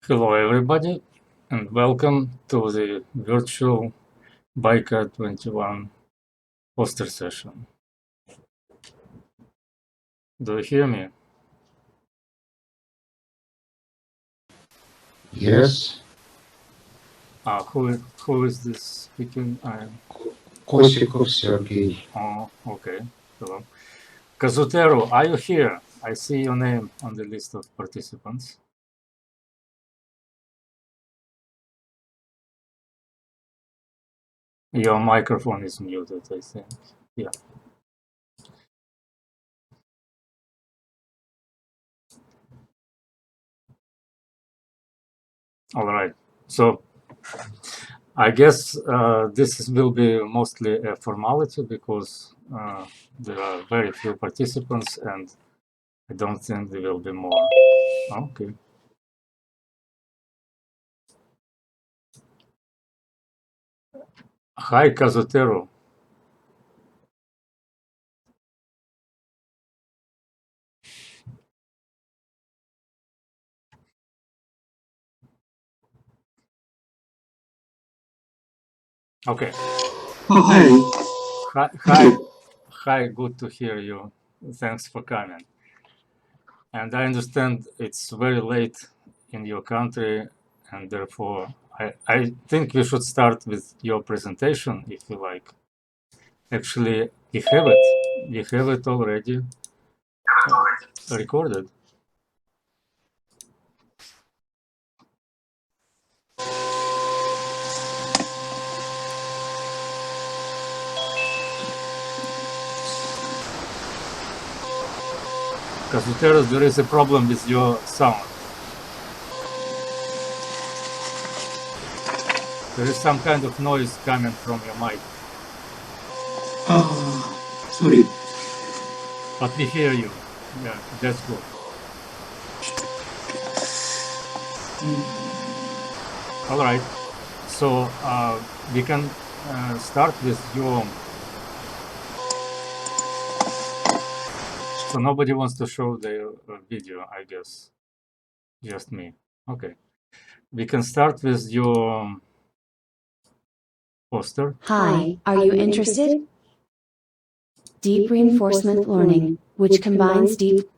Hello, everybody, and welcome to the virtual BICA 21 poster session. Do you hear me? Yes. Who is this speaking? Kosikov Sergey. Oh, okay. Hello. Kazutero, are you here? I see your name on the list of participants. Your microphone is muted, I think. Yeah. All right. So I guess this will be mostly a formality because there are very few participants and I don't think there will be more. Okay. Hi, Kazutero. Okay. Hi, good to hear you. Thanks for coming. And I understand it's very late in your country, and therefore I think we should start with your presentation, if you like. Actually, we have it. We have it already recorded. Kazutero, there is a problem with your sound. There is some kind of noise coming from your mic. Sorry. But we hear you. Yeah, that's good. All right. So we can start with your. So nobody wants to show their video, I guess. Just me. Okay. We can start with your poster. Hi, are you interested? Deep reinforcement learning, which combines deep,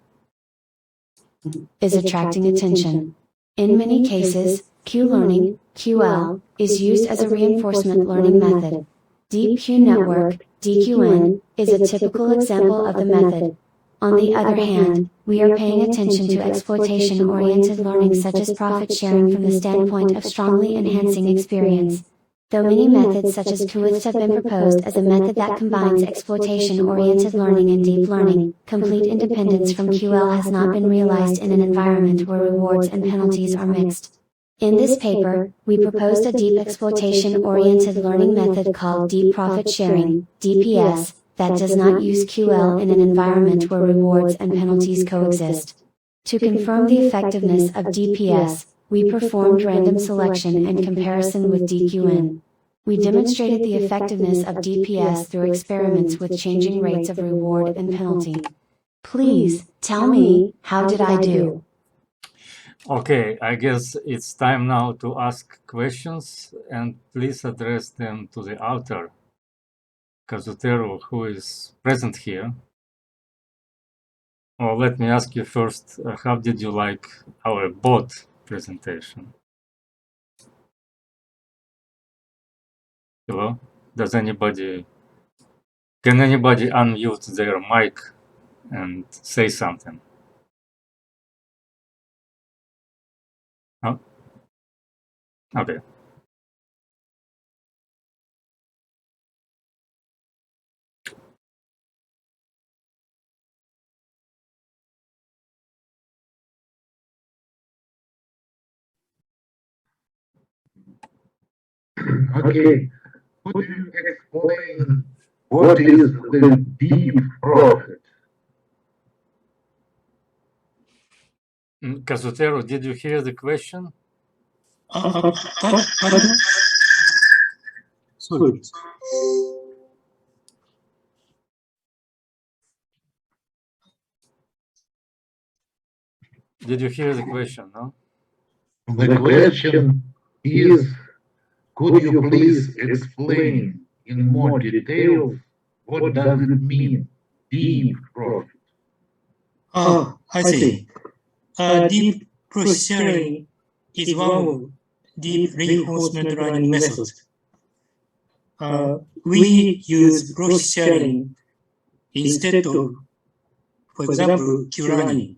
is attracting attention. In many cases, Q-learning, QL, is used as a reinforcement learning method. Deep Q network, DQN, is a typical example of the method. On the other hand, we are paying attention to exploitation-oriented learning such as profit sharing from the standpoint of strongly enhancing experience. Though many methods such as QWITH have been proposed as a method that combines exploitation-oriented learning and deep learning, complete independence from QL has not been realized in an environment where rewards and penalties are mixed. In this paper, we proposed a deep exploitation-oriented learning method called deep profit sharing, DPS, that does not use QL in an environment where rewards and penalties coexist. To confirm the effectiveness of DPS, we performed random selection and comparison with DQN. We demonstrated the effectiveness of DPS through experiments with changing rates of reward and penalty. Please, tell me, how did I do? Okay, I guess it's time now to ask questions, and please address them to the author, Kazutero, who is present here. Well, let me ask you first, how did you like our bot presentation? Hello? Can anybody unmute their mic and say something? Oh? Okay. Okay. Could you explain what is the deep profit? Kazutero, did you hear the question? Sorry. Did you hear the question, no? The question is, could you please explain in more details what does it mean, deep profit? I see. Deep processing is one of deep reinforcement learning methods. We use processing instead of, for example, Q-learning.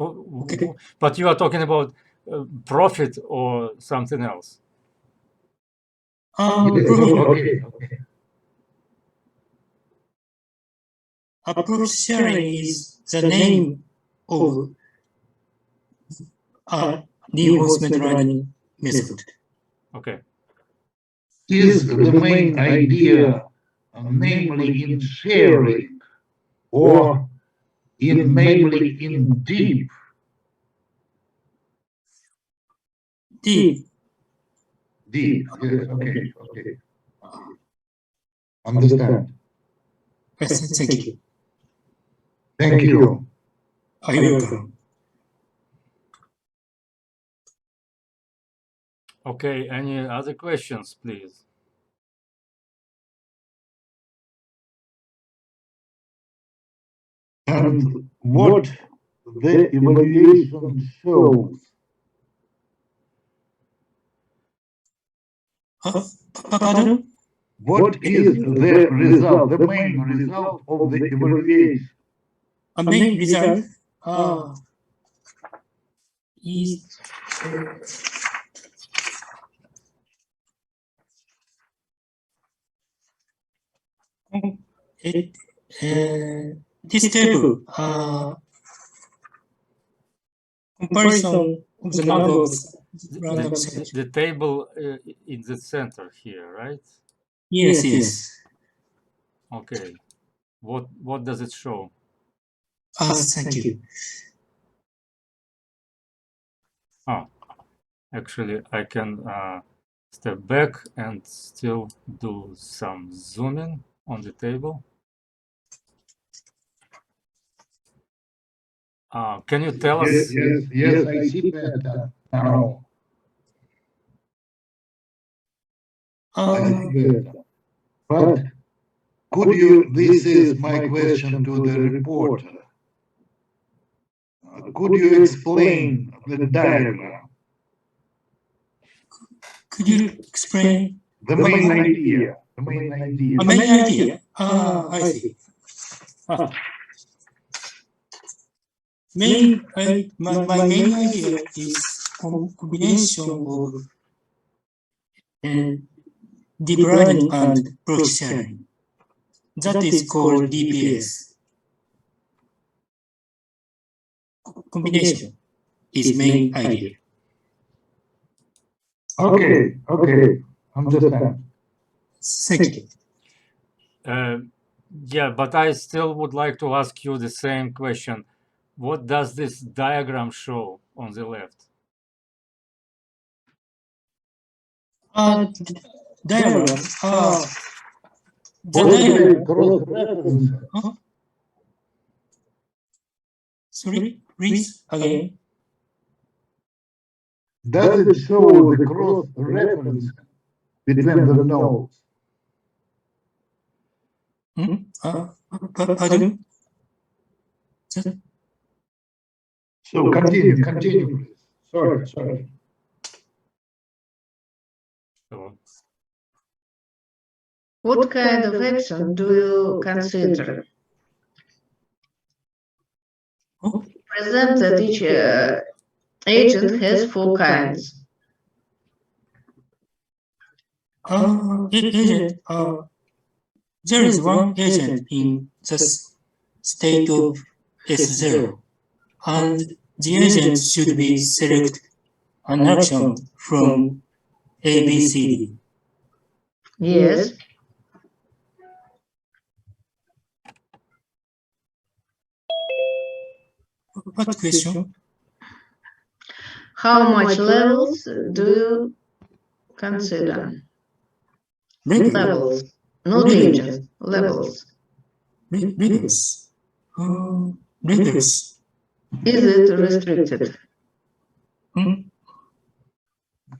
Okay. But you are talking about profit or something else? Okay. Processing is the name of reinforcement learning method. Okay. Is the main idea namely in sharing or namely in deep? Deep. Deep. Yes. Okay. Understand. Yes, thank you. Thank you. You're welcome. Okay. Any other questions, please? And what the evaluation shows? Pardon? What is the result, the main result of the evaluation? A main result is this table comparison of the number of random selections. The table in the center here, right? Yes. Okay. What does it show? Thank you. Actually, I can step back and still do some zooming on the table. Can you tell us? Yes, I see that now. I see that. But could you, this is my question to the reporter, could you explain the diagram? Could you explain The main idea. The main idea. a main idea? I see. My main idea is combination of deep learning and processing. That is called DPS. Combination is main idea. Okay. Understand. Thank you. Yeah, but I still would like to ask you the same question. What does this diagram show on the left? Diagram. The What diagram. cross-reference? Sorry, please again. Does it show the cross-reference between the nodes? Pardon? So continue, please. Sorry. So, What kind of action do you consider? Present that each agent has 4 kinds. Agent. There is one agent in the state of S0, and the agent should be select an action from A, B, C, D. Yes. What question? How much levels do you consider? Levels, not agents, levels. Levels. Levels. Is it restricted?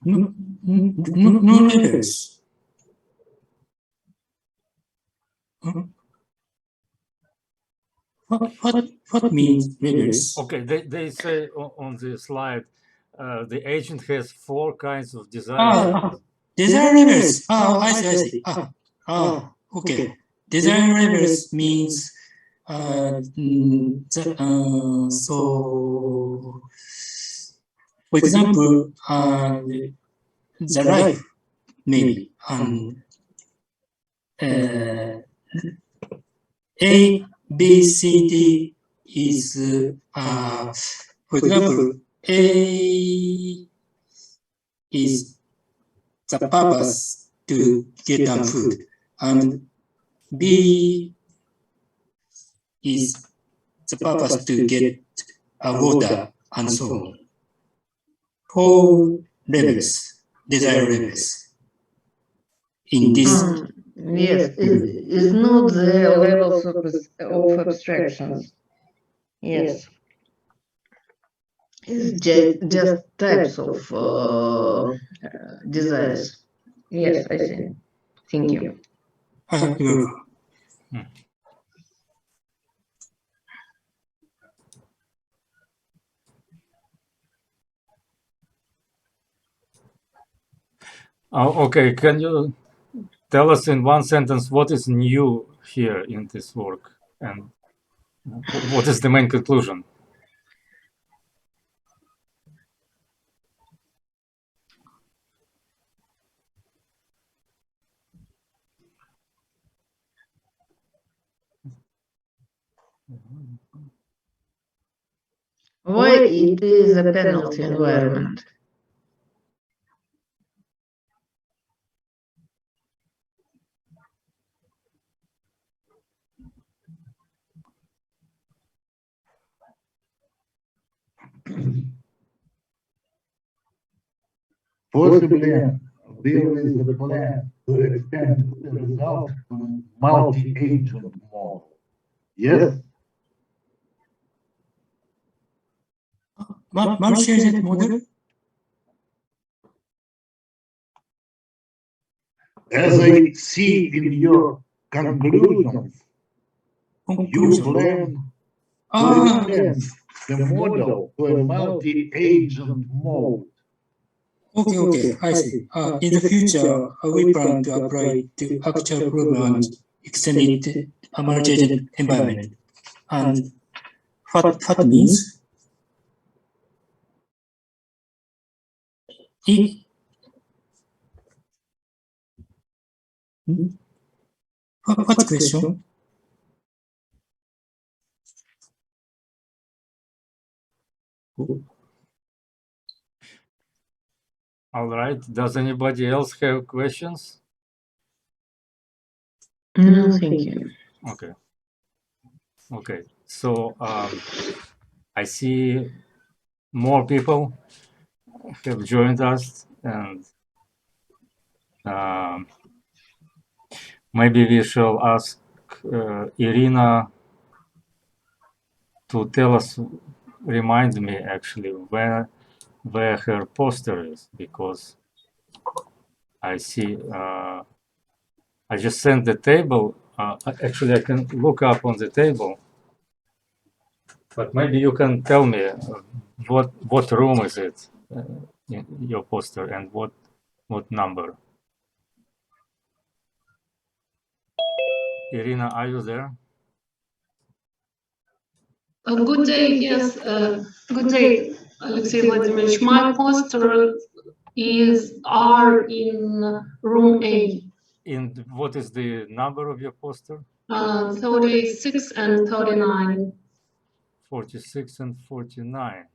No levels. What means levels? Okay, they say on the slide the agent has 4 kinds of desires. Design levels. I see. Okay. Design levels means so. For example, the life maybe A, B, C, D is for example, A is the purpose to get them food, and B is the purpose to get water and so on. 4 levels, desire levels. In this, Yes, is not the levels of abstractions. Yes. It's just types of desires. Yes, I see. Thank you. you're welcome. Okay, can you tell us in one sentence what is new here in this work and what is the main conclusion? Why it is a penalty environment? Possibly there is a plan to extend the result to multi-agent model. Yes? Multi-agent model? As I see in your conclusions, you plan to extend the model to a multi-agent mode. Okay, I see. In the future, we plan to apply to actual program and extend it to a multi-agent environment. And what means? What question? All right, does anybody else have questions? No, thank you. Okay, so I see more people have joined us, and maybe we shall ask Irina to tell us, remind me actually where her poster is, because I see I just sent the table. Actually, I can look up on the table, but maybe you can tell me what room is it, in your poster, and what number. Irina, are you there? Good day, yes. Good day, Alexey Vladimirovich. My poster is R in room A. And what is the number of your poster? 36 and 39. 46 and 49.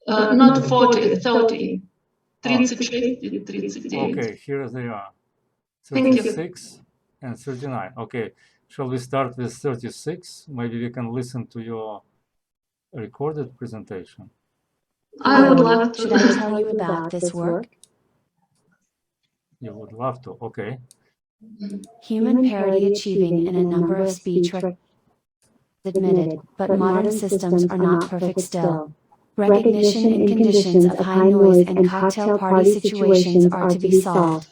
Not 40, 30. 36, Okay, here they are. Thank you. 36 and 39. Okay, shall we start with 36? Maybe we can listen to your recorded presentation. I would like to. Should I tell you about this work? You would love to, okay. Human parity achieving in a number of speech admitted, but modern systems are not perfect still. Recognition in conditions of high noise and cocktail party situations are to be solved.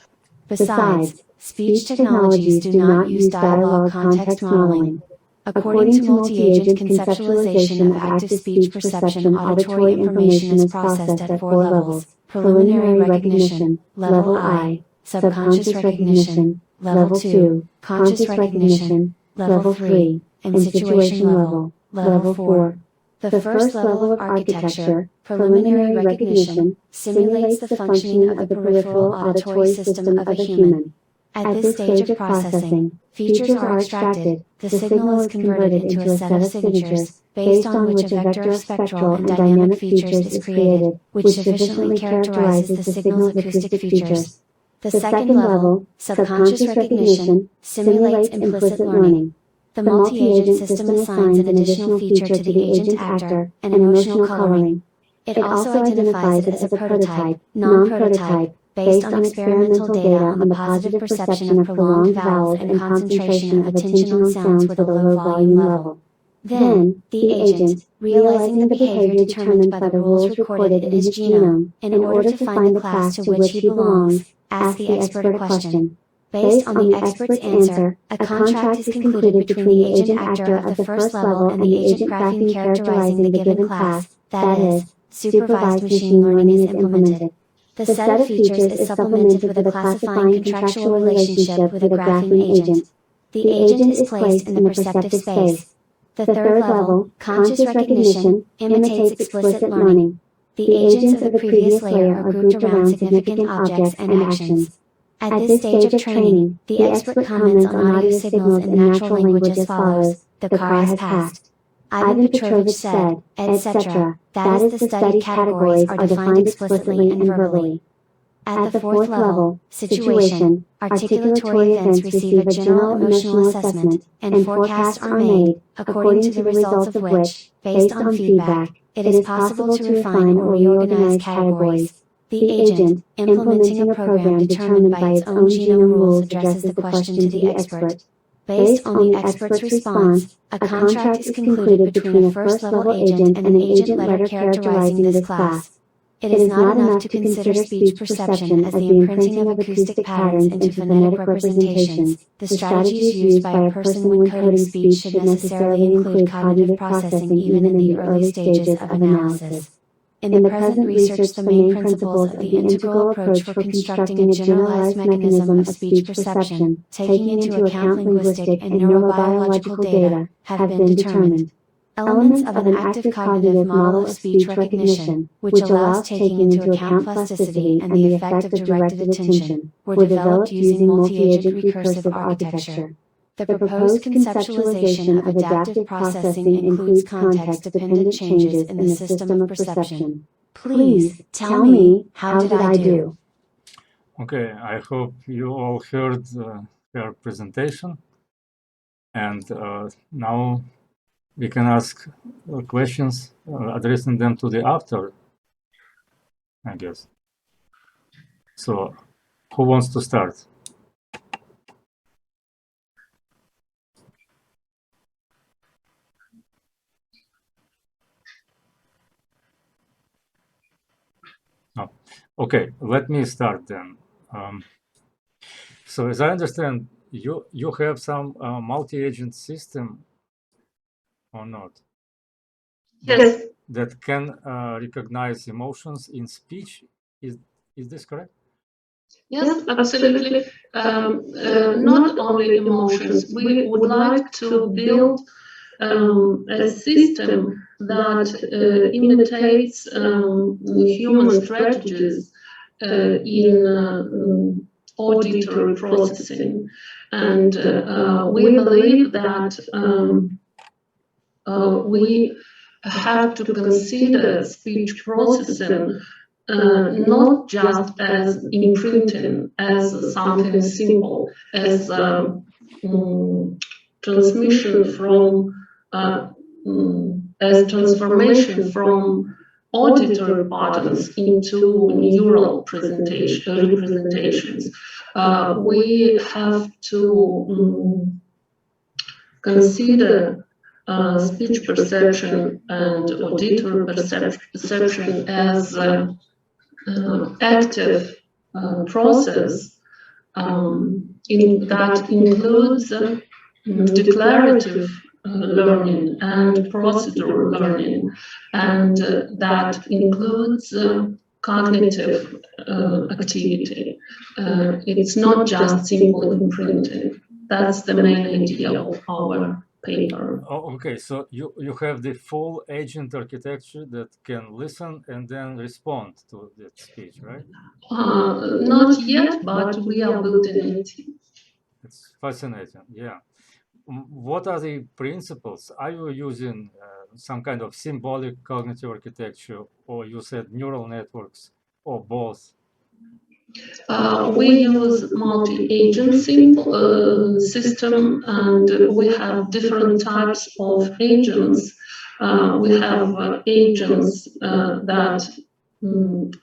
Besides, speech technologies do not use dialogue context modeling. According to multi-agent conceptualization of active speech perception, auditory information is processed at 4 levels: preliminary recognition, level I, subconscious recognition, level 2, conscious recognition, level 3, and situation level, level 4. The first level of architecture, preliminary recognition, simulates the functioning of the peripheral auditory system of a human. At this stage of processing, features are extracted, the signal is converted into a set of signatures, based on which a vector of spectral and dynamic features is created, which sufficiently characterizes the signal's acoustic features. The second level, subconscious recognition, simulates implicit learning. The multi-agent system assigns an additional feature to the agent actor, an emotional coloring. It also identifies it as a prototype, non-prototype, based on experimental data on the positive perception of prolonged vowels and concentration of attention on sounds with a low volume level. Then, the agent, realizing the behavior determined by the rules recorded in his genome, in order to find the class to which he belongs, asks the expert a question. Based on the expert's answer, a contract is concluded between the agent actor of the first level and the agent grapheme characterizing the given class, that is, supervised machine learning is implemented. The set of features is supplemented with a classifying contractual relationship with a grapheme agent. The agent is placed in the perceptive space. The third level, conscious recognition, imitates explicit learning. The agents of the previous layer are grouped around significant objects and actions. At this stage of training, the expert comments on audio signals in natural language as follows: the car has passed. Ivan Petrovich said, etc. That is, the study categories are defined explicitly and verbally. At the fourth level, situation, articulatory events receive a general emotional assessment, and forecasts are made, according to the results of which, based on feedback, it is possible to refine or reorganize categories. The agent, implementing a program determined by its own genome rules, addresses the question to the expert. Based on the expert's response, a contract is concluded between a first-level agent and an agent letter characterizing this class. It is not enough to consider speech perception as the imprinting of acoustic patterns into phonetic representations. The strategies used by a person when coding speech should necessarily include cognitive processing even in the early stages of analysis. In the present research, the main principles of the integral approach for constructing a generalized mechanism of speech perception, taking into account linguistic and neurobiological data, have been determined. Elements of an active cognitive model of speech recognition, which allows taking into account plasticity and the effect of directed attention, were developed using multi-agent recursive architecture. The proposed conceptualization of adaptive processing includes context-dependent changes in the system of perception. Please tell me, how did I do? Okay, I hope you all heard her presentation, and now we can ask questions, addressing them to the author, I guess. So, who wants to start? Oh, okay, let me start then. So as I understand, you have some multi-agent system or not? Yes. That can recognize emotions in speech. Is this correct? Yes, absolutely. Not only emotions. We would like to build a system that imitates human strategies in auditory processing. And we believe that we have to consider speech processing not just as imprinting, as something simple, as transmission from, as transformation from auditory patterns into neural representations. We have to consider speech perception and auditory perception as active process that includes declarative learning and procedural learning, and that includes cognitive activity. It's not just simple imprinting. That's the main idea of our paper. Oh, okay, so you have the full agent architecture that can listen and then respond to that speech, right? Not yet, but we are building it. It's fascinating, yeah. What are the principles? Are you using some kind of symbolic cognitive architecture, or you said neural networks, or both? We use multi-agent system, and we have different types of agents. We have agents that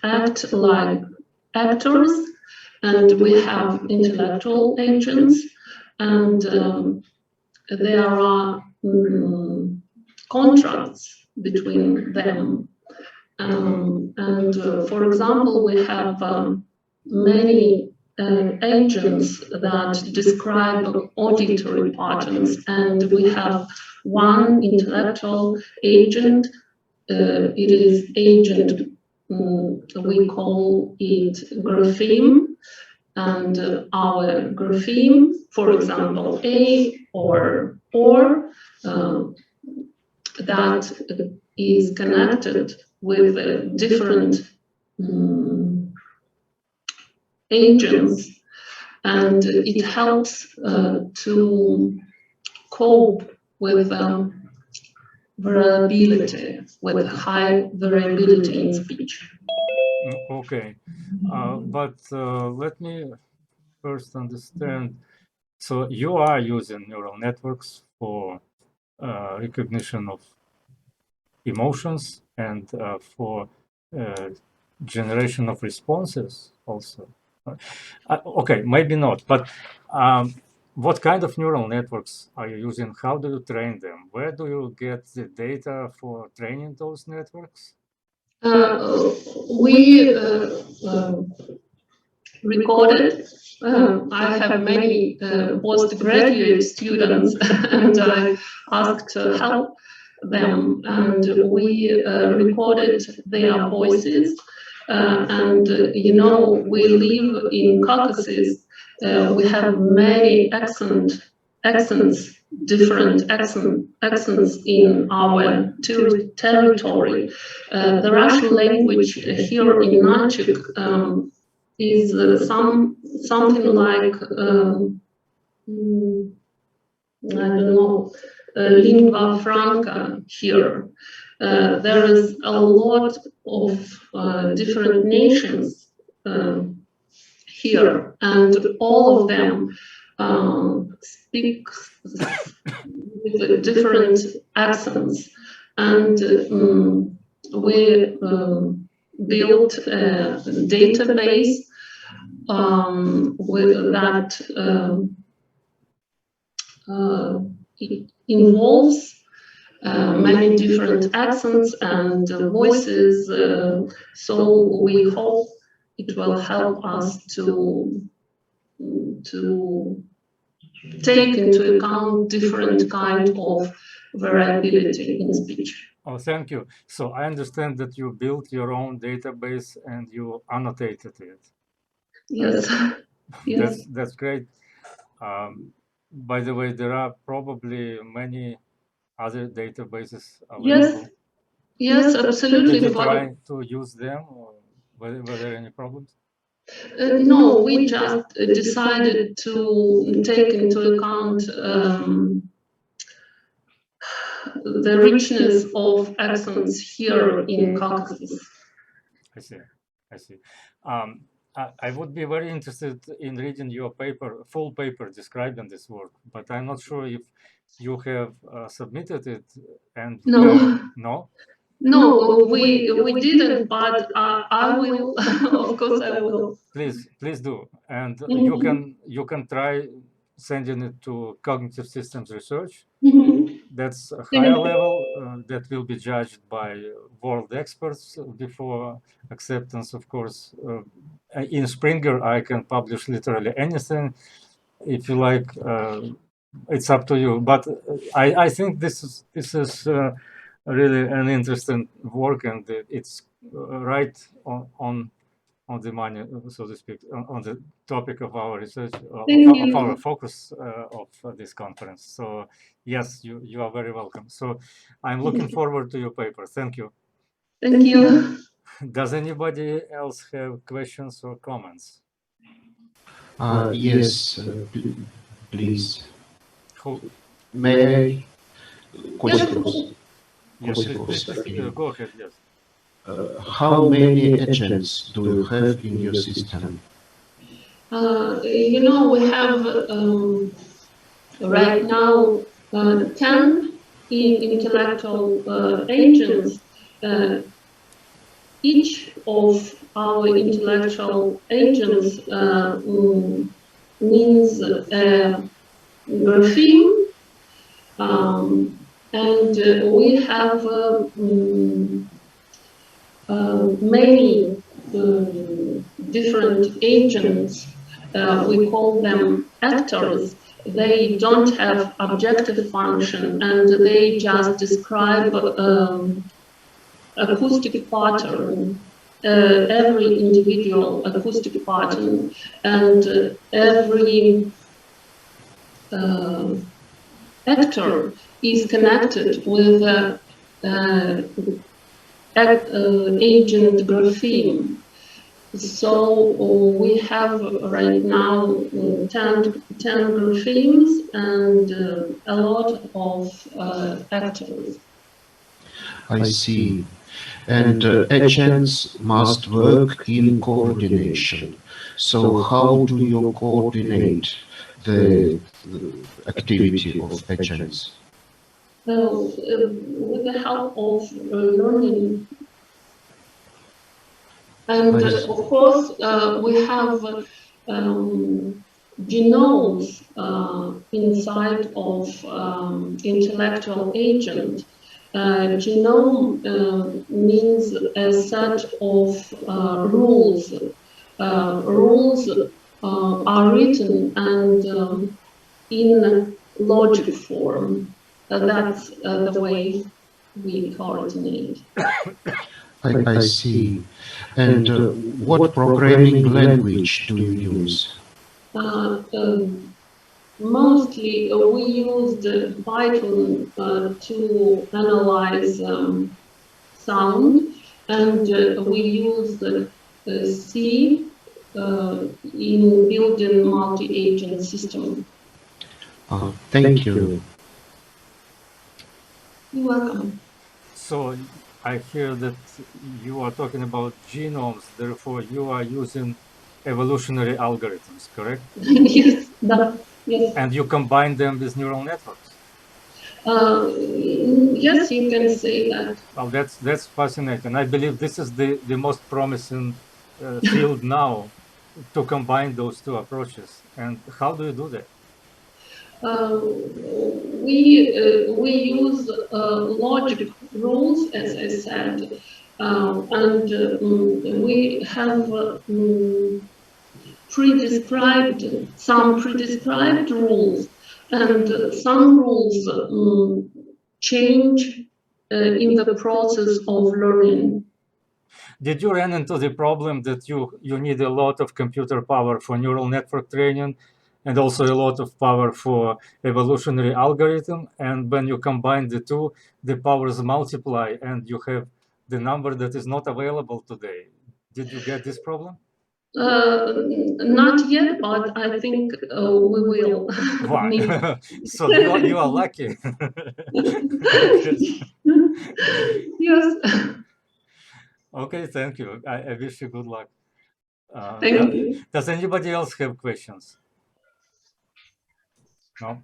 act like actors, and we have intellectual agents, and there are contrasts between them. And for example, we have many agents that describe auditory patterns, and we have one intellectual agent. It is agent, we call it grapheme, and our grapheme, for example, A or that is connected with different agents, and it helps to cope with variability, with high variability in speech. Okay, but let me first understand. So you are using neural networks for recognition of emotions and for generation of responses also. Okay, maybe not, but what kind of neural networks are you using? How do you train them? Where do you get the data for training those networks? We recorded. I have many postgraduate students, and I asked to help them, and we recorded their voices. And you know, we live in Caucasus. We have many accents, different accents in our territory. The Russian language here in Nachik is something like I don't know, lingua franca here. There is a lot of different nations here, and all of them speak with different accents. And we built a database with that it involves many different accents and voices, so we hope it will help us to take into account different kind of variability in speech. Oh, thank you. So I understand that you built your own database and you annotated it. Yes. Yes. That's great. By the way, there are probably many other databases available. Yes, absolutely. Did you try to use them, or were there any problems? No, we just decided to take into account the richness of accents here in Caucasus. I see. I see. I would be very interested in reading your paper, full paper describing this work, but I'm not sure if you have submitted it. And no, no, no, we didn't. But I will. Of course, I will. Please do, and Mhm. you can try sending it to cognitive systems research. Mhm. That's a higher level that will be judged by world experts before acceptance, of course. In Springer, I can publish literally anything. If you like, it's up to you. But I think this is really an interesting work, and it's right on the money, so to speak, on the topic of our research, of our focus of this conference. So yes, you are very welcome. So I'm looking forward to your paper. Thank you. Thank you. Does anybody else have questions or comments? Yes, please. Who? May I? Yes, please, go ahead. Yes. How many agents do you have in your system? We have right now 10 intellectual agents. Each of our intellectual agents means a grapheme, and we have many different agents. We call them actors. They don't have objective function, and they just describe acoustic pattern, every individual acoustic pattern, and every actor is connected with agent grapheme. So we have right now 10 graphemes and a lot of actors. I see. And agents must work in coordination. So how do you coordinate the activity of agents? With the help of learning. And of course, we have genomes inside of intellectual agent. Genome means a set of rules. Rules are written and in logic form. That's the way we coordinate. I see. And what programming language do you use? Mostly we used Python to analyze sound, and we used C in building multi-agent system. Thank you. You're welcome. So I hear that you are talking about genomes, therefore you are using evolutionary algorithms, correct? Yes, yes. And you combine them with neural networks? Yes, you can say that. Well, that's fascinating. I believe this is the most promising field now, to combine those two approaches. And how do you do that? We use logic rules, as I said, and we have some prescribed rules, and some rules change in the process of learning. Did you run into the problem that you need a lot of computer power for neural network training and also a lot of power for evolutionary algorithm? And when you combine the two, the powers multiply and you have the number that is not available today. Did you get this problem? Not yet, but I think we will. Wow. So you are lucky. Yes. Okay, thank you. I wish you good luck. Thank you. Does anybody else have questions? No?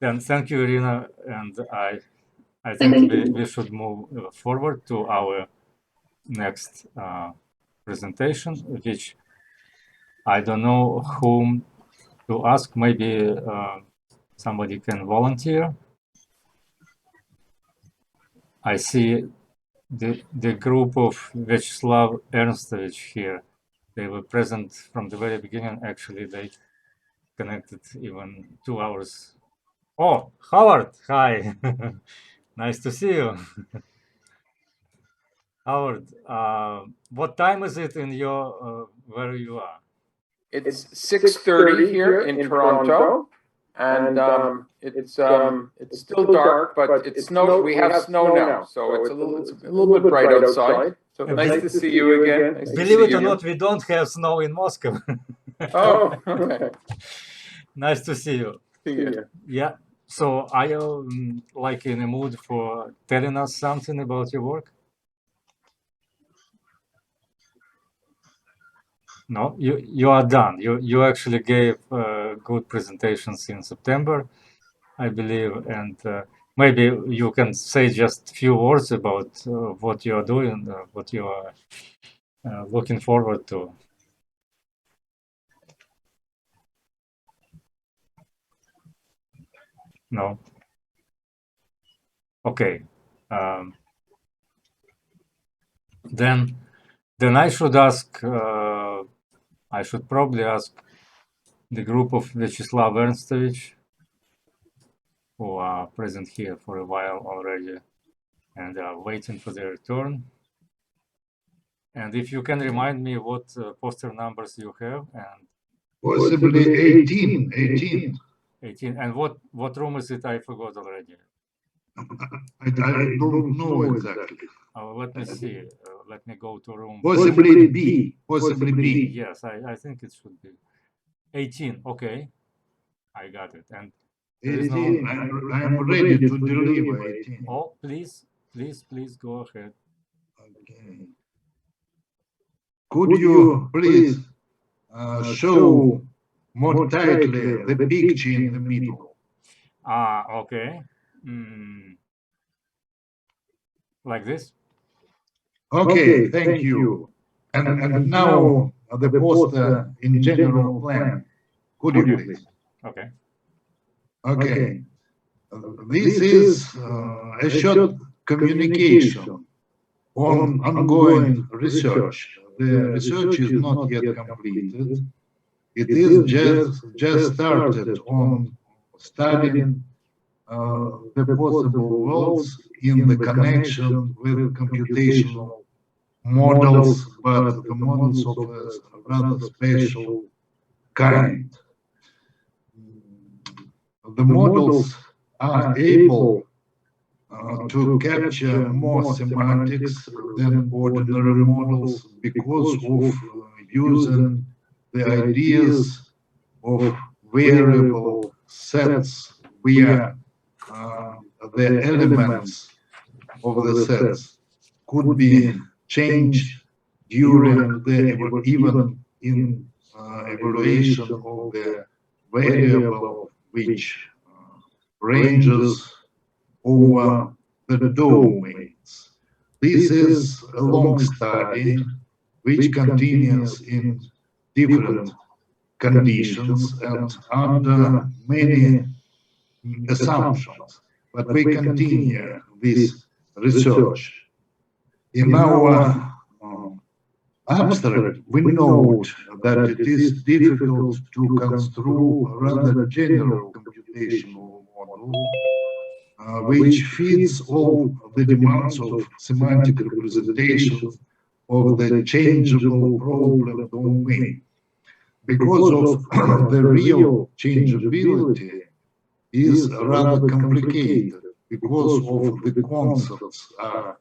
Then thank you, Irina, and I think we should move forward to our next presentation, which I don't know whom to ask. Maybe somebody can volunteer. I see the group of Vyacheslav Ernstovich here. They were present from the very beginning. Actually, they connected even 2 hours. Oh, Howard, hi. Nice to see you. Howard, what time is it in your where you are? It's 6:30 here in Toronto, and it's still dark, but it's snow. We have snow now, so it's a little bit bright outside. So nice to see you again. Nice Believe it or you. not, we don't have snow in Moscow. Oh, okay. Nice to see you. See you. Yeah. So are you like in a mood for telling us something about your work? No, you are done. You actually gave good presentations in September, I believe, and maybe you can say just a few words about what you are doing, what you are looking forward to. No. Okay. Then I should ask. I should probably ask the group of Vyacheslav Ernstovich, who are present here for a while already and are waiting for their return. And if you can remind me what poster numbers you have, and Possibly 18. 18. And what room is it? I forgot already. I don't know exactly. Let me see. Let me go to room. Possibly B. Possibly B. Yes, I think it should be 18. Okay, I got it. And 18. I'm ready to deliver 18. Oh, please go ahead. Okay. Could you please show more tightly the picture in the middle? Okay. Like this? Okay, thank you. And now the poster in general plan. Could you please? Okay. Okay. This is a short communication on ongoing research. The research is not yet completed. It is just started on studying the possible worlds in the connection with computational models, but the models of a rather special kind. The models are able to capture more semantics than ordinary models because of using the ideas of variable sets where the elements of the sets could be changed during the even in evaluation of the variable which ranges over the domains. This is a long study which continues in different conditions and under many assumptions, but we continue this research. In our abstract, we note that it is difficult to construct a rather general computational model which fits all the demands of semantic representation of the changeable problem domain. Because of the real changeability is rather complicated, because of the concepts are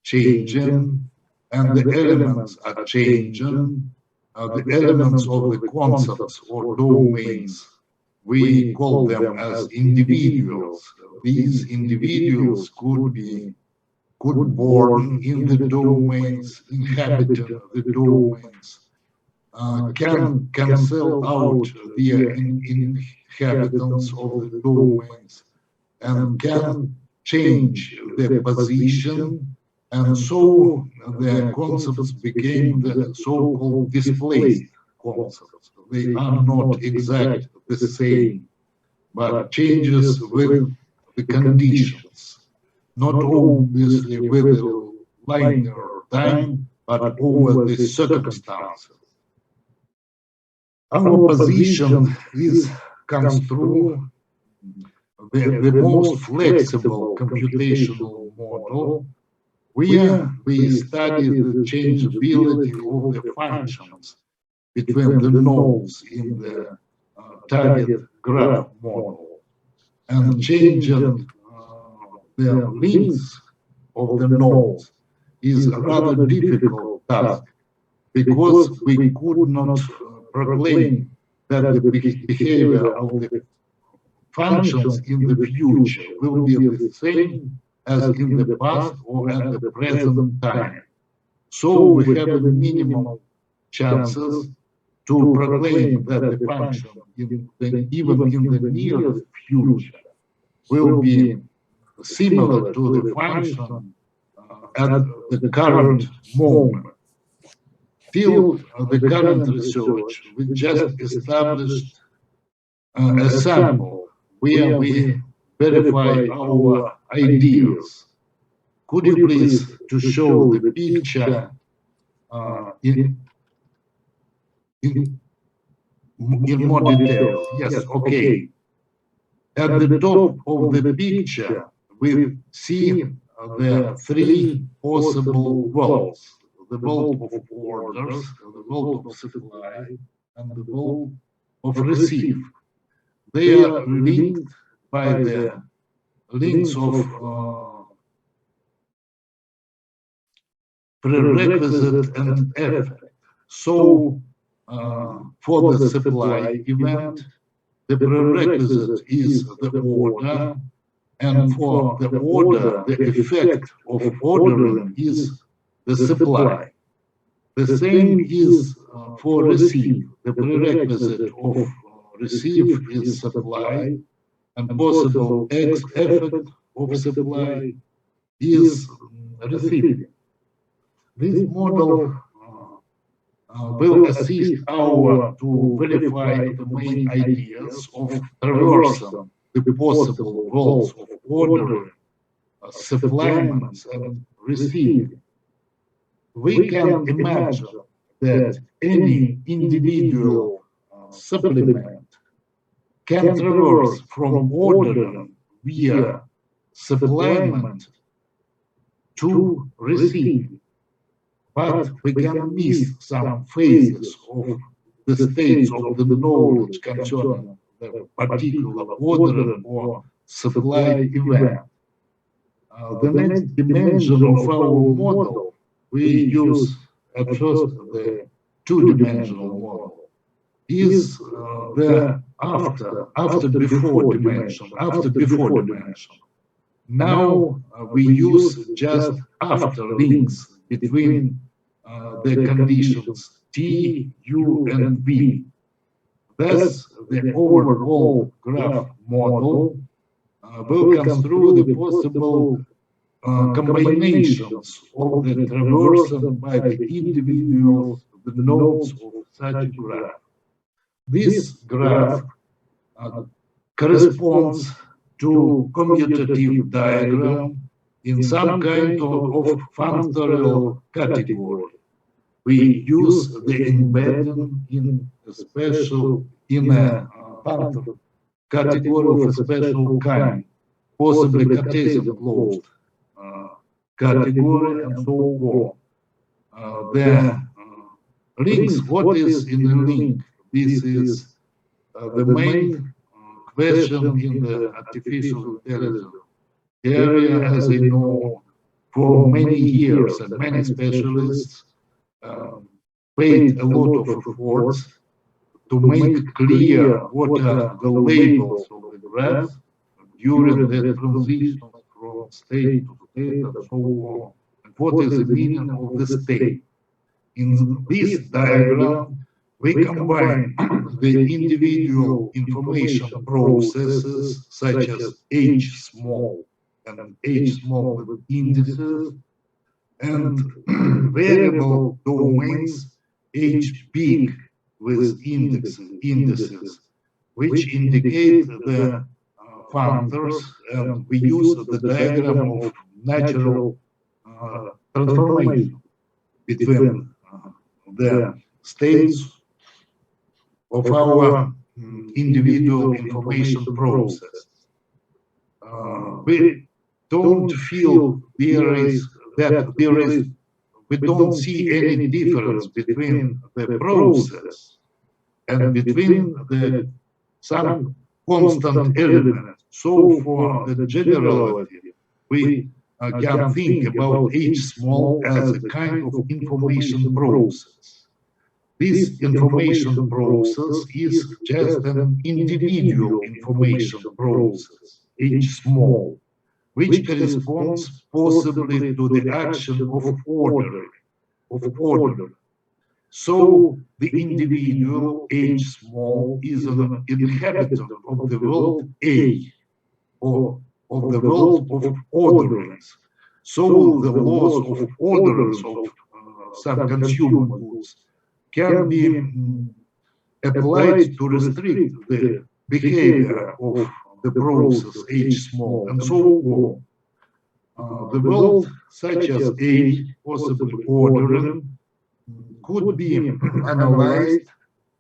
changing and the elements are changing. The elements of the concepts or domains, we call them as individuals. These individuals could be born in the domains, inhabiting the domains, can cancel out the inhabitants of the domains, and can change their position, and so the concepts became the so-called displaced concepts. They are not exact the same, but changes with the conditions, not obviously with a linear time, but over the circumstances. Our position comes through the most flexible computational model, where we study the changeability of the functions between the nodes in the target graph model, and changing the links of the nodes is a rather difficult task, because we could not proclaim that the behavior of the functions in the future will be the same as in the past or at the present time. So we have a minimum chances to proclaim that the function, even in the near future, will be similar to the function at the current moment. Still, the current research, we just established a sample where we verify our ideas. Could you please to show the picture in more details? Yes, okay. At the top of the picture, we see the three possible worlds: the world of orders, the world of supply, and the world of receive. They are linked by the links of prerequisite and effect. So, for the supply event, the prerequisite is the order, and for the order, the effect of ordering is the supply. The same is for receive. The prerequisite of receive is supply, and possible effect of supply is receiving. This model will assist our to verify the main ideas of traversing the possible worlds of ordering, supplements, and receiving. We can imagine that any individual supplement can traverse from ordering via supplement to receiving, but we can miss some phases of the states of the knowledge concerning the particular ordering or supply event. The next dimension of our model, we use at first the two-dimensional model, is the after-before dimension. Now we use just after links between the conditions T, U, and V. Thus, the overall graph model will come through the possible combinations of the traversing by the individuals, the nodes of such a graph. This graph corresponds to commutative diagram in some kind of functorial category. We use the embedding in a functorial category of a special kind, possibly Cartesian closed category, and so on. The links, what is in the link? This is the main question in the artificial intelligence area, as I know, for many years, and many specialists paid a lot of efforts to make clear what are the labels of the graph during the transition from state to state and so on, and what is the meaning of the state. In this diagram, we combine the individual information processes such as H small and H small with indices, and variable domains H big with indices which indicate the functors, and we use the diagram of natural transformation between the states of our individual information process. We don't feel we don't see any difference between the process and between some constant element. So for the generality, we can think about H small as a kind of information process. This information process is just an individual information process, H small, which corresponds possibly to the action of order. So the individual H small is an inhabitant of the world A, or of the world of orderings. So the laws of orderings of some consumer goods can be applied to restrict the behavior of the process H small, and so on. The world, such as A, possibly ordering, could be analyzed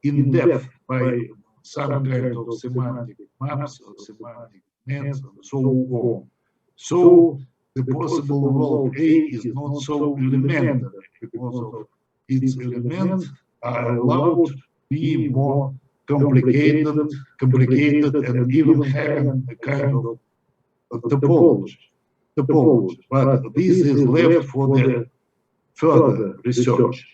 in depth by some kind of semantic maps or semantic nets and so on. So the possible world A is not so elementary because of its elements are allowed to be more complicated and even having a kind of topology. But this is left for the further research.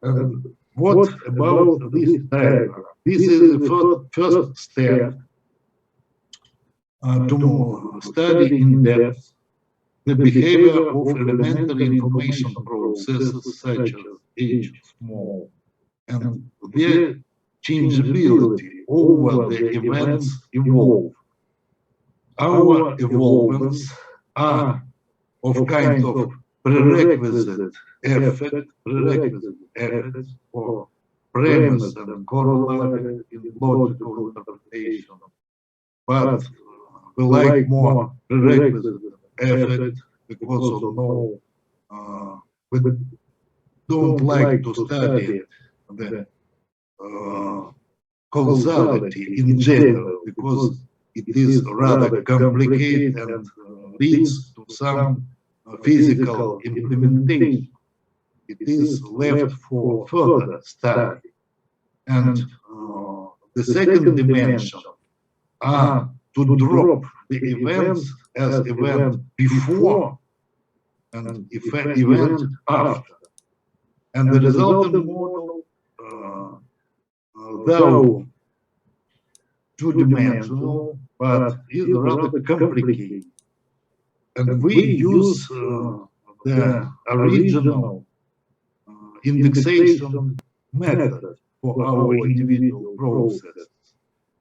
And what about this diagram? This is the first step to study in depth the behavior of elementary information processes such as H small and their changeability over the events involved. Our evolvements are of kind of prerequisite effect, or premise and corollary in logical interpretation. But we like more prerequisite effect because of we don't like to study the causality in general because it is rather complicated and leads to some physical implementation. It is left for further study. And the second dimension are to drop the events as event before and event after. And the resultant model, though two-dimensional, but is rather complicated. And we use the original indexation method for our individual processes.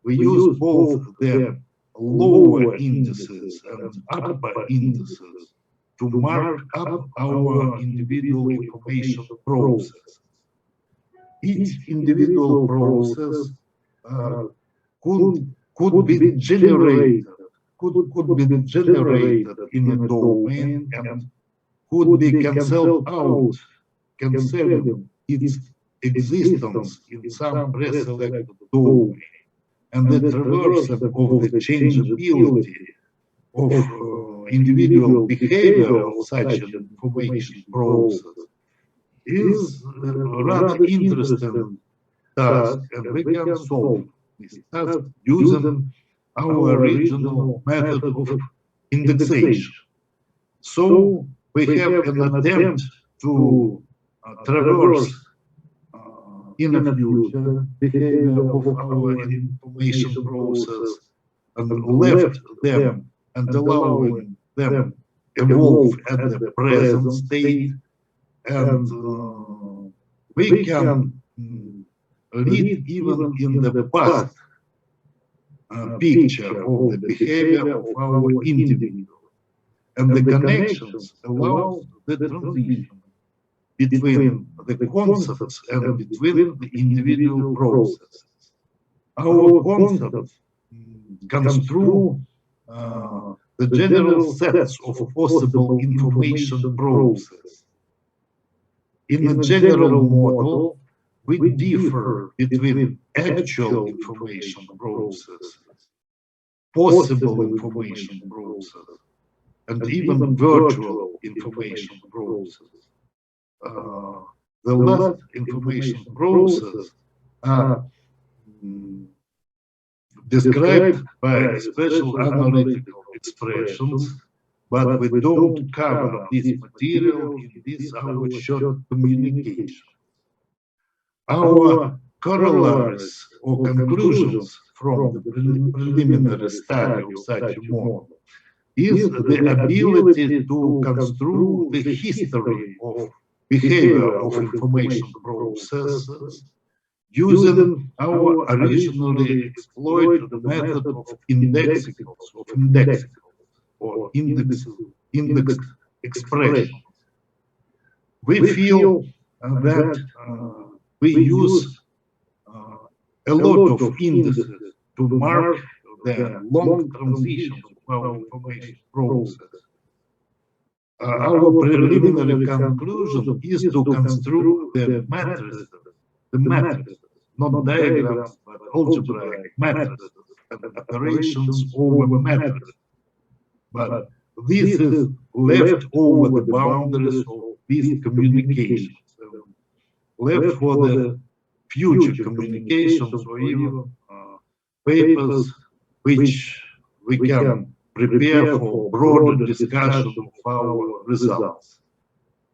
We use both the lower indices and upper indices to mark up our individual information process. Each individual process could be generated in a domain and could be cancelled out, cancelling its existence in some preselected domain. And the traversal of the changeability of individual behavior of such an information process is a rather interesting task, and we can solve this task using our original method of indexation. So we have an attempt to traverse in the future behavior of our information process and left them and allowing them evolve at the present state, and we can lead even in the past picture of the behavior of our individual, and the connections allow the transition between the concepts and between the individual processes. Our concept comes through the general sets of possible information processes. In a general model, we differ between actual information processes, possible information processes, and even virtual information processes. The last information process are described by special analytical expressions, but we don't cover this material in this our short communication. Our corollaries or conclusions from the preliminary study of such a model is the ability to construe the history of behavior of information processes using our originally exploited method of indexicals, or indexed expression. We feel that we use a lot of indices to mark the long transitions of our information process. Our preliminary conclusion is to construct the matrices, not diagrams, but algebraic matrices and operations over matrices. But this is left over the boundaries of these communications, left for the future communications or even papers which we can prepare for broader discussion of our results.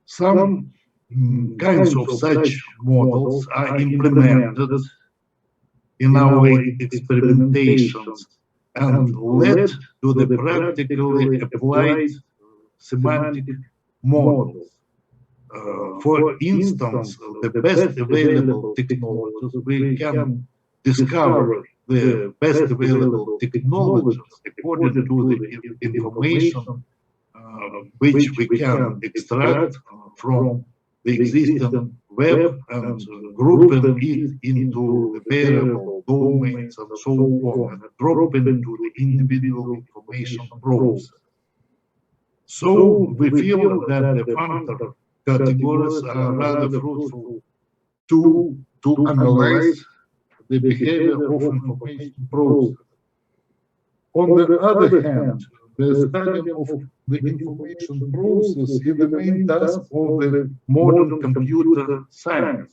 Some kinds of such models are implemented in our experimentations and led to the practically applied semantic models. For instance, the best available technologies, we can discover the best available technologies according to the information which we can extract from the existing web and grouping it into the variable domains and so on, and dropping into the individual information process. So we feel that the functor categories are rather fruitful to analyze the behavior of information process. On the other hand, the study of the information process is the main task of the modern computer science.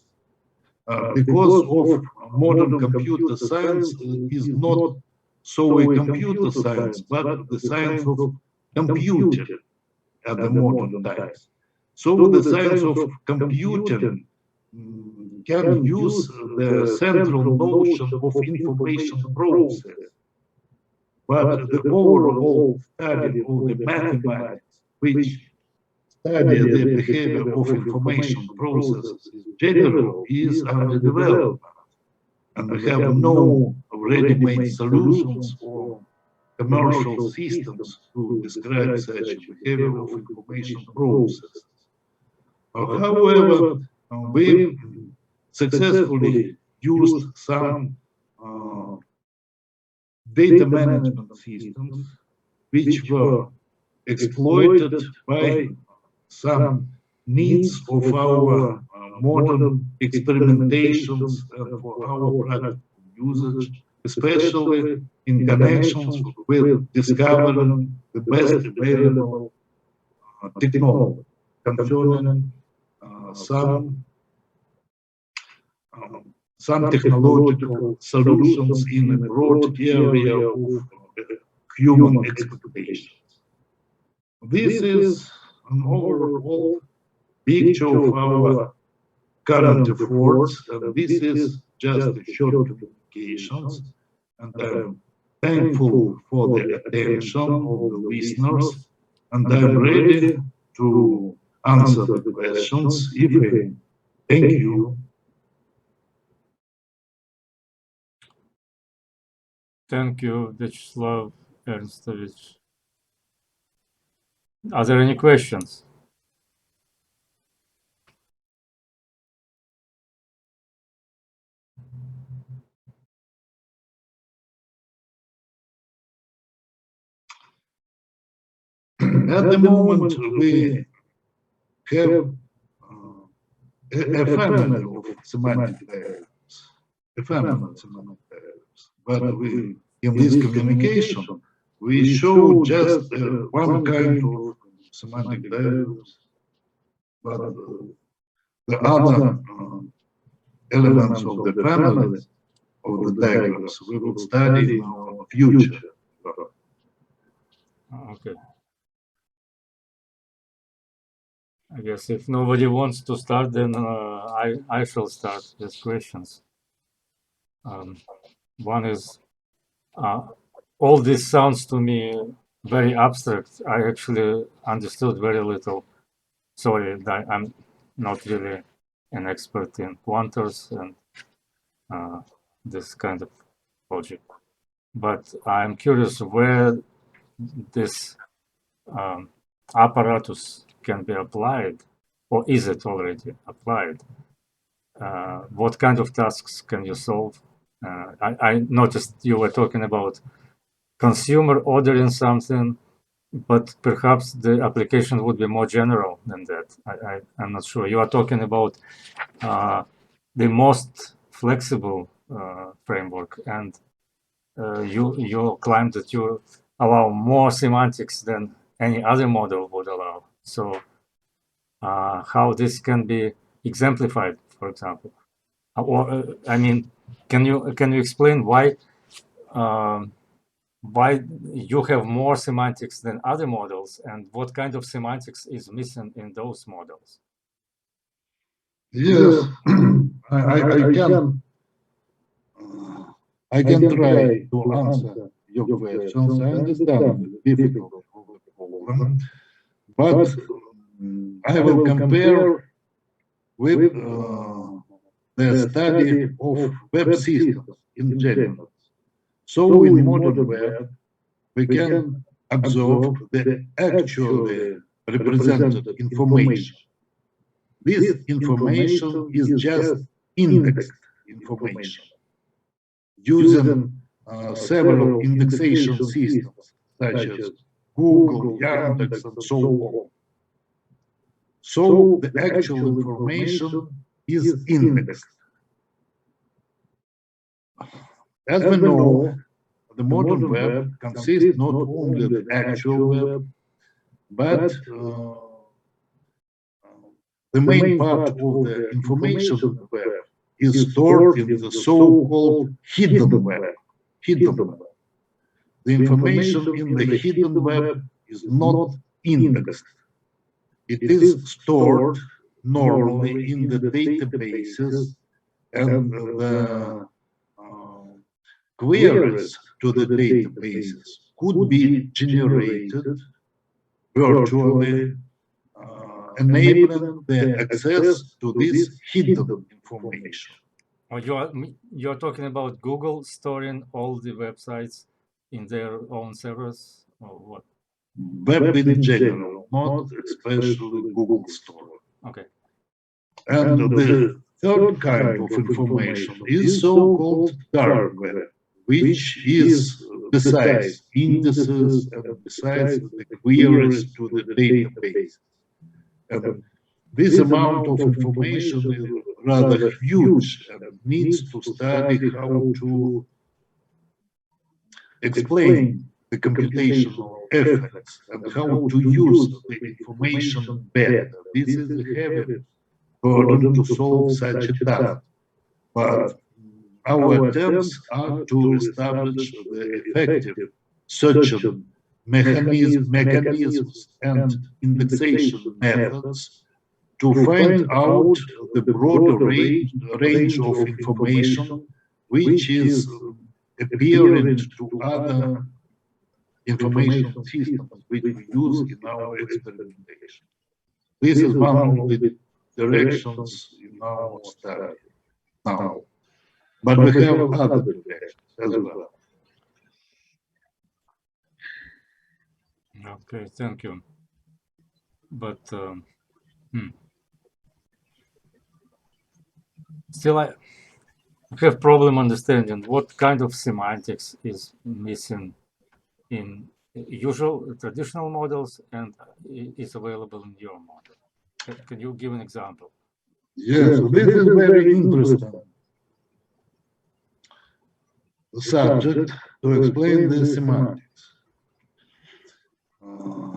Because of modern computer science is not so a computer science, but the science of computing at the modern times. So the science of computing can use the central notion of information process. But the overall study of the mathematics, which study the behavior of information processes in general, is under development. And we have no ready-made solutions or commercial systems to describe such a behavior of information processes. However, we successfully used some data management systems which were exploited by some needs of our modern experimentations and for our practical usage, especially in connections with discovering the best available technology concerning some technological solutions in a broad area of human expectations. This is an overall picture of our current efforts, and this is just a short communications. And I'm thankful for the attention of the listeners, and I'm ready to answer the questions if any. Thank you. Thank you, Vyacheslav Ernstovich. Are there any questions? At the moment, we have a family of semantic diagrams, but we, in this communication, we show just one kind of semantic diagrams, but the other elements of the families of the diagrams we will study in our future. Okay. I guess if nobody wants to start, then I shall start with questions. One is, all this sounds to me very abstract. I actually understood very little. Sorry, I'm not really an expert in pointers and this kind of logic. But I'm curious where this apparatus can be applied, or is it already applied? What kind of tasks can you solve? I noticed you were talking about consumer ordering something, but perhaps the application would be more general than that. I'm not sure. You are talking about the most flexible framework, and you claim that you allow more semantics than any other model would allow. So how this can be exemplified, for example? Or I mean, can you explain why you have more semantics than other models, and what kind of semantics is missing in those models? Yes, I can try to answer your questions. I understand the difficulty of the problem, but I will compare with the study of web systems in general. So in modern web, we can observe the actually represented information. This information is just indexed information using several indexation systems such as Google, Yandex, and so on. So the actual information is indexed. As we know, the modern web consists not only of the actual web, but the main part of the information in the web is stored in the so-called hidden web. The information in the hidden web is not indexed. It is stored normally in the databases, and the queries to the databases could be generated virtually, enabling the access to this hidden information. Oh, you're talking about Google storing all the websites in their own servers, or what? Web in general, not especially Google Store. Okay. And the third kind of information is so-called dark web, which is besides indices and besides the queries to the database. And this amount of information is rather huge and needs to study how to explain the computational effects and how to use the information better. This is a heavy burden to solve such a task. But our attempts are to establish the effective searching mechanisms and indexation methods to find out the broader range of information which is appearing to other information systems which we use in our experimentation. This is one of the directions in our study now. But we have other directions as well. Okay, thank you. But still, I have problem understanding what kind of semantics is missing in usual traditional models and is available in your model. Can you give an example? Yes, this is very interesting subject to explain the semantics.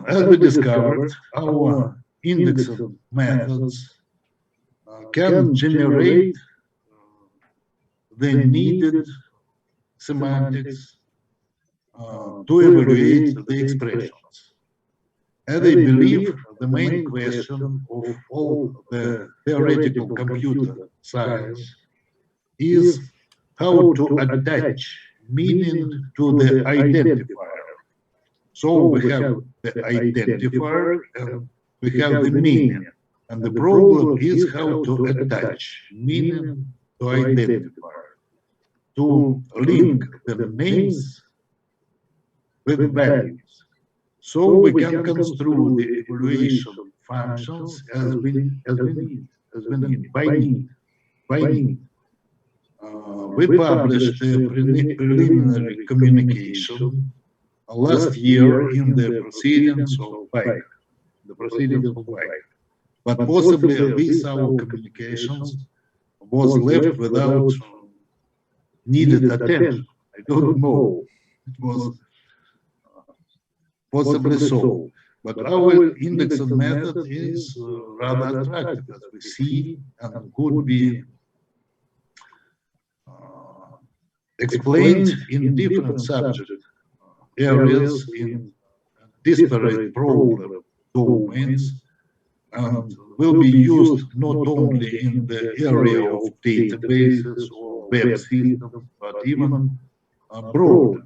As we discovered, our indexed methods can generate the needed semantics to evaluate the expressions. And I believe the main question of all the theoretical computer science is how to attach meaning to the identifier. So we have the identifier and we have the meaning. And the problem is how to attach meaning to identifier, to link the names with values. So we can construct the evaluation functions as we need, by need. We published the preliminary communication last year in the proceedings of BICA, But possibly this our communications was left without needed attention. I don't know. It was possibly so. But our indexing method is rather attractive, as we see, and could be explained in different subject areas, in disparate problem domains, and will be used not only in the area of databases or web systems, but even broader,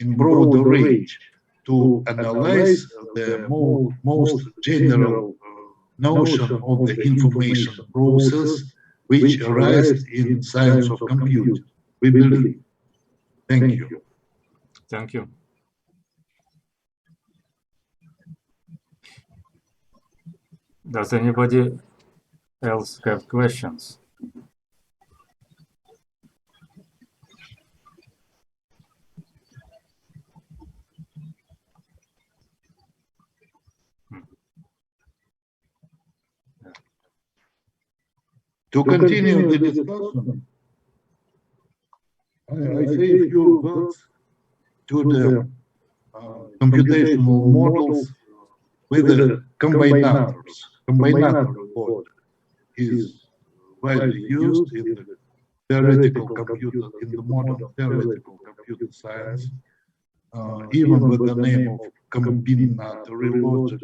in broader range, to analyze the most general notion of the information process which arises in science of computing, we believe. Thank you. Thank you. Does anybody else have questions? To continue the discussion, I say a few words to the computational models with the combinators. Combinator mode is widely used in the theoretical computer, in the modern theoretical computer science, even with the name of combinatory logic,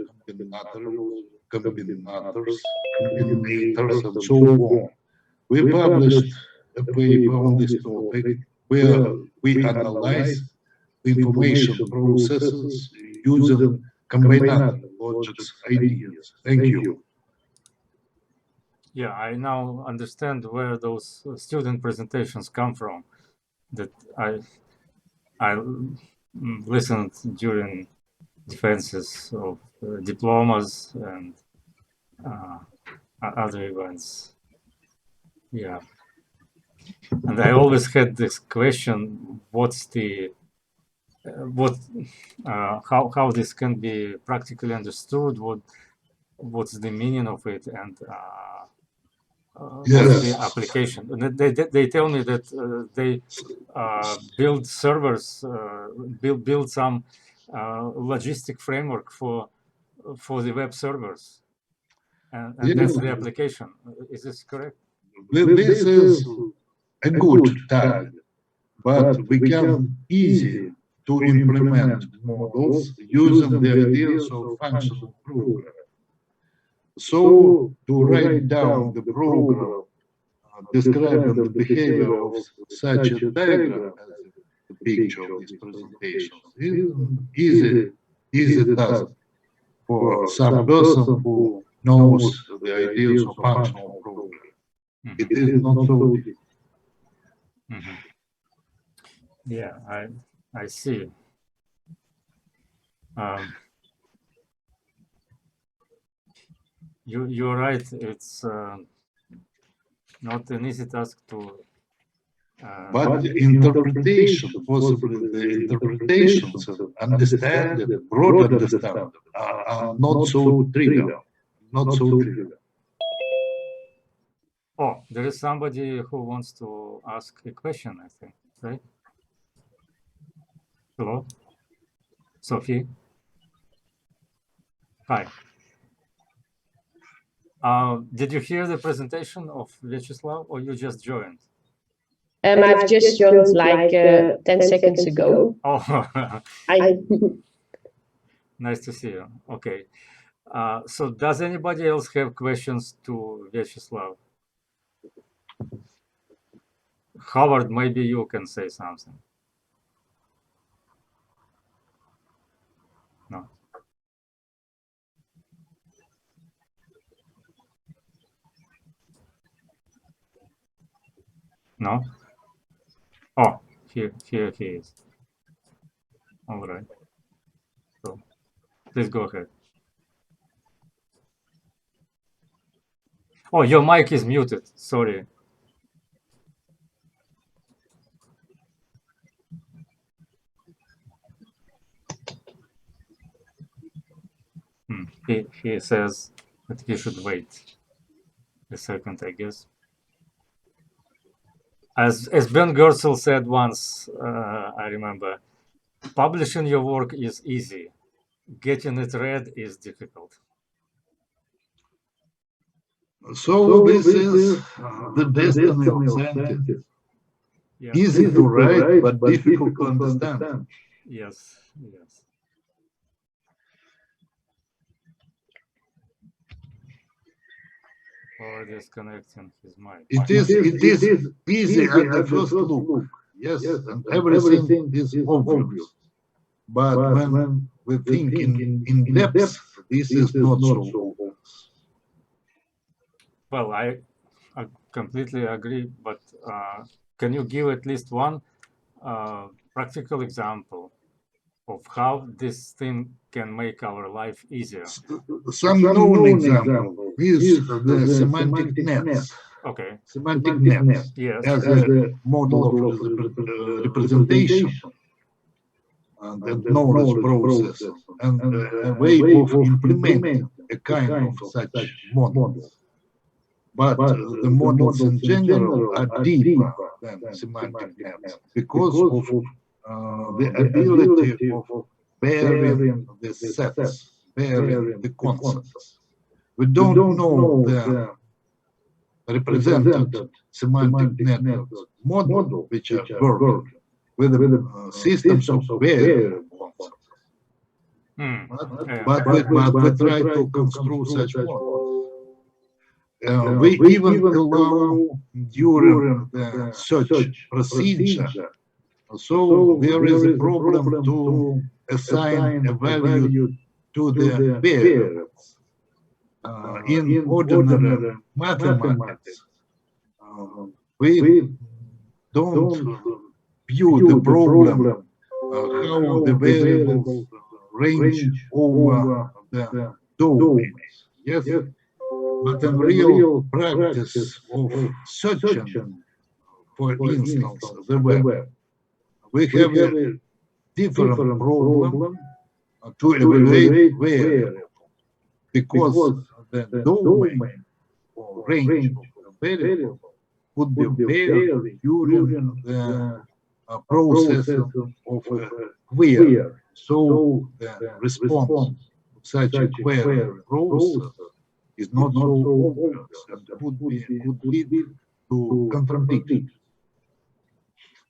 combinators, and so on. We published a paper on this topic where we analyze the information processes using combinatory logics ideas. Thank you. Yeah, I now understand where those student presentations come from. That I listened during defenses of diplomas and other events. Yeah, and I always had this question: what's the how this can be practically understood? What's the meaning of it, and what's the application? And they tell me that they build servers, build some logistic framework for the web servers, and that's the application. Is this correct? This is a good target, but we can easy to implement models using the ideas of functional programming. So to write down the program describing the behavior of such a diagram as the picture of this presentation is easy task for some person who knows the ideas of functional programming. It is not so difficult. Yeah, I see. You're right. It's not an easy task to But the interpretation, possibly the interpretations, understanding, broad understanding, are not so trivial. Not so trivial. Oh, there is somebody who wants to ask a question, I think, right? Hello? Sophie? Hi. Did you hear the presentation of Vyacheslav, or you just joined? I've just joined like 10 seconds ago. Oh, I nice to see you. Okay. So does anybody else have questions to Vyacheslav? Howard, maybe you can say something. No. No? Oh, here he is. All right. So please go ahead. Oh, your mic is muted. Sorry. He says that he should wait a second, I guess. As Ben Goertzel said once, I remember, publishing your work is easy. Getting it read is difficult. So this is the destiny of scientists. Yeah. Easy to write, but difficult to understand. Yes, yes. Or disconnecting his mic. It is easy at the first look, yes, and everything is obvious. But when we think in depth, this is not so obvious. Well, I completely agree, but can you give at least one practical example of how this thing can make our life easier? Some known example is the semantic nets. Okay. Semantic nets Yes. as a model of representation and knowledge process and a way of implementing a kind of such models. But the models in general are deeper than semantic nets because of the ability of bearing the sets, bearing the concepts. We don't know the represented semantic networks model, which are working with systems of variable concepts. But we try to construct such models. We even allow during the search procedure. So there is a problem to assign a value to the variables. In ordinary mathematics, we don't view the problem how the variables range over the domains. Yes, but in real practice of searching, for instance, the web, we have a different problem to evaluate variables because the domain or range of the variable could be varied during the process of a query. So the response to such a query process is not so obvious and could lead to contradictions.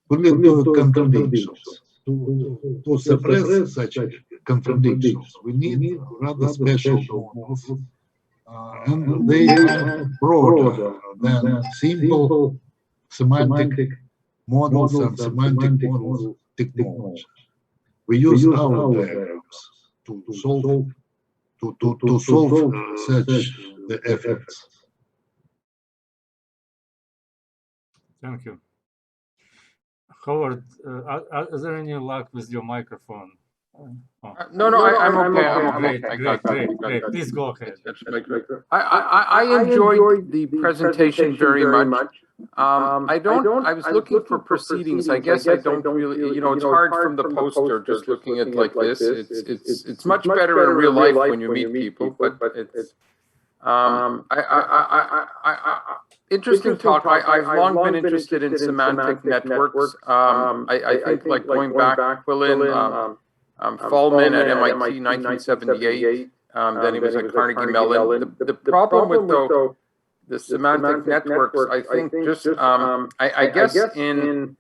Could lead to contradictions. To suppress such contradictions, we need rather special models, and they are broader than simple semantic models and semantic model technology. We use our diagrams to solve such the effects. Thank you. Howard, is there any luck with your microphone? No, I'm okay. I'm okay. Great. Please go ahead. I enjoyed the presentation very much. I was looking for proceedings. I guess I don't really, it's hard from the poster just looking at like this. It's much better in real life when you meet people, but it's, interesting talk. I've long been interested in semantic networks. I think like going back, Quillen, Fallman at MIT, 1978. Then he was at Carnegie Mellon. The problem with the semantic networks, I think, just I guess in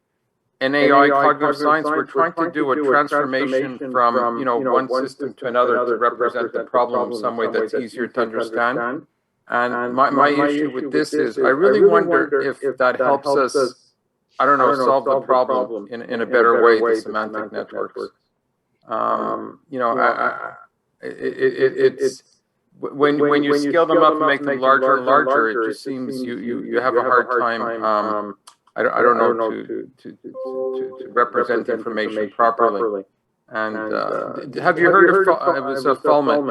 AI cognitive science, we're trying to do a transformation from one system to another to represent the problem in some way that's easier to understand. And my issue with this is I really wonder if that helps us, I don't know, solve the problem in a better way, the semantic networks. It's when you scale them up and make them larger and larger, it just seems you have a hard time. I don't know to represent information properly. And have you heard of it was Fallman,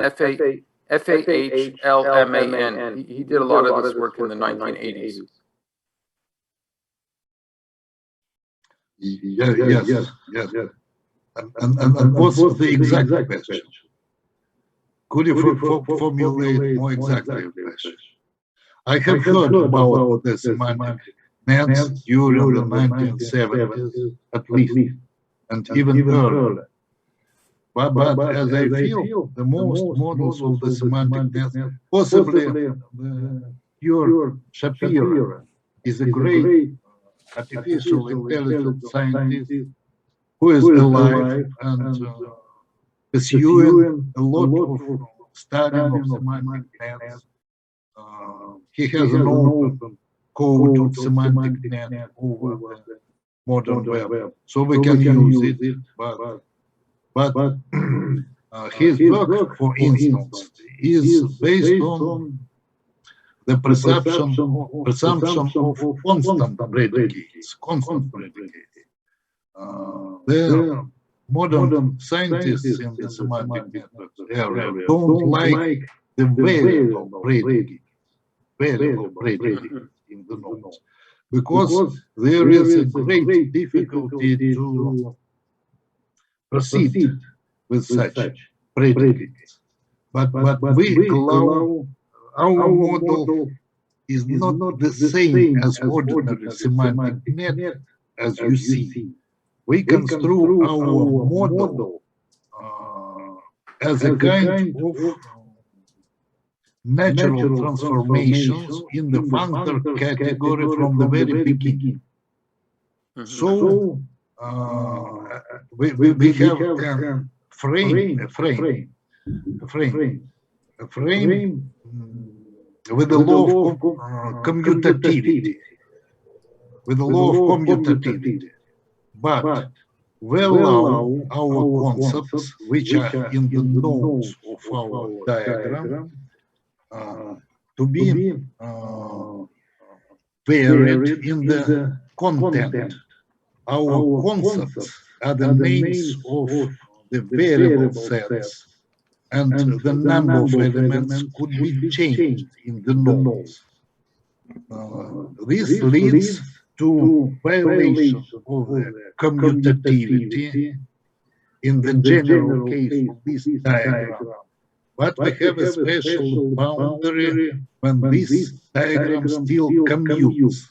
F-A-H-L-M-A-N. He did a lot of this work in the 1980s. Yes. And what's the exact question? Could you formulate more exactly the question? I have heard about the semantic nets during the 1970s, at least, and even earlier. But as I feel, the most models of the semantic nets, possibly your Shapiro is a great artificial intelligence scientist who is alive and pursuing a lot of studying of semantic nets. He has an open code of semantic net over the modern web, so we can use it. But his work, for instance, is based on the presumption of constant predicates. The modern scientists in the semantic networks area don't like the variable predicates in the nodes, because there is a great difficulty to proceed with such predicates. But we allow, our model is not the same as ordinary semantic net as you see. We construct our model as a kind of natural transformations in the functor category from the very beginning. So we have a frame with the law of commutativity, but we allow our concepts, which are in the nodes of our diagram, to be varied in the content. Our concepts are the names of the variable sets, and the number of elements could be changed in the nodes. This leads to violation of the commutativity in the general case of this diagram. But we have a special boundary when this diagram still commutes.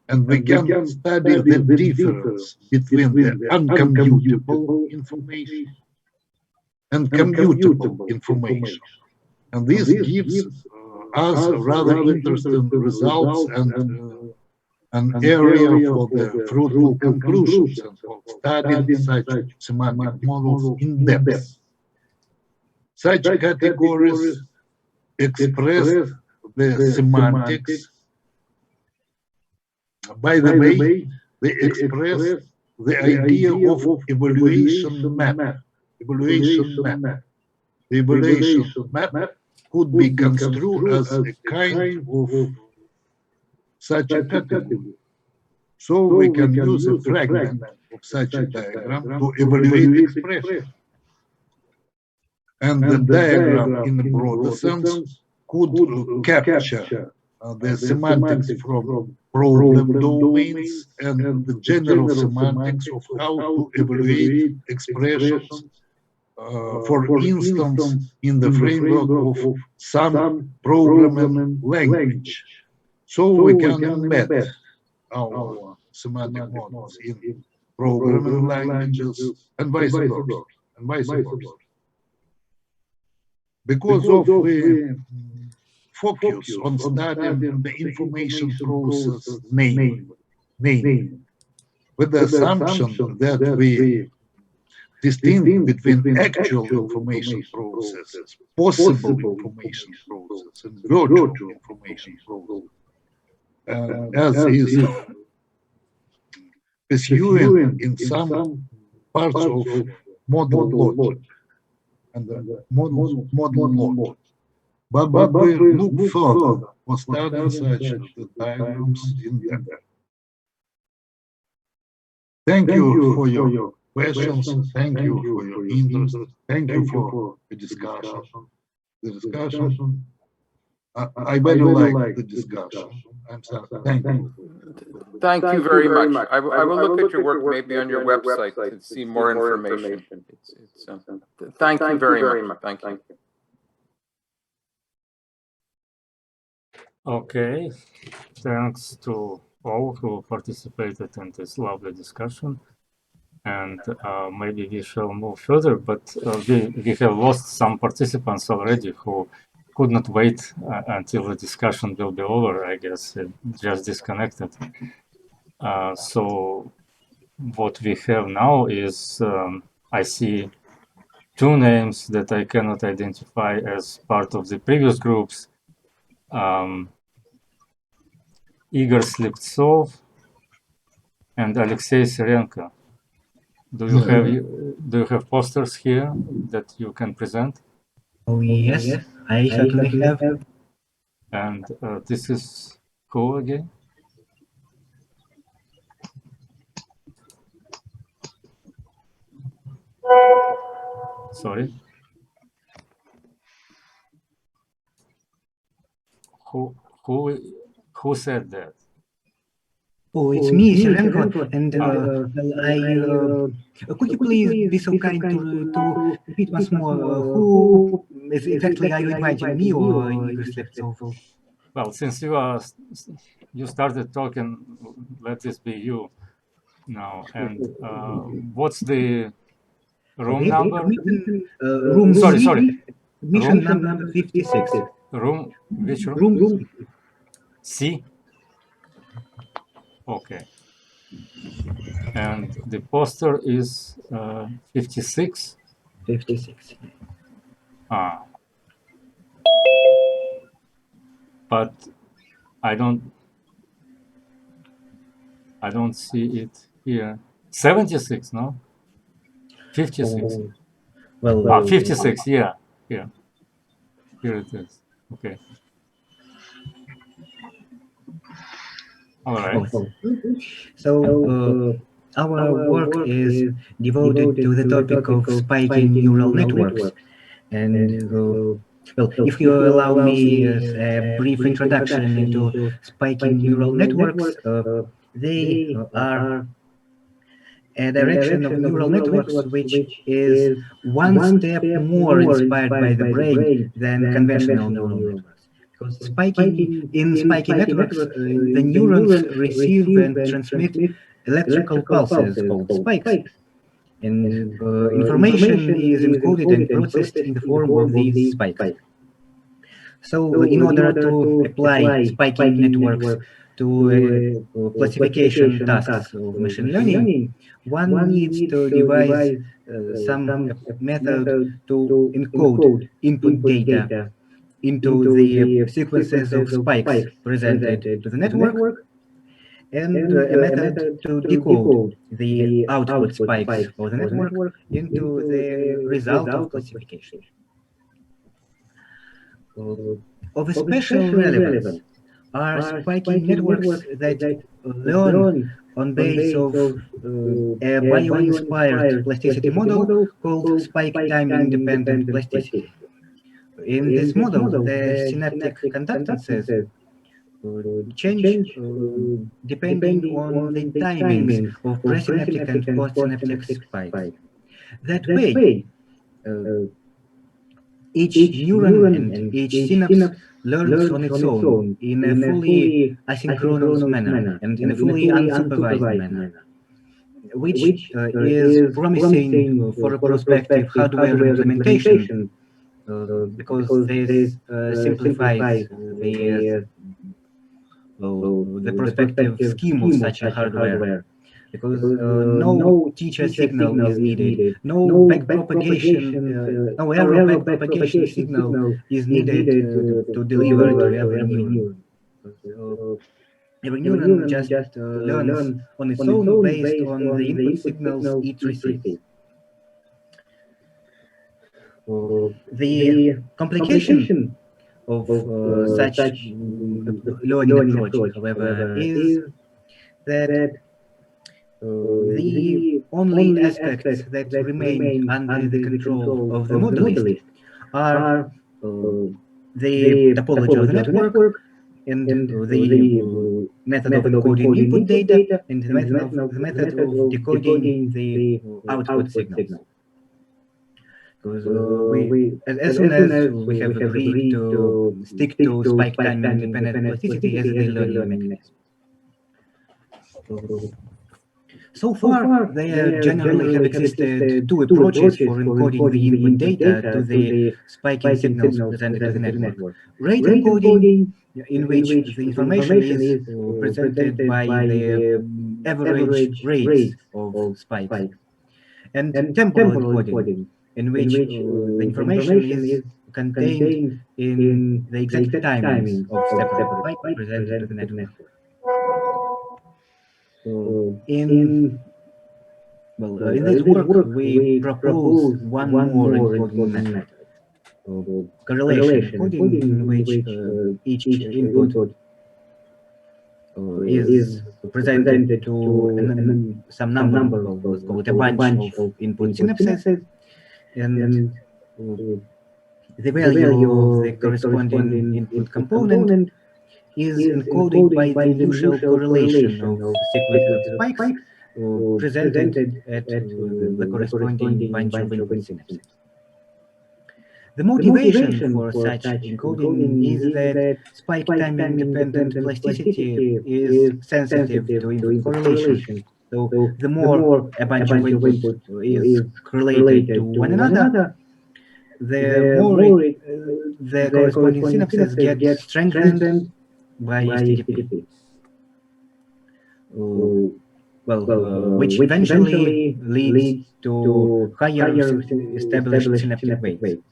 And we can study the difference between the uncommutable information and commutable information. And this gives us rather interesting results and an area for the fruitful conclusions and for studying such semantic models in depth. Such categories express the semantics. By the way, they express the idea of evaluation map. The evaluation map could be construed as a kind of such a category. So we can use a fragment of such a diagram to evaluate expression. And the diagram, in a broader sense, could capture the semantics from problem domains and the general semantics of how to evaluate expressions, for instance, in the framework of some programming language. So we can embed our semantic models in programming languages and vice versa. Because of the focus on studying the information process namely, with the assumption that we distinct between actual information processes, possible information process, and virtual information process, as is pursuing in some parts of model logic and the model logic. But we look further for studying such diagrams in depth. Thank you for your questions. Thank you for your interest. Thank you for the discussion. I very like the discussion. I'm sorry. Thank you. Thank you very much. I will look at your work maybe on your website to see more information. Thank you very much. Thank you. Okay, thanks to all who participated in this lovely discussion. And maybe we shall move further, but we have lost some participants already who could not wait until the discussion will be over, I guess, just disconnected. So what we have now is, I see two names that I cannot identify as part of the previous groups. Igor Slivtsov and Alexei Serenko. Do you have posters here that you can present? Oh yes, I certainly have. And this is who again? Sorry. Who said that? Oh, it's me, Serenko, and could you please be so kind to repeat once more who exactly are you inviting, me or Igor Slivtsov? Well, since you started talking, let this be you now. And what's the room number? Room sorry. Mission number 56. Room, which room? Room C? Okay. And the poster is 56? 56. But I don't see it here. 76, no? 56. Well, 56, yeah. Here it is. Okay. All right. So our work is devoted to the topic of spiking neural networks. And well, if you allow me a brief introduction into spiking neural networks, they are a direction of neural networks which is one step more inspired by the brain than conventional neural networks. Because in spiking networks, the neurons receive and transmit electrical pulses called spikes. And information is encoded and processed in the form of these spikes. So in order to apply spiking networks to classification tasks of machine learning, one needs to devise some method to encode input data into the sequences of spikes presented to the network, and a method to decode the output spikes of the network into the result of classification. Of special relevance are spiking networks that learn on base of a bio-inspired plasticity model called spike time-independent plasticity. In this model, the synaptic conductances change depending on the timings of presynaptic and postsynaptic spikes. That way, each neuron and each synapse learns on its own in a fully asynchronous manner and in a fully unsupervised manner, which is promising for a prospective hardware implementation because this simplifies the prospective scheme of such a hardware. Because no teacher signal is needed, no no error backpropagation signal is needed to deliver to every neuron. Every neuron just learns on its own based on the input signals it receives. The complication of such learning approach, however, is that the only aspects that remain under the control of the modelist are the topology of the network and the method of encoding input data and the method of decoding the output signals. Because as soon as we have agreed to stick to spike timing independent plasticity as the learning mechanism. So far, there generally have existed two approaches for encoding the input data to the spiking signals presented to the network. Rate encoding, in which the information is presented by the average rates of spikes, and temporal encoding, in which the information is contained in the exact timings of separate spikes presented to the network. In this work, we propose one more encoding method, correlation encoding, in which each input is presented to some number of, let's call it a bunch of input synapses, and the value of the corresponding input component is encoded by the initial correlation of sequence of spikes presented at the corresponding bunch of input synapses. The motivation for such encoding is that spike timing dependent plasticity is sensitive to input correlation. So the more a bunch of inputs is correlated to one another, the more the corresponding synapses get strengthened by STTP. Which eventually leads to higher established synaptic weights.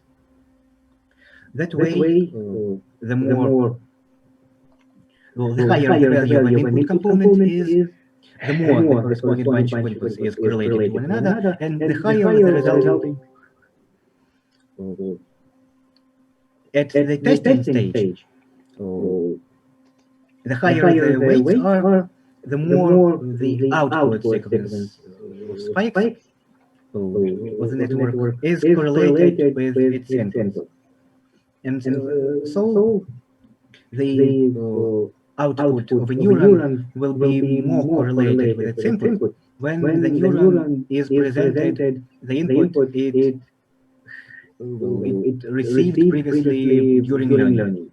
That way, the higher the value of an input component is, the more the corresponding bunch of inputs is correlated to one another, and the higher the resulting. At the testing stage, the higher the weights are, the more the output sequence of spikes of the network is correlated with its input. And so the output of a neuron will be more correlated with its input. When the neuron is presented the input it received previously during learning.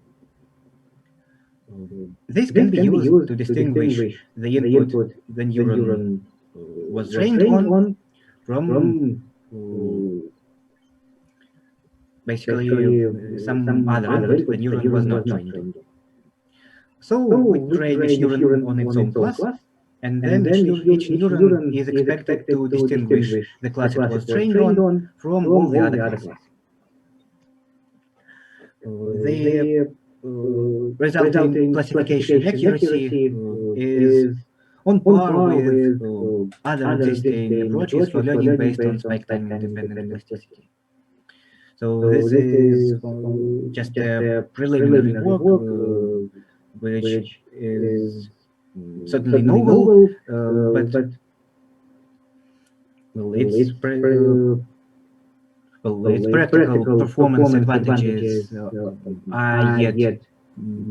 This can be used to distinguish the input the neuron was trained on from basically some other input the neuron was not trained on. So we train each neuron on its own class, and then each neuron is expected to distinguish the class it was trained on from all the other classes. The resulting classification accuracy is on par with other existing approaches for learning based on spike time independent plasticity. So this is just a preliminary work, which is certainly novel, but its practical performance advantages are yet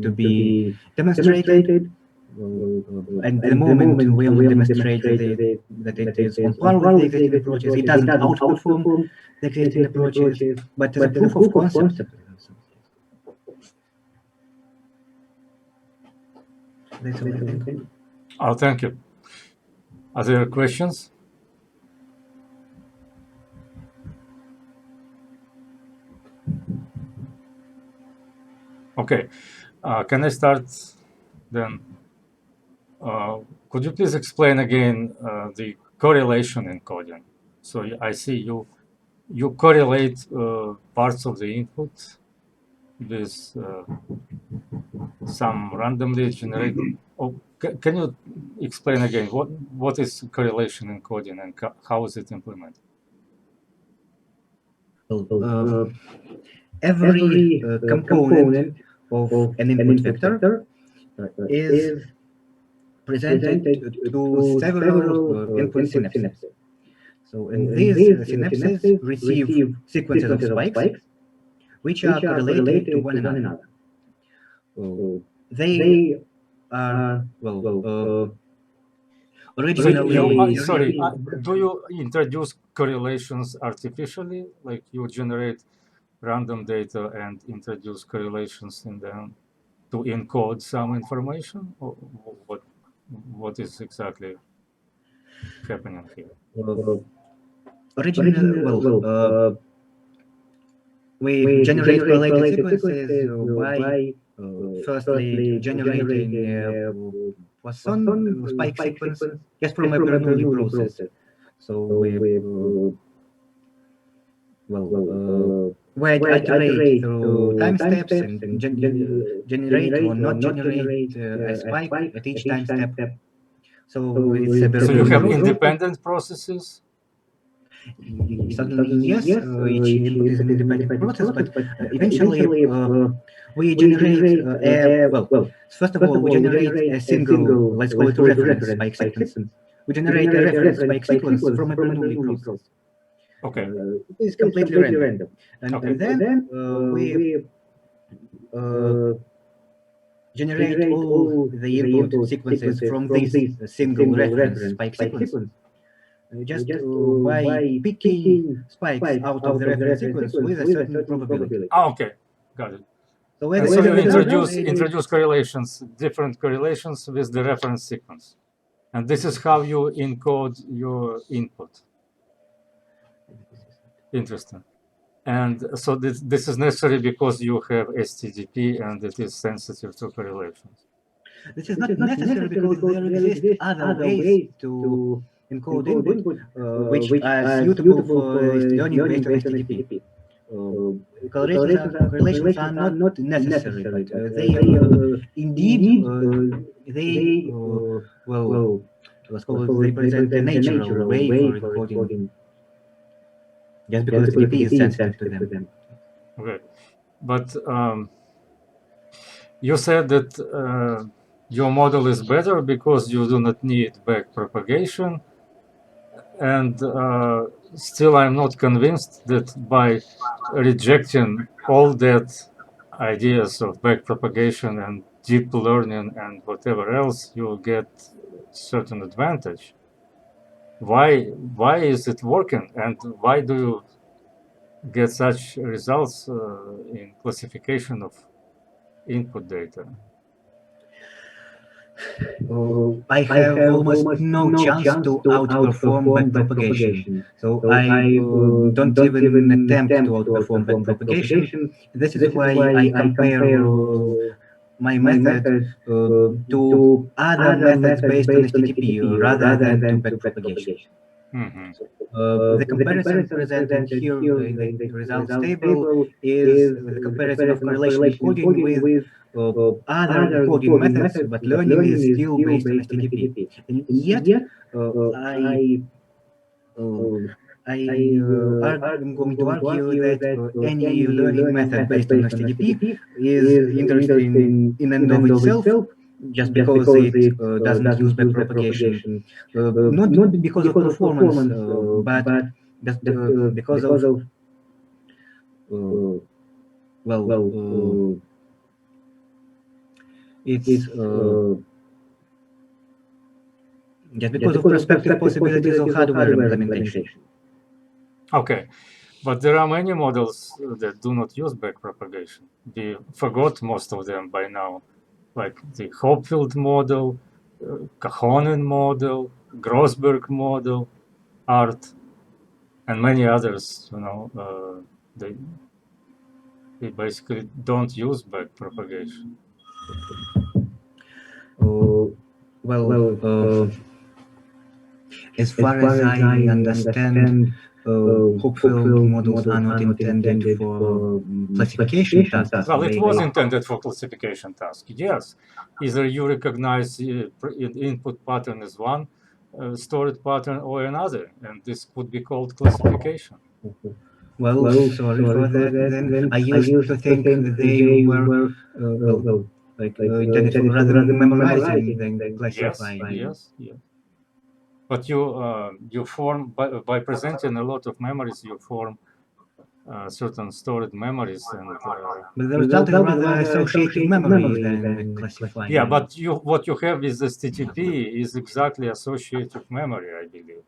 to be demonstrated. At the moment, we'll demonstrate that it is on par with the existing approaches. It doesn't outperform the existing approaches, but as a proof of concept. That's all I think. Oh, thank you. Are there questions? Okay, can I start then? Could you please explain again the correlation in coding? So I see you correlate parts of the input with some randomly generated. Oh, can you explain again what is correlation in coding and how is it implemented? Well, every component of an input vector is presented to several input synapses. So, and these synapses receive sequences of spikes, which are correlated to one another. They are, well, originally... Sorry, do you introduce correlations artificially? Like you generate random data and introduce correlations in them to encode some information? Or what is exactly happening here? We generate correlated sequences by firstly generating Poisson spike sequence just from a Bernoulli process. So we iterate through time steps and generate or not generate a spike at each time step. So it's a Bernoulli. So you have independent processes? Certainly, yes, each input is an independent process, but eventually we generate first of all, we generate a single, let's call it a reference spike sequence. We generate a reference spike sequence from a Bernoulli process. Okay. It is completely random. And then we generate all the input sequences from this single reference spike sequence. Just by picking spikes out of the reference sequence with a certain probability. Okay, got it. So you introduce correlations, different correlations with the reference sequence. And this is how you encode your input. Interesting. And so this is necessary because you have STDP and it is sensitive to correlations. This is not necessary because there exist other ways to encode input which are suitable for learning based on STDP. Correlations are not necessary, but they indeed let's call it, they present a natural way for encoding, just because STDP is sensitive to them. Okay, but you said that your model is better because you do not need backpropagation, and still I'm not convinced that by rejecting all that ideas of backpropagation and deep learning and whatever else, you will get certain advantage. Why is it working, and why do you get such results in classification of input data? I have almost no chance to outperform backpropagation. So I don't even attempt to outperform backpropagation. This is why I compare my method to other methods based on STTP rather than to backpropagation. Mm-hmm. The comparison presented here in the results table is the comparison of correlation encoding with other encoding methods, but learning is still based on STTP. And yet, I'm going to argue that any learning method based on STTP is interesting in and of itself, just because it doesn't use backpropagation, not because of performance, but just because of it's just because of prospective possibilities of hardware implementation. Okay, but there are many models that do not use backpropagation. We forgot most of them by now, like the Hopfield model, Cajonen model, Grossberg model, ART, and many others. They basically don't use backpropagation. As far as I understand, Hopfield models are not intended for classification tasks. Well, it was intended for classification task. Yes, either you recognize input pattern as one stored pattern or another, and this could be called classification. Well, sorry for that. Then I used to think they were intended for rather memorizing than classifying. Yes. But you form by presenting a lot of memories, you form certain stored memories, and but the result is rather associative memory than classifying. Yeah, but what you have is this TTP is exactly associative memory, I believe.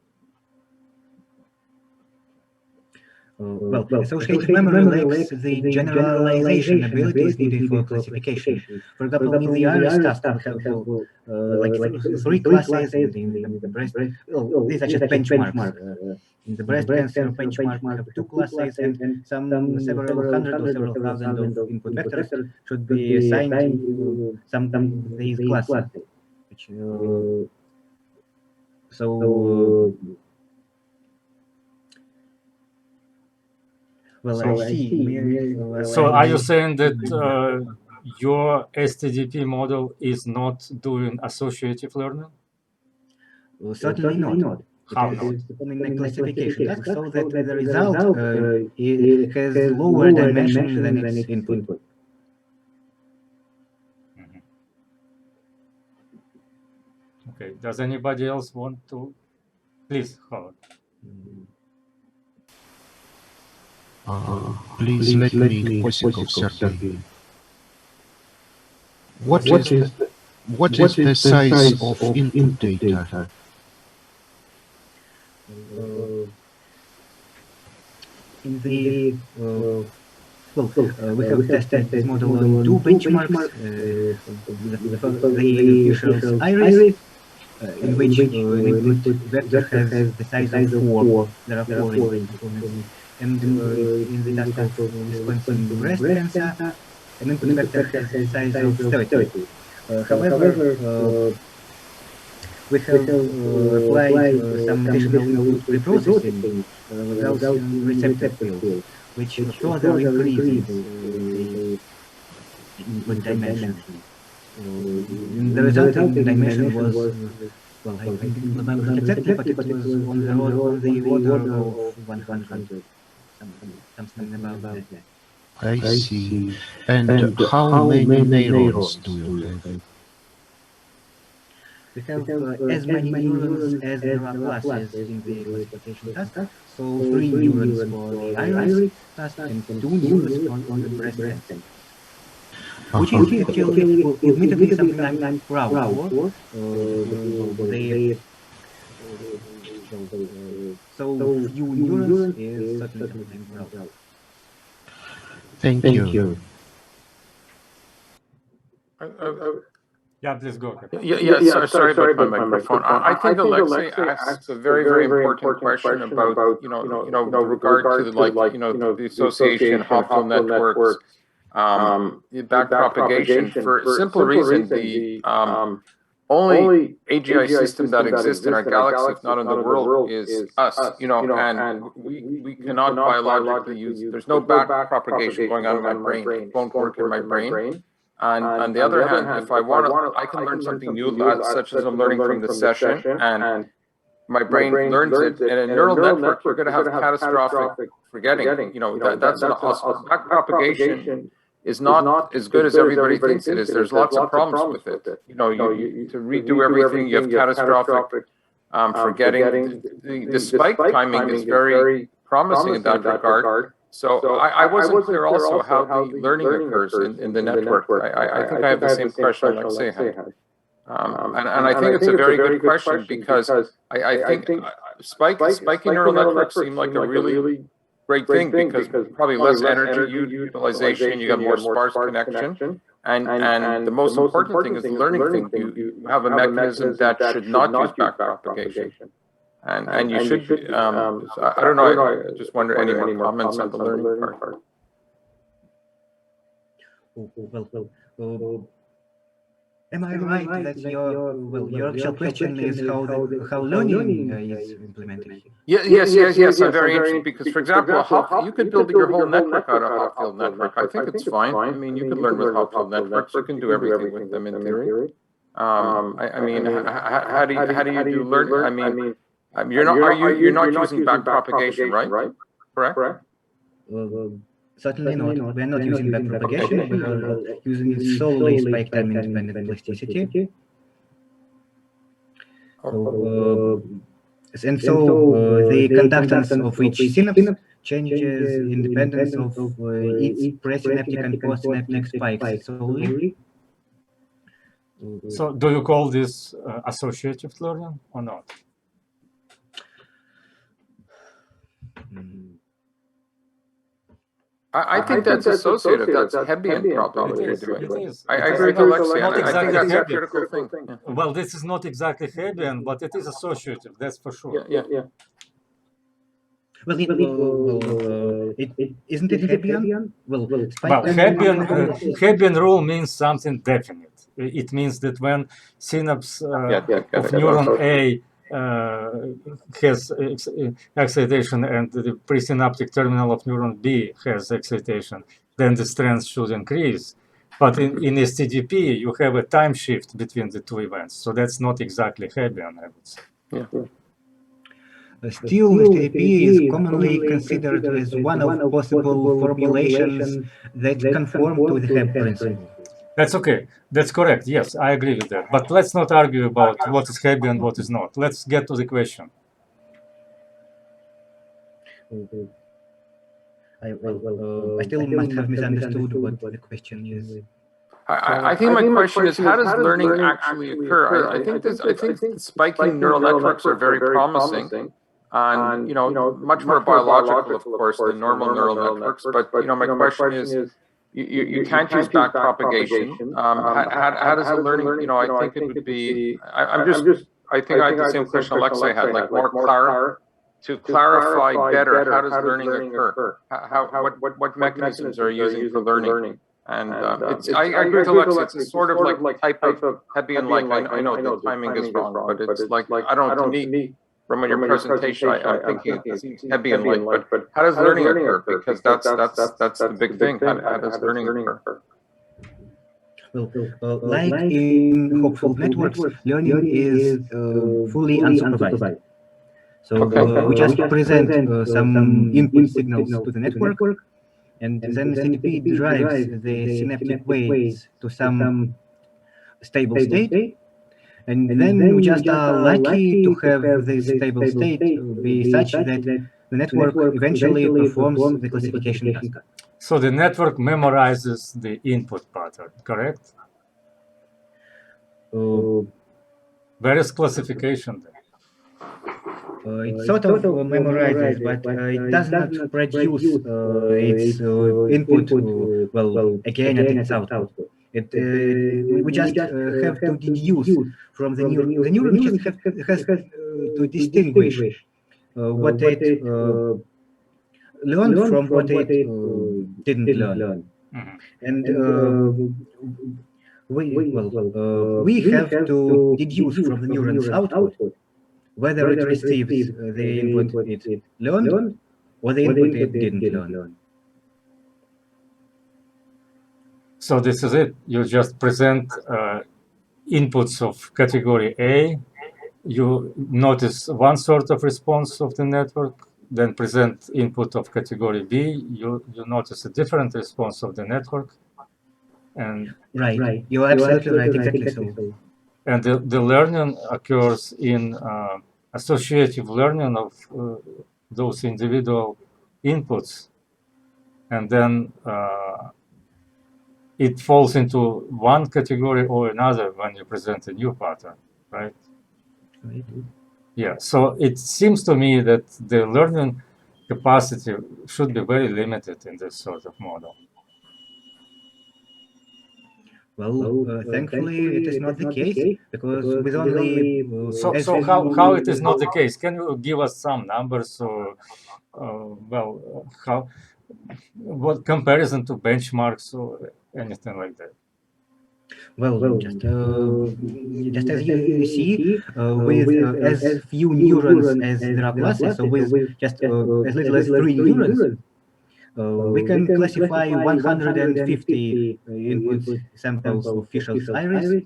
Well, associative memory lacks the generalization abilities needed for classification. For example, in the iris task, we have like three classes in the breast. Well, these are just benchmarks. In the breast cancer benchmark, we have two classes, and several hundred or several thousand of input vectors should be assigned to some of these classes. Which, well, I see. So are you saying that your STDP model is not doing associative learning? Certainly not. How not? It's performing a classification task so that the result has lower dimension than its input. Okay, does anybody else want to? Please, Howard. Please let me Kosikov Sergey. What is the size of input data? In the we have tested this model on two benchmarks. The official's iris, in which an input vector has the size of 4. There are 4 inputs. And in the task of Wisconsin breast cancer, an input vector has the size of 30. However, we have applied some additional input preprocessing Gaussian receptor fields, which further increases the input dimension. The resulting dimension was, well, I don't remember exactly, but it was on the order of 100. Something about that. I see. And how many neurons do you have? We have as many neurons as there are classes in the classification task. So 3 neurons for the iris task and 2 neurons for the breast cancer. Which is actually, admittedly, something I'm proud for. So few neurons is certainly something I'm proud of. Thank you. Yeah, please go ahead. Sorry about my microphone. I think Alexei asked a very, very important question about, with regard to the association, Hopfield networks, the backpropagation. For a simple reason, the only AGI system that exists in our galaxy, if not in the world, is us, and we cannot biologically use, there's no backpropagation going on in my brain. It won't work in my brain. And on the other hand, if I want to, I can learn something new, such as I'm learning from this session, and my brain learns it. In a neural network, you're going to have catastrophic forgetting. That's an awesome. Backpropagation is not as good as everybody thinks it is. There's lots of problems with it. To redo everything, you have catastrophic forgetting. The spike timing is very promising in that regard. So I wasn't clear also how the learning occurs in the network. I think I have the same question Alexei had. And I think it's a very good question because I think spiking neural networks seem like a really great thing because probably less energy utilization, you got more sparse connection. And the most important thing is the learning thing. You have a mechanism that should not use backpropagation. And you should, I don't know, I just wonder any more comments on the learning part. Am I right that your actual question is how learning is implemented? Yes. I'm very interested because, for example, you could build your whole network out of Hopfield network. I think it's fine. I mean, you could learn with Hopfield networks. You can do everything with them in theory. I mean, how do you do learning? I mean, you're not using backpropagation, right? Correct? Certainly not. We're not using backpropagation. We are using solely spike time independent plasticity. And so the conductance of each synapse changes independence of its presynaptic and postsynaptic spikes solely. So do you call this associative learning or not? I think that's associative. That's Hebbian probably. It is. I agree with Alexei. Not I think that's a exactly critical thing. Yeah. Well, this is not exactly Hebbian, but it is associative, that's for sure. Yeah. Well, isn't it Hebbian? Well, Hebbian rule means something definite. It means that when synapse of neuron A has excitation and the presynaptic terminal of neuron B has excitation, then the strength should increase. But in STDP, you have a time shift between the two events. So that's not exactly Hebbian, I would say. Still, STDP is commonly considered as one of possible formulations that conform to the Hebb principle. That's okay. That's correct. Yes, I agree with that. But let's not argue about what is Hebbian and what is not. Let's get to the question. I still must have misunderstood what the question is. I think my question is, how does learning actually occur? I think spiking neural networks are very promising. And much more biological, of course, than normal neural networks. But my question is, you can't use backpropagation. How does it learning? I think it would be. I think I had the same question Alexei had, like more to clarify better. How does learning occur? What mechanisms are you using for learning? And I agree with Alexei. It's sort of like type of Hebbian-like. I know the timing is wrong, but it's like I don't know. To me, from your presentation, I'm thinking it seems Hebbian-like, but how does learning occur? Because that's the big thing. How does learning occur? Well, like in Hopfield networks, learning is fully unsupervised. So we just present some input signals to the network, and then STDP drives the synaptic weights to some stable state. And then we just are lucky to have this stable state be such that the network eventually performs the classification task. So the network memorizes the input pattern, correct? Where is classification then? It sort of memorizes, but it does not produce its input, again at its output. We just have to deduce from the neuron. The neuron just has to distinguish what it learned from what it didn't learn. And we have to deduce from the neuron's output whether it receives the input it learned or the input it didn't learn. So this is it. You just present inputs of category A. You notice one sort of response of the network, then present input of category B. You notice a different response of the network. And right. You're absolutely right. Exactly so. And the learning occurs in associative learning of those individual inputs. and then it falls into one category or another when you present a new pattern, right? Right. Yeah, so it seems to me that the learning capacity should be very limited in this sort of model. Well, thankfully, it is not the case, because with only So how it is not the case? Can you give us some numbers or what comparison to benchmarks or anything like that? Well, just as you see, with as few neurons as there are classes, so with just as little as 3 neurons, we can classify 150 input samples of Fischl's iris,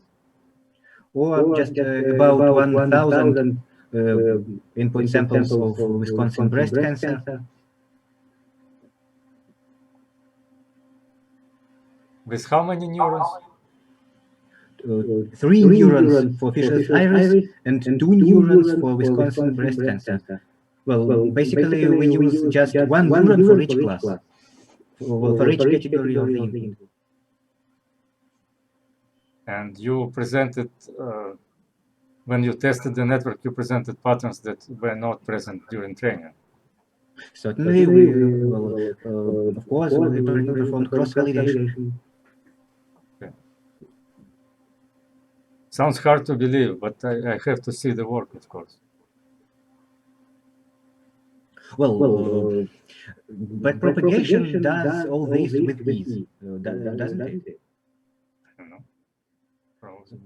or just about 1,000 input samples of Wisconsin breast cancer. With how many neurons? 3 neurons for Fischl's iris and 2 neurons for Wisconsin breast cancer. Well, basically, we use just 1 neuron for each class, for each category of the input. And you presented, when you tested the network, you presented patterns that were not present during training. Certainly, we of course, we performed cross-validation. Okay. Sounds hard to believe, but I have to see the work, of course. Well, but propagation does all this with ease, doesn't it? I don't know. Probably.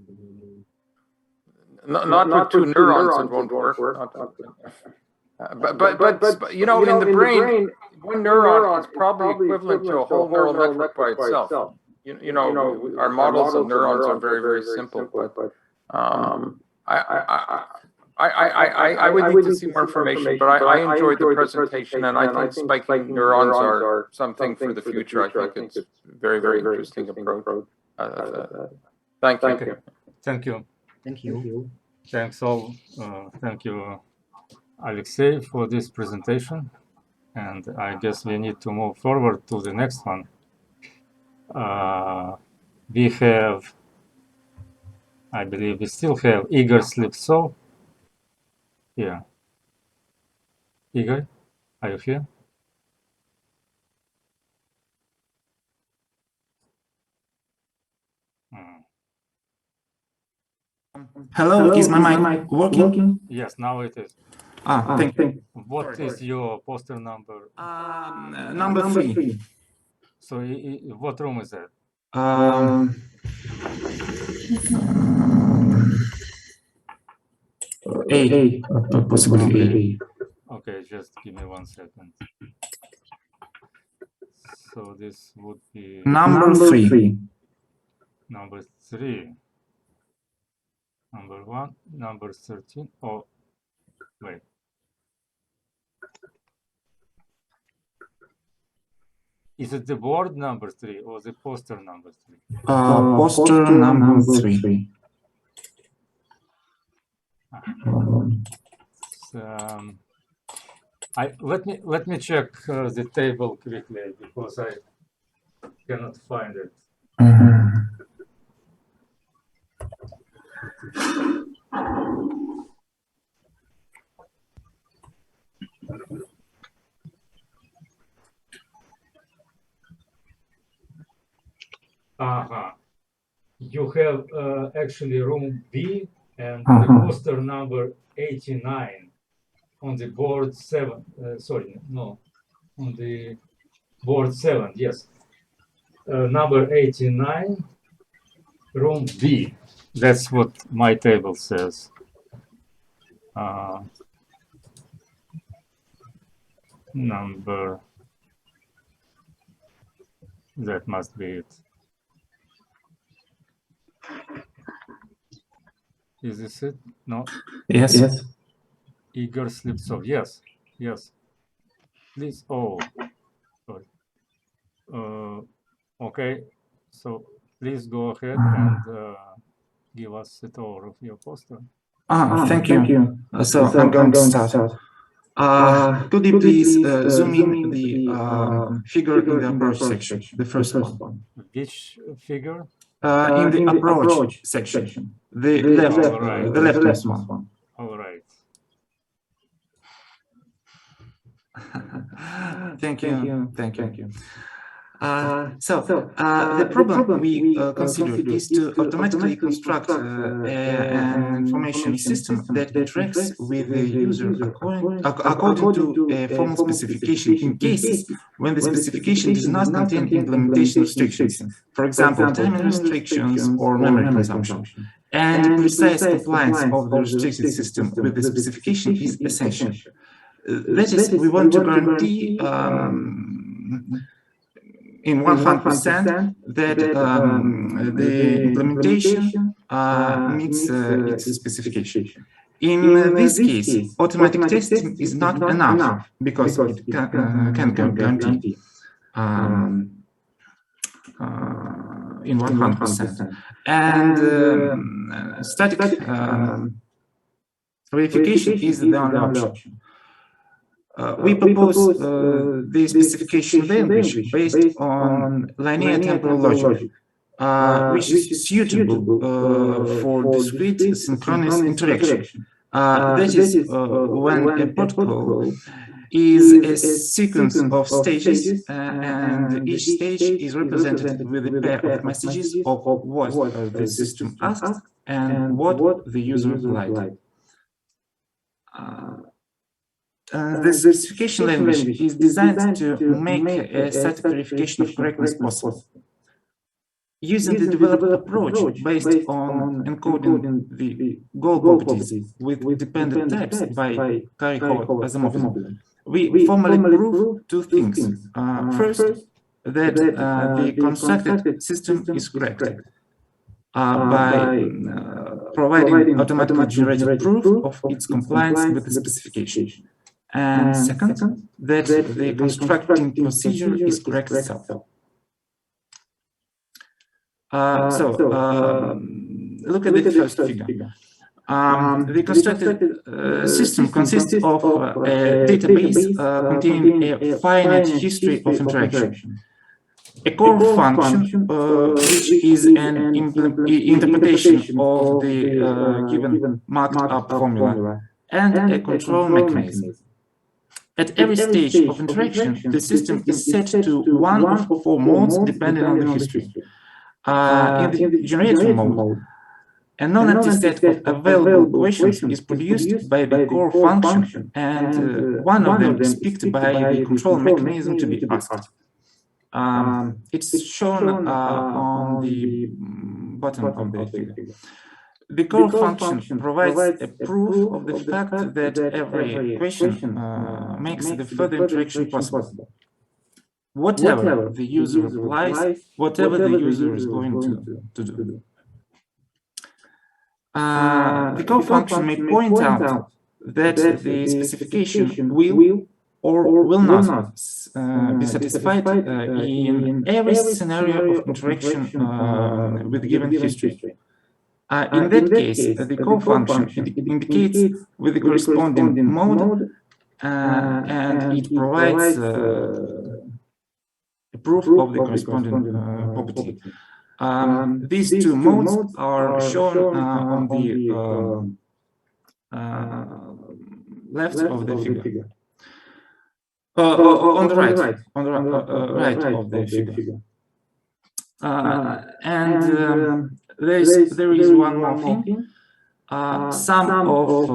Not with 2 neurons, it won't work. But you know, in the brain, 1 neuron is probably equivalent to a whole neural network by itself. You know, our models of neurons are very, very simple, but I would need to see more information, but I enjoyed the presentation, and I think spiking neurons are something for the future. I think it's very, very interesting approach. Thank you. Okay. Thank you. Thank you. Thanks all. Thank you, Alexei, for this presentation. And I guess we need to move forward to the next one. We have, I believe we still have Igor Slivtsov. Yeah. Igor, are you here? Hello, is my mic working? Yes, now it is. Thank you. What is your poster number? Number 3. So what room is that? A, possibly A. Okay, just give me 1 second. So this would be Number 3. number 3. Number 1, number 13. Oh, wait. Is it the board number 3 or the poster number 3? Poster number 3. Let me check the table quickly because I cannot find it. You have actually room B and the poster number 89 on the board 7. Sorry, no, on the board 7. Yes, number 89, room B. That's what my table says. Number. That must be it. Is this it? No. Yes. Igor Slivtsov. Yes. Yes. Please. Oh. Sorry. Okay. So please go ahead and give us a tour of your poster. Thank you. So I'm going to start. Could you please zoom in the figure in the approach section, the first one? Which figure? In the approach section, the leftmost one. All right. Thank you. The problem we consider is to automatically construct an information system that interacts with the user according to a formal specification in cases when the specification does not contain implementation restrictions, for example, timing restrictions or memory consumption. And precise compliance of the restricted system with the specification is essential. That is, we want to guarantee in 100% that the implementation meets its specification. In this case, automatic testing is not enough because it can guarantee in 100%. And static verification is the only option. We propose the specification language based on linear temporal logic, which is suitable for discrete synchronous interaction. That is, when a protocol is a sequence of stages, and each stage is represented with a pair of messages of what the system asked and what the user liked. The specification language is designed to make a static verification of correctness possible. Using the developed approach based on encoding the goal properties with dependent types by Asimov, we formally prove two things. First, that the constructed system is correct by providing automatically generated proof of its compliance with the specification. And second, that the constructing procedure is correct itself. Look at the first figure. The constructed system consists of a database containing a finite history of interaction, a core function, which is an interpretation of the given marked-up formula, and a control mechanism. At every stage of interaction, the system is set to one of 4 modes depending on the history. In the generator mode, a non-empty set of available questions is produced by the core function, and one of them is picked by the control mechanism to be asked. It's shown on the bottom of the figure. The core function provides a proof of the fact that every question makes the further interaction possible. Whatever the user replies, whatever the user is going to do. The core function may point out that the specification will or will not be satisfied in every scenario of interaction with given history. In that case, the core function indicates with the corresponding mode, and it provides a proof of the corresponding property. These two modes are shown on the left of the figure. On the right of the figure. There is one more thing. Some of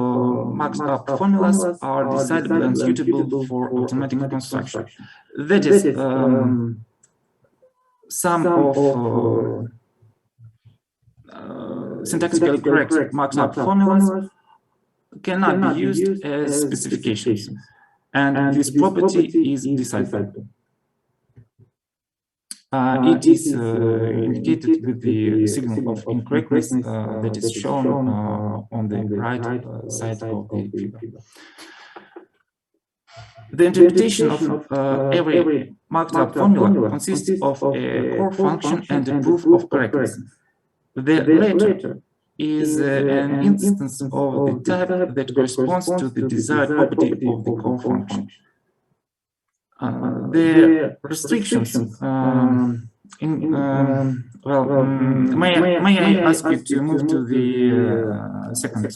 marked-up formulas are decidable and suitable for automatic construction. That is, some of syntactically correct marked-up formulas cannot be used as specifications, and this property is decidable. It is indicated with the signal of incorrectness that is shown on the right side of the figure. The interpretation of every marked-up formula consists of a core function and a proof of correctness. The latter is an instance of the type that corresponds to the desired property of the call function. The restrictions may I ask you to move to the second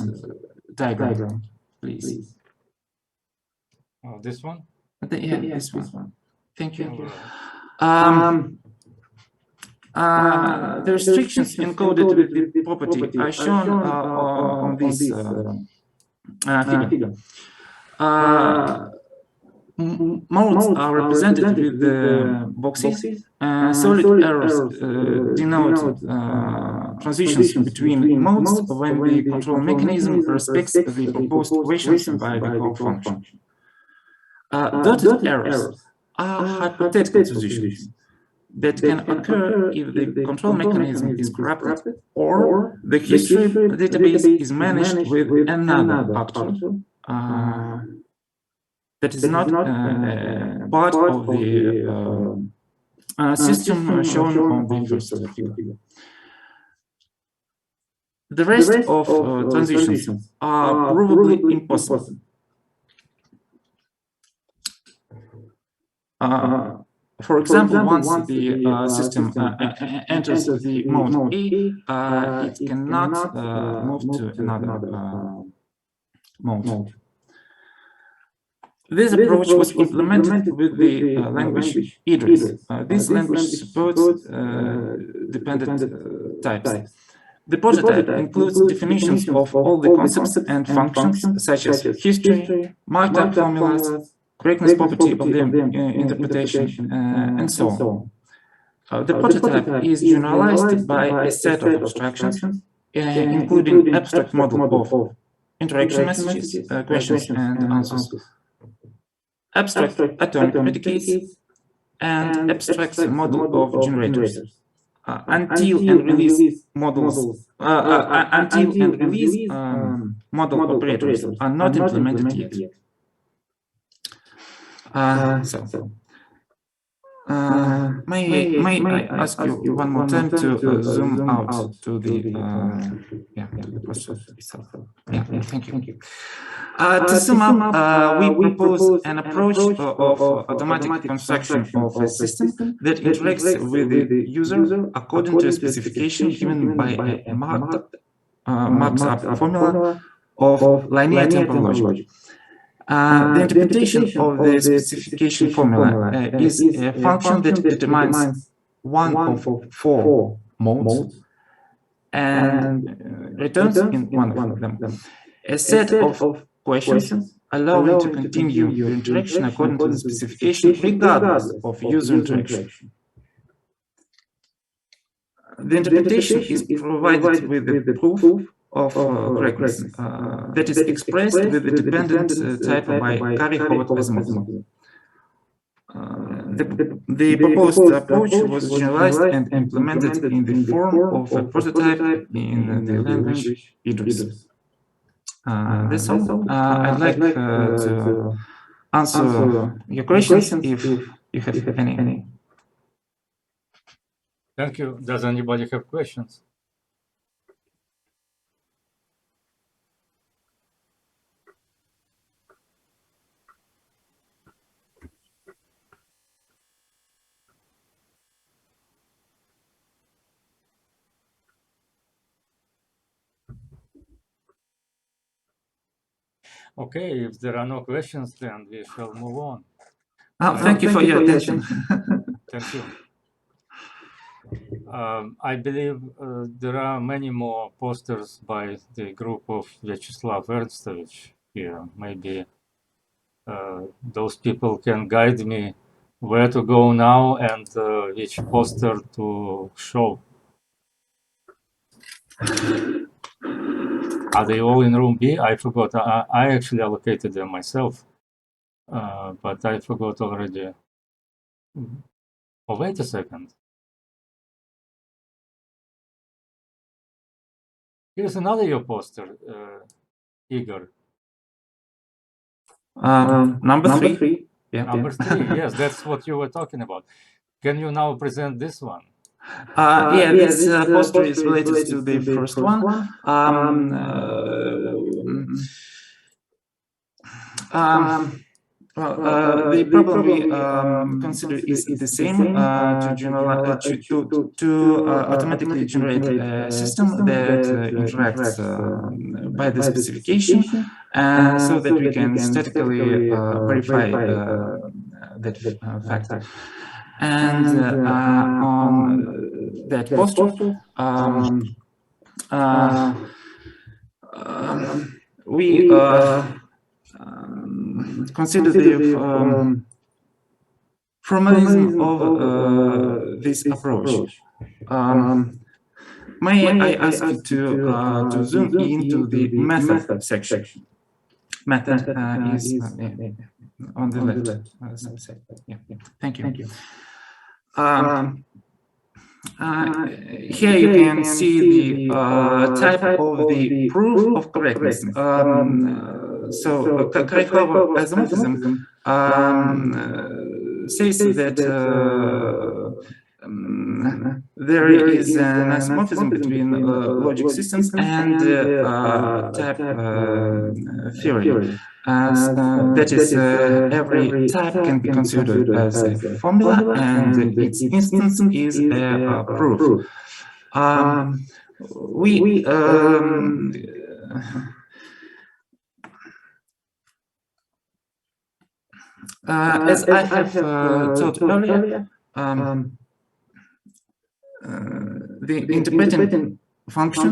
diagram, please? Oh, this one? Yeah, this one. Thank you. The restrictions encoded with the property are shown on this figure. Modes are represented with the boxes. Solid arrows denote transitions between modes when the control mechanism respects the proposed equations by the call function. Dotted arrows are hypothetical transitions that can occur if the control mechanism is corrupted or the history database is managed with another actor that is not part of the system shown on the first figure. The rest of transitions are probably impossible. For example, once the system enters the mode A, it cannot move to another mode. This approach was implemented with the language Idris. This language supports dependent types. The prototype includes definitions of all the concepts and functions, such as history, marked-up formulas, correctness property of the interpretation, and so on. The prototype is generalized by a set of abstractions, including abstract model of interaction messages, questions, and answers, abstract atomic predicates, and abstract model of generators. Until and release model operators are not implemented yet. May I ask you one more time to zoom out to the process itself? Yeah, thank you. To sum up, we propose an approach of automatic construction of a system that interacts with the user according to a specification given by a marked-up formula of linear temporal logic. The interpretation of the specification formula is a function that determines one of four modes and returns in one of them a set of questions allowing to continue your interaction according to the specification regardless of user interaction. The interpretation is provided with the proof of correctness that is expressed with the dependent type by Curry-Howard-Asimov. The proposed approach was generalized and implemented in the form of a prototype in the language Idris. That's all. I'd like to answer your questions if you have any. Thank you. Does anybody have questions? Okay, if there are no questions, then we shall move on. Thank you for your attention. Thank you. I believe there are many more posters by the group of Vyacheslav Ernstovich here. Maybe those people can guide me where to go now and which poster to show. Are they all in room B? I forgot. I actually allocated them myself, but I forgot already. Oh, wait a second. Here's another your poster, Igor. Number three. Yeah. Number 3, yes, that's what you were talking about. Can you now present this one? Yeah, this poster is related to the first one. Well, the problem we consider is the same to automatically generate a system that interacts by the specification, so that we can statically verify that fact. And on that poster, we consider the formalism of this approach. May I ask you to zoom into the method section? Method is on the left side. Yeah. Thank you. Here you can see the type of the proof of correctness. So correct isomorphism says that there is an isomorphism between logic systems and type theory. That is, every type can be considered as a formula, and its instance is a proof. As I have told earlier, the interpreting function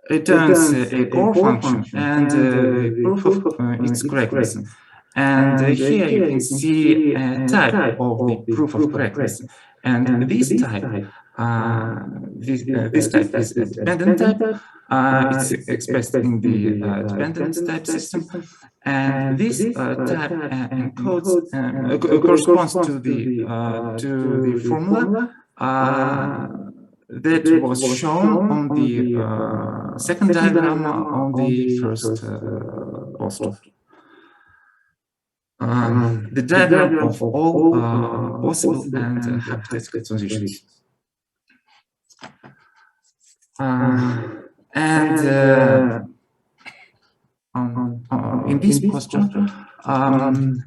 returns a core function and the proof of its correctness. And here you can see a type of the proof of correctness. And this type, this type is a dependent type. It's expressed in the dependent type system. And this type encodes, corresponds to the formula that was shown on the second diagram on the first poster. The diagram of all possible and hypothetical transitions. In this poster,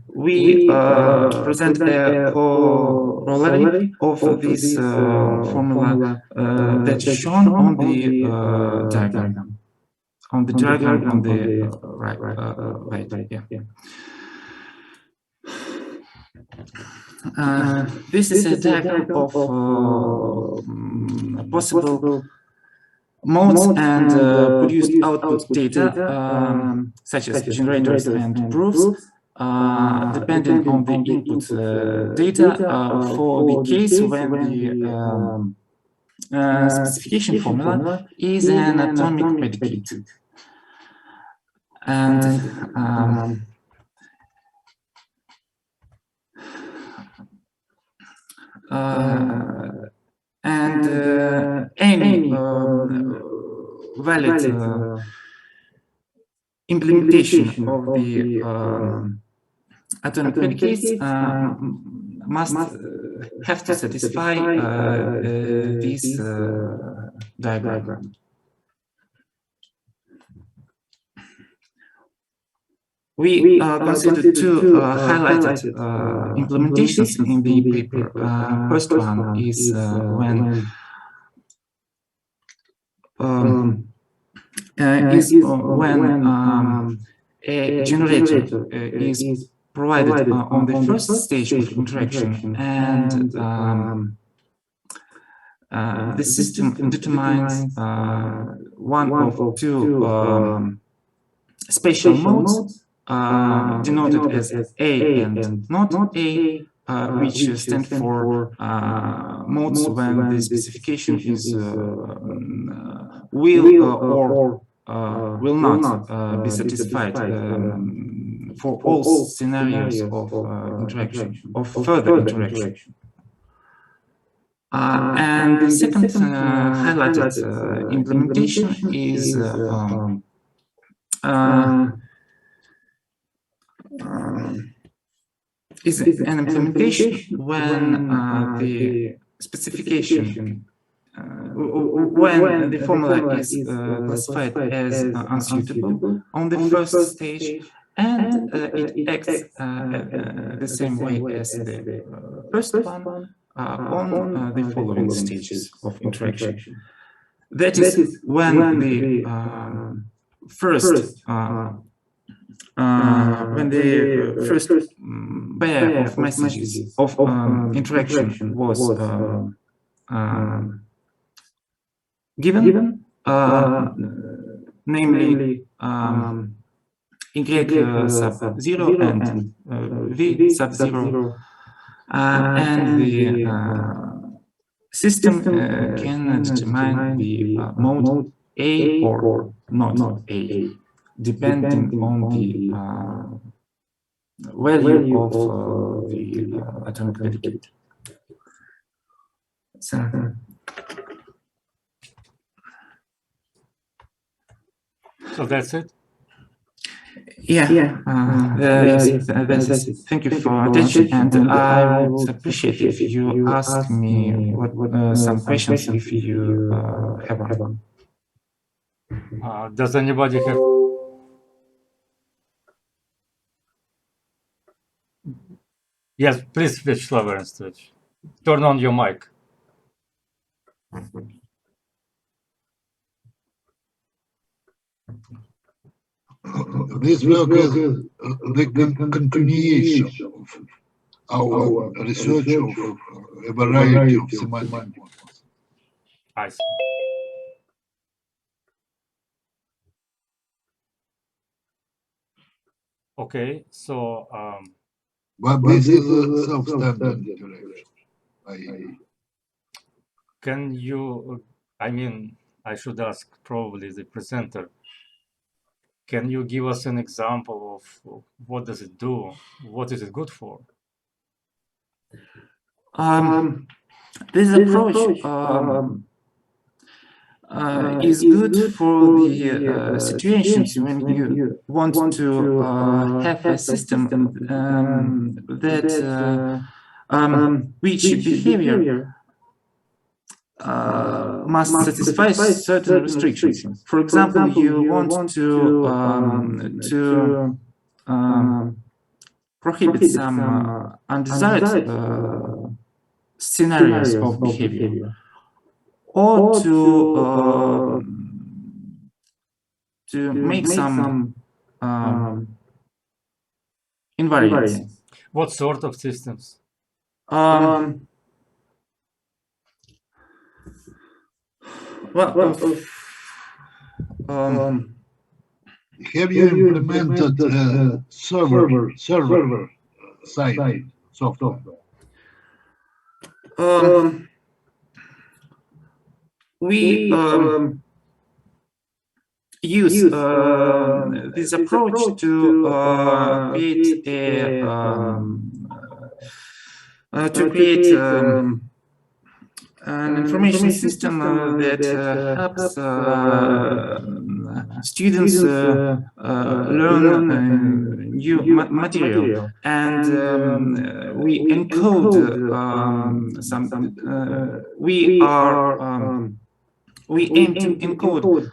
we present a corollary of this formula that's shown on the diagram. On the diagram on the right. Yeah. This is a diagram of possible modes and produced output data, such as generators and proofs, depending on the input data for the case when the specification formula is an atomic predicate. And any valid implementation of the atomic predicates must have to satisfy this diagram. We considered two highlighted implementations in the paper. First one is when a generator is provided on the first stage of interaction, and the system determines one of two spatial modes denoted as A and not A, which stand for modes when the specification is will or will not be satisfied for all scenarios of interaction, of further interaction. And the second highlighted implementation is is an implementation when the specification, when the formula is classified as unsuitable on the first stage, and it acts the same way as the first one on the following stages of interaction. That is when the first pair of messages of interaction was given, namely y sub 0 and v sub 0, and the system can determine the mode A or not A, depending on the value of the atomic predicate. So that's it? Yeah, that's it. Thank you for attention, and I would appreciate if you ask me some questions if you have one. Does anybody have? Yes, please, Vyacheslav Ernestovich. Turn on your mic. This work is the continuation of our research of a variety of semantic models. I see. Okay, so but this is a self-standard direction. Can you, I mean, I should ask probably the presenter, can you give us an example of what does it do? What is it good for? This approach is good for the situations when you want to have a system that which behavior must satisfy certain restrictions. For example, you want to prohibit some undesired scenarios of behavior, or to make some invariants. What sort of systems? Have you implemented server side software? We use this approach to create an information system that helps students learn new material, and we encode we aim to encode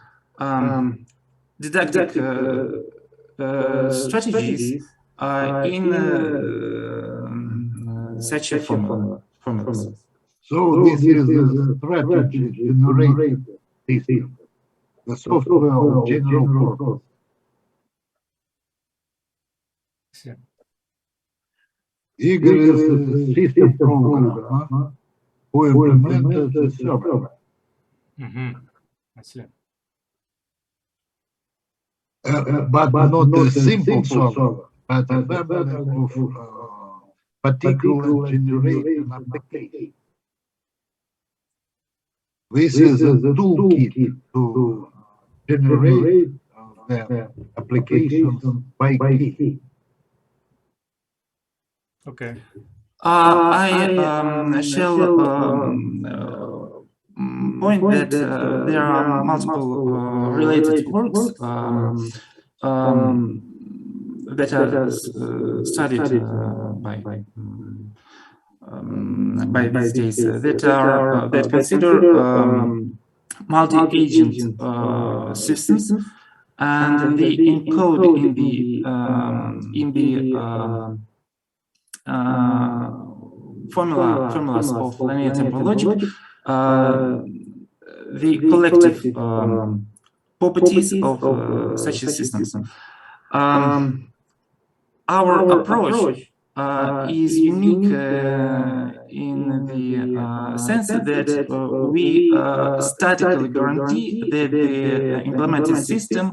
didactic strategies in such a formulas. So this is a strategy generated system, the software of general purpose. Igor is a system programmer who implemented the server. I see. But not a simple server, but a family of particular generated applications. This is a toolkit to generate the applications by key. Okay. I shall point that there are multiple related works that are studied by these days that consider multi-agent systems, and they encode in the formulas of linear temporal logic the collective properties of such systems. Our approach is unique in the sense that we statically guarantee that the implemented system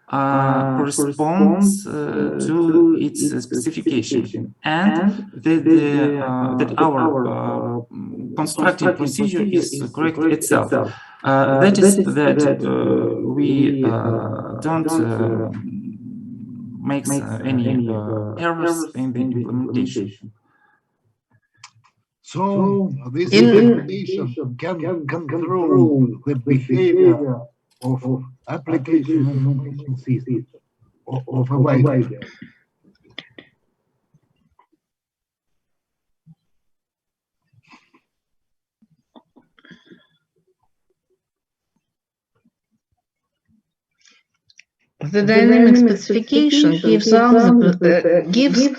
corresponds to its specification, and that our constructing procedure is correct itself. That is that we don't makes any errors in the implementation. So this implementation can control the behavior of application information system of a BICA. The dynamic specification gives us the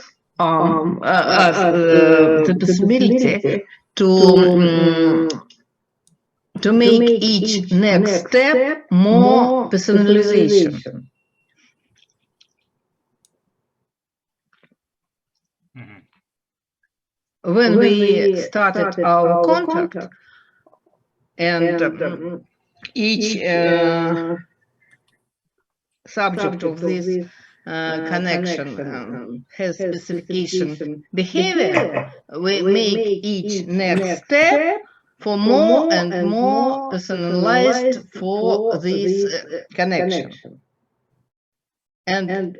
possibility to make each next step more personalization. When we started our contract, and each subject of this connection has specification behavior, we make each next step for more and more personalized for this connection. And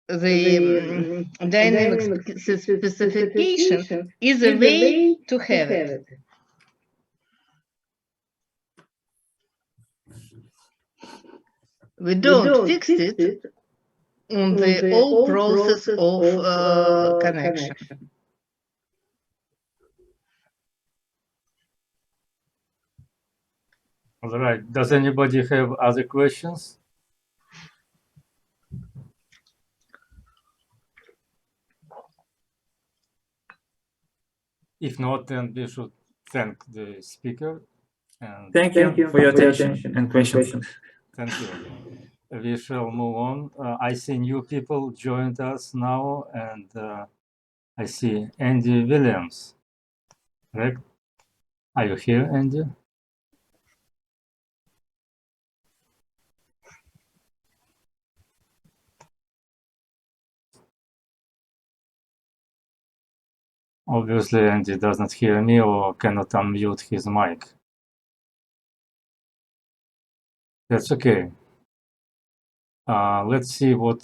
the dynamic specification is a way to have it. We don't fix it on the whole process of connection. All right. Does anybody have other questions? If not, then we should thank the speaker. And Thank you for your attention and questions. Thank you. We shall move on. I see new people joined us now, and I see Andy Williams. Correct? Are you here, Andy? Obviously, Andy doesn't hear me or cannot unmute his mic. That's okay. Let's see what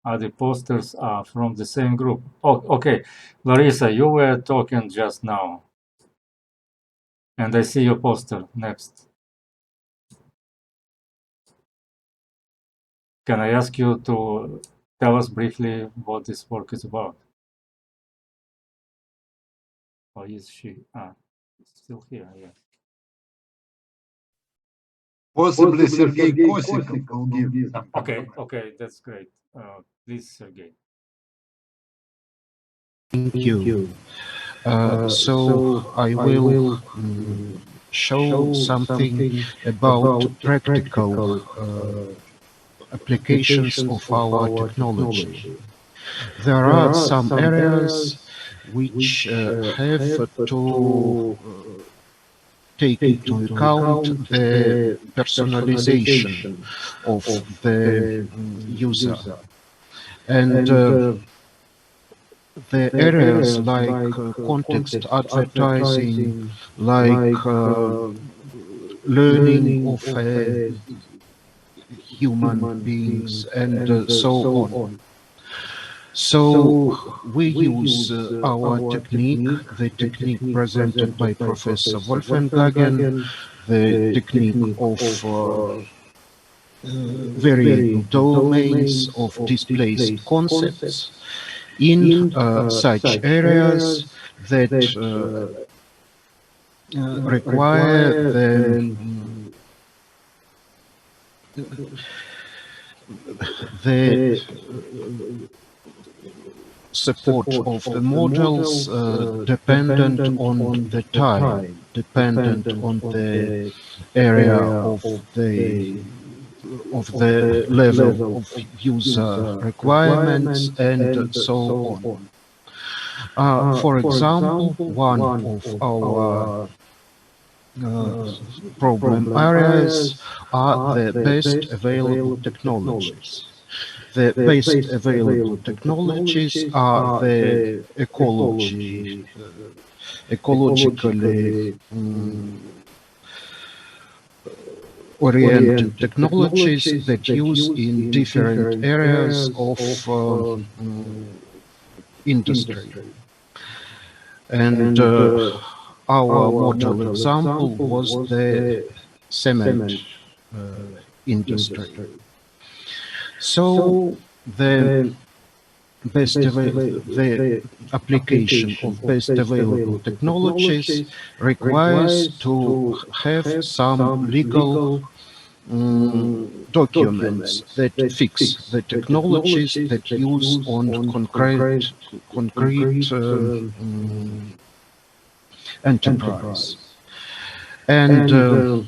other posters are from the same group. Oh, okay. Larissa, you were talking just now. And I see your poster next. Can I ask you to tell us briefly what this work is about? Or is she still here? Yeah. Possibly Sergei Kosikov will give some. Okay, that's great. Please, Sergei. Thank you. So I will show something about practical applications of our technology. There are some areas which have to take into account the personalization of the user. And the areas like context advertising, like learning of human beings, and so on. So we use our technique, the technique presented by Professor Wolfgang, the technique of variable domains of displaced concepts in such areas that require the support of the models dependent on the time, dependent on the area of the level of user requirements and so on. For example, one of our problem areas are the best available technologies. The best available technologies are the ecologically oriented technologies that use in different areas of industry. And our model example was the cement industry. So the application of best available technologies requires to have some legal documents that fix the technologies that use on concrete enterprise. And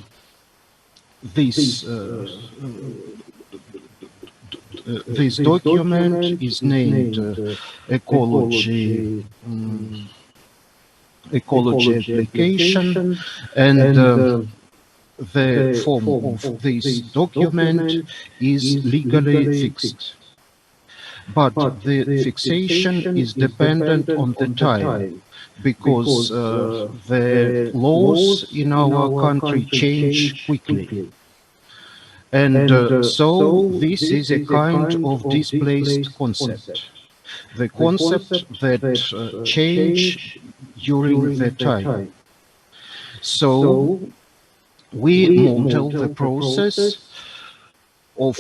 this document is named ecology application, and the form of this document is legally fixed. But the fixation is dependent on the time, because the laws in our country change quickly. And so this is a kind of displaced concept. The concept that change during the time. So we model the process of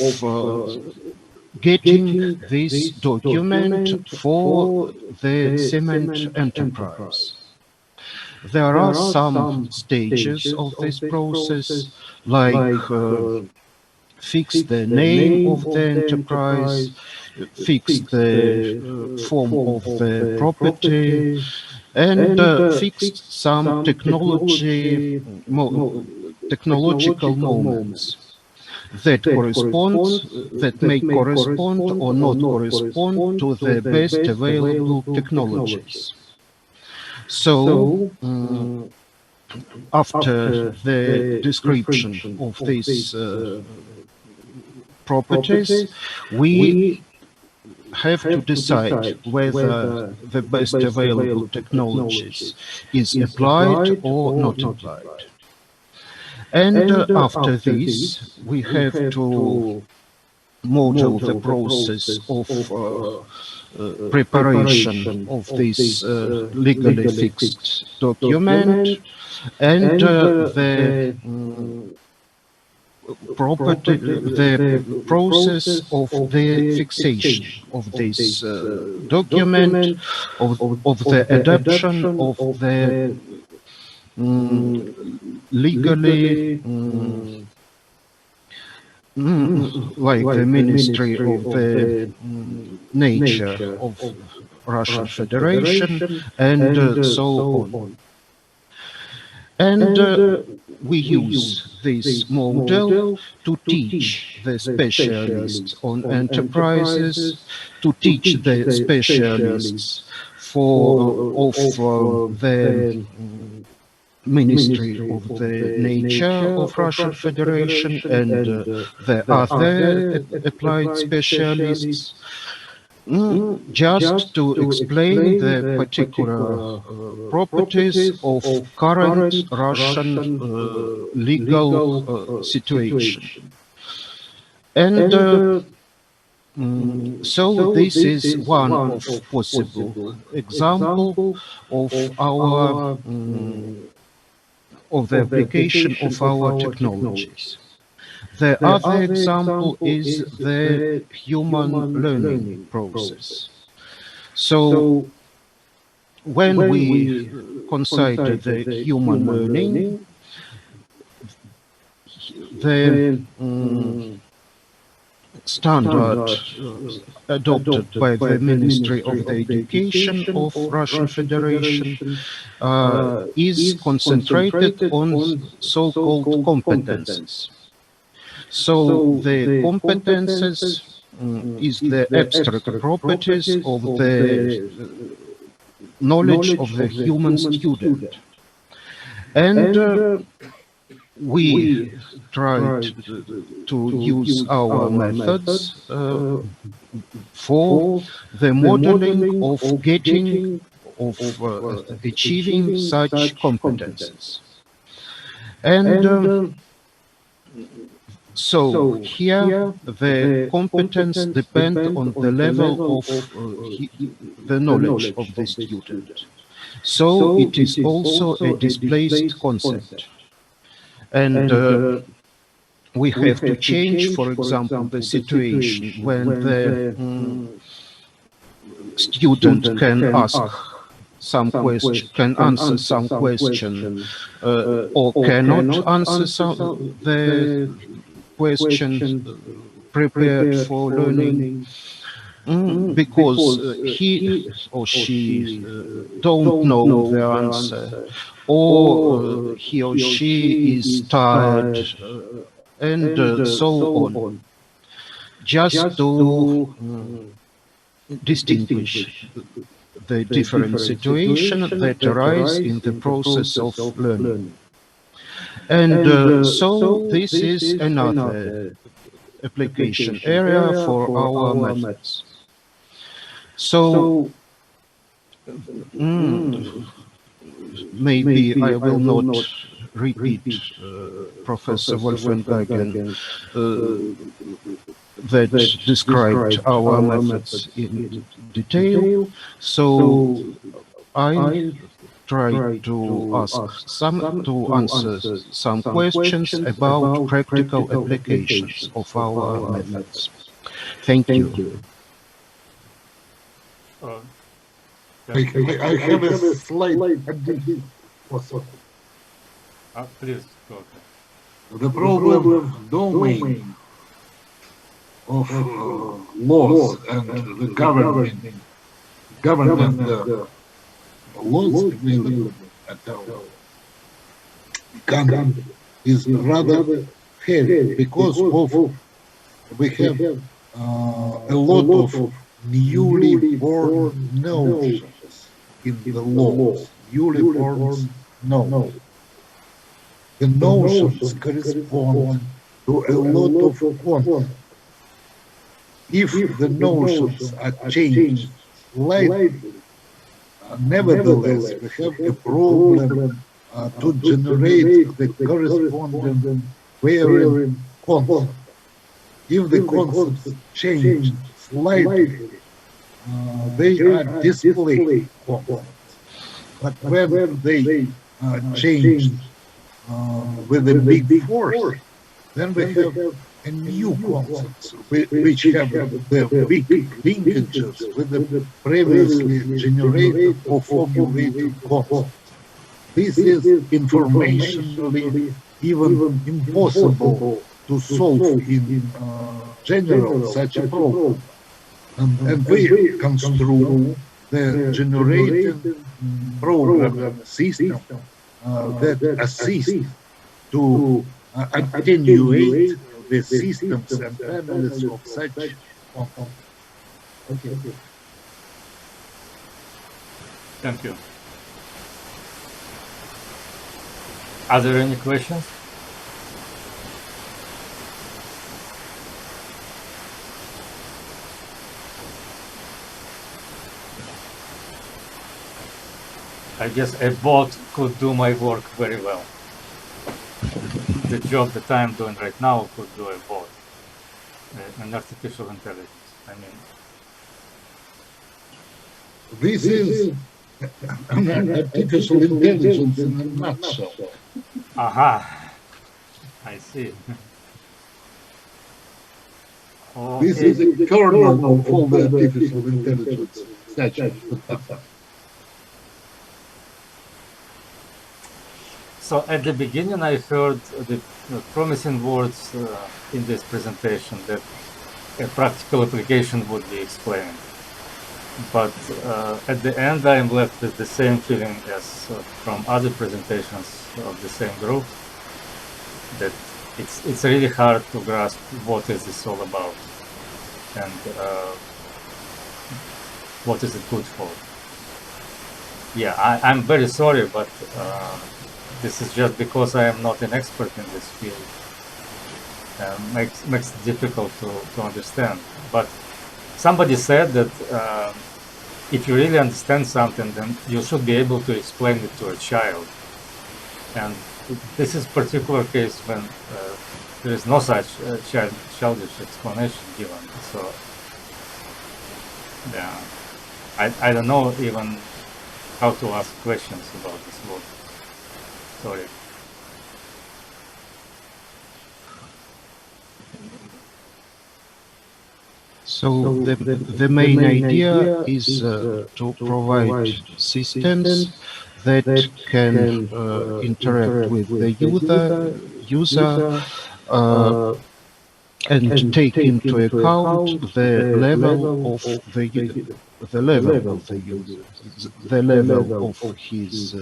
getting this document for the cement enterprise. There are some stages of this process, like fix the name of the enterprise, fix the form of the property, and fix some technological moments that may correspond or not correspond to the best available technologies. So after the description of these properties, we have to decide whether the best available technologies is applied or not applied. And after this, we have to model the process of preparation of this legally fixed document, and the process of the fixation of this document, of the adoption of the legally like the Ministry of the Nature of Russian Federation, and so on. And we use this model to teach the specialists on enterprises, to teach the specialists of the Ministry of the Nature of Russian Federation and the other applied specialists, just to explain the particular properties of current Russian legal situation. And so this is one of possible example of our of the application of our technologies. The other example is the human learning process. So when we consider the human learning, the standard adopted by the Ministry of the Education of Russian Federation is concentrated on so-called competences. So the competences is the abstract properties of the knowledge of the human student. And we tried to use our methods for the modeling of getting, of achieving such competences. And so here the competence depends on the level of the knowledge of the student. So it is also a displaced concept. And we have to change, for example, the situation when the student can ask some question, can answer some question, or cannot answer the questions prepared for learning, because he or she don't know the answer, or he or she is tired, and so on. Just to distinguish the different situations that arise in the process of learning. And so this is another application area for our methods. So maybe I will not repeat Professor Wolfgang Gagen that described our methods in detail. So I try to answer some questions about practical applications of our methods. Thank you. I have a slight addition. Please go ahead. The problem domain of laws and the government laws available at our country is rather heavy because we have a lot of newly born notions in the laws. Newly born notions. The notions correspond to a lot of content. If the notions are changed slightly, nevertheless, we have a problem to generate the corresponding varying concept. If the concepts change slightly, they are display concepts. But when they change with a big force, then we have a new concept which have the big linkages with the previously generated or formulated concepts. This is informationally even impossible to solve in general such a problem. And we construe the generated program system that assist to attenuate the systems and families of such content. Okay. Thank you. Are there any questions? I guess a bot could do my work very well. The job that I'm doing right now could do a bot, an artificial intelligence. I mean, this is artificial intelligence in a nutshell. Aha, I see. This is the kernel of all the artificial intelligence research. So at the beginning, I heard the promising words in this presentation that a practical application would be explained. But at the end, I am left with the same feeling as from other presentations of the same group, that it's really hard to grasp what is this all about and what is it good for. Yeah, I'm very sorry, but this is just because I am not an expert in this field. Makes it difficult to understand. But somebody said that if you really understand something, then you should be able to explain it to a child. And this is a particular case when there is no such childish explanation given. So, yeah, I don't know even how to ask questions about this word. Sorry. So the main idea is to provide systems that can interact with the user and take into account the level of the user, the level of his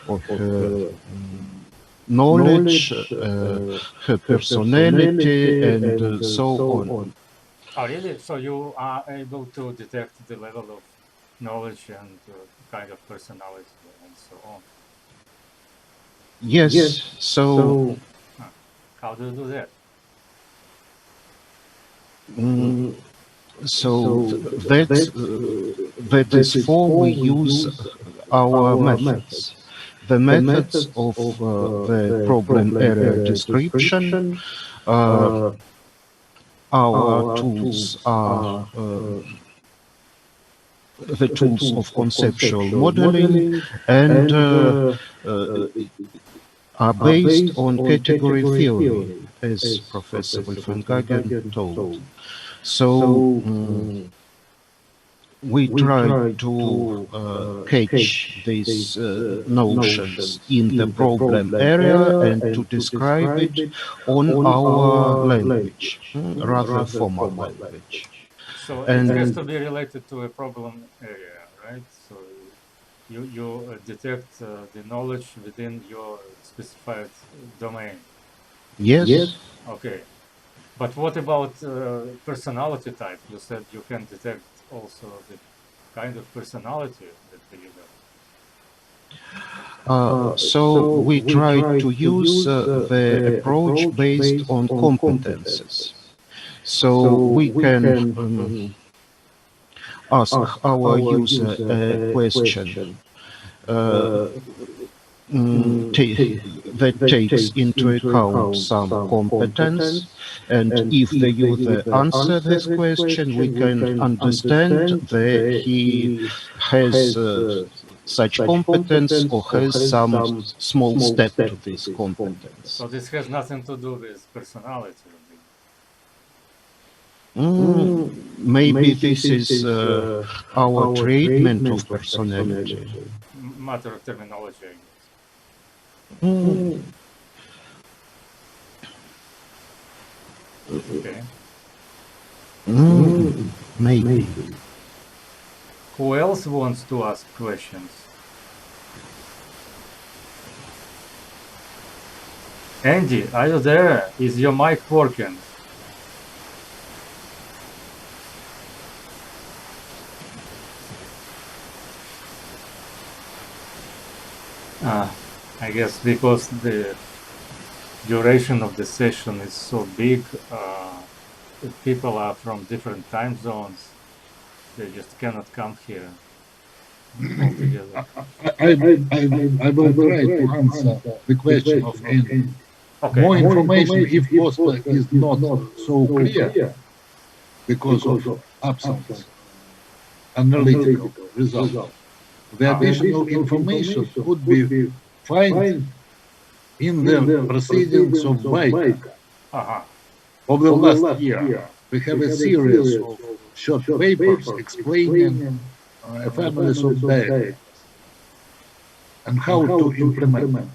or her knowledge, her personality, and so on. Oh, really? So you are able to detect the level of knowledge and kind of personality and so on? Yes. So how do you do that? So that is for we use our methods. The methods of the problem area description. Our tools are the tools of conceptual modeling and are based on category theory, as Professor Wolfgang told. So we try to catch these notions in the problem area and to describe it on our language, rather formal language. So it has to be related to a problem area, right? So you detect the knowledge within your specified domain. Yes. Okay. But what about personality type? You said you can detect also the kind of personality that the user. So we try to use the approach based on competences. So we can ask our user a question that takes into account some competence, and if the user answers this question, we can understand that he has such competence or has some small step to this competence. So this has nothing to do with personality. Maybe this is our treatment of personality. Matter of terminology, I guess. Okay. Maybe. Who else wants to ask questions? Andy, are you there? Is your mic working? I guess because the duration of the session is so big, if people are from different time zones, they just cannot come here altogether. I will try to answer the question of Andy. Okay. More information, if possible, is not so clear because of absence analytical result. The additional information could be found in the proceedings of BICA of the last year. we have a series of short papers explaining families of diagrams and how to implement them.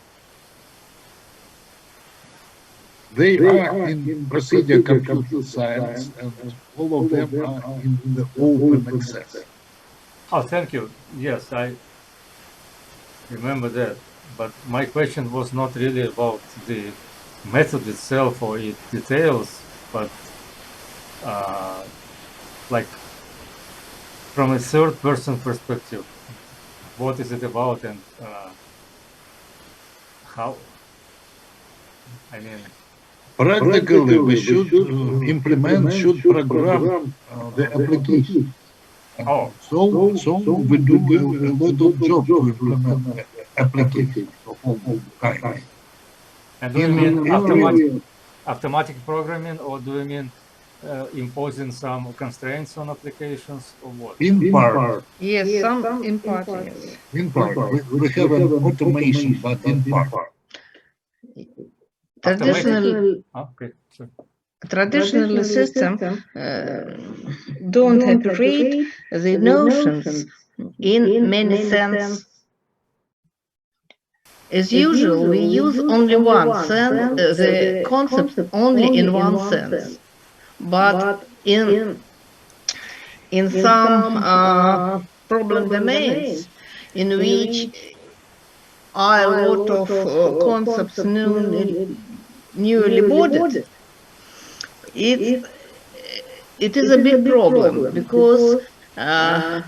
They are in procedure computer science, and all of them are in the open access. Oh, thank you. Yes, I remember that. But my question was not really about the method itself or its details, but like from a third person perspective, what is it about and how? I mean, Practically, we should implement, should program the application. oh, So we do a lot of job to implement the application of all kinds. and do you mean automatic programming, or do you mean imposing some constraints on applications, or what? In part. Yes, some in part, yes. In part. We have an automation, but in part. Traditional system don't operate the notions in many sense. As usual, we use only one sense, the concept only in one sense. But in some problem domains in which are a lot of concepts newly bodied, it is a big problem, because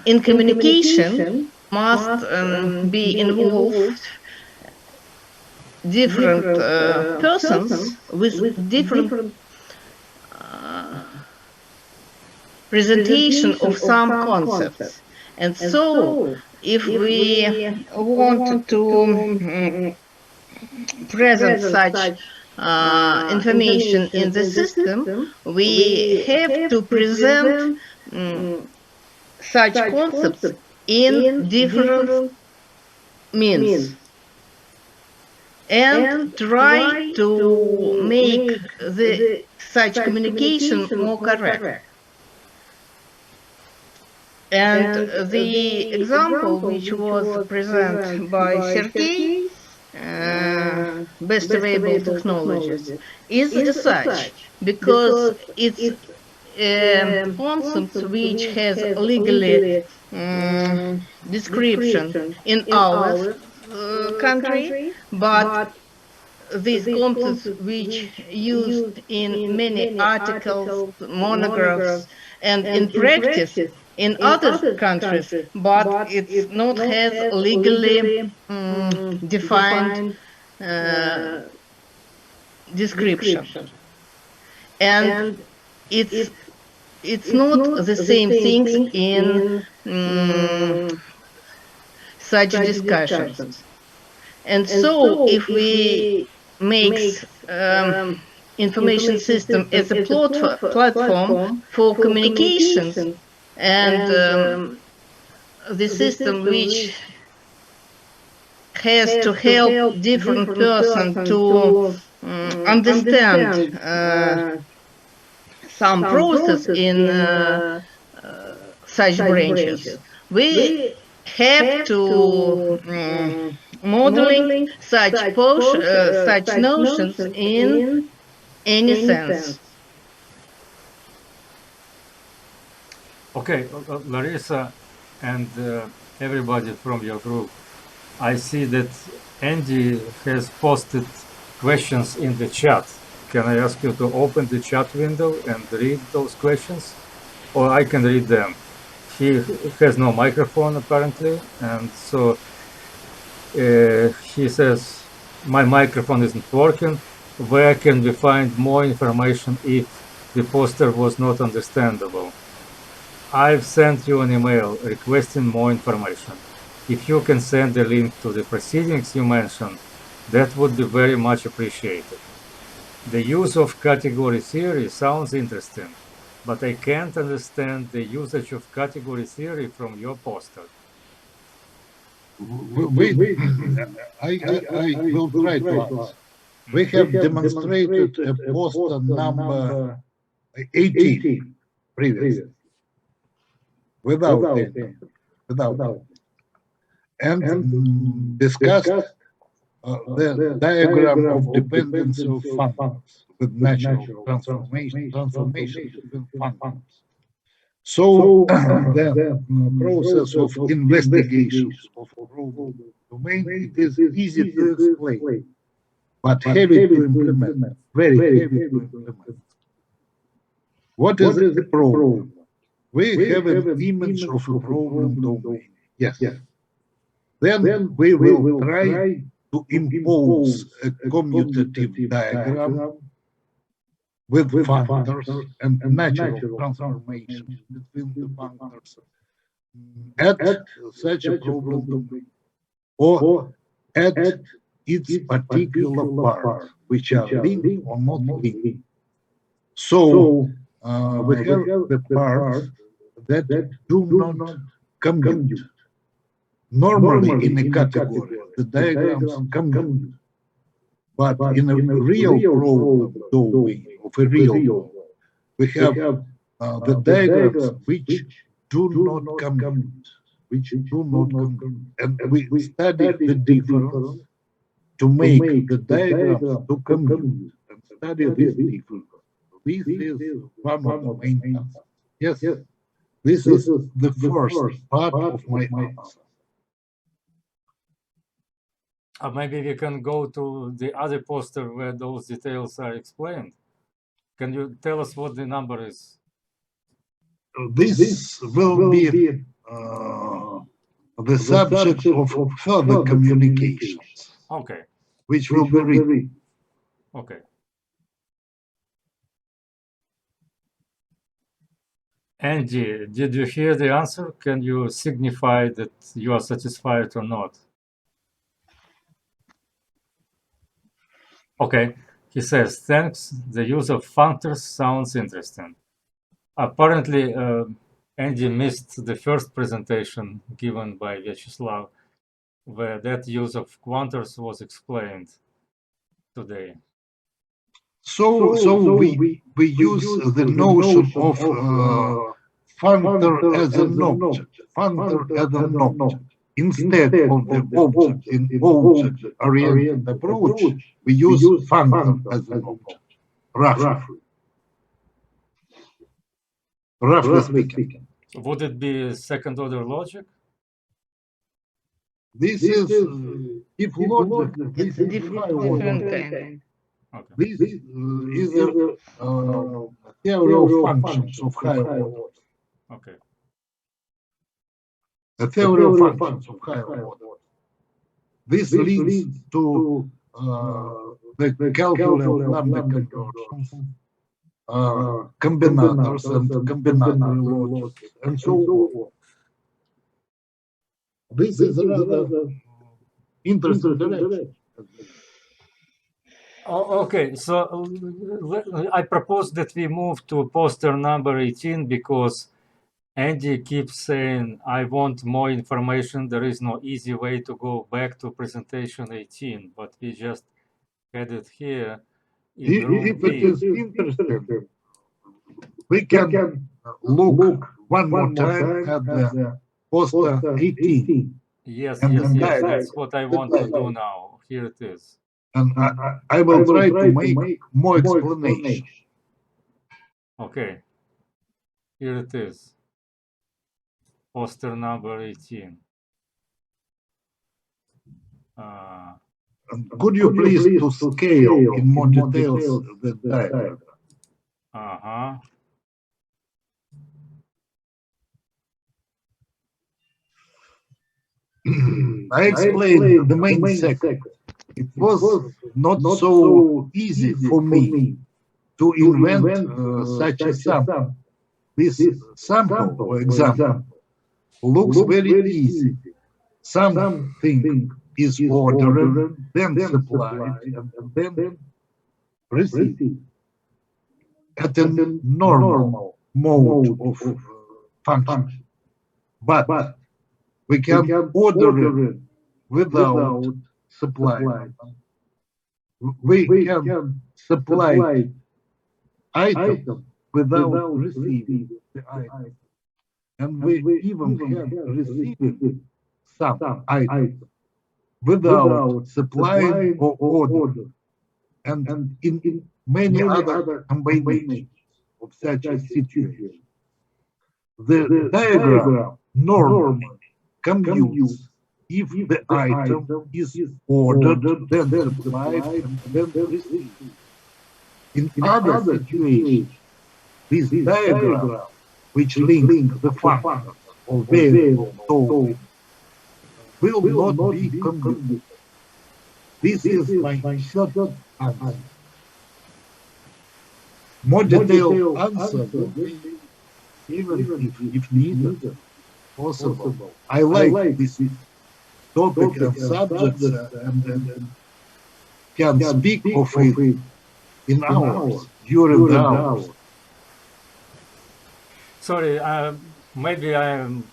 in communication must be involved different persons with different presentation of some concepts. And so if we want to present such information in the system, we have to present such concepts in different means and try to make such communication more correct. And the example which was presented by Sergey, best available technologies, is such, because it's a concept which has legally description in our country, but these concepts which used in many articles, monographs, and in practice in other countries, but it's not has legally defined description. And it's not the same things in such discussions. And so if we make information system as a platform for communications, and the system which has to help different person to understand some process in such branches, we have to modeling such notions in any sense. Okay, Larissa and everybody from your group, I see that Andy has posted questions in the chat. Can I ask you to open the chat window and read those questions? Or I can read them. He has no microphone apparently, and so he says, my microphone isn't working. Where can we find more information if the poster was not understandable? I've sent you an email requesting more information. If you can send a link to the proceedings you mentioned, that would be very much appreciated. The use of category theory sounds interesting, but I can't understand the usage of category theory from your poster. I will try to answer. We have demonstrated a poster number 18 previous, without any, and discussed the diagram of dependence of functions with natural transformation between functions. So the process of investigations of problem domain, it is easy to explain, but heavy to implement, very heavy to implement. What is a problem? We have an image of a problem domain. Yes. Then we will try to impose a commutative diagram with functors and natural transformations between the functors at such a problem domain, or at its particular parts, which are linked or not linked. So we have the parts that do not commute. Normally, in a category, the diagrams commute. But in a real problem domain of a real problem, we have the diagrams which do not commute, and we study the difference to make the diagrams to commute and study this difference. This is one of the main answers. Yes, this is the first part of my answer. Maybe we can go to the other poster where those details are explained. Can you tell us what the number is? This will be the subject of further communications. Okay. Which will be written. Okay. Andy, did you hear the answer? Can you signify that you are satisfied or not? Okay, he says, thanks. The use of functors sounds interesting. Apparently, Andy missed the first presentation given by Vyacheslav, where that use of quantors was explained today. So we use the notion of functor as an object, instead of the object in object-oriented approach. We use functor as an object, roughly speaking. Would it be second-order logic? This is if logic. It's a different kind. Okay. This is a theory of functions of higher order. Okay. A theory of functions of higher order. This leads to the calculus of lambda conversions, combinators and combinatory logic, and so on. This is a rather interesting direction. Oh, okay, so I propose that we move to poster number 18 because Andy keeps saying, I want more information. There is no easy way to go back to presentation 18, but we just had it here in room If B. it is interesting, we can look one more time at the poster 18. Yes, yes, that's what I want to do now. Here it is. And I will try to make more explanation. Okay, here it is. Poster number 18. Could you please to scale in more details the diagram? I explained the main sector. It was not so easy for me to invent such a sample. This sample, for example, looks very easy. Something is ordered, then supplied, and then received at a normal mode of function. But we can order it without supplying. We can supply item without receiving the item. And we even have receiving some items without supplying or order. And in many other combinations of such a situation, the diagram normally commutes if the item is ordered, then supplied, and then received. In other situations, this diagram, which links the functions of variable token, will not be commuted. This is my short answer. More detailed answer will be given if needed, possible. I like this topic and subject and can speak of it in hours, during the hours. Sorry, maybe I'm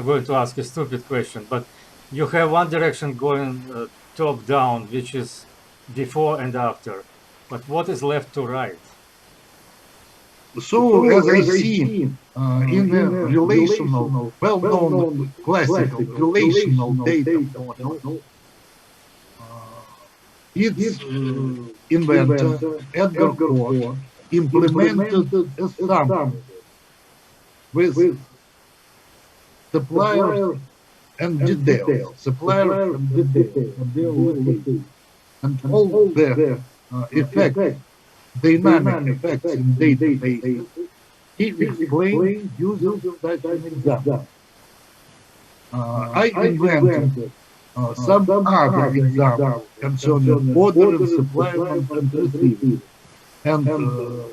going to ask a stupid question, but you have one direction going top down, which is before and after. But what is left to right? So, as I see, in a relational, well-known classical relational data model, its inventor, Edgar Ford, implemented a sample with suppliers and details, suppliers and details, and all the effects, dynamic effects in databases. He explained using such an example. I invented some other example concerning ordering, supplying, and receiving, and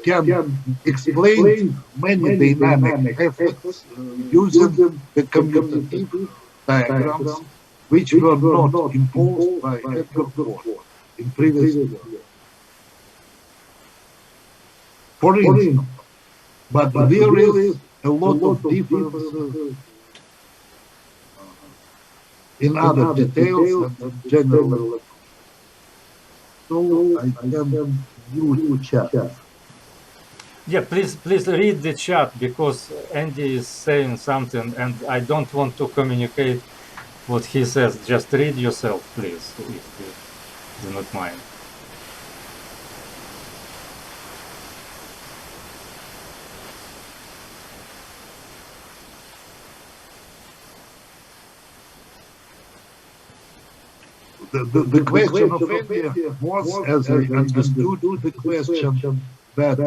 can explain many dynamic effects using the commutative diagrams, which were not imposed by Edgar Ford in previous years. For instance, but there is a lot of differences in other details and general. So I can use chat. Yeah, please read the chat, because Andy is saying something and I don't want to communicate what he says. Just read yourself, please, if you do not mind. The question of India was, as I understood, the question that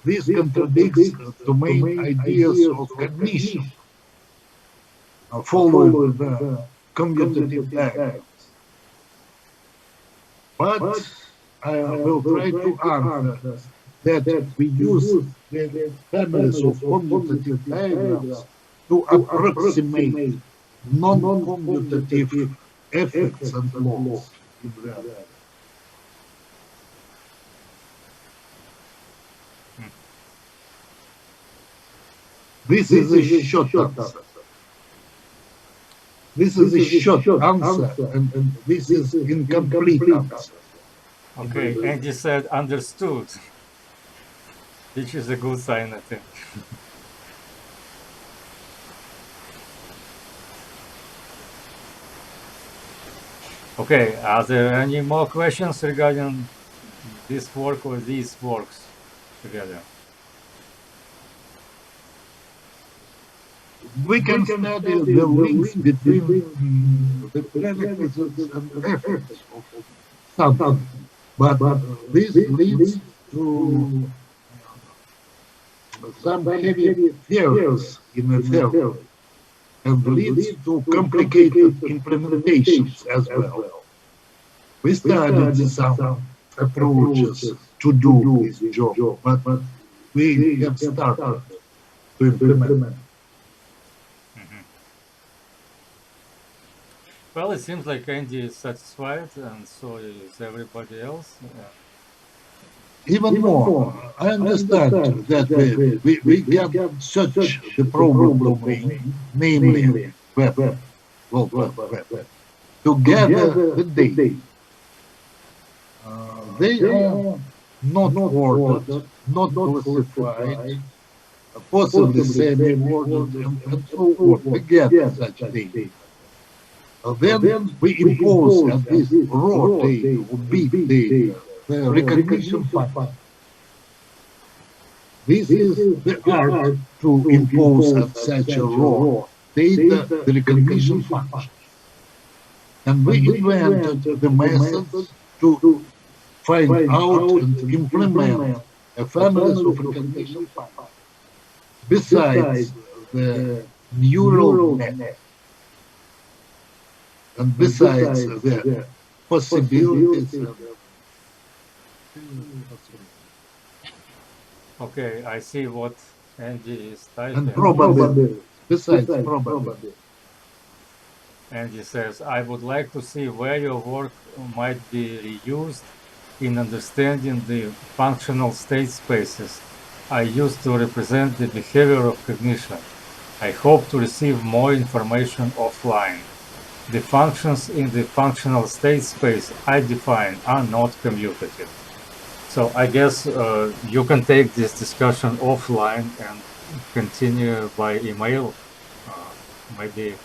this contradicts the main ideas of cognition following the commutative diagrams. But I will try to answer that we use the families of commutative diagrams to approximate non-commutative effects and laws in reality. This is a short answer. This is a short answer, and this is incomplete answer. Okay, Andy said understood, which is a good sign, I think. Okay, are there any more questions regarding this work or these works together? We can study the links between the prerequisites and effects of something, but this leads to some heavy theories in the theory, and leads to complicated implementations as well. We studied some approaches to do this job, but we have started to implement. Well, it seems like Andy is satisfied, and so is everybody else. Even more, I understand that we can search the problem domain, namely web, to gather the data. They are not ordered, not classified, possibly semi-ordered, and so on. We get such data. Then we impose at this raw data or big data the recognition function. This is the art to impose at such a raw data the recognition function. And we invented the methods to find out and implement a families of recognition functions. Besides the neural net, and besides the possibilities. Okay, I see what Andy is typing. And probably, besides probably. Andy says, I would like to see where your work might be reused in understanding the functional state spaces I use to represent the behavior of cognition. I hope to receive more information offline. The functions in the functional state space I define are not commutative. So I guess you can take this discussion offline and continue by email. Maybe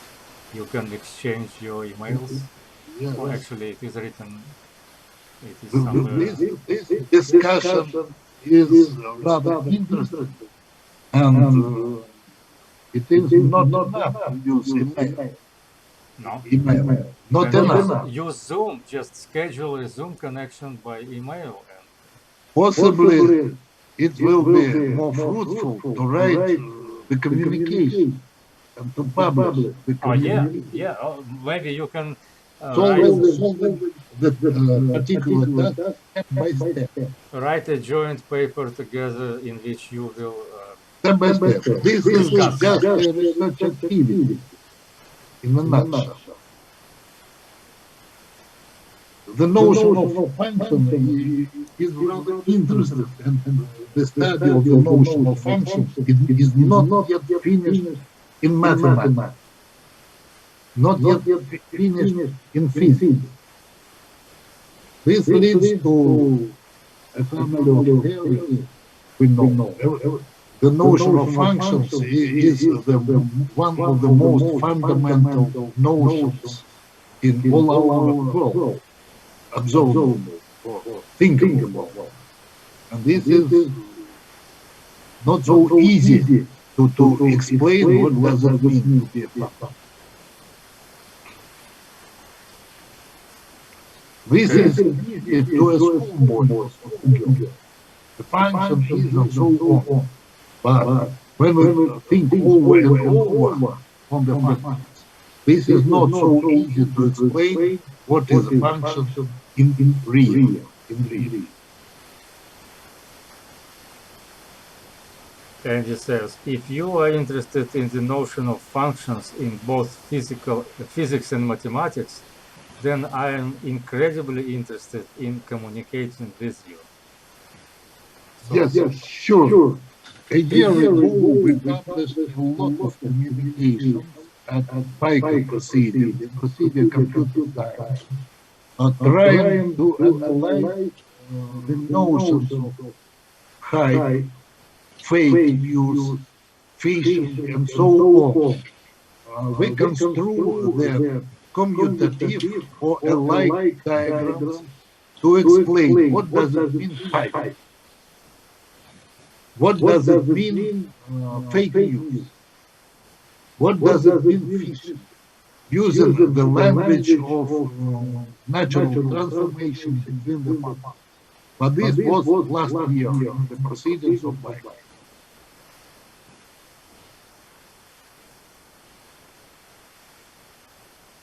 you can exchange your emails. Yes. Or actually, it is written. It is somewhere. This discussion is rather interesting, and it is not enough to use email. No. Email. Not enough. Use Zoom. Just schedule a Zoom connection by email. And possibly it will be more fruitful to write the communication and to publish the communication. Yeah. Maybe you can solve the particular task step by step. Write a joint paper together in which you will step by step. This is just a research activity in a nutshell. The notion of function is rather interesting, and the study of the notion of functions is not yet finished in mathematics, not yet finished in physics. This leads to a family of theories we know. The notion of functions is one of the most fundamental notions in all our world. Observable or thinkable. And this is not so easy to explain what does it mean to be a function. This is easy to a schoolboy. The function is and so on. But when we think over and over on the functions, this is not so easy to explain what is a function in real. And he says, if you are interested in the notion of functions in both physics and mathematics, then I am incredibly interested in communicating with you. So, yes, sure. A year ago, we published a lot of communications at BICA procedure computer science, trying to analyze the notions of high, fake news, phishing, and so on. We construe the commutative or alike diagrams to explain what does it mean hype, what does it mean fake news, what does it mean phishing, using the language of natural transformation between the functions. But this was last year in the proceedings of BICA.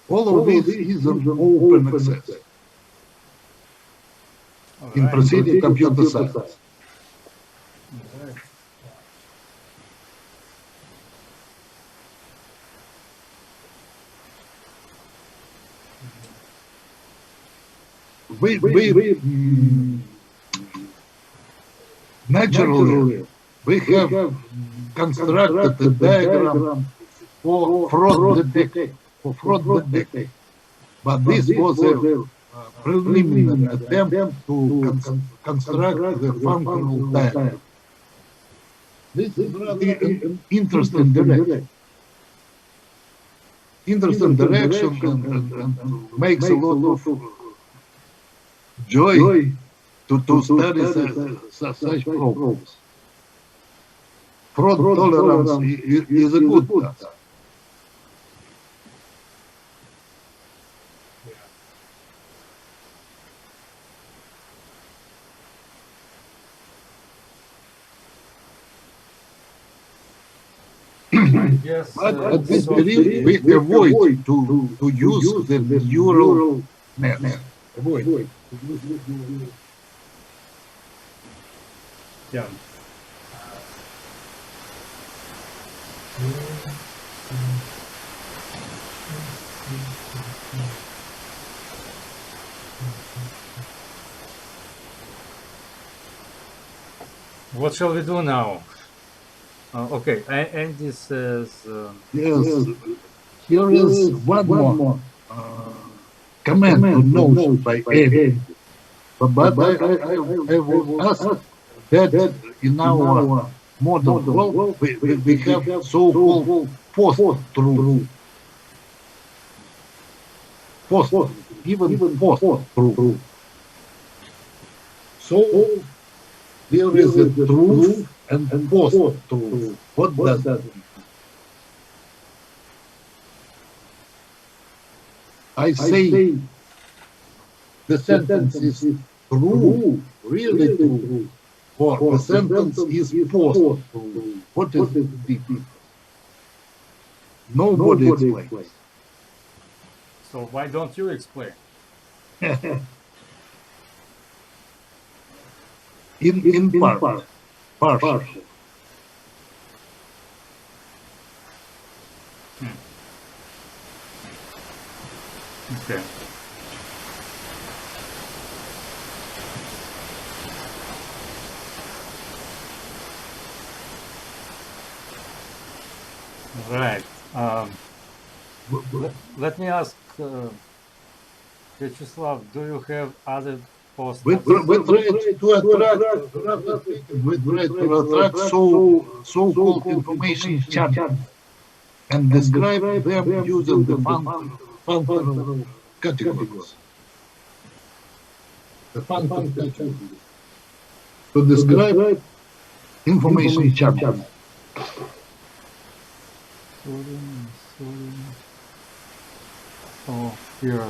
All of this is an open access in proceeding computer science. Naturally, we have constructed a diagram for fraud detection. But this was a preliminary attempt to construct the functional diagram. This is rather an interesting direction. Interesting direction and makes a lot of joy to study such problems. Fraud tolerance is a good task. Yes, But this period we avoid to use the neural net. Avoid. yeah. What shall we do now? Okay, Andy says. Yes, here is one more comment to note by Andy. But I will ask that in our modern world we have so-called post-truth. Even post-truth. So there is a truth and post-truth. What does that mean? I say the sentence is true, really true, or the sentence is post-true. What is the difference? Nobody explains. So why don't you explain? in part, partial. Okay. Right. Let me ask, Vyacheslav, do you have other posts? We try to attract so-called information channels and describe them using the functional categories. The functional categories. To describe information channels. Oh, here.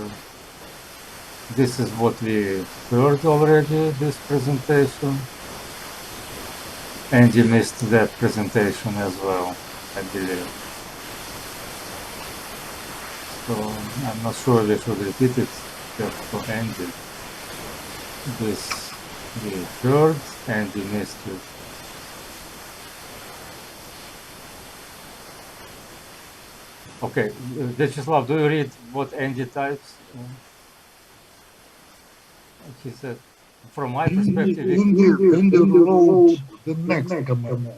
This is what we heard already, this presentation. And you missed that presentation as well, I believe. So I'm not sure we should repeat it just for Andy. This we heard and we missed it. Okay, Vyacheslav, do you read what Andy types? He said, from my perspective, Andy wrote the next comment.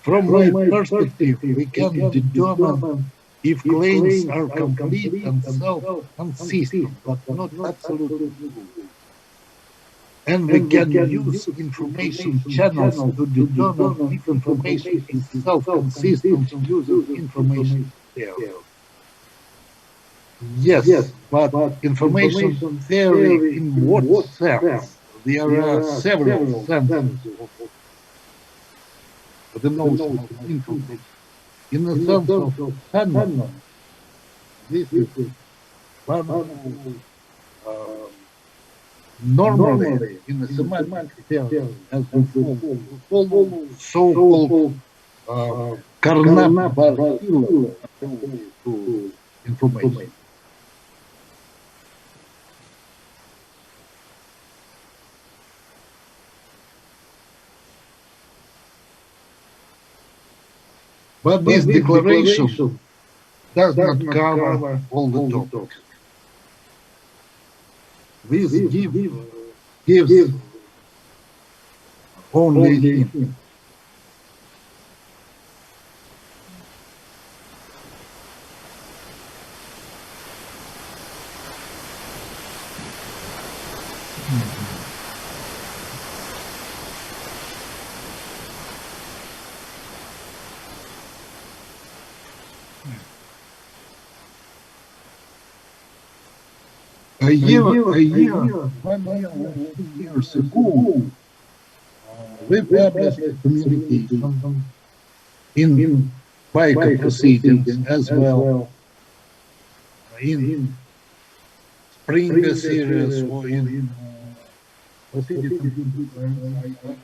From my perspective, we can determine if claims are complete and self-consistent, but not absolutely true. And we can use information channels to determine if information is self-consistent using information theory. Yes, but information theory in what sense? There are several senses of the notion of information. In the sense of channel, this is one normally in the semantic theory, as we follow so-called Carnap-Bartholomew to information. But this declaration does not cover all the topics. This gives only hint. A year, 1 year or 2 years ago, we published a communication in BICA proceedings as well, in Spring series or in proceedings.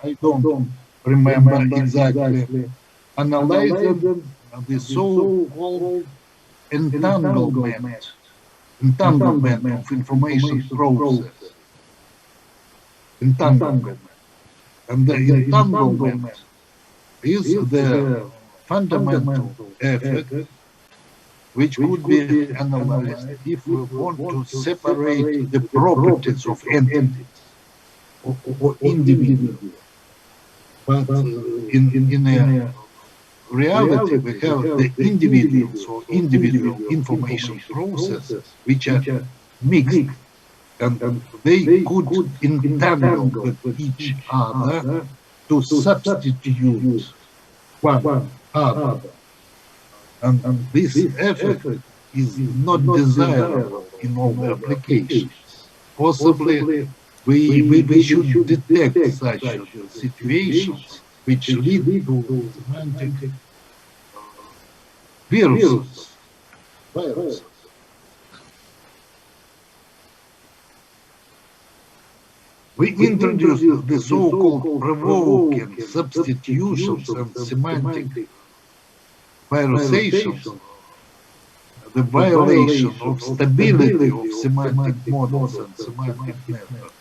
I don't remember exactly. Analyzing the so-called entanglement of information process. Entanglement. And the entanglement is the fundamental effect which could be analyzed if we want to separate the properties of entities or individuals. But in a reality, we have the individuals or individual information processes which are mixed, and they could entangle with each other to substitute one other. And this effect is not desirable in all the applications. Possibly we should detect such situations which lead to semantic viruses. We introduced the so-called provoking substitutions and semantic virusations, the violation of stability of semantic models and semantic networks,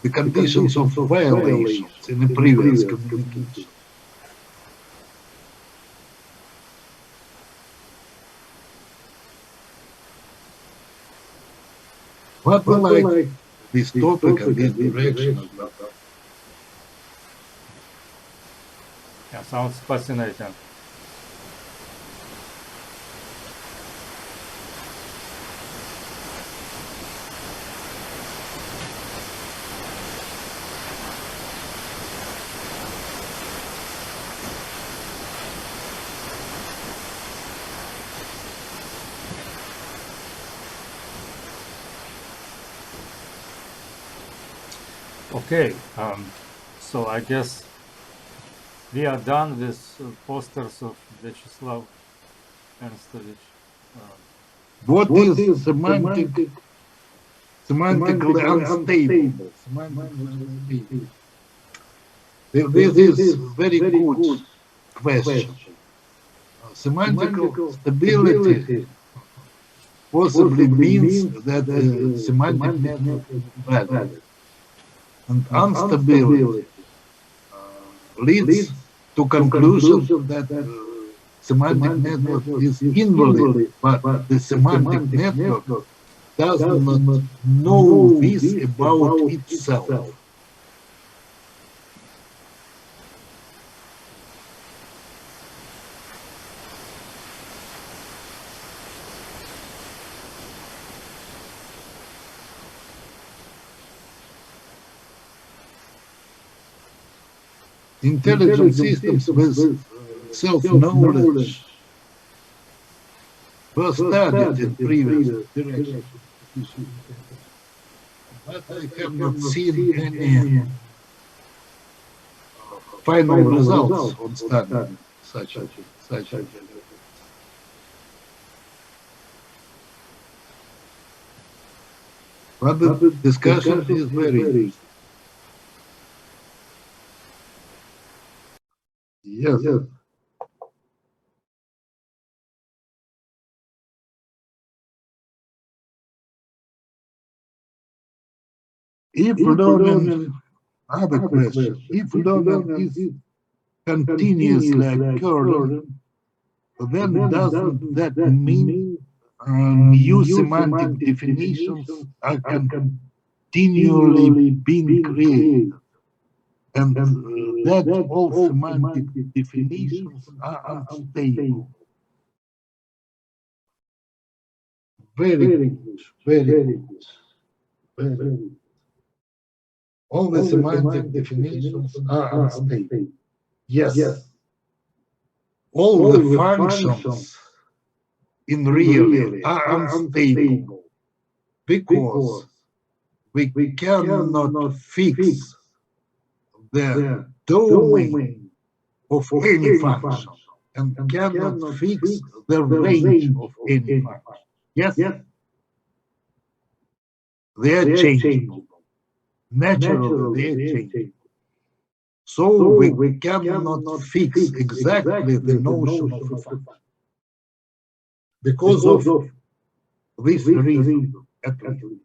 the conditions of violations in the previous communication. What we like this topic and this direction. Yeah, sounds fascinating. Okay, so I guess we are done with posters of Vyacheslav Ernstovich. What is semantically unstable? This is very good question. Semantical stability possibly means that the semantic network is valid. And instability leads to conclusion that semantic network is invalid, but the semantic network does not know this about itself. Intelligent systems with self-knowledge were studied in previous directions, but I have not seen any final results on studying such. But the discussion is very interesting. Yes. If learning, other question, if learning is continuously occurring, then doesn't that mean new semantic definitions are continually being created? And that all semantic definitions are unstable. Very good, very good. All the semantic definitions are unstable. Yes, all the functions in really are unstable because we cannot fix the domain of any function and cannot fix the range of any function. Yes, they are changeable. Naturally, they are changeable. So we cannot fix exactly the notion of a function. Because of this reason, at least.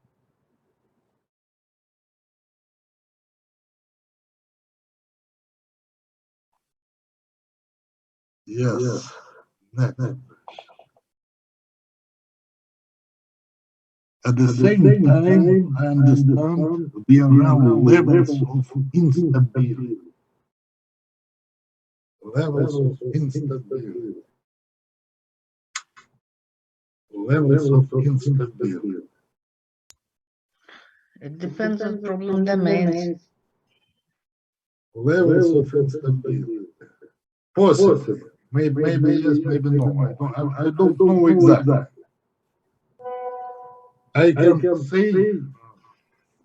Yes. At the same time, I understand there are levels of instability. Levels of instability. Levels of instability. It depends on problem domains. Levels of instability. Possibly. Maybe yes, maybe no. I don't know exactly. I can say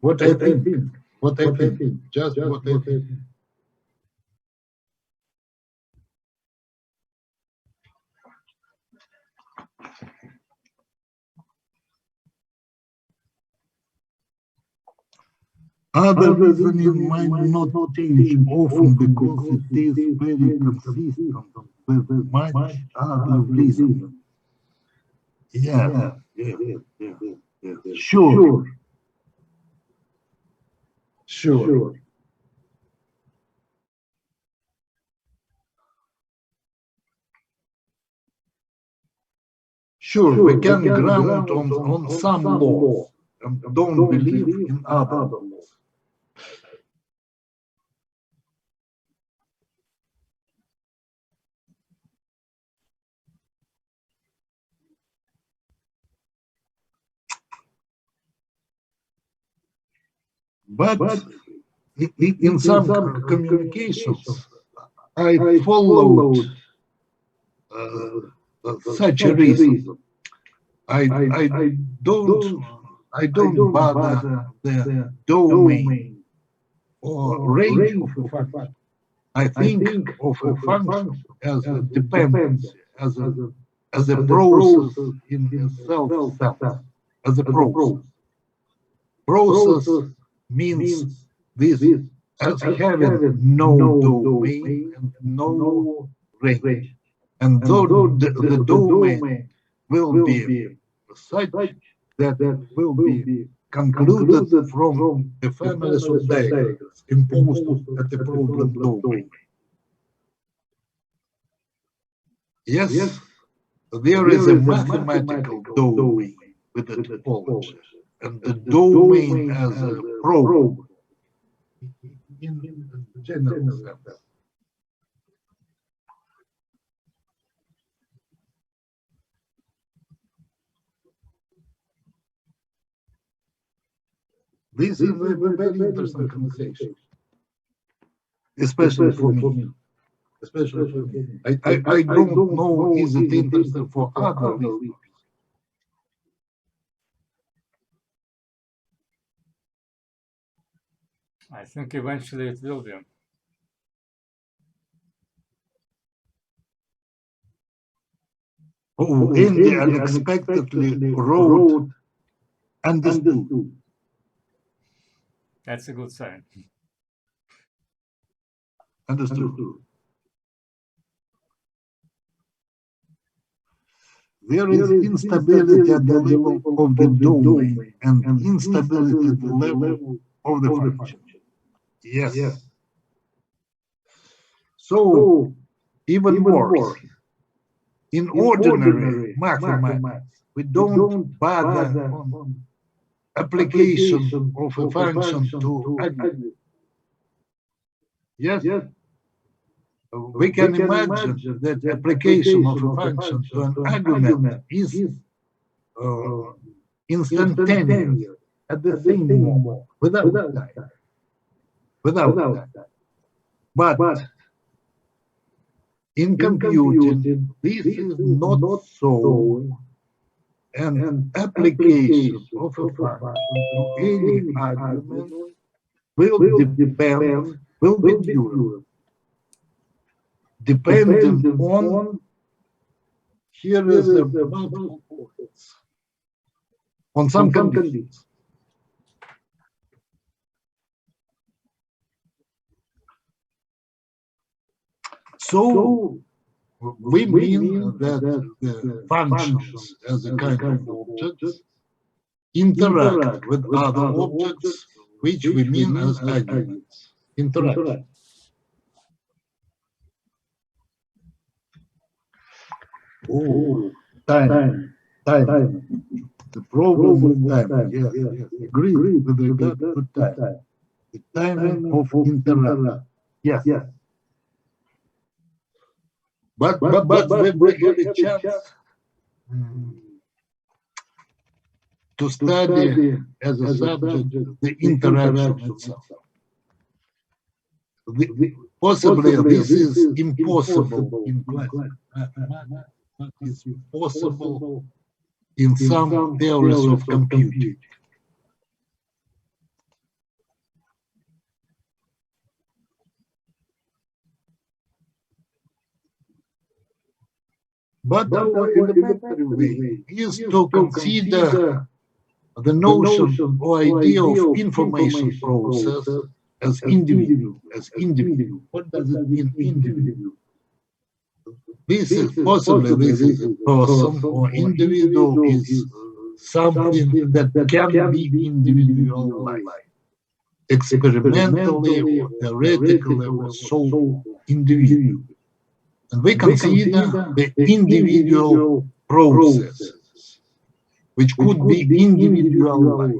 what I think. What I think. Just what I think. Other reasoning might not change often because it is very consistent with much other reasoning. Yeah. Sure. Sure, we can ground on some laws and don't believe in other laws. But in some communications, I followed such a reason. I don't bother the domain or range of a function. I think of a function as a dependency, as a process in itself, as a process. Process means this as having no domain and no range. And though the domain will be such that will be concluded from the families of diagrams imposed at the problem domain. Yes, there is a mathematical domain with the topology, and the domain as a probe in general sense. This is a very interesting conversation, especially for me. Especially for me. I don't know is it interesting for other reasons. I think eventually it will be. Oh, Andy unexpectedly wrote understood. That's a good sign. Understood. There is instability at the level of the domain and instability at the level of the function. Yes. So, even worse, in ordinary mathematics, we don't bother on application of a function to argument. Yes. We can imagine that application of a function to an argument is instantaneous at the same moment, without time. without that. But in computing, this is not so. An application of a function to any argument will depend, will be durable, depending on, here is a multiple points, on some conditions. So we mean that the functions as a kind of objects interact with other objects, which we mean as arguments. Interact. Oh, time. The problem with time, yes, agree with regard to time. The timing of interact. Yes. But when we have a chance to study as a subject the interaction itself. Possibly this is impossible in classical mathematics, but it's possible in some theories of computing. But our elementary way is to consider the notion or idea of information process as individual. What does it mean, individual? This is possibly this is a person or individual is something that can be individualized, experimentally or theoretically or so individual. And we consider the individual processes, which could be individualized.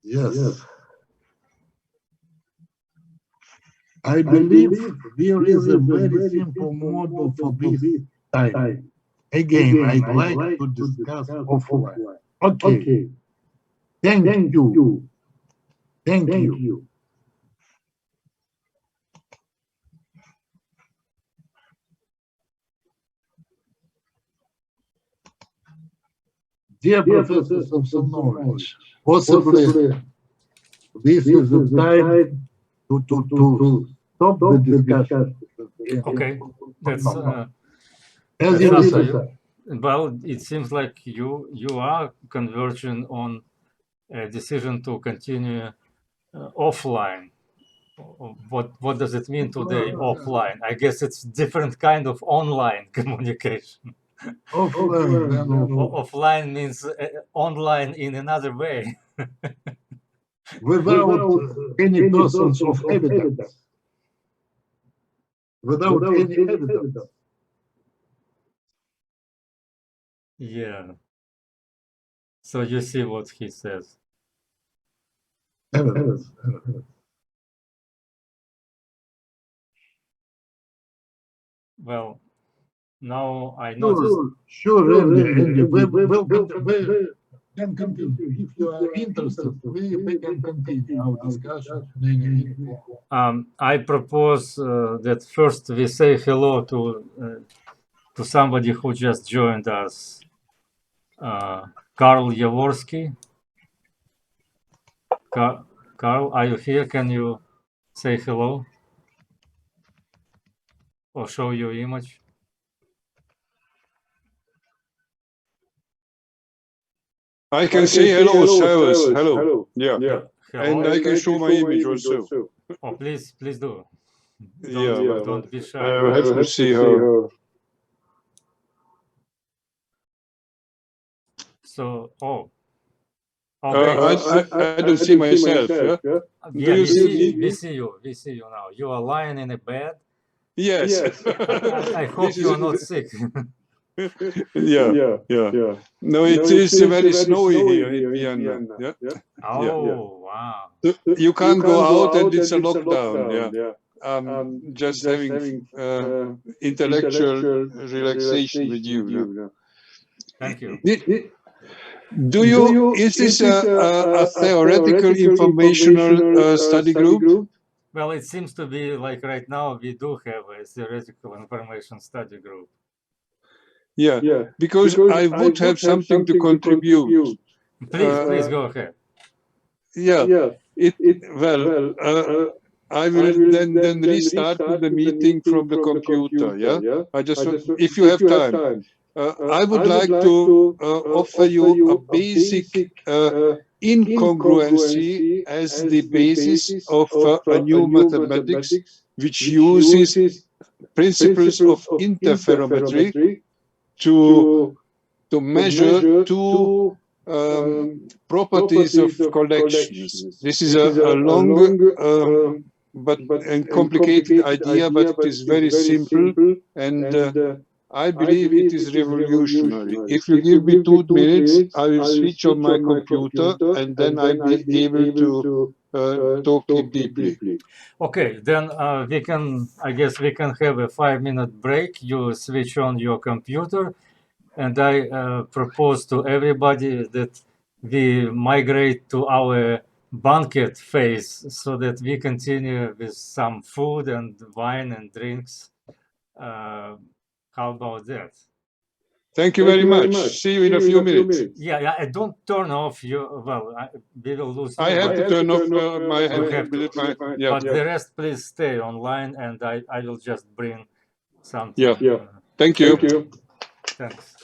Yes. I believe there is a very simple model for this time. Again, I'd like to discuss offline. Okay. Thank you. Dear professors of the knowledge, possibly this is the time to stop the discussion. Okay, that's As you decide. well. It seems like you are converging on a decision to continue offline. What does it mean today, offline? I guess it's different kind of online communication. Offline means online in another way. Without any persons of evidence. Without any evidence. Yeah. So you see what he says. Evidence. Well, now I noticed. Sure, Andy. We can continue. If you are interested, we can continue our discussion. I propose that first we say hello to somebody who just joined us, Karl Jaworski. Karl, are you here? Can you say hello or show your image? I can say hello, Cyrus. Hello. Yeah. Hello. And I can show my image also. Oh, please do. Don't be shy. I have to see her. So, okay. I don't see myself. Yeah, we see you now. You are lying in a bed. Yes. I hope you are not sick. Yeah. No, it is very snowy here in Vienna. Yeah. Oh, wow. You can't go out and it's a lockdown. Yeah. Just having intellectual relaxation with you. Thank you. Is this a theoretical informational study group? Well, it seems to be like right now we do have a theoretical information study group. Yeah, because I would have something to contribute. Please go ahead. Yeah, I will then restart the meeting from the computer. Yeah, I just if you have time, I would like to offer you a basic incongruency as the basis of a new mathematics, which uses principles of interferometry to measure two properties of collections. This is a long but and complicated idea, but it is very simple, and I believe it is revolutionary. If you give me 2 minutes, I will switch on my computer, and then I'll be able to talk it deeply. Okay, then I guess we can have a 5-minute break. You switch on your computer, and I propose to everybody that we migrate to our banquet phase so that we continue with some food and wine and drinks. How about that? Thank you very much. See you in a few minutes. Yeah. I don't turn off your. Well, we will lose. I have to turn off my. Yeah. But the rest, please stay online, and I will just bring something. Yeah. Thank you. Thanks.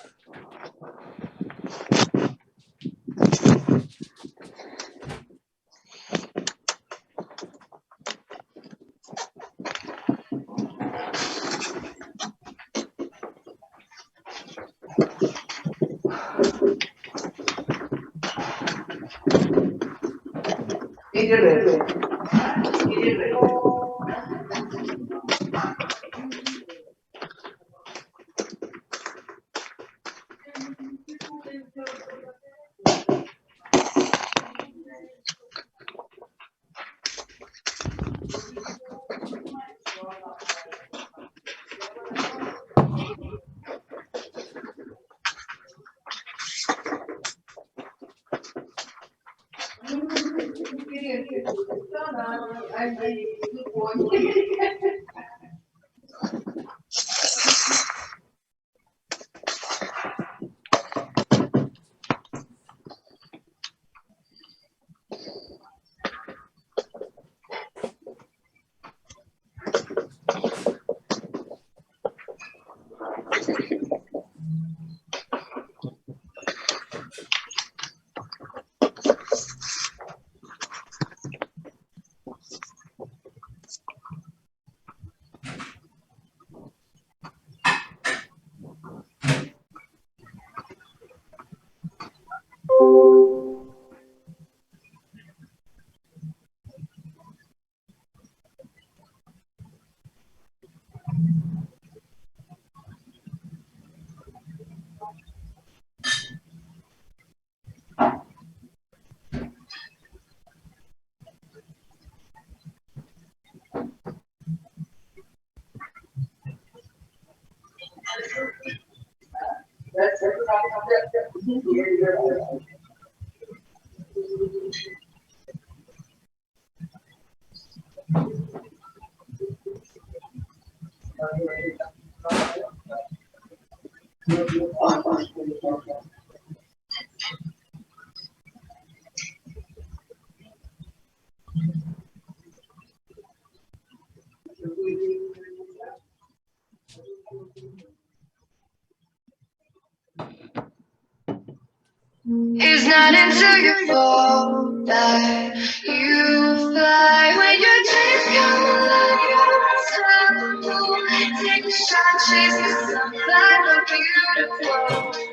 It's not until you fall that you fly. When your dreams come alive, you're unstoppable. Take a shot, chase the sun, fly, look beautiful.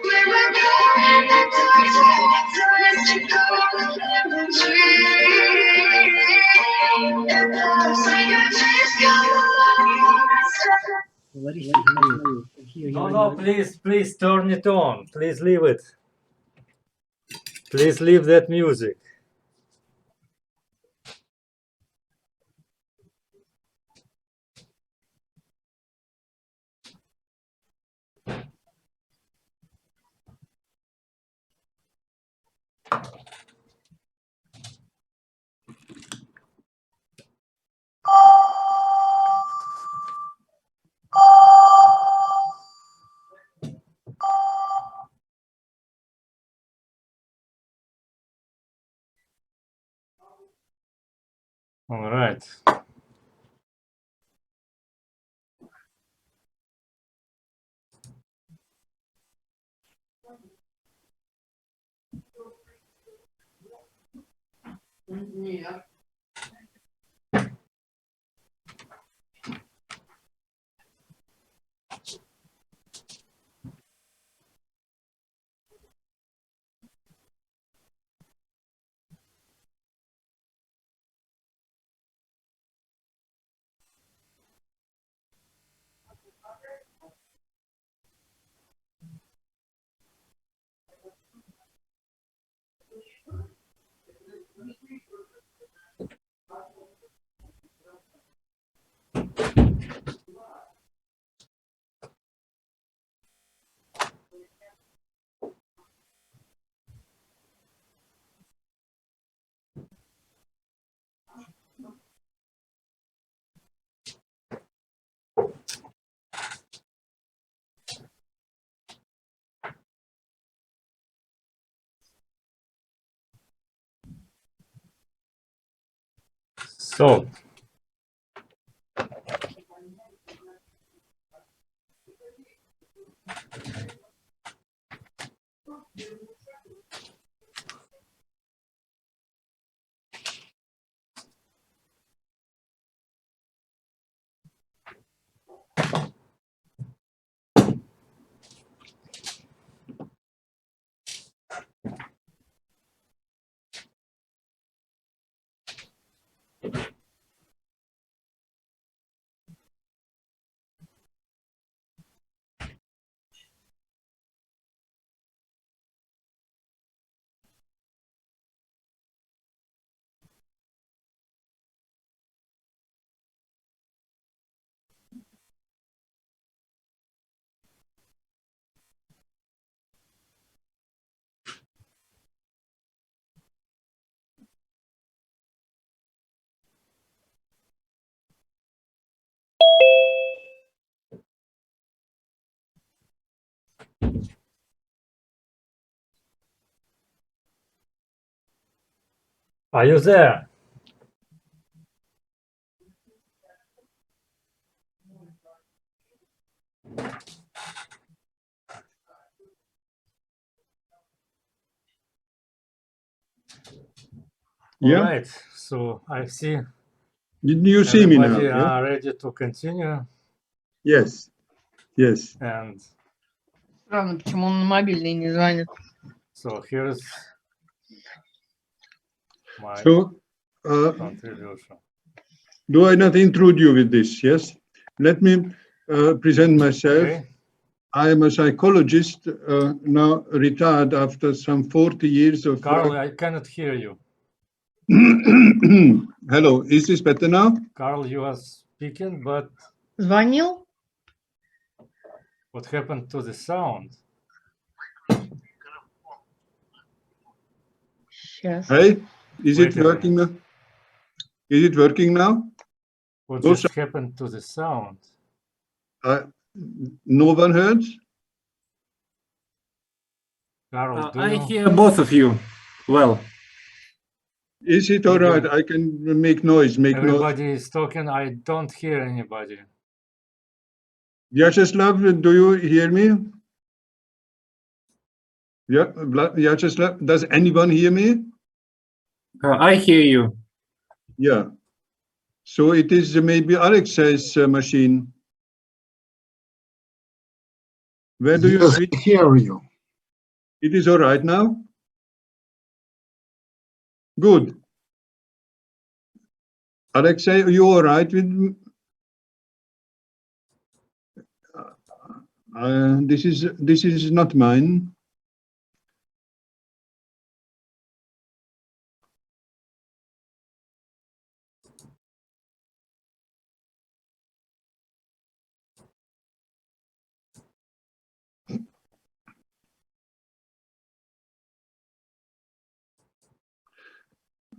We're a car in the dark, time to go. Never dream the past. When your dreams come alive, you're unstoppable. What is this? No, please turn it on. Please leave it. Please leave that music. All right. So, are you there? Yeah. All right. So I see. Did you see me now? Everybody Yeah? are ready to continue. Yes. Yes. And Странно, почему он на мобильный не звонит. so here's my So, contribution. do I not intrude you with this? Yes. Let me present myself. Okay. I am a psychologist, now retired after some 40 years of Carl, work. I cannot hear you. Hello, is this better now? Carl, you are speaking, but Звонил? what happened to the sound? Сейчас. Hey, is Wait it a working now? minute. Is it working now? What Also, just happened to the sound? no one heard? Carl, do I you? hear both of you well. Is it all right? I can make noise, Everybody is talking. I don't hear anybody. Vyacheslav, do you hear me? Yeah, Vyacheslav, does anyone hear me? I hear you. Yeah. So it is maybe Alexei's machine. Where do you speak? I hear you. It is all right now? Good. Alexei, are you all right with this is not mine.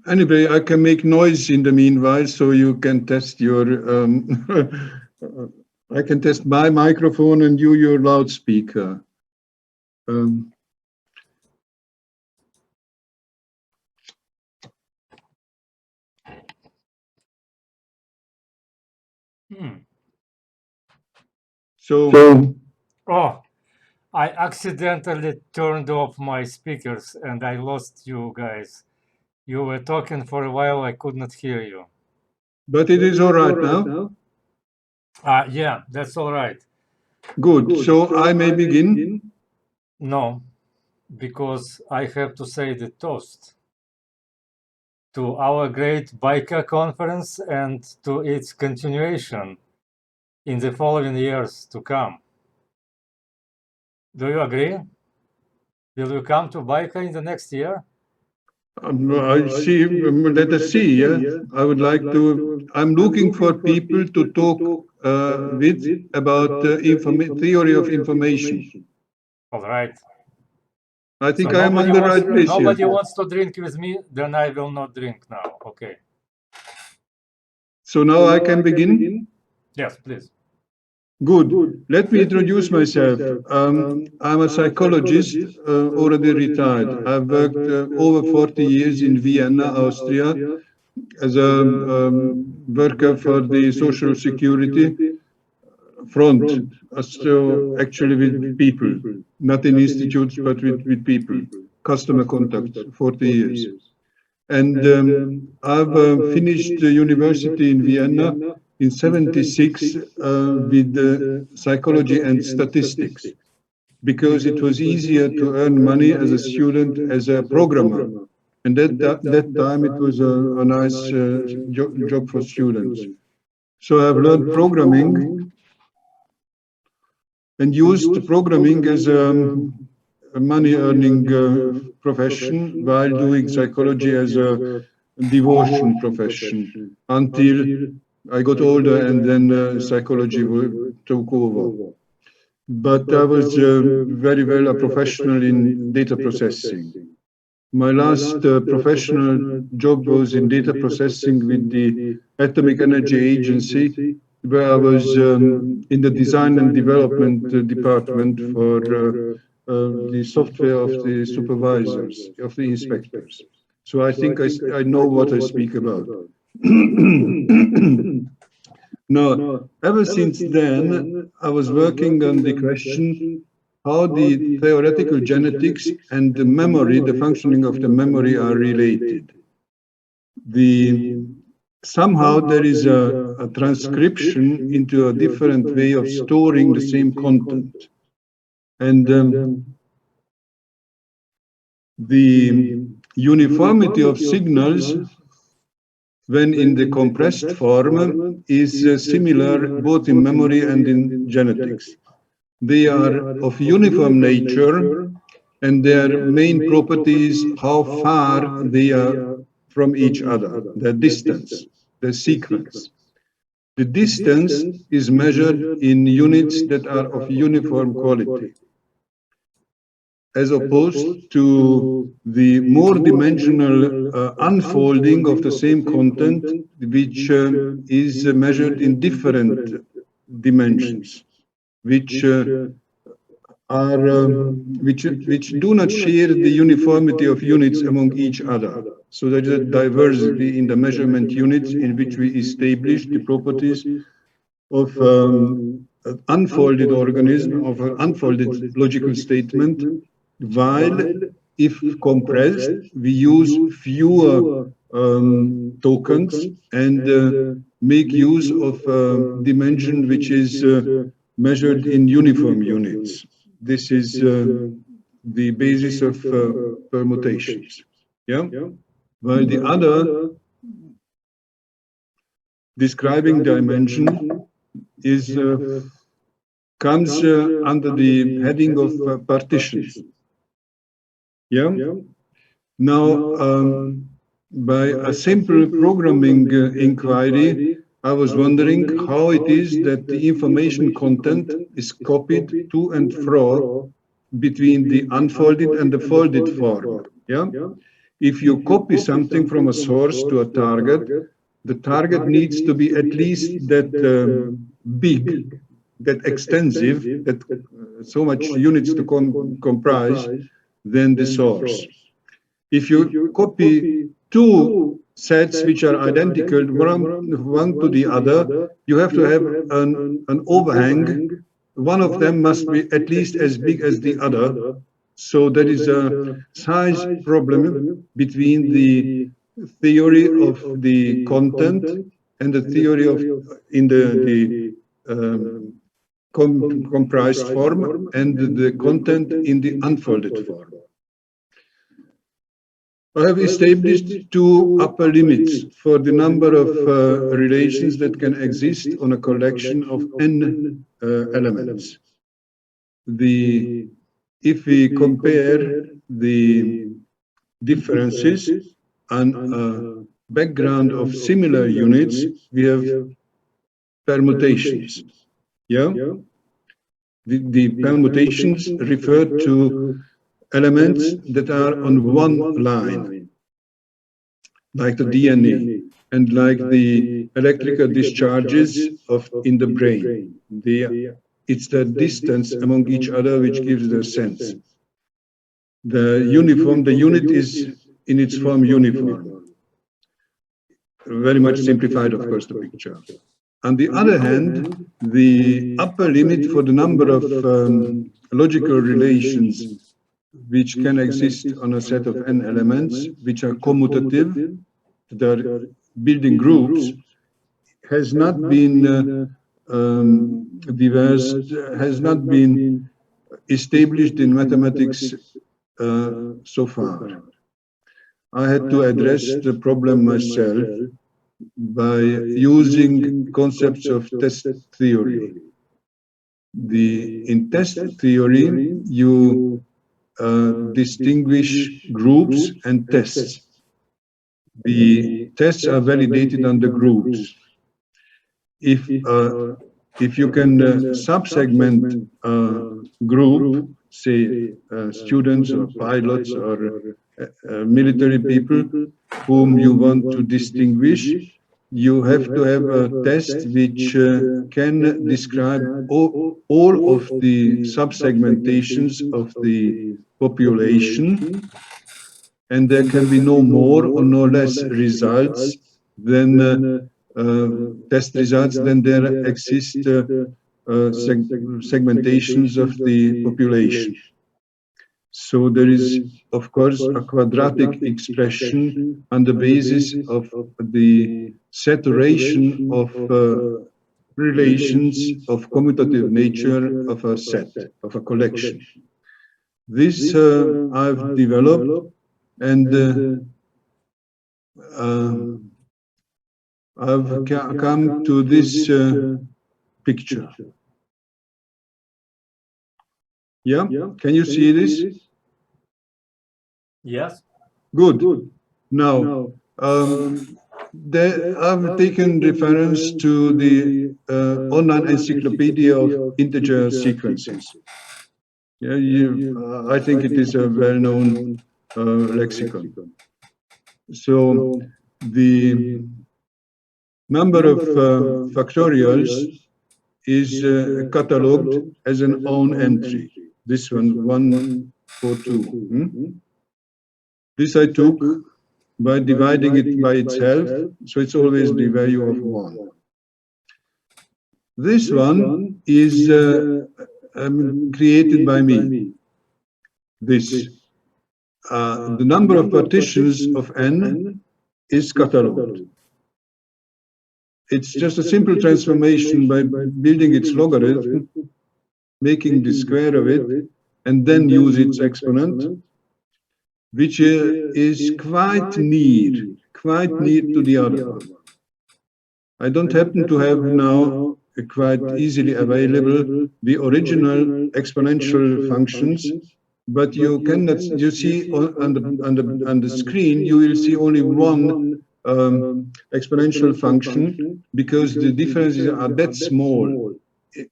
Anyway, I can make noise in the meanwhile, so you can test your. I can test my microphone and you your loudspeaker. So, Oh, I accidentally turned off my speakers and I lost you guys. You were talking for a while, I could not hear you. but it is all right now. Yeah, that's all right. Good. So I may begin. No, because I have to say the toast to our great BICA conference and to its continuation in the following years to come. Do you agree? Will you come to BICA in the next year? I see, let us see, yeah. I would like to, I'm looking for people to talk with about theory of information. All right. I think So I am on the right place here. Nobody wants to drink with me, then I will not drink now. Okay. So now I can begin? Yes, please. Good. Let me introduce myself. I'm a psychologist, already retired. I've worked over 40 years in Vienna, Austria, as a worker for the Social Security front, so actually with people, not in institutes, but with people, customer contact, 40 years. And I've finished the university in Vienna in 76 with psychology and statistics, because it was easier to earn money as a student, as a programmer. And that time it was a nice job for students. So I've learned programming and used programming as a money-earning profession while doing psychology as a devotion profession until I got older and then psychology took over. But I was very well a professional in data processing. My last professional job was in data processing with the Atomic Energy Agency, where I was in the design and development department for the software of the supervisors, of the inspectors. So I think I know what I speak about. Now, ever since then, I was working on the question how the theoretical genetics and the memory, the functioning of the memory, are related. Somehow there is a transcription into a different way of storing the same content. And the uniformity of signals when in the compressed form is similar both in memory and in genetics. They are of uniform nature, and their main property is how far they are from each other, their distance, their sequence. The distance is measured in units that are of uniform quality, as opposed to the more dimensional unfolding of the same content, which is measured in different dimensions, which do not share the uniformity of units among each other. So there is a diversity in the measurement units in which we establish the properties of an unfolded organism, of an unfolded logical statement, while if compressed, we use fewer tokens and make use of a dimension which is measured in uniform units. This is the basis of permutations. Yeah? While the other describing dimension is comes under the heading of partitions. Yeah. Now, by a simple programming inquiry, I was wondering how it is that the information content is copied to and fro between the unfolded and the folded form. Yeah. If you copy something from a source to a target, the target needs to be at least that big, that extensive, that so much units to comprise than the source. If you copy two sets which are identical one to the other, you have to have an overhang one of them must be at least as big as the other. So there is a size problem between the theory of the content and the theory of in the comprised form and the content in the unfolded form. I have established two upper limits for the number of relations that can exist on a collection of n elements. If we compare the differences on a background of similar units, we have permutations. Yeah, the permutations refer to elements that are on one line, like the DNA, and like the electrical discharges in the brain. It's the distance among each other which gives the sense. The unit is in its form uniform. Very much simplified, of course, the picture. On the other hand, the upper limit for the number of logical relations which can exist on a set of n elements, which are commutative, that are building groups, has not been has not been established in mathematics so far. I had to address the problem myself by using concepts of test theory. In test theory, you distinguish groups and tests. The tests are validated on the groups. If you can subsegment a group, say students or pilots or military people whom you want to distinguish, you have to have a test which can describe all of the subsegmentations of the population, and there can be no more or no less results than test results than there exist segmentations of the population. So there is, of course, a quadratic expression on the basis of the saturation of relations of commutative nature of a set, of a collection. This I've developed, and I've come to this picture. Yeah, can you see this? Yes. Good. Now, I've taken reference to the online encyclopedia of integer sequences. Yeah, I think it is a well-known lexicon. So the number of factorials is catalogued as an own entry. This one, 142. This I took by dividing it by itself, so it's always the value of 1. This one is created by me. This. The number of partitions of n is catalogued. It's just a simple transformation by building its logarithm, making the square of it, and then use its exponent, which is quite near to the other one. I don't happen to have now quite easily available the original exponential functions, but you cannot. You see on the screen, you will see only one exponential function, because the differences are that small,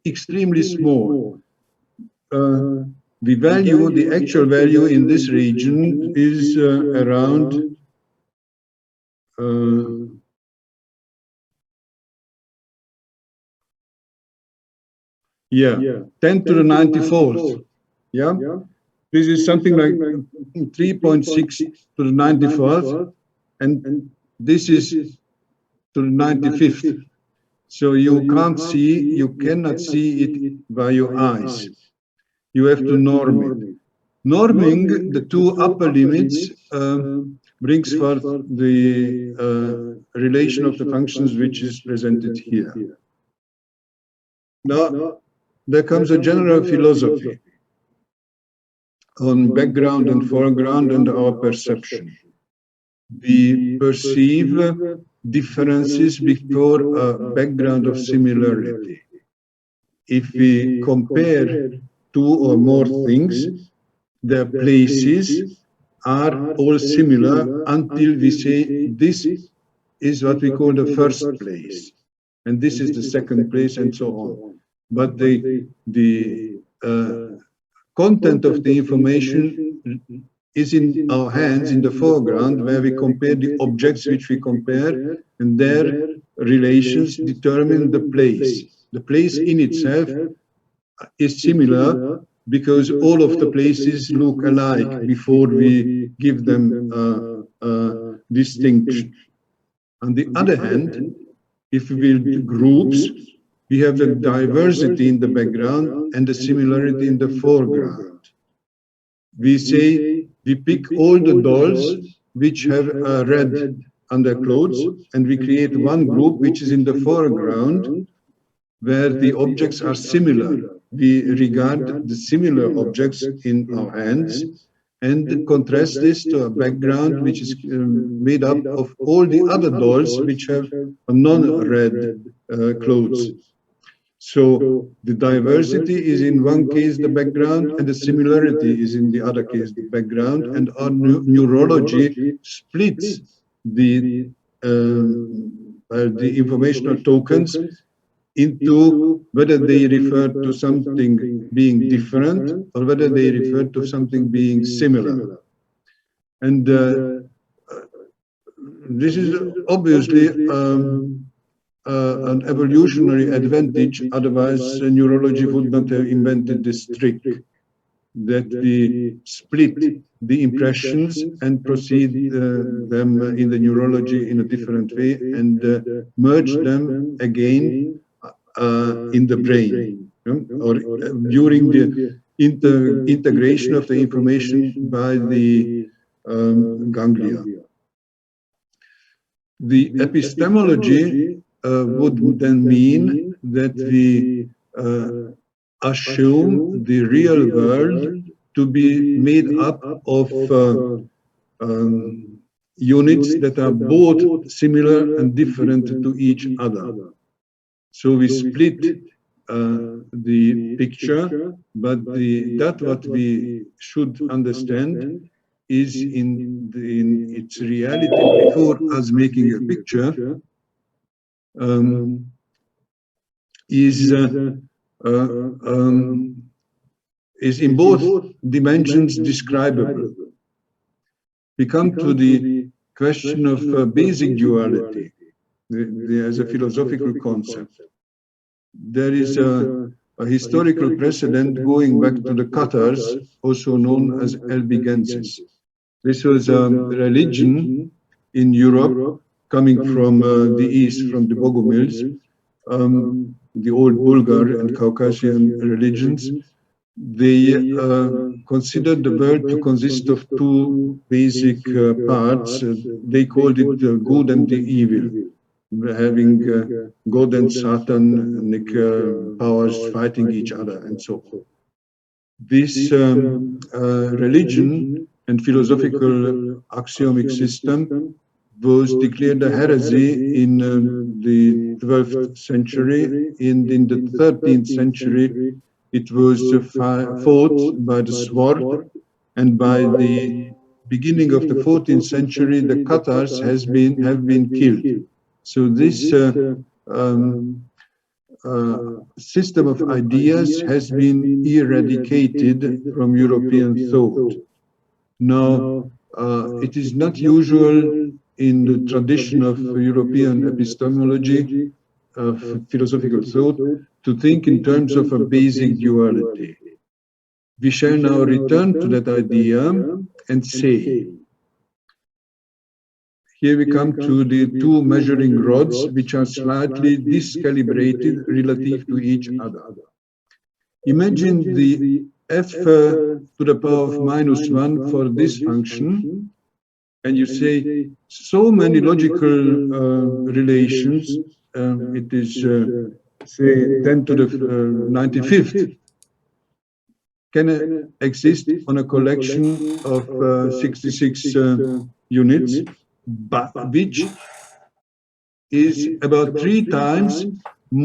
extremely small. The value, the actual value in this region is around 10 to the 94th. Yeah, this is something like 3.6 to the 94th, and this is to the 95th. So you cannot see it by your eyes. You have to norm it. Norming the two upper limits brings forth the relation of the functions which is presented here. Now, there comes a general philosophy on background and foreground and our perception. We perceive differences before a background of similarity. If we compare two or more things, their places are all similar until we say this is what we call the first place, and this is the second place, and so on. But the content of the information is in our hands in the foreground, where we compare the objects which we compare, and their relations determine the place. The place in itself is similar because all of the places look alike before we give them a distinction. On the other hand, if we build groups, we have the diversity in the background and the similarity in the foreground. We say we pick all the dolls which have red underclothes, and we create one group which is in the foreground where the objects are similar. We regard the similar objects in our hands and contrast this to a background which is made up of all the other dolls which have non-red clothes. So the diversity is in one case the background, and the similarity is in the other case the background, and our neurology splits the informational tokens into whether they refer to something being different or whether they refer to something being similar. And this is obviously an evolutionary advantage, otherwise neurology would not have invented this trick, that we split the impressions and proceed them in the neurology in a different way and merge them again in the brain, or during the integration of the information by the ganglia. The epistemology would then mean that we assume the real world to be made up of units that are both similar and different to each other. So we split the picture, but that what we should understand is in its reality before us making a picture is in both dimensions describable. We come to the question of basic duality as a philosophical concept. There is a historical precedent going back to the Cathars, also known as Albigenses. This was a religion in Europe coming from the east, from the Bogomils, the old Bulgar and Caucasian religions. They considered the world to consist of two basic parts. They called it the good and the evil, having God and Satanic powers fighting each other and so on. This religion and philosophical axiomic system was declared a heresy in the 12th century, and in the 13th century it was fought by the sword, and by the beginning of the 14th century the Cathars have been killed. So this system of ideas has been eradicated from European thought. Now, it is not usual in the tradition of European epistemology, of philosophical thought, to think in terms of a basic duality. We shall now return to that idea and say, Here we come to the two measuring rods, which are slightly discalibrated relative to each other. Imagine the f to the power of -1 for this function, and you say so many logical relations, it is say 10 to the 95th, can exist on a collection of 66 units, but which is about 3 times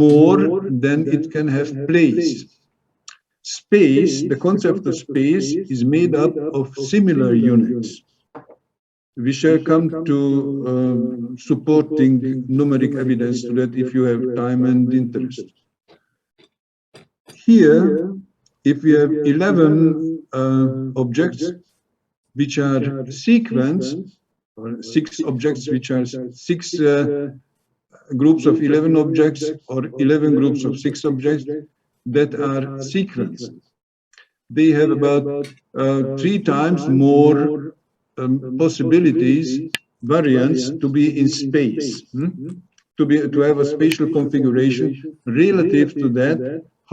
more than it can have place. Space, the concept of space, is made up of similar units. We shall come to supporting numeric evidence to that if you have time and interest. Here, if we have 11 objects which are sequence, or 6 objects which are 6 groups of 11 objects, or 11 groups of 6 objects that are sequence, they have about 3 times more possibilities, variants to be in space, to have a spatial configuration relative to that,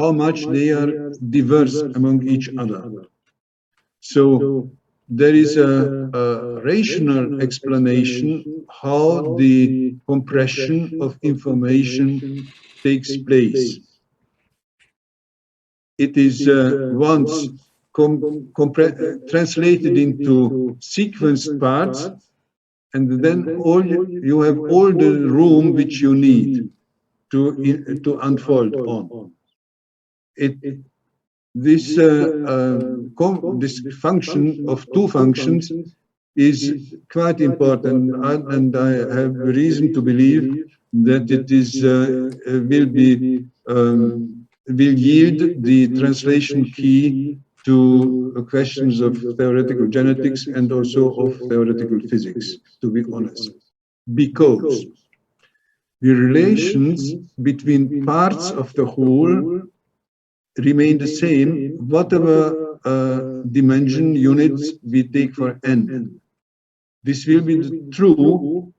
how much they are diverse among each other. So there is a rational explanation how the compression of information takes place. It is once translated into sequenced parts, and then you have all the room which you need to unfold on. This function of two functions is quite important, and I have reason to believe that it is will yield the translation key to questions of theoretical genetics and also of theoretical physics, to be honest. Because the relations between parts of the whole remain the same, whatever dimension units we take for n. This will be true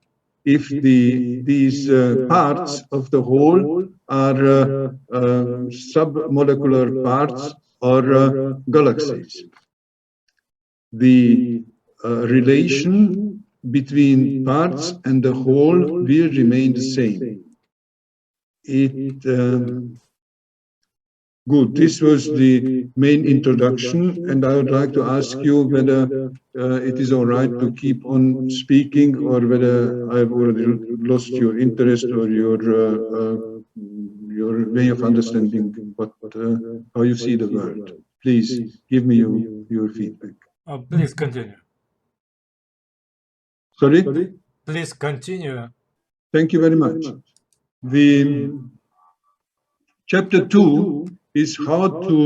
if these parts of the whole are submolecular parts or galaxies. The relation between parts and the whole will remain the same. Good, this was the main introduction, and I would like to ask you whether it is all right to keep on speaking, or whether I've already lost your interest or your way of understanding how you see the world. Please give me your feedback. Please continue. Sorry? Please continue. Thank you very much. The chapter 2 is how to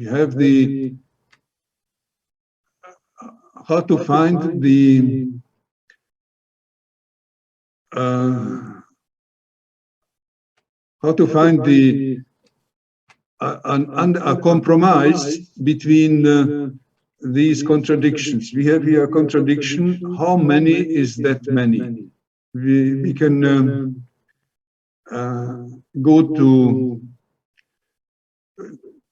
have the how to find the a compromise between these contradictions. We have here a contradiction. How many is that many? We can go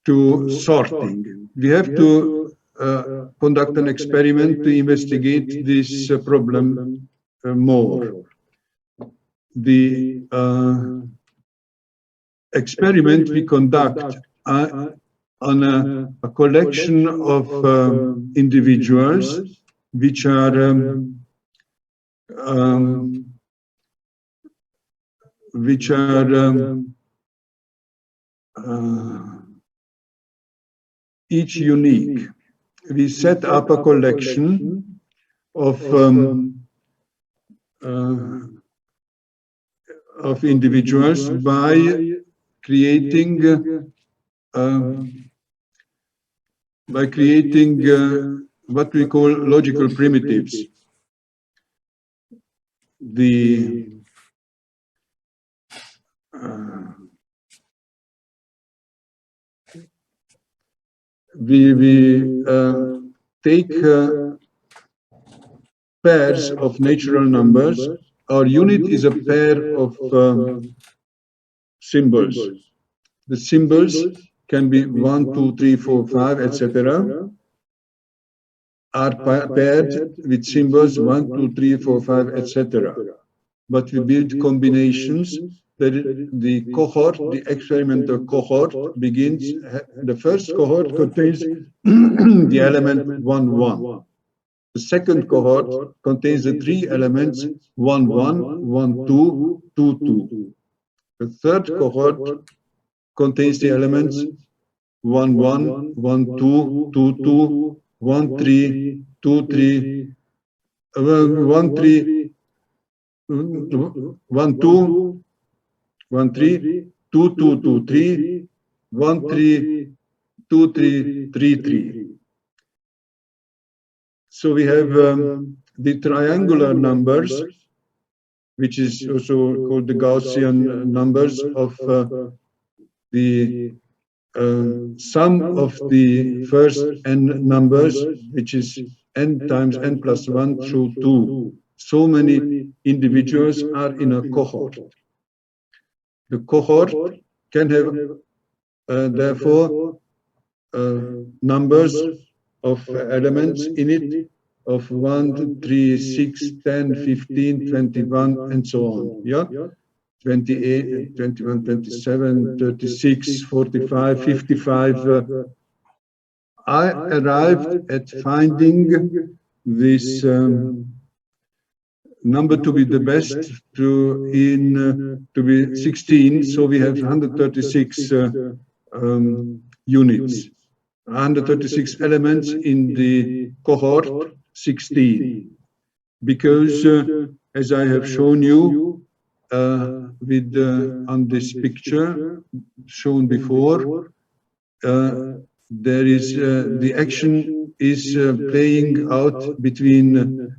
to sorting. We have to conduct an experiment to investigate this problem more. The experiment we conduct on a collection of individuals which are each unique. We set up a collection of individuals by creating what we call logical primitives. The we take pairs of natural numbers. Our unit is a pair of symbols. The symbols can be 1, 2, 3, 4, 5, etc. are paired with symbols 1, 2, 3, 4, 5, etc. But we build combinations. The cohort, the experimental cohort begins, the first cohort contains the element 1, 1. The second cohort contains the three elements 1, 1, 1, 2, 2, 2. The third cohort contains the elements 1, 1, 1, 2, 2, 2, 1, 3, 2, 3, 1, 3, 1, 2, 1, 3, 2, 2, 2, 3, 1, 3, 2, 3, 3, 3. So we have the triangular numbers, which is also called the Gaussian numbers of the sum of the first n numbers, which is n times n plus 1 through 2. So many individuals are in a cohort. The cohort can have, therefore, numbers of elements in it of 1, 3, 6, 10, 15, 21, and so on. Yeah? 28, 21, 27, 36, 45, 55. I arrived at finding this number to be the best to be 16. So we have 136 units, 136 elements in the cohort 16. Because as I have shown you with on this picture shown before, there is the action is playing out between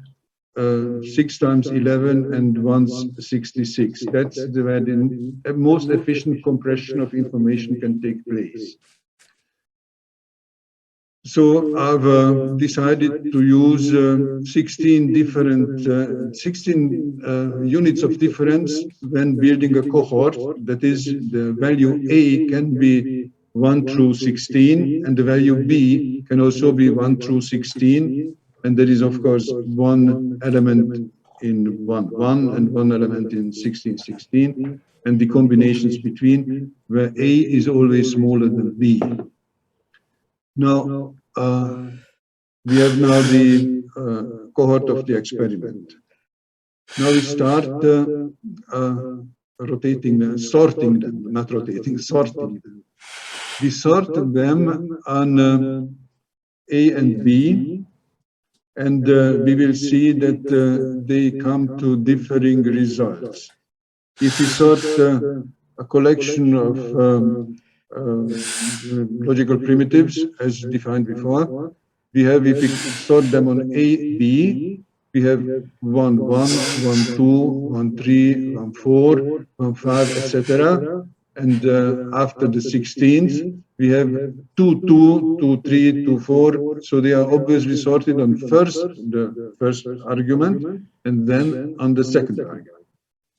6 times 11 and 166. That's where the most efficient compression of information can take place. So I've decided to use 16 different 16 units of difference when building a cohort. That is, the value A can be 1 through 16, and the value B can also be 1 through 16. And there is, of course, one element in 1, 1 and one element in 16, 16, and the combinations between, where A is always smaller than B. Now, we have now the cohort of the experiment. Now we start rotating, sorting them, not rotating, sorting them. We sort them on A and B, and we will see that they come to differing results. If we sort a collection of logical primitives, as defined before, we have, if we sort them on A, B, we have 1, 1, 1, 2, 1, 3, 1, 4, 1, 5, etc. And after the 16th, we have 2, 2, 2, 3, 2, 4. So they are obviously sorted on the first argument, and then on the second argument.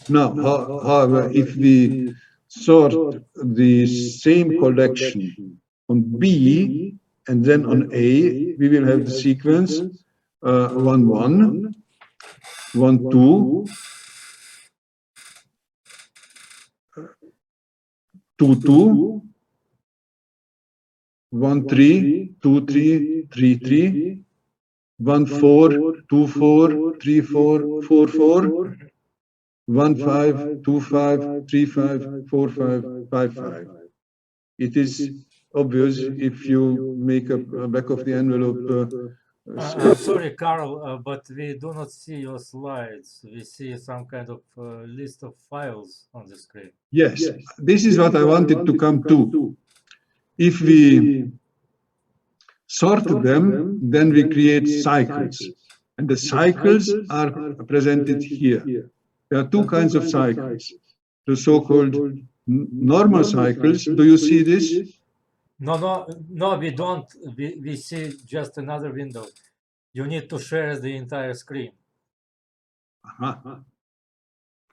Now, however, if we sort the same collection on B and then on A, we will have the sequence 1, 1, 1, 2, 2, 2, 1, 3, 2, 3, 3, 3, 1, 4, 2, 4, 3, 4, 4, 4, 1, 5, 2, 5, 3, 5, 4, 5, 5, 5. It is obvious if you make a back of the envelope. Sorry, Carl, but we do not see your slides. We see some kind of list of files on the screen. Yes, this is what I wanted to come to. If we sort them, then we create cycles. And the cycles are presented here. There are two kinds of cycles. The so-called normal cycles. Do you see this? No, we don't. We see just another window. You need to share the entire screen.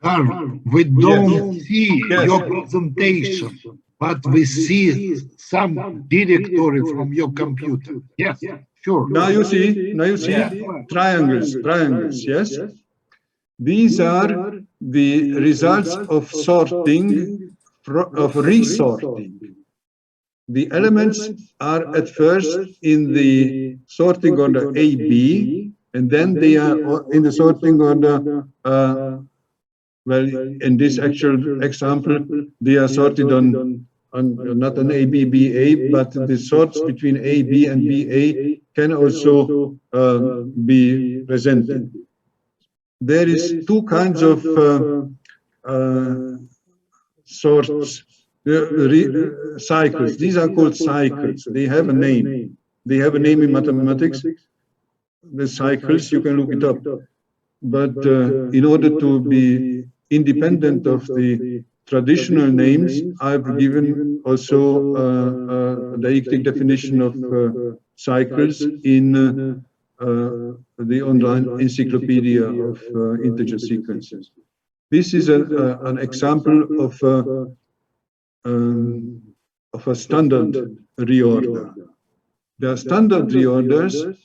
Carl, we don't see your presentation, but we see some directory from your computer. Yes, sure. Now you see triangles, yes? These are the results of sorting, of resorting. The elements are at first in the sorting order A, B, and then they are in the sorting order, well, in this actual example, they are sorted on not on A, B, B, A, but the sorts between A, B, and B, A can also be presented. There is two kinds of sorts, cycles. These are called cycles. They have a name. They have a name in mathematics. The cycles, you can look it up. But in order to be independent of the traditional names, I've given also a didactic definition of cycles in the online encyclopedia of integer sequences. This is an example of a standard reorder. There are standard reorders,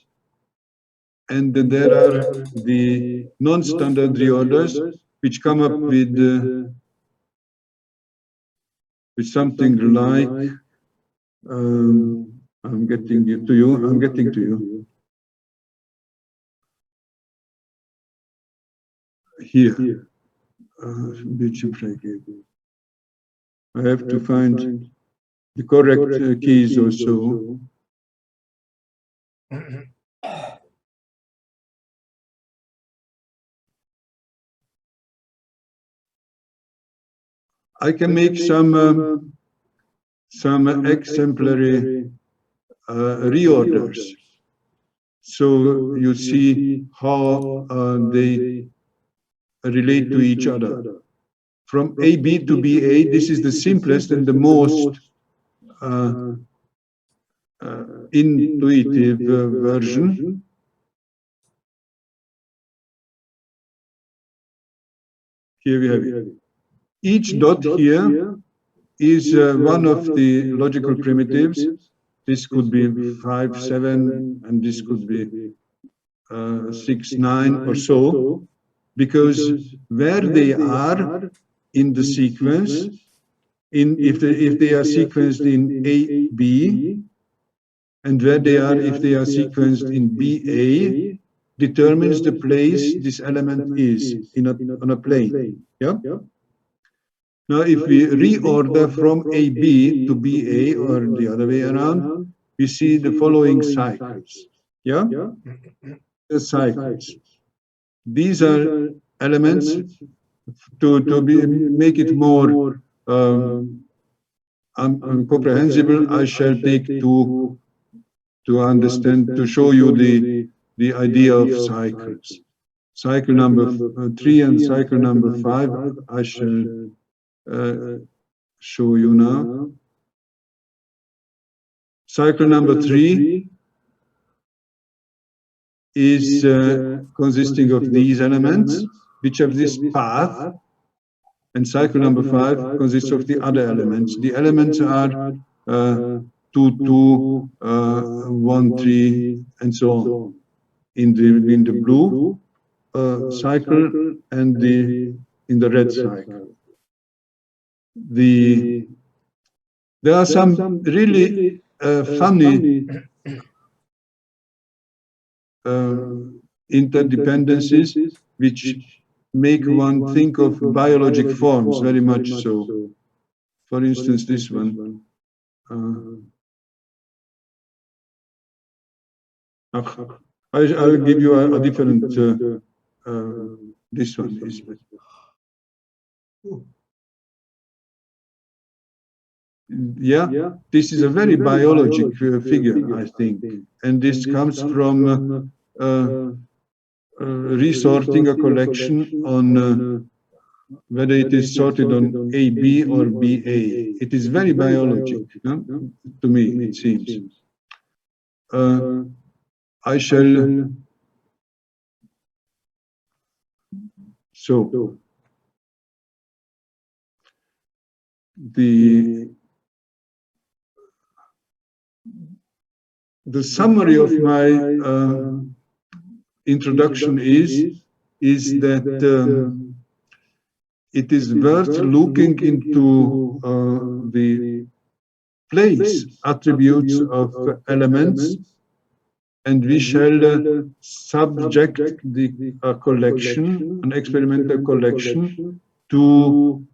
and then there are the non-standard reorders, which come up with something like, I'm getting to you. Here, I have to find the correct keys also. I can make some exemplary reorders. So you see how they relate to each other. From AB to BA, this is the simplest and the most intuitive version. Here we have it. Each dot here is one of the logical primitives. This could be 5, 7, and this could be 6, 9 or so, because where they are in the sequence, if they are sequenced in A, B, and where they are if they are sequenced in BA, determines the place this element is on a plane. Yeah. Now, if we reorder from AB to BA or the other way around, we see the following cycles. Yeah? The cycles. These are elements to make it more comprehensible. I shall take two to understand, to show you the idea of cycles. Cycle number 3 and cycle number 5, I shall show you now. Cycle number 3 is consisting of these elements, which have this path, and cycle number 5 consists of the other elements. The elements are 2, 2, 1, 3, and so on in the blue cycle and in the red cycle. There are some really funny interdependencies which make one think of biologic forms very much so. For instance, this one. I'll give you a different, this one is. Yeah, this is a very biologic figure, I think. And this comes from resorting a collection on whether it is sorted on AB or BA. It is very biologic, no? To me, it seems. I shall. So the summary of my introduction is that it is worth looking into the place attributes of elements, and we shall subject the collection, an experimental collection, to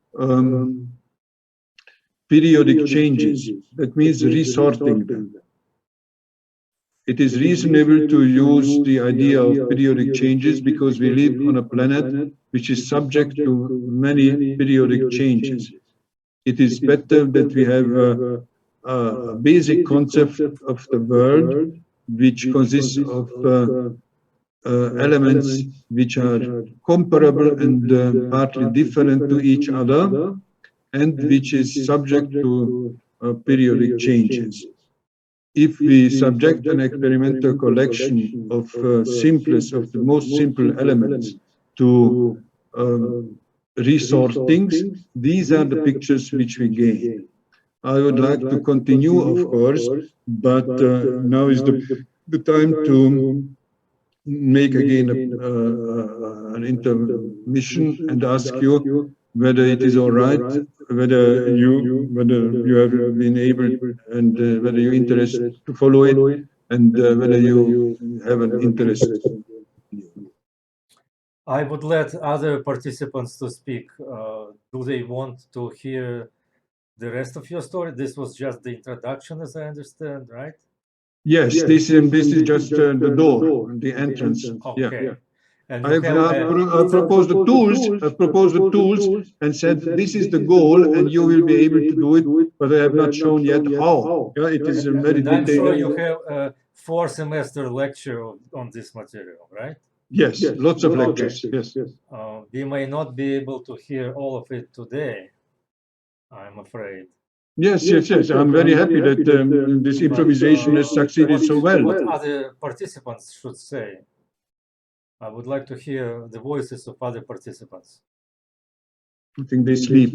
periodic changes. That means resorting them. It is reasonable to use the idea of periodic changes because we live on a planet which is subject to many periodic changes. It is better that we have a basic concept of the world which consists of elements which are comparable and partly different to each other, and which is subject to periodic changes. If we subject an experimental collection of of the most simple elements to resortings, these are the pictures which we gain. I would like to continue, of course, but now is the time to make again an intermission and ask you whether it is all right, whether you have been able and whether you're interested to follow it, and whether you have an interest. I would let other participants to speak. Do they want to hear the rest of your story? This was just the introduction, as I understand, right? Yes, this is just the door, the entrance. Okay. Yeah. And I proposed the tools. I proposed the tools and said this is the goal, and you will be able to do it. But I have not shown yet how. Yeah, it is very and I'm sure detailed. you have a 4-semester lecture on this material, right? Yes, lots of lectures. Yes. We may not be able to hear all of it today, I'm afraid. Yes. I'm very happy that this improvisation has succeeded so well. What other participants should say? I would like to hear the voices of other participants. I think they sleep.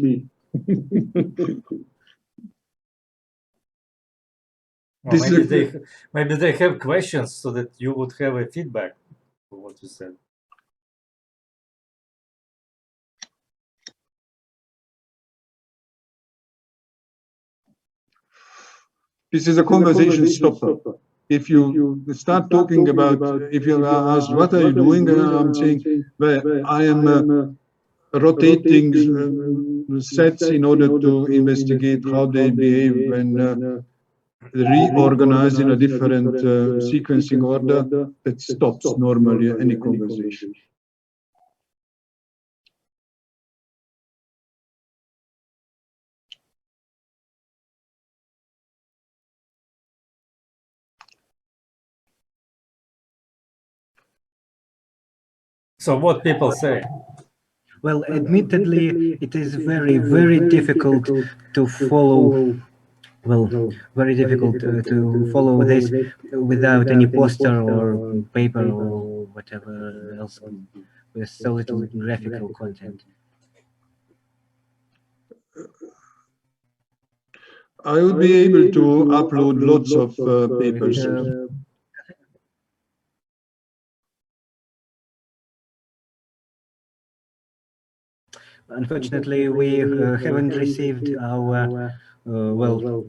Maybe they have questions so that you would have a feedback for what you said. This is a conversation stopper. If you start talking about, if you are asked, what are you doing? I'm saying, well, I am rotating sets in order to investigate how they behave when reorganized in a different sequencing order. That stops normally any conversation. So what people say? Well, admittedly, it is very, very difficult to follow. Well, very difficult to follow this without any poster or paper or whatever else with so little graphical content. I would be able to upload lots of papers. Unfortunately, we haven't received our well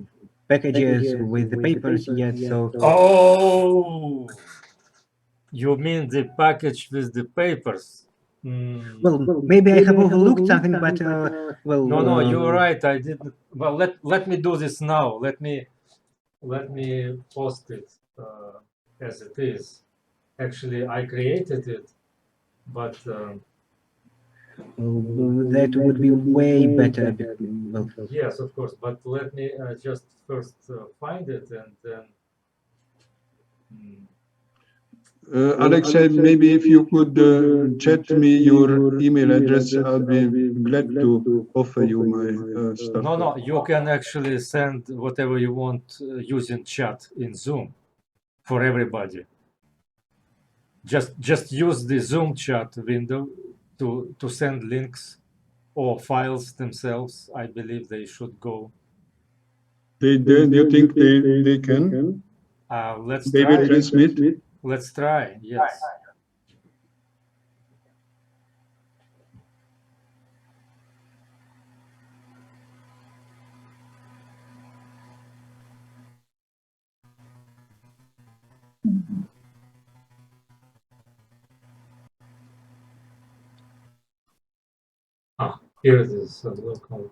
packages with the papers yet. So oh, you mean the package with the papers? Well, maybe I have overlooked something, but well. No, you're right. I didn't. Well, let me do this now. Let me post it as it is. Actually, I created it, but that would be way better. Well, yes, of course. But let me just first find it and then. Alexei, maybe if you could chat me your email address, I'll be glad to offer you my stuff. No, you can actually send whatever you want using chat in Zoom for everybody. Just use the Zoom chat window to send links or files themselves. I believe they should go. Do you think they can? Let's They try. will transmit. Let's try. Yes. Here it is. Local.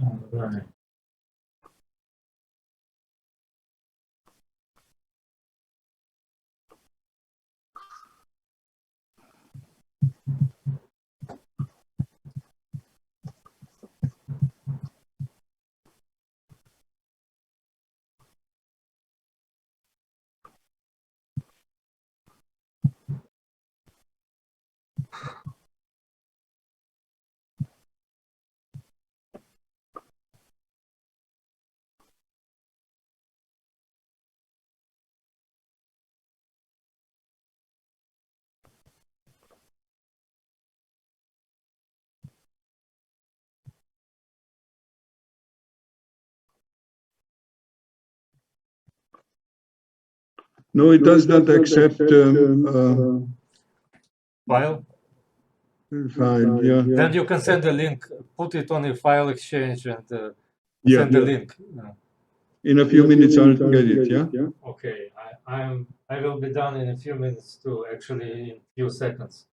All right. No, it does not accept File. file. Yeah. Then you can send the link. Put it on a file exchange and Yeah. send the link. In a few minutes, I'll get it. Yeah. Okay, I will be done in a few minutes too. Actually, in a few seconds.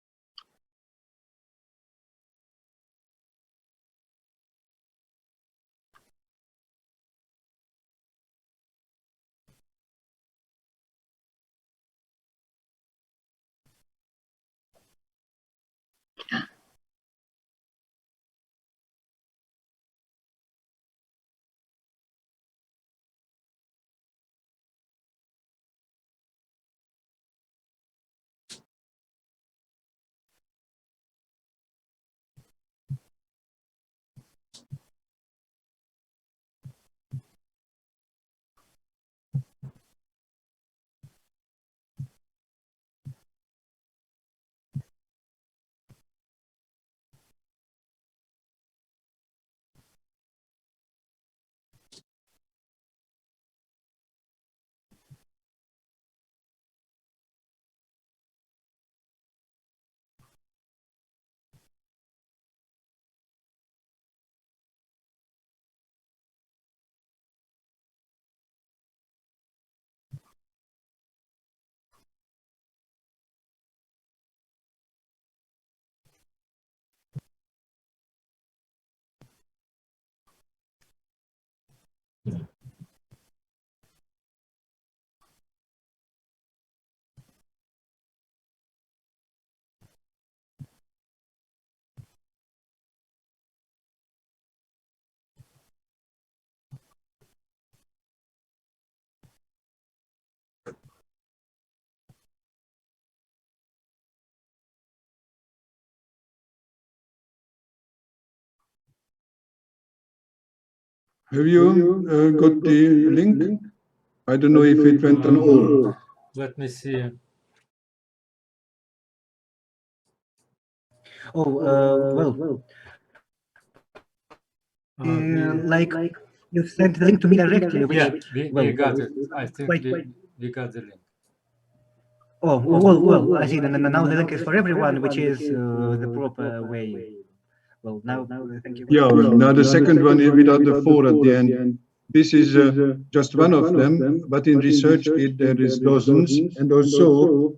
Have you got the link? I don't know if it went on all. Let me see. Well, like you sent the link to me directly, which Yeah, we got it. I think we got the link. Oh, well, I see. Now the link is for everyone, which is the proper way. Well, now, thank you. Yeah, now the second one is without the 4 at the end. This is just one of them, but in ResearchGate there is dozens, and also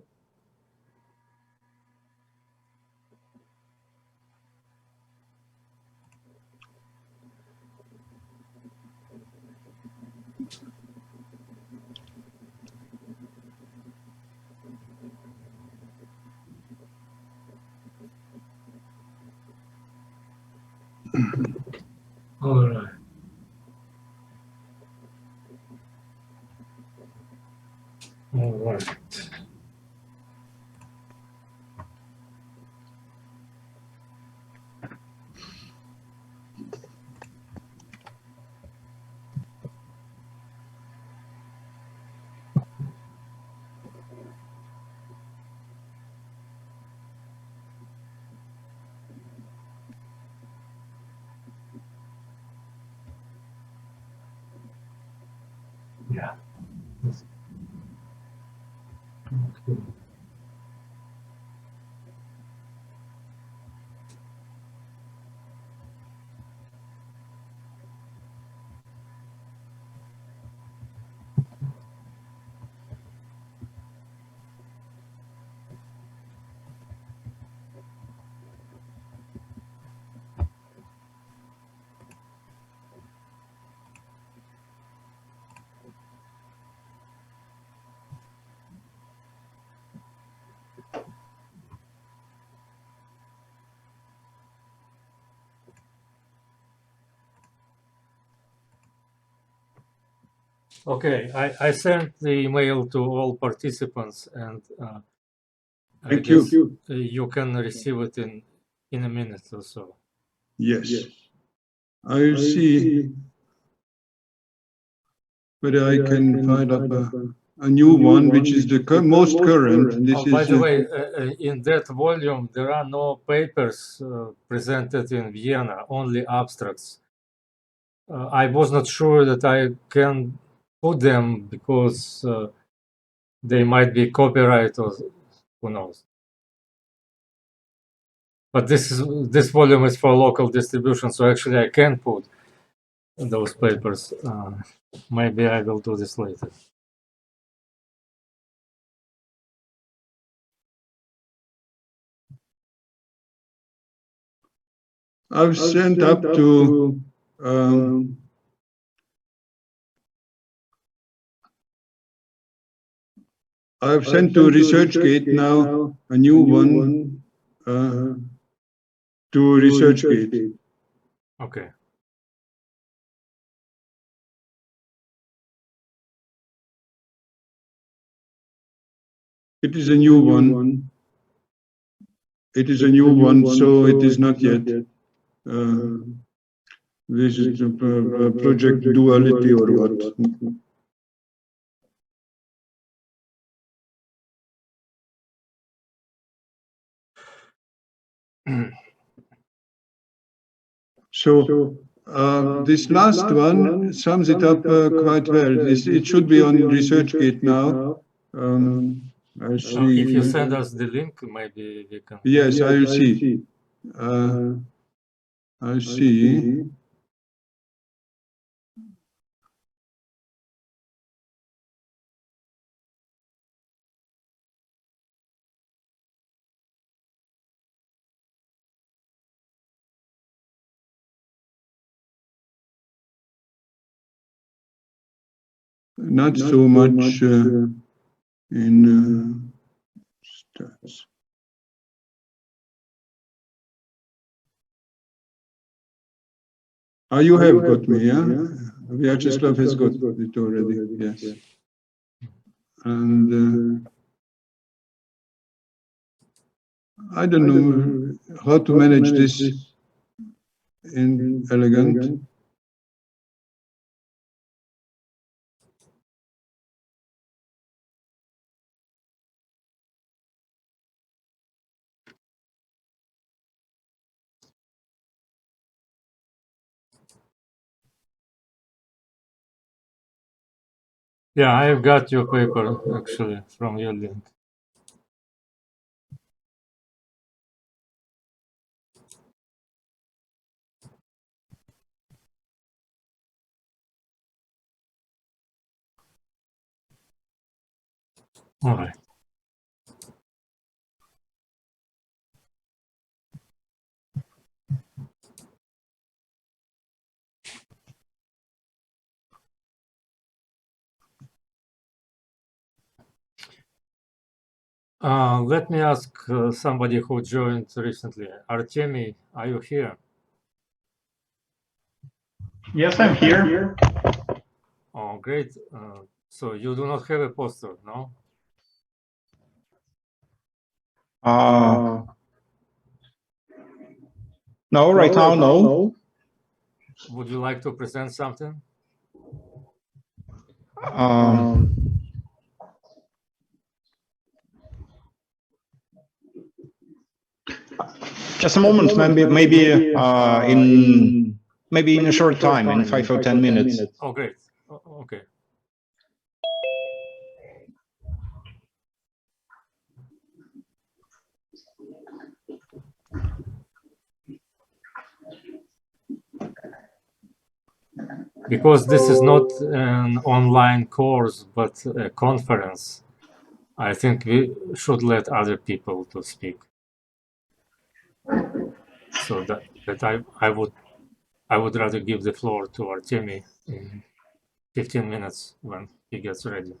All right. All right. Yeah. Okay. Okay, I sent the email to all participants, and I Thank guess you. you can receive it in a minute or so. Yes. I'll see whether I can find up a new one, which is the most current. This By is the way, in that volume, there are no papers presented in Vienna, only abstracts. I was not sure that I can put them because they might be copyright or who knows. But this volume is for local distribution, so actually I can put those papers. Maybe I will do this later. I've sent up to I've sent to ResearchGate now a new one to ResearchGate. Okay. It is a new one. It is a new one, so it is not yet. This is project duality or what? So this last one sums it up quite well. It should be on ResearchGate now. I see. If you send us the link, maybe we can. Yes, I'll see. I see. Not so much in stats. You have got me, yeah? Vyacheslav has got it already, yes. And I don't know how to manage this in Elegant. Yeah, I've got your paper actually from your link. All right. Let me ask somebody who joined recently. Artemi, are you here? Yes, I'm here. Oh, great. So you do not have a poster, no? No, right now, no. Would you like to present something? Just a moment, maybe in a short time, in 5 or 10 minutes. Oh, great. Okay. Because this is not an online course, but a conference, I think we should let other people to speak. So that I would rather give the floor to Artemy in 15 minutes when he gets ready.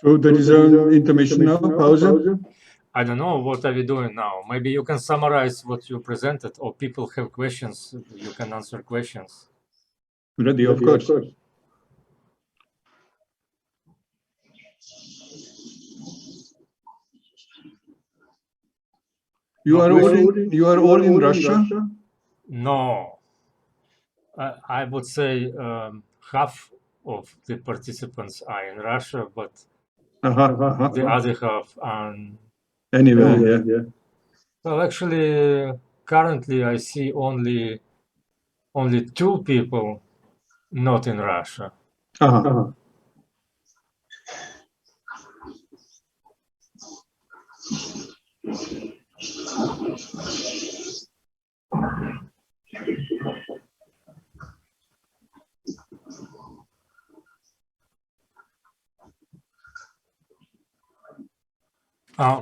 So there is an intermission now, pause. I don't know, what are we doing now? Maybe you can summarize what you presented, or people have questions, you can answer questions. Ready, of course. You are all in Russia? No. I would say half of the participants are in Russia, but the other half are anyway, yeah. Well, actually, currently I see only 2 people not in Russia.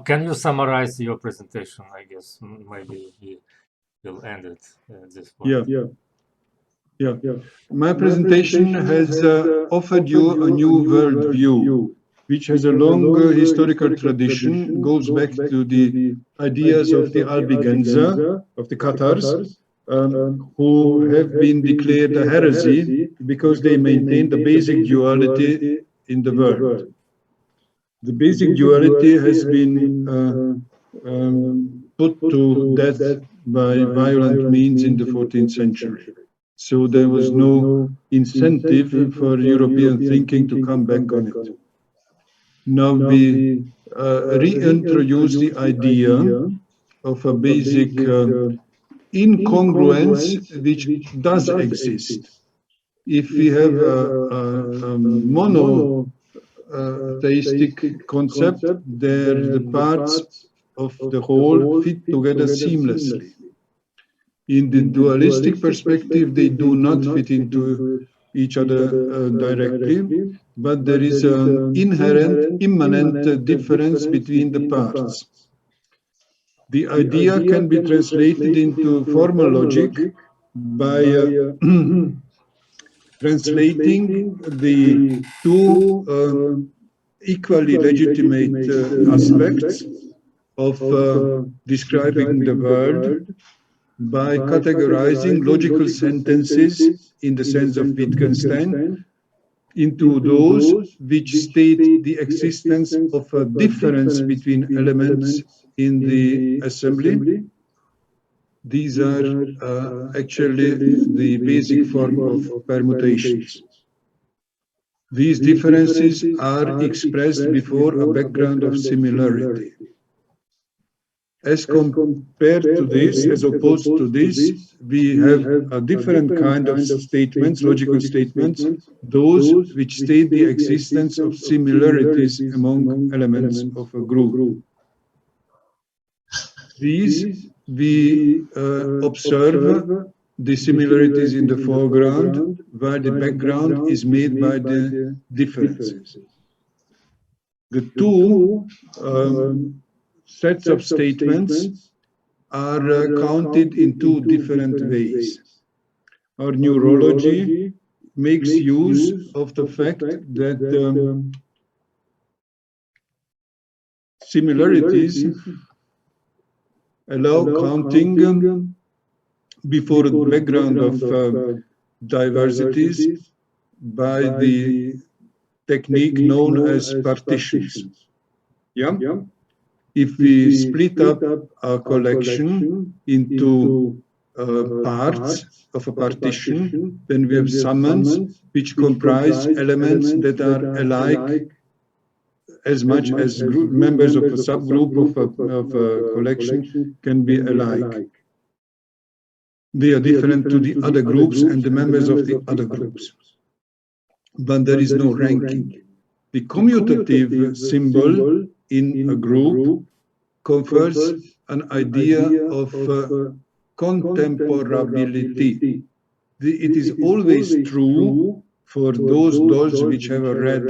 Can you summarize your presentation? I guess maybe we'll end it at this point. Yeah. My presentation has offered you a new world view, which has a long historical tradition, goes back to the ideas of the Albigenser, of the Catars, who have been declared a heresy because they maintain the basic duality in the world. The basic duality has been put to death by violent means in the 14th century. So there was no incentive for European thinking to come back on it. Now we reintroduce the idea of a basic incongruence which does exist. If we have a monotheistic concept, there the parts of the whole fit together seamlessly. In the dualistic perspective, they do not fit into each other directly, but there is an inherent, immanent difference between the parts. The idea can be translated into formal logic by translating the two equally legitimate aspects of describing the world by categorizing logical sentences in the sense of Wittgenstein into those which state the existence of a difference between elements in the assembly. These are actually the basic form of permutations. These differences are expressed before a background of similarity. As compared to this, as opposed to this, we have a different kind of statements, logical statements, those which state the existence of similarities among elements of a group. These we observe the similarities in the foreground, while the background is made by the differences. The two sets of statements are counted in two different ways. Our neurology makes use of the fact that similarities allow counting before the background of diversities by the technique known as partitions. Yeah? If we split up our collection into parts of a partition, then we have summons which comprise elements that are alike as much as members of a subgroup of a collection can be alike. They are different to the other groups and the members of the other groups. But there is no ranking. The commutative symbol in a group confers an idea of contemporability. It is always true for those dolls which have a red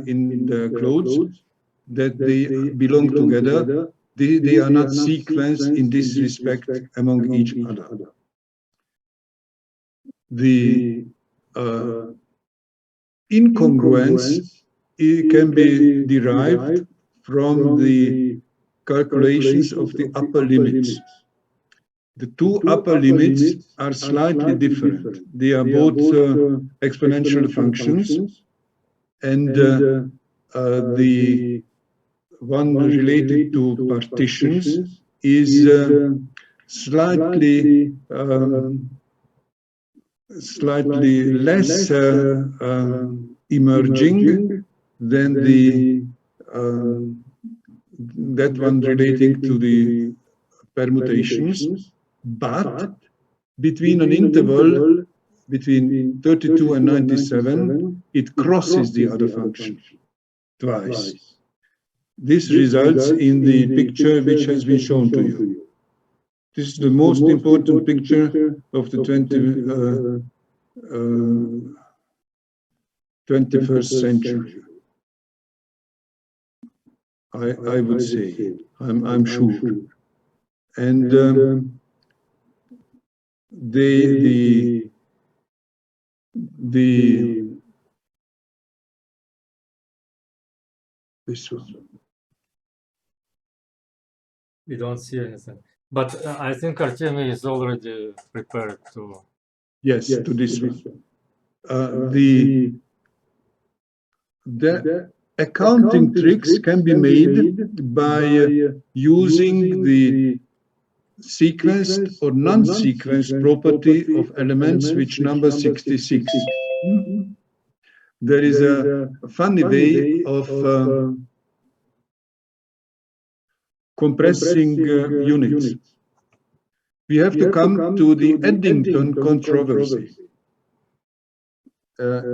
in the clothes that they belong together. They are not sequenced in this respect among each other. The incongruence can be derived from the calculations of the upper limits. The two upper limits are slightly different. They are both exponential functions, and the one related to partitions is slightly less emerging than the that one relating to the permutations, but between an interval between 32 and 97, it crosses the other function twice. This results in the picture which has been shown to you. This is the most important picture of the 21st century. I would say, I'm sure. And this one. We don't see anything. But I think Artemy is already prepared to... Yes, to this one. The accounting tricks can be made by using the sequenced or non-sequenced property of elements which number 66. There is a funny way of compressing units. We have to come to the Eddington controversy.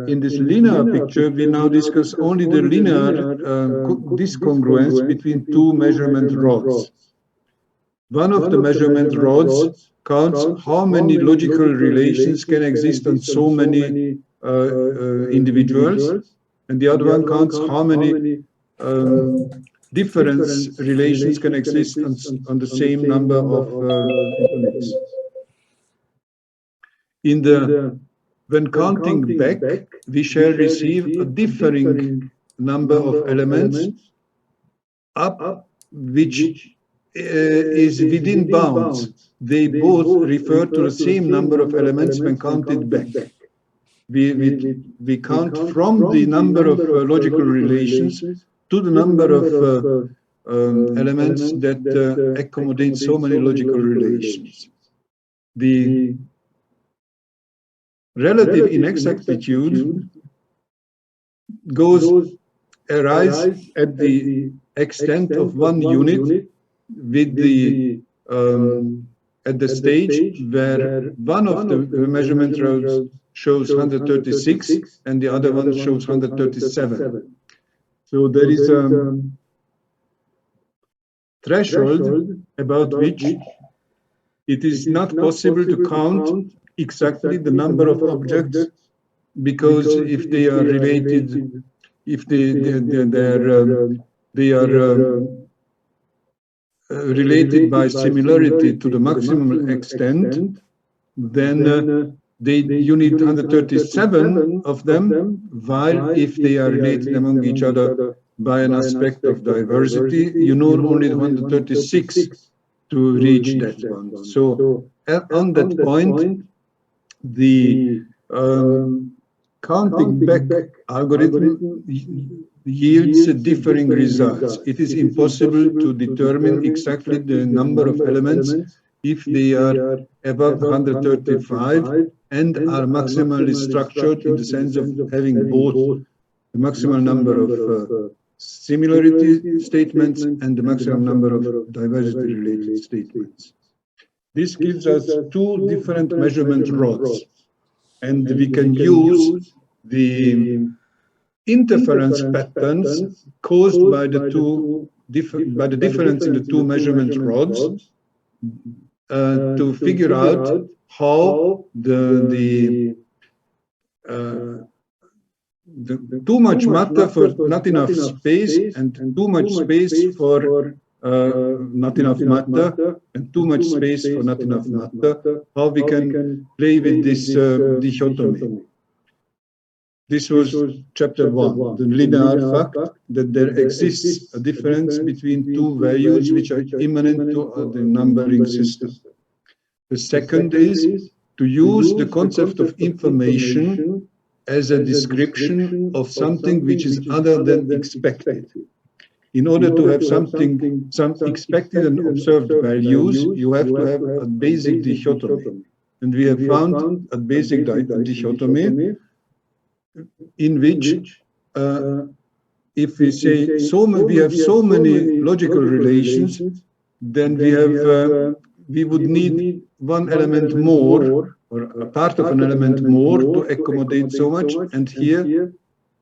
In this linear picture, we now discuss only the linear discongruence between two measurement rods. One of the measurement rods counts how many logical relations can exist on so many individuals, and the other one counts how many difference relations can exist on the same number of units. When counting back, we shall receive a differing number of elements up which is within bounds. They both refer to the same number of elements when counted back. We count from the number of logical relations to the number of elements that accommodate so many logical relations. The relative inexactitude arises at the extent of 1 unit with the at the stage where one of the measurement rods shows 136 and the other one shows 137. So there is a threshold about which it is not possible to count exactly the number of objects, because if they are related, if they are related by similarity to the maximum extent, then you need 137 of them, while if they are related among each other by an aspect of diversity, you know only 136 to reach that one. So on that point, the counting back algorithm yields differing results. It is impossible to determine exactly the number of elements if they are above 135 and are maximally structured in the sense of having both the maximum number of similarity statements and the maximum number of diversity-related statements. This gives us two different measurement rods, and we can use the interference patterns caused by the difference in the two measurement rods to figure out how the too much matter for not enough space and too much space for not enough matter and too much space for not enough matter, how we can play with this dichotomy. This was chapter 1, the linear fact that there exists a difference between two values which are immanent to the numbering system. The second is to use the concept of information as a description of something which is other than expected. In order to have some expected and observed values, you have to have a basic dichotomy. And we have found a basic dichotomy in which if we say we have so many logical relations, then we would need one element more or a part of an element more to accommodate so much, and here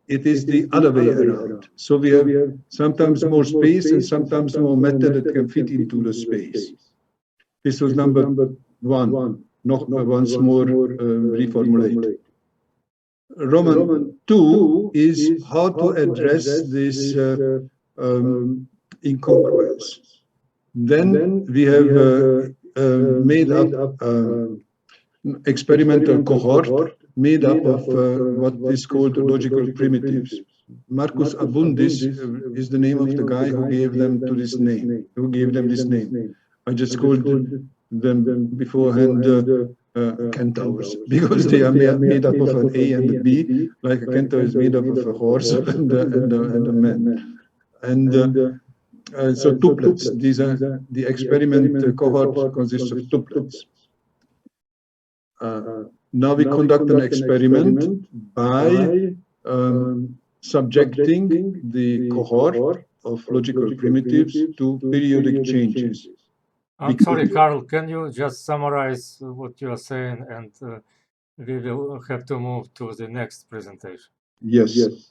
it is the other way around. So we have sometimes more space and sometimes more matter that can fit into the space. This was number 1, once more reformulated. Roman 2 is how to address this incongruence. Then we have made up experimental cohort made up of what is called logical primitives. Marcus Abundis is the name of the guy who gave them this name. I just called them beforehand centaurs, because they are made up of an A and a B, like a centaur is made up of a horse and a man. And so tuplets, these are the experiment cohort consists of tuplets. Now we conduct an experiment by subjecting the cohort of logical primitives to periodic changes. I'm sorry, Carl, can you just summarize what you are saying, and we will have to move to the next presentation. Yes.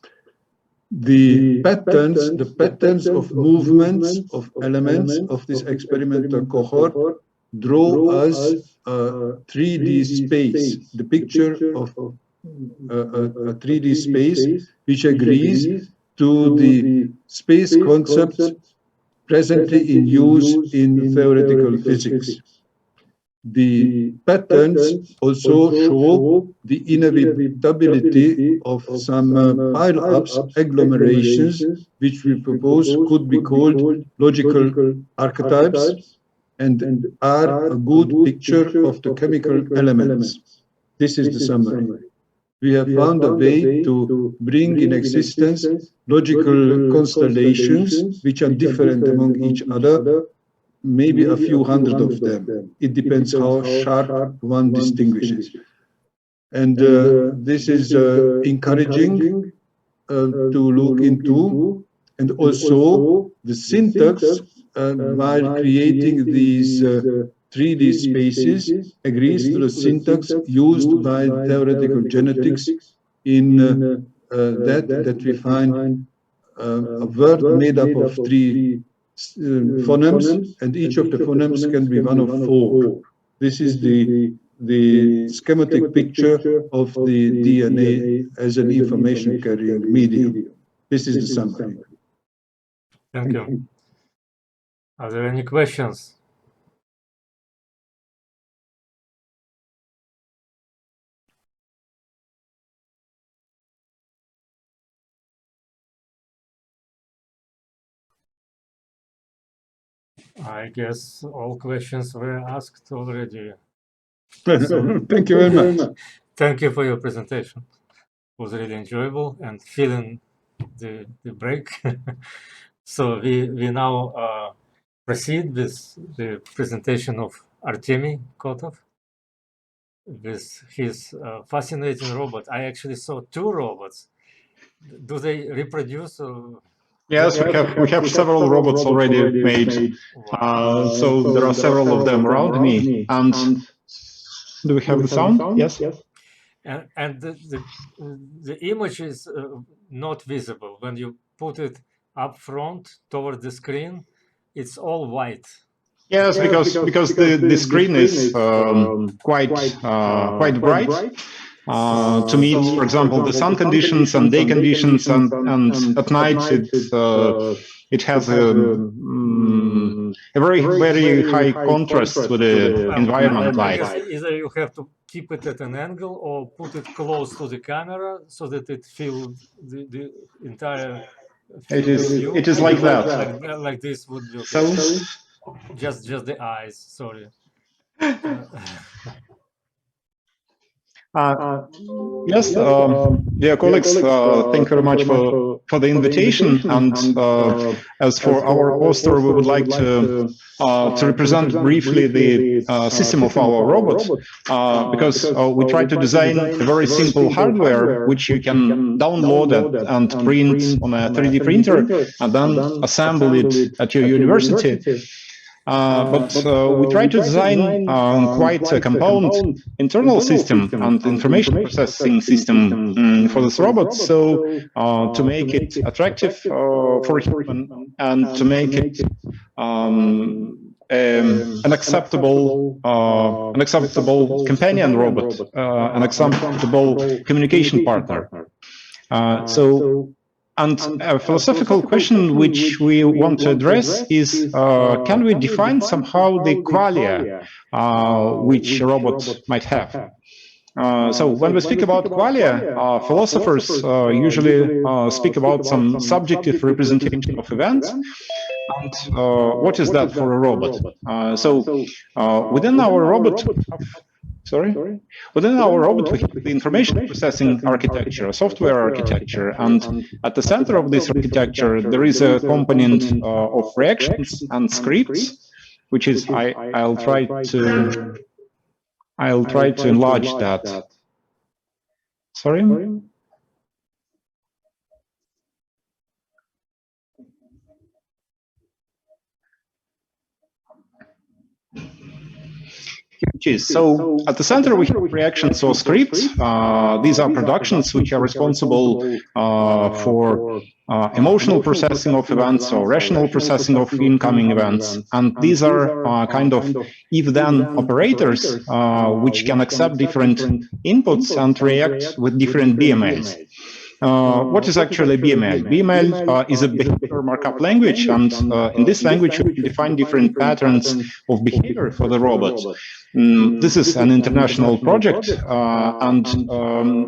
The patterns of movements of elements of this experimental cohort draw us a 3D space, the picture of a 3D space which agrees to the space concept presently in use in theoretical physics. The patterns also show the inevitability of some pile-ups, agglomerations, which we propose could be called logical archetypes, and are a good picture of the chemical elements. This is the summary. We have found a way to bring in existence logical constellations which are different among each other, maybe a few hundred of them. It depends how sharp one distinguishes. And this is encouraging to look into, and also the syntax while creating these 3D spaces agrees to the syntax used by theoretical genetics in that we find a word made up of 3 phonemes, and each of the phonemes can be one of 4. This is the schematic picture of the DNA as an information carrying medium. This is the summary. Thank you. Are there any questions? I guess all questions were asked already. Thank you very much. Thank you for your presentation. It was really enjoyable and feeling the break. So we now proceed with the presentation of Artemy Kotov with his fascinating robot. I actually saw 2 robots. Do they reproduce? Or... Yes, we have several robots already made. So there are several of them around me. And do we have the sound? Yes. And the image is not visible when you put it up front toward the screen. It's all white. Yes, because the screen is quite bright. To meet, for example, the sun conditions and day conditions, and at night it has a very high contrast with the environment light. Either you have to keep it at an angle or put it close to the camera so that it fills the entire. It is like that. Like this would be okay. So just the eyes. Sorry. Yes, dear colleagues, thank you very much for the invitation. And as for our poster, we would like to represent briefly the system of our robot, because we try to design a very simple hardware which you can download and print on a 3D printer and then assemble it at your university. But we try to design quite a compound internal system and information processing system for this robot, so to make it attractive for human and to make it an acceptable companion robot, an acceptable communication partner. And a philosophical question which we want to address is, can we define somehow the qualia which a robot might have? So when we speak about qualia, philosophers usually speak about some subjective representation of events. And what is that for a robot? Within our robot, within our robot, we have the information processing architecture, software architecture, and at the center of this architecture, there is a component of reactions and scripts, which is I'll try to enlarge that. Sorry. So at the center we have reactions or scripts. These are productions which are responsible for emotional processing of events or rational processing of incoming events. And these are kind of if-then operators which can accept different inputs and react with different BMLs. What is actually BML? BML is a behavior markup language, and in this language we define different patterns of behavior for the robot. This is an international project, and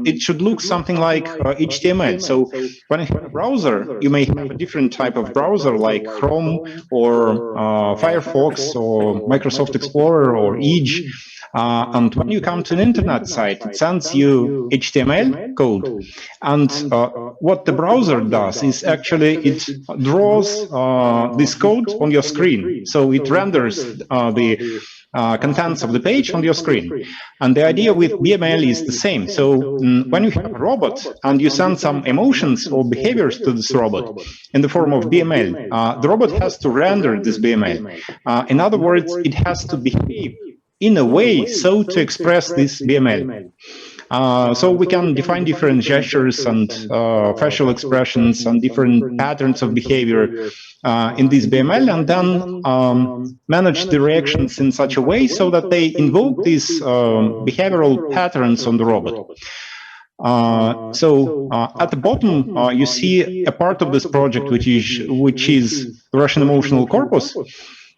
it should look something like HTML. So when you have a browser, you may have a different type of browser like Chrome or Firefox or Microsoft Explorer or Edge. And when you come to an internet site, it sends you HTML code. And what the browser does is actually it draws this code on your screen. So it renders the contents of the page on your screen. And the idea with BML is the same. So when you have a robot and you send some emotions or behaviors to this robot in the form of BML, the robot has to render this BML. In other words, it has to behave in a way so to express this BML. So we can define different gestures and facial expressions and different patterns of behavior in this BML, and then manage the reactions in such a way so that they invoke these behavioral patterns on the robot. At the bottom, you see a part of this project which is the Russian emotional corpus.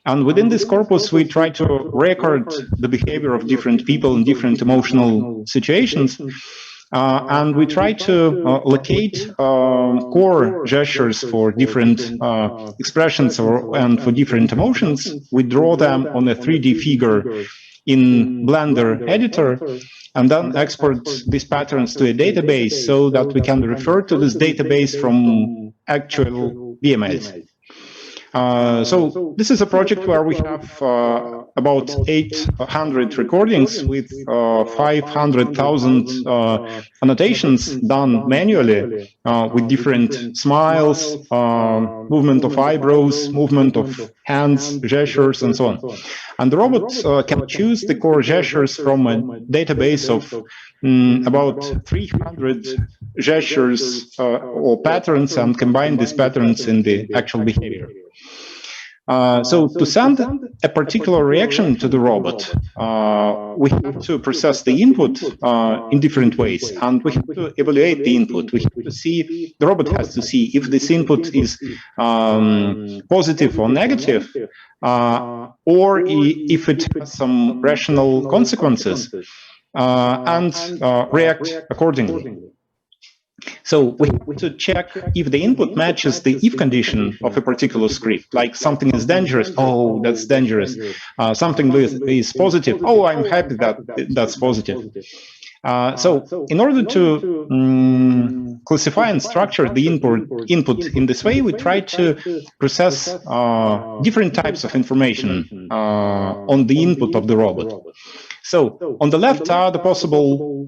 And within this corpus, we try to record the behavior of different people in different emotional situations. And we try to locate core gestures for different expressions and for different emotions. We draw them on a 3D figure in Blender editor, and then export these patterns to a database so that we can refer to this database from actual BMLs. So this is a project where we have about 800 recordings with 500,000 annotations done manually with different smiles, movement of eyebrows, movement of hands, gestures, and so on. And the robot can choose the core gestures from a database of about 300 gestures or patterns and combine these patterns in the actual behavior. So to send a particular reaction to the robot, we have to process the input in different ways, and we have to evaluate the input. We have to see, the robot has to see if this input is positive or negative, or if it has some rational consequences, and react accordingly. So we have to check if the input matches the if condition of a particular script, like something is dangerous, oh, that's dangerous. Something is positive, oh, I'm happy that that's positive. So in order to classify and structure the input in this way, we try to process different types of information on the input of the robot. So on the left are the possible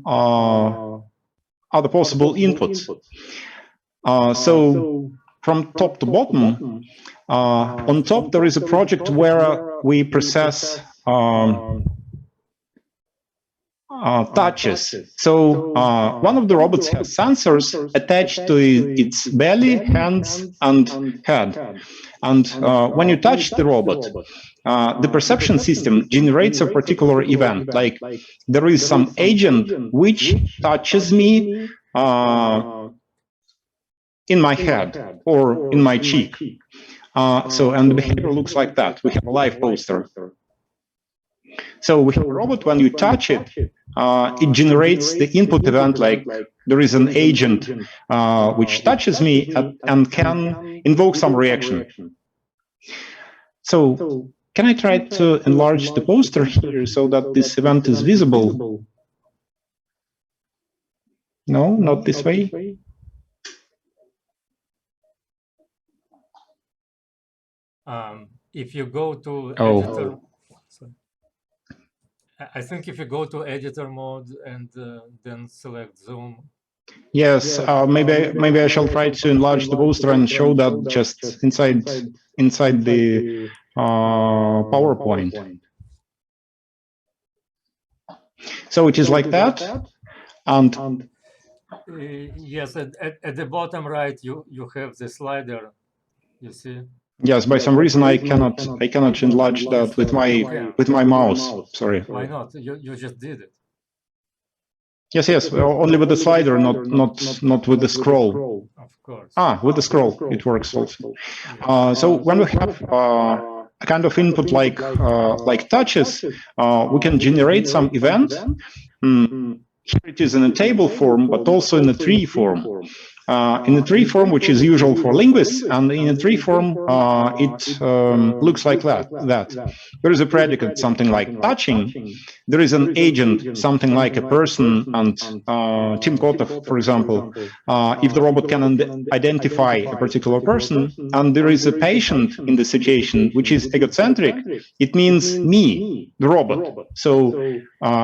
inputs. So from top to bottom, on top there is a project where we process touches. So one of the robots has sensors attached to its belly, hands, and head. And when you touch the robot, the perception system generates a particular event, like there is some agent which touches me in my head or in my cheek. And the behavior looks like that. We have a live poster. So we have a robot, when you touch it, it generates the input event, like there is an agent which touches me and can invoke some reaction. So can I try to enlarge the poster here so that this event is visible? No, not this way. If you go to editor, I think if you go to editor mode and then select zoom. Yes, maybe I shall try to enlarge the poster and show that just inside the PowerPoint. So it is like that, and yes, at the bottom right you have the slider. You see. Yes, by some reason I cannot enlarge that with my mouse. Sorry. Why not? You just did it. Yes, only with the slider, not with the scroll. Of course. With the scroll it works also. So when we have a kind of input like touches, we can generate some event. Here it is in a table form, but also in a tree form. In a tree form, which is usual for linguists, and in a tree form, it looks like that. There is a predicate, something like touching. There is an agent, something like a person, and Tim Kotov, for example, if the robot can identify a particular person, and there is a patient in the situation, which is egocentric, it means me, the robot. So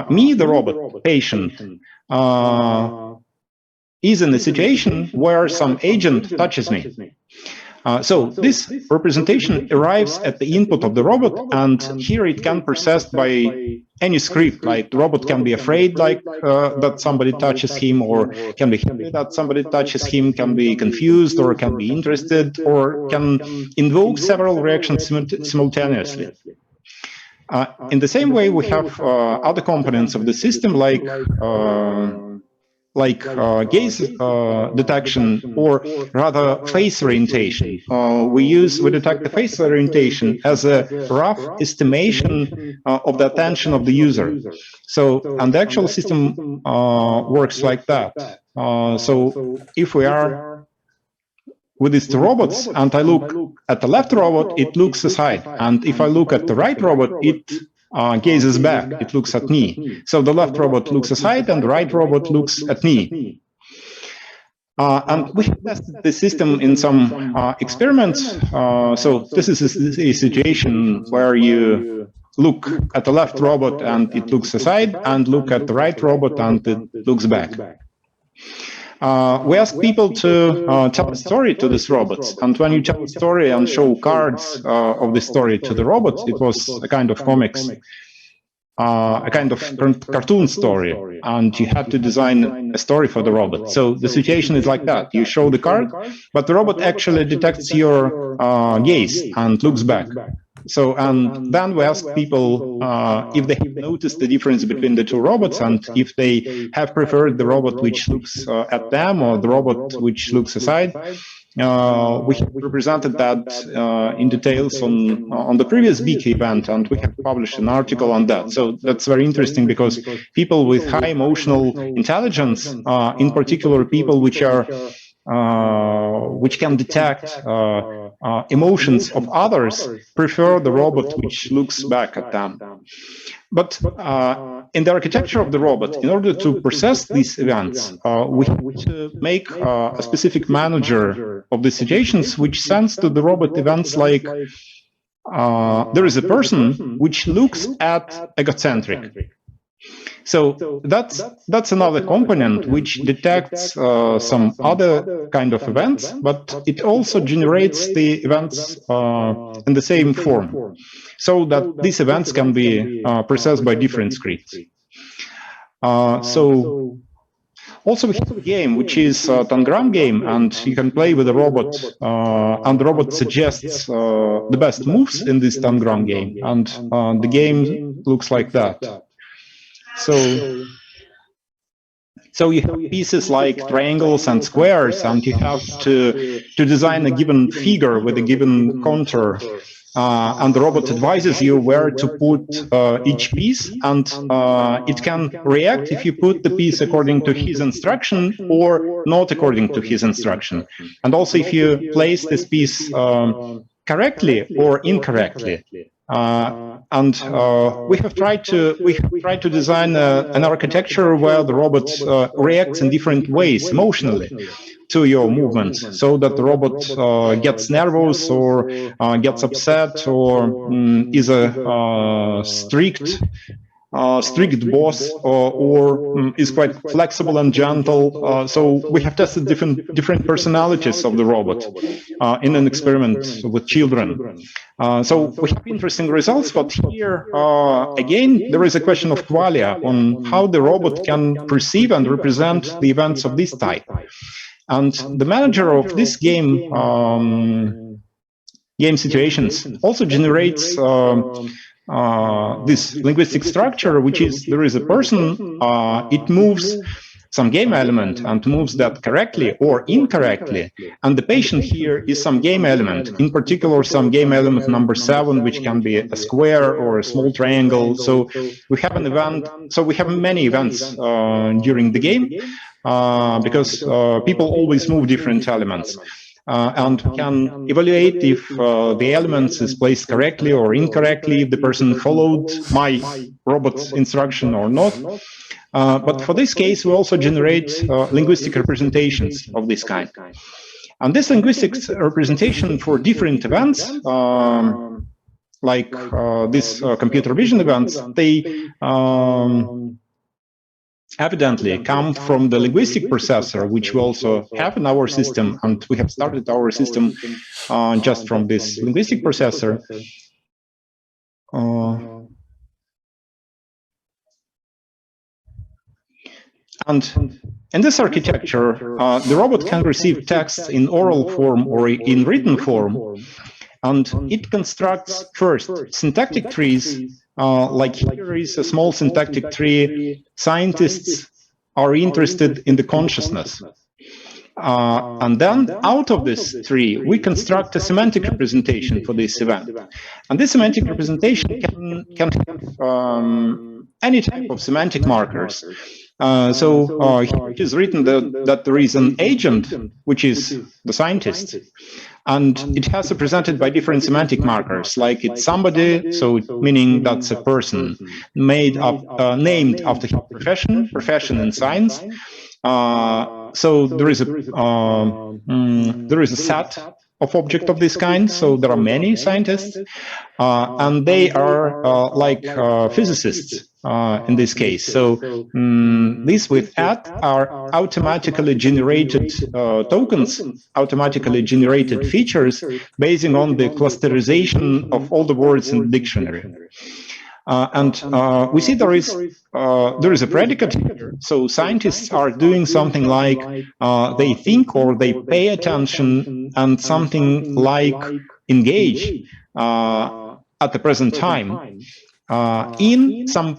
me, the robot, patient, is in a situation where some agent touches me. So this representation arrives at the input of the robot, and here it can be processed by any script. Like the robot can be afraid that somebody touches him, or can be happy that somebody touches him, can be confused, or can be interested, or can invoke several reactions simultaneously. In the same way, we have other components of the system, like gaze detection, or rather face orientation. We detect the face orientation as a rough estimation of the attention of the user. So, and the actual system works like that. So if we are with these two robots, and I look at the left robot, it looks aside. And if I look at the right robot, it gazes back, it looks at me. So the left robot looks aside and the right robot looks at me. And we have tested the system in some experiments. So this is a situation where you look at the left robot and it looks aside, and look at the right robot and it looks back. We asked people to tell a story to these robots, and when you tell a story and show cards of the story to the robots, it was a kind of comics, a kind of cartoon story, and you had to design a story for the robot. So the situation is like that. You show the card, but the robot actually detects your gaze and looks back. So, and then we asked people if they have noticed the difference between the two robots, and if they have preferred the robot which looks at them or the robot which looks aside. We have represented that in details on the previous BICA event, and we have published an article on that. So that's very interesting, because people with high emotional intelligence, in particular people which are which can detect emotions of others, prefer the robot which looks back at them. But in the architecture of the robot, in order to process these events, we have to make a specific manager of the situations which sends to the robot events like there is a person which looks at egocentric. So that's another component which detects some other kind of events, but it also generates the events in the same form, so that these events can be processed by different scripts. So also we have a game which is a tangram game, and you can play with a robot, and the robot suggests the best moves in this tangram game, and the game looks like that. So you have pieces like triangles and squares, and you have to design a given figure with a given contour, and the robot advises you where to put each piece, and it can react if you put the piece according to his instruction or not according to his instruction, and also if you place this piece correctly or incorrectly. And we have tried to design an architecture where the robot reacts in different ways emotionally to your movements, so that the robot gets nervous or gets upset or is a strict boss, or is quite flexible and gentle. So we have tested different personalities of the robot in an experiment with children. So we have interesting results, but here again there is a question of qualia on how the robot can perceive and represent the events of this type. And the manager of this game situations also generates this linguistic structure, which is there is a person, it moves some game element and moves that correctly or incorrectly, and the patient here is some game element, in particular some game element number 7, which can be a square or a small triangle. So we have an event, so we have many events during the game, because people always move different elements. And can evaluate if the elements is placed correctly or incorrectly, if the person followed my robot's instruction or not. But for this case, we also generate linguistic representations of this kind. And this linguistic representation for different events, like these computer vision events, they evidently come from the linguistic processor, which we also have in our system, and we have started our system just from this linguistic processor. And in this architecture, the robot can receive text in oral form or in written form, and it constructs first syntactic trees. Like here is a small syntactic tree. Scientists are interested in the consciousness. And then out of this tree, we construct a semantic representation for this event. And this semantic representation can have any type of semantic markers. Here it is written that there is an agent, which is the scientist, and it has represented by different semantic markers, like it's somebody, so meaning that's a person named after his profession in science. So there is a set of objects of this kind. So there are many scientists, and they are like physicists in this case. So these with at are automatically generated tokens, automatically generated features based on the clusterization of all the words in the dictionary. We see there is a predicate here. So scientists are doing something like they think or they pay attention and something like engage at the present time in some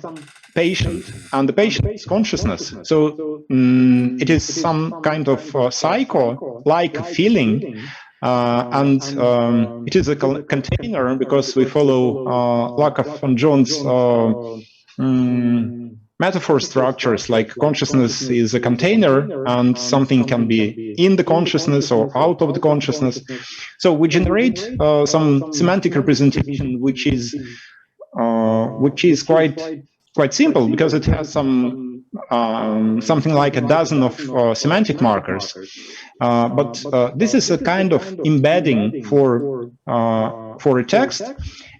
patient, and the patient's consciousness. So it is some kind of psycho-like feeling. It is a container because we follow Lakoff and John's metaphor structures, like consciousness is a container and something can be in the consciousness or out of the consciousness. So we generate some semantic representation, which is quite simple because it has some something like a dozen of semantic markers. But this is a kind of embedding for a text,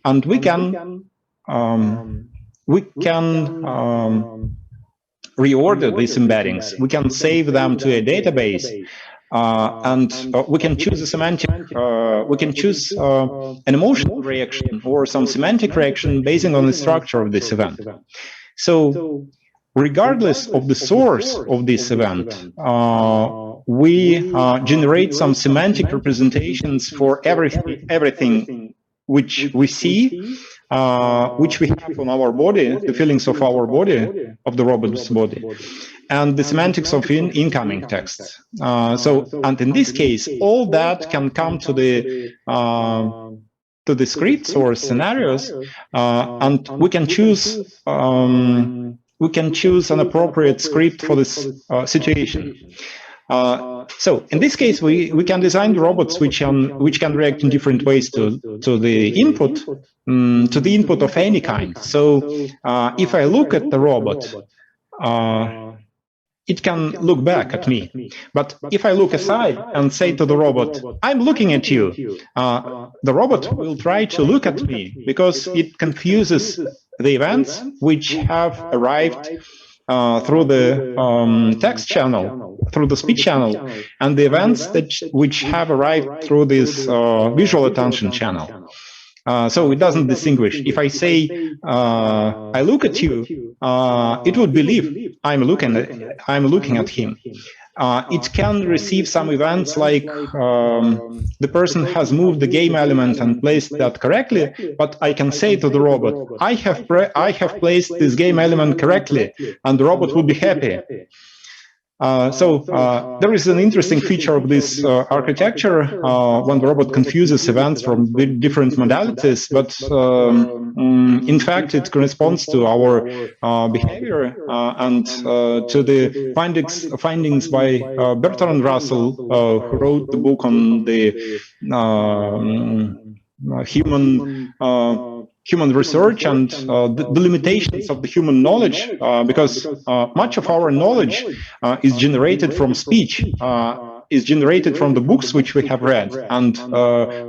and we can reorder these embeddings. We can save them to a database, and we can choose a semantic. We can choose an emotional reaction or some semantic reaction based on the structure of this event. So, regardless of the source of this event, we generate some semantic representations for everything which we see, which we have on our body, the feelings of our body, of the robot's body, and the semantics of incoming texts. And in this case, all that can come to the scripts or scenarios, and we can choose an appropriate script for this situation. So in this case, we can design robots which can react in different ways to the input of any kind. So if I look at the robot, it can look back at me. But if I look aside and say to the robot, I'm looking at you, the robot will try to look at me because it confuses the events which have arrived through the text channel, through the speech channel, and the events which have arrived through this visual attention channel. So it doesn't distinguish. If I say, I look at you, it would believe I'm looking at him. It can receive some events like the person has moved the game element and placed that correctly, but I can say to the robot, I have placed this game element correctly, and the robot will be happy. So there is an interesting feature of this architecture when the robot confuses events from different modalities, but in fact it corresponds to our behavior and to the findings by Bertrand Russell, who wrote the book on the human research and the limitations of the human knowledge, because much of our knowledge is generated from speech, is generated from the books which we have read, and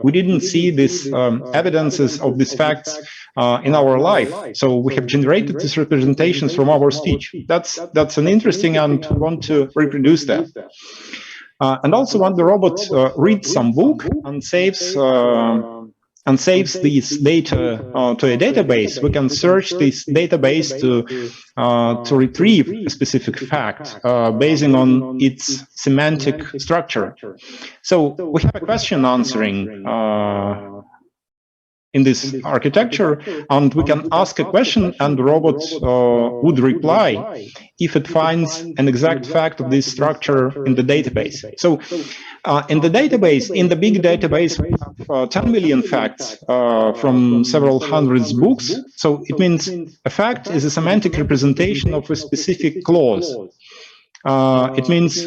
we didn't see these evidences of these facts in our life. So we have generated these representations from our speech. That's an interesting, and we want to reproduce that. And also when the robot reads some book and saves these data to a database, we can search this database to retrieve a specific fact based on its semantic structure. So we have a question answering in this architecture, and we can ask a question and the robot would reply if it finds an exact fact of this structure in the database. So in the database, in the big database, we have 10 million facts from several hundreds books. So it means a fact is a semantic representation of a specific clause. It means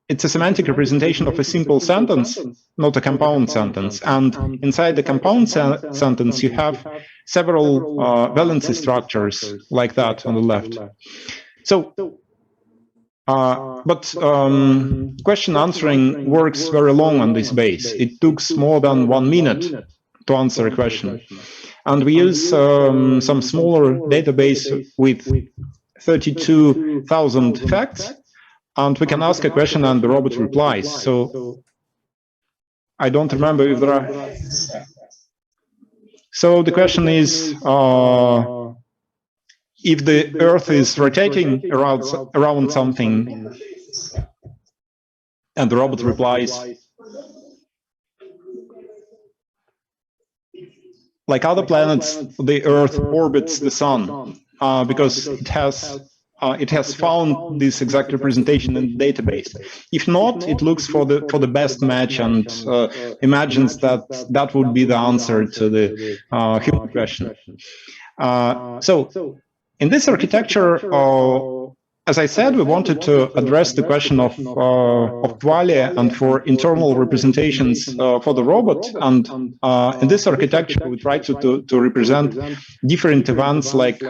it's a semantic representation of a simple sentence, not a compound sentence. And inside the compound sentence, you have several valency structures like that on the left. So, but question answering works very long on this base. It took more than 1 minute to answer a question. And we use some smaller database with 32,000 facts. And we can ask a question and the robot replies. So I don't remember if there are. So the question is, if the Earth is rotating around something, and the robot replies, like other planets, the Earth orbits the Sun because it has found this exact representation in the database. If not, it looks for the best match and imagines that that would be the answer to the human question. So in this architecture, as I said, we wanted to address the question of qualia and for internal representations for the robot. And in this architecture, we try to represent different events like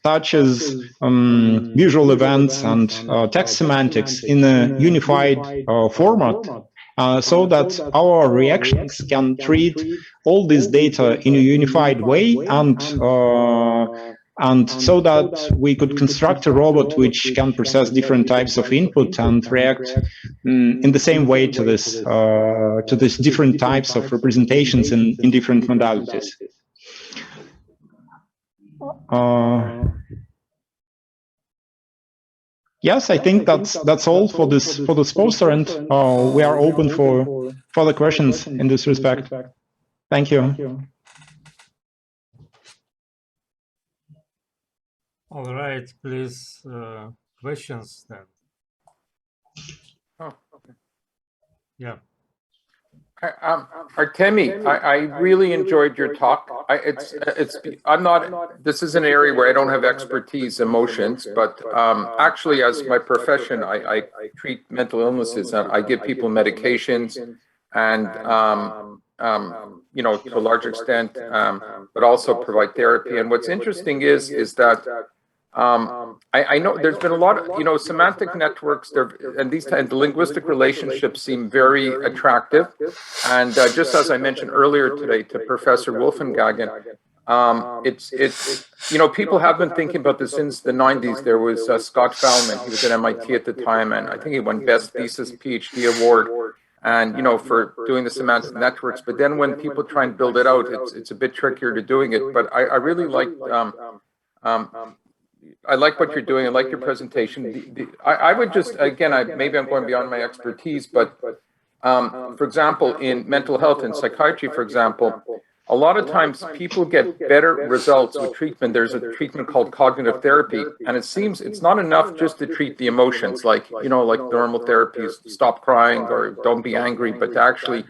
touches, visual events, and text semantics in a unified format. So that our reactions can treat all this data in a unified way, and so that we could construct a robot which can process different types of input and react in the same way to this different types of representations in different modalities. Yes, I think that's all for this poster, and we are open for further questions in this respect. Thank you. All right, please, questions then. Oh, okay. Yeah. Artemi, I really enjoyed your talk. This is an area where I don't have expertise, emotions, but actually, as my profession, I treat mental illnesses and I give people medications and, you know, to a large extent, but also provide therapy. And what's interesting is that I know there's been a lot of, you know, semantic networks there, and the linguistic relationships seem very attractive. And just as I mentioned earlier today to Professor Wolfengagen, it's you know, people have been thinking about this since the 90s. There was Scott Fallman. He was at MIT at the time, and I think he won Best Thesis PhD Award. And you know, for doing the semantic networks. But then when people try and build it out, it's a bit trickier to doing it. But I really like. I like what you're doing. I like your presentation. I would just, again, maybe I'm going beyond my expertise, but for example, in mental health and psychiatry, for example, a lot of times people get better results with treatment. There's a treatment called cognitive therapy, and it seems it's not enough just to treat the emotions, like, you know, like normal therapies, stop crying or don't be angry, but to actually,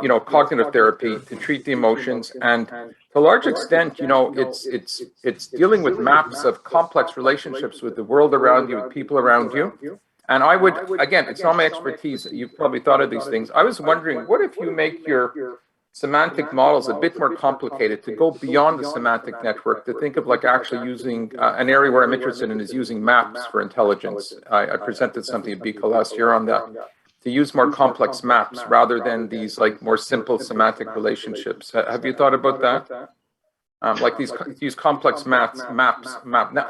you know, cognitive therapy to treat the emotions. And to a large extent, you know, it's dealing with maps of complex relationships with the world around you, with people around you. And I would, again, it's not my expertise. You've probably thought of these things. I was wondering, what if you make your semantic models a bit more complicated, to go beyond the semantic network, to think of like actually using an area where I'm interested in is using maps for intelligence. I presented something at BICA last year on that, to use more complex maps rather than these like more simple semantic relationships. Have you thought about that? Like these complex maps,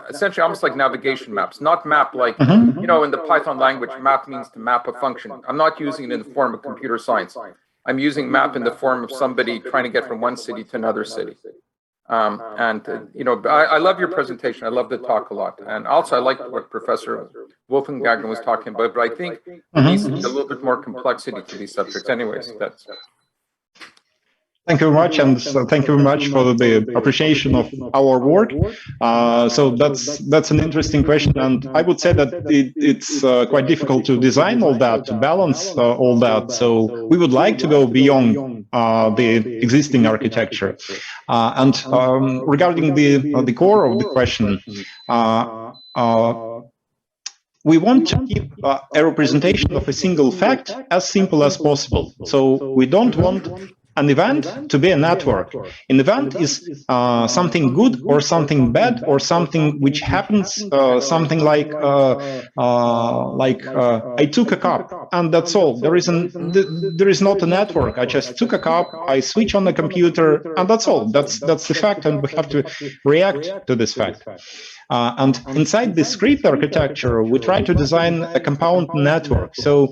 essentially almost like navigation maps, not map like, you know, in the Python language, map means to map a function. I'm not using it in the form of computer science. I'm using map in the form of somebody trying to get from one city to another city. You know, I love your presentation. I love the talk a lot. And also I like what Professor Wolfengagen was talking about, but I think there needs to be a little bit more complexity to these subjects. Anyways, that's... Thank you very much, and thank you very much for the appreciation of our work. So that's an interesting question, and I would say that it's quite difficult to design all that, to balance all that. So we would like to go beyond the existing architecture. And regarding the core of the question, we want to keep a representation of a single fact as simple as possible. So we don't want an event to be a network. An event is something good or something bad or something which happens, something like I took a cup and that's all. There is not a network. I just took a cup, I switch on the computer, and that's all. That's the fact, and we have to react to this fact. And inside the script architecture, we try to design a compound network, so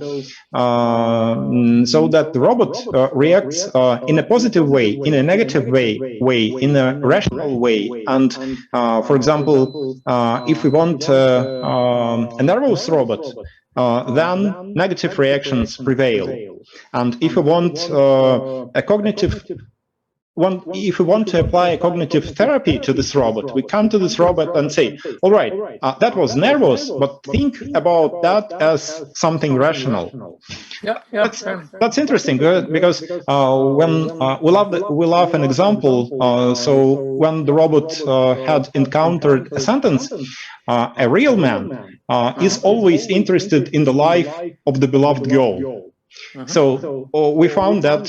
that the robot reacts in a positive way, in a negative way, in a rational way. And for example, if we want a nervous robot, then negative reactions prevail. And if we want if we want to apply a cognitive therapy to this robot, we come to this robot and say, all right, that was nervous, but think about that as something rational. That's interesting, because when we love an example, so when the robot had encountered a sentence, a real man is always interested in the life of the beloved girl. So we found that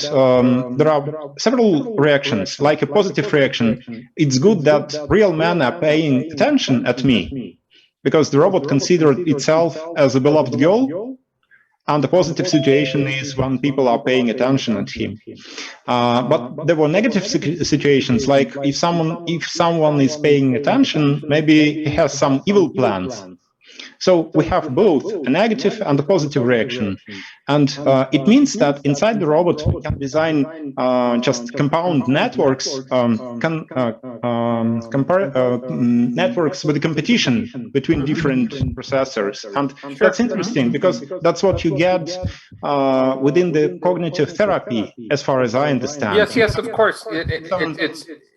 there are several reactions, like a positive reaction. It's good that real men are paying attention at me, because the robot considered itself as a beloved girl, and the positive situation is when people are paying attention at him. But there were negative situations, like if someone is paying attention, maybe he has some evil plans. So we have both a negative and a positive reaction. And it means that inside the robot, we can design just compound networks, networks with a competition between different processors. And that's interesting, because that's what you get within the cognitive therapy, as far as I understand. Yes, of course.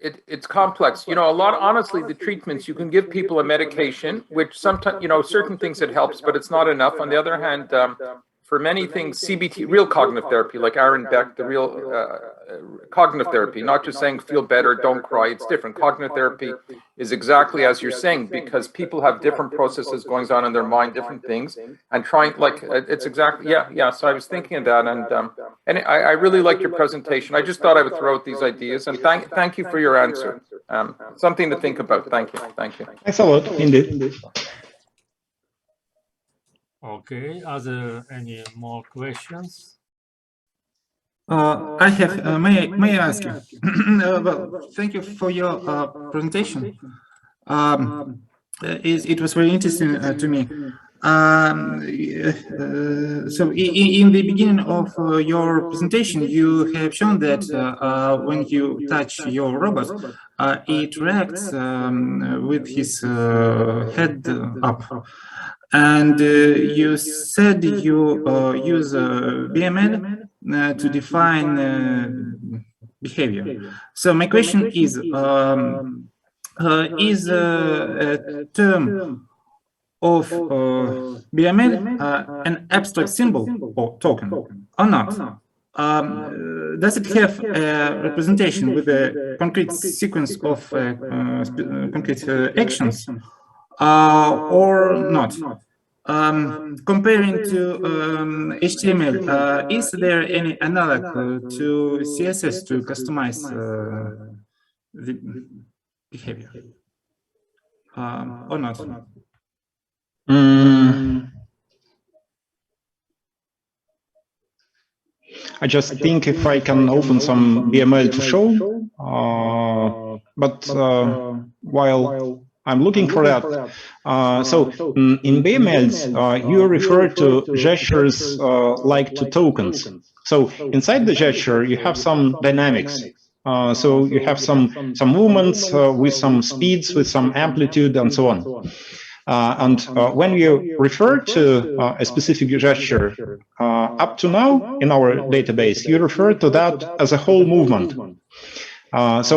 It's complex. You know, honestly, the treatments, you can give people a medication, which sometimes, certain things it helps, but it's not enough. On the other hand, for many things, CBT, real cognitive therapy, like Aaron Beck, the real cognitive therapy, not just saying feel better, don't cry, it's different. Cognitive therapy is exactly as you're saying, because people have different processes going on in their mind, different things, and trying, it's exactly, so I was thinking of that, and I really liked your presentation. I just thought I would throw out these ideas, and thank you for your answer. Something to think about. Thank you. Thanks a lot, indeed. Okay, are there any more questions? I have. May I ask you? Well, thank you for your presentation. It was very interesting to me. So in the beginning of your presentation, you have shown that when you touch your robot, it reacts with his head up. And you said you use BML to define behavior. So my question is a term of BML an abstract symbol or token or not? Does it have a representation with a concrete sequence of concrete actions or not? Comparing to HTML, is there any analog to CSS to customize the behavior or not? I just think if I can open some BML to show, but while I'm looking for that, so in BMLs, you refer to gestures like to tokens. So inside the gesture, you have some dynamics. So you have some movements with some speeds, with some amplitude, and so on. And when you refer to a specific gesture, up to now in our database, you refer to that as a whole movement. It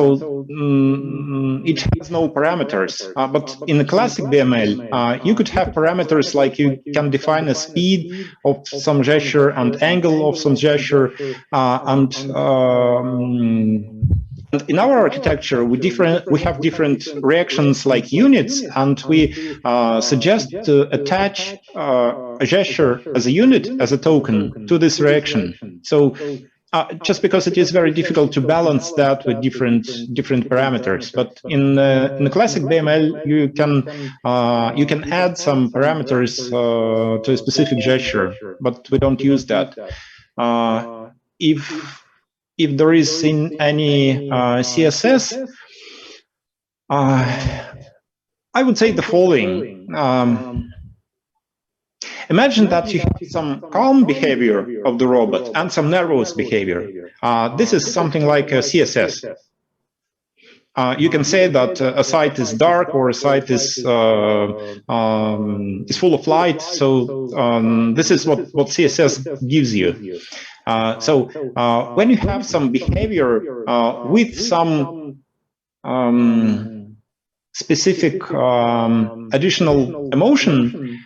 has no parameters, but in the classic BML, you could have parameters like you can define a speed of some gesture and angle of some gesture, and in our architecture, we have different reactions like units, and we suggest to attach a gesture as a unit, as a token to this reaction. So just because it is very difficult to balance that with different parameters, but in the classic BML, you can add some parameters to a specific gesture, but we don't use that. If there is in any CSS, I would say the following. Imagine that you have some calm behavior of the robot and some nervous behavior. This is something like a CSS. You can say that a site is dark or a site is full of light. So this is what CSS gives you. So when you have some behavior with some specific additional emotion,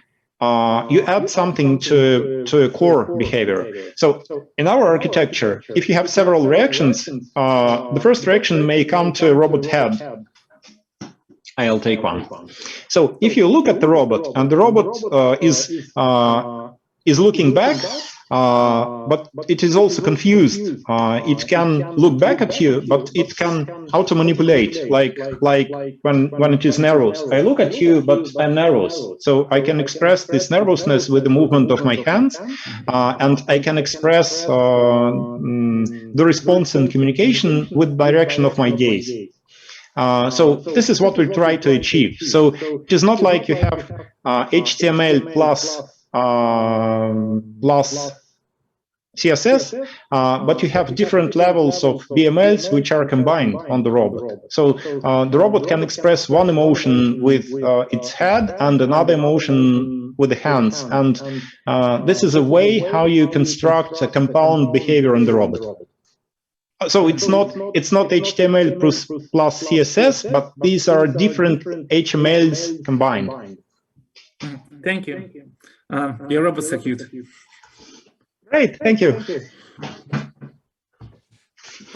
you add something to a core behavior. So in our architecture, if you have several reactions, the first reaction may come to a robot head. I'll take one. So if you look at the robot, and the robot is looking back, but it is also confused. It can look back at you, but it can auto-manipulate, like when it is nervous. I look at you, but I'm nervous. So I can express this nervousness with the movement of my hands, and I can express the response and communication with direction of my gaze. So this is what we try to achieve. So it is not like you have HTML plus CSS, but you have different levels of BMLs which are combined on the robot. So the robot can express one emotion with its head and another emotion with the hands. And this is a way how you construct a compound behavior in the robot. So it's not HTML plus CSS, but these are different HTMLs combined. Thank you. Your robots are cute. Great, thank you.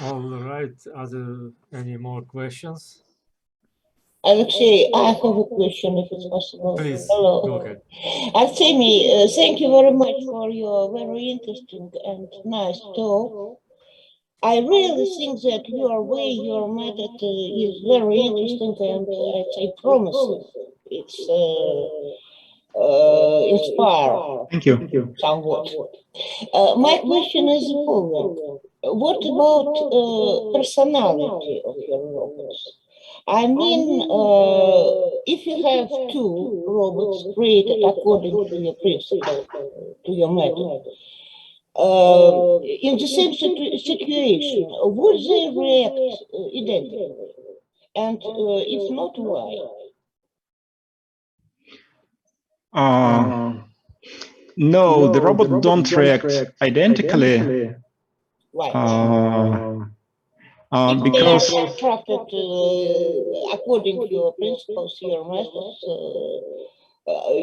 All right. Are there any more questions? Alexei, I have a question, if it's possible. Please, hello. go ahead. Artemy, thank you very much for your very interesting and nice talk. I really think that your way, your method is very interesting and I'd say promising. It's inspiring. Thank you. Somewhat. My question is the following. What about personality of your robots? I mean, if you have two robots created according to your principle, to your method, in the same situation, would they react identically? And if not, why? No, the robot don't react identically. Why? Because they are constructed according to your principles, your methods,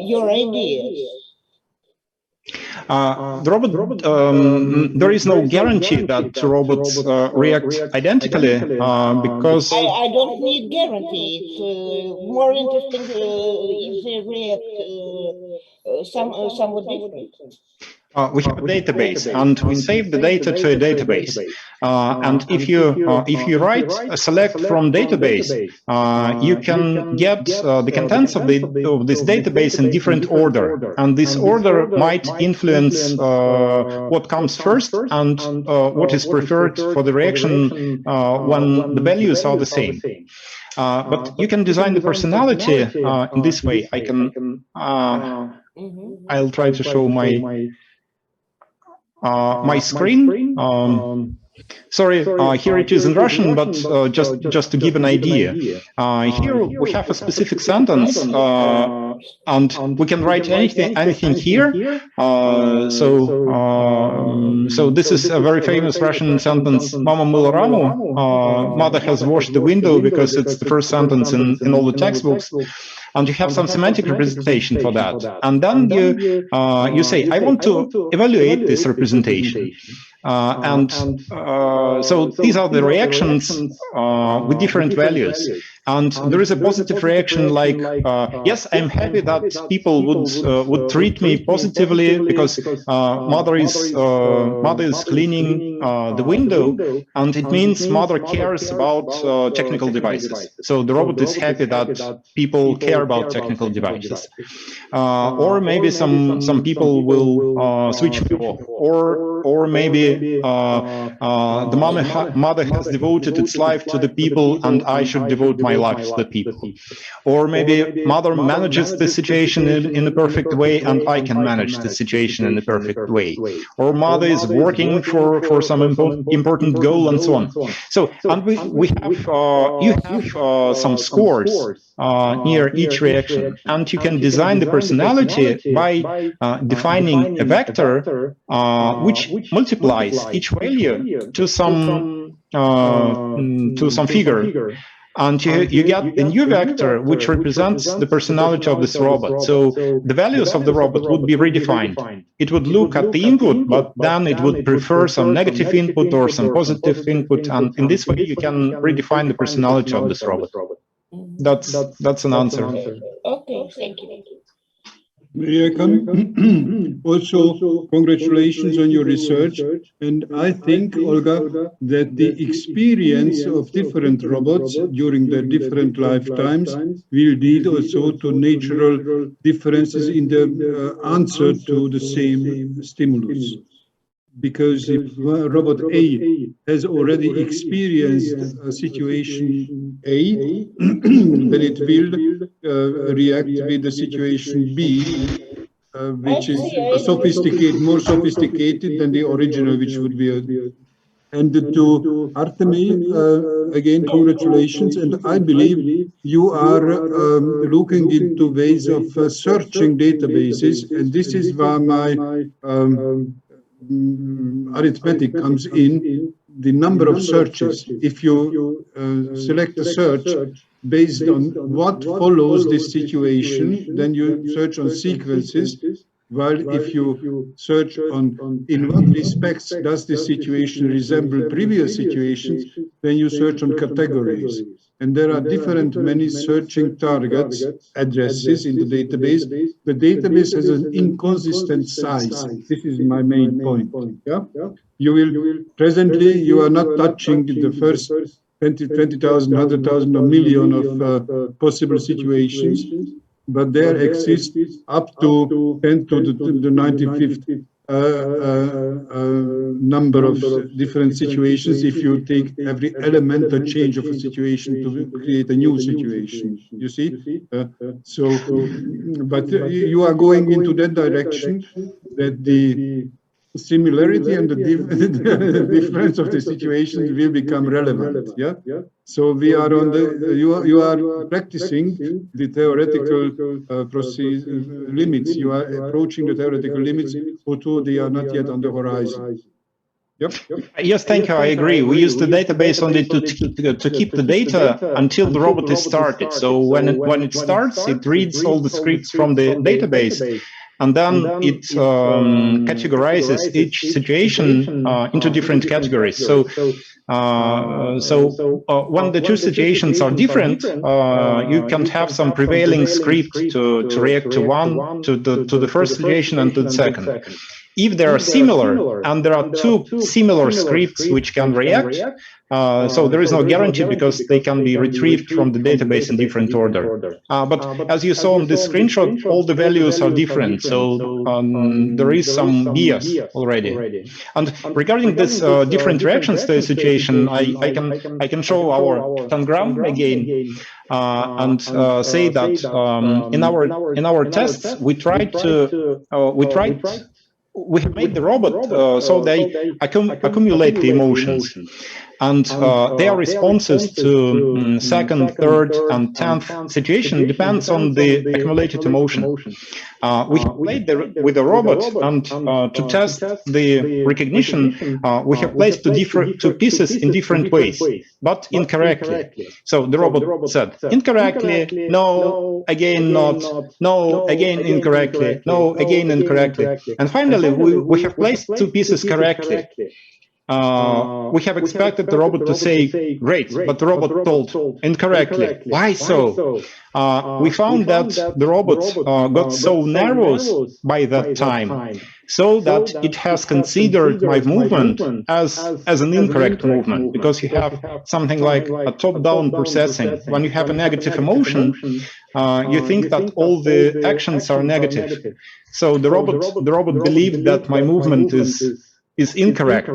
your ideas. The robot, there is no guarantee that robots react identically because I don't need guarantee. It's more interesting if they react somewhat different. we have a database, and we save the data to a database. And if you write a select from database, you can get the contents of this database in different order, and this order might influence what comes first and what is preferred for the reaction when the values are the same. But you can design the personality in this way. I can. I'll try to show my my screen. Sorry, here it is in Russian, but just to give an idea. Here we have a specific sentence, and we can write anything here. So this is a very famous Russian sentence, "Mama myla ramu," mother has washed the window, because it's the first sentence in all the textbooks. And you have some semantic representation for that. And then you say, I want to evaluate this representation. So these are the reactions with different values. And there is a positive reaction like, yes, I'm happy that people would treat me positively because mother is cleaning the window, and it means mother cares about technical devices. So the robot is happy that people care about technical devices. Or maybe some people will switch me off, or maybe the mother has devoted its life to the people, and I should devote my life to the people. Or maybe mother manages the situation in a perfect way, and I can manage the situation in a perfect way. Or mother is working for some important goal, and so on. So, and we have you have some scores near each reaction, and you can design the personality by defining a vector which multiplies each value to some figure, and you get a new vector which represents the personality of this robot. So the values of the robot would be redefined. It would look at the input, but then it would prefer some negative input or some positive input, and in this way you can redefine the personality of this robot. That's an answer. Okay, thank you. Also, congratulations on your research. And I think, Olga, that the experience of different robots during their different lifetimes will lead also to natural differences in the answer to the same stimulus. Because if robot A has already experienced a situation A, then it will react with the situation B, which is more sophisticated than the original, which would be and to Artemi, again, congratulations. And I believe you are looking into ways of searching databases. And this is why my arithmetic comes in, the number of searches. If you select a search based on what follows this situation, then you search on sequences. While if you search on in what respects does this situation resemble previous situations, then you search on categories. And there are many searching targets, addresses in the database. The database has an inconsistent size. This is my main point. Yeah? Presently, you are not touching the first 20,000, 100,000, or million of possible situations, but there exists up to 10 to the 95th number of different situations if you take every elemental change of a situation to create a new situation, you see? But you are going into that direction, that the similarity and the difference of the situations will become relevant, yeah? So we are on the, you are practicing the theoretical limits. You are approaching the theoretical limits, although they are not yet on the horizon. Yep. Yes, thank you. I agree. We use the database only to keep the data until the robot is started. So when it starts, it reads all the scripts from the database, and then it categorizes each situation into different categories. So when the two situations are different, you can have some prevailing script to react to the first situation and to the second. If they are similar, and there are two similar scripts which can react, so there is no guarantee because they can be retrieved from the database in different order. But as you saw on this screenshot, all the values are different, so there is some bias already. And regarding this different reactions to a situation, I can show our tangram again and say that in our tests we tried we have made the robot so they accumulate the emotions. And their responses to second, third, and 10th situation depends on the accumulated emotion. We have played with the robot, and to test the recognition, we have placed two pieces in different ways, but incorrectly. So the robot said incorrectly, no, again not, no, again incorrectly, no, again incorrectly. And finally, we have placed two pieces correctly. We have expected the robot to say, great, but the robot told incorrectly. Why so? We found that the robot got so nervous by that time, so that it has considered my movement as an incorrect movement, because you have something like a top-down processing. When you have a negative emotion, you think that all the actions are negative. So the robot believed that my movement is incorrect.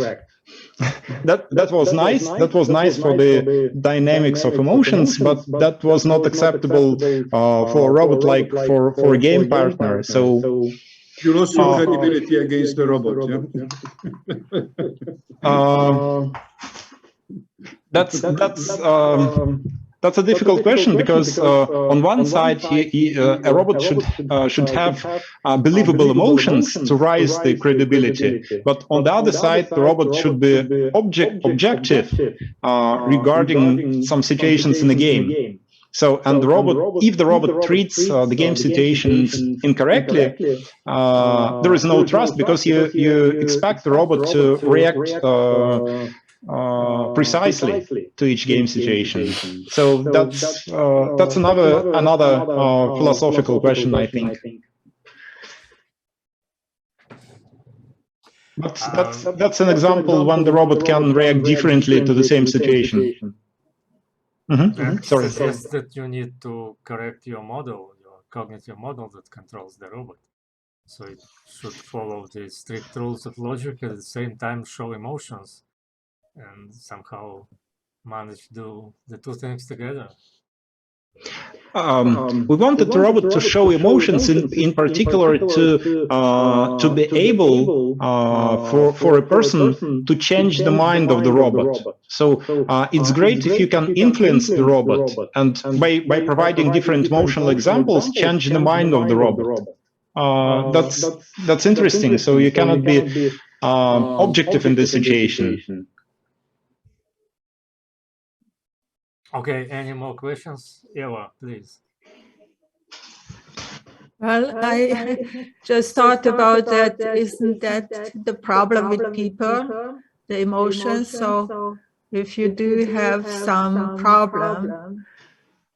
That was nice. That was nice for the dynamics of emotions, but that was not acceptable for a robot, like for a game partner. So you lost your credibility against the robot. That's a difficult question, because on one side, a robot should have believable emotions to raise the credibility, but on the other side, the robot should be objective regarding some situations in the game. So, and the robot, if the robot treats the game situations incorrectly, there is no trust, because you expect the robot to react precisely to each game situation. So that's another philosophical question, I think. But that's an example when the robot can react differently to the same situation. That Sorry. suggests that you need to correct your model, your cognitive model that controls the robot. So it should follow the strict rules of logic, at the same time show emotions, and somehow manage to do the two things together. We wanted the robot to show emotions, in particular to be able for a person to change the mind of the robot. So it's great if you can influence the robot, and by providing different emotional examples, change the mind of the robot. That's interesting. So you cannot be objective in this situation. Okay, any more questions? Eva, please. Well, I just thought about that. Isn't that the problem with people, the emotions? So if you do have some problem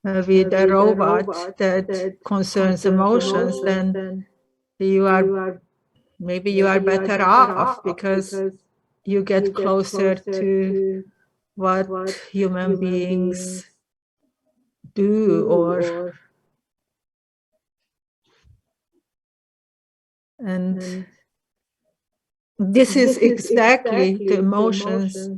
with a robot that concerns emotions, then maybe you are better off, because you get closer to what human beings do, or and this is exactly the emotions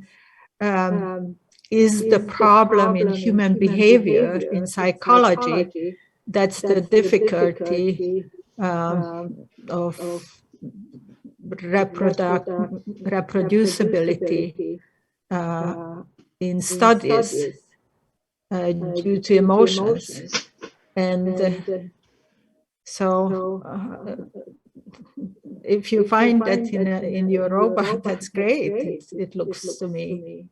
is the problem in human behavior, in psychology. That's the difficulty of reproducibility in studies due to emotions. And so if you find that in your robot, that's great. It looks to me.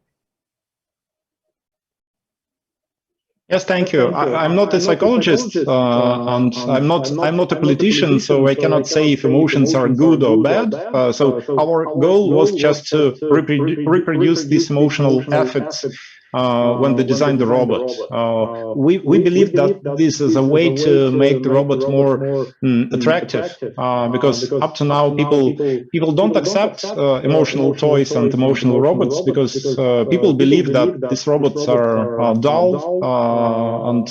Yes, thank you. I'm not a psychologist, and I'm not a politician, so I cannot say if emotions are good or bad. So our goal was just to reproduce these emotional effects when they designed the robot. We believe that this is a way to make the robot more attractive, because up to now people don't accept emotional toys and emotional robots, because people believe that these robots are dull and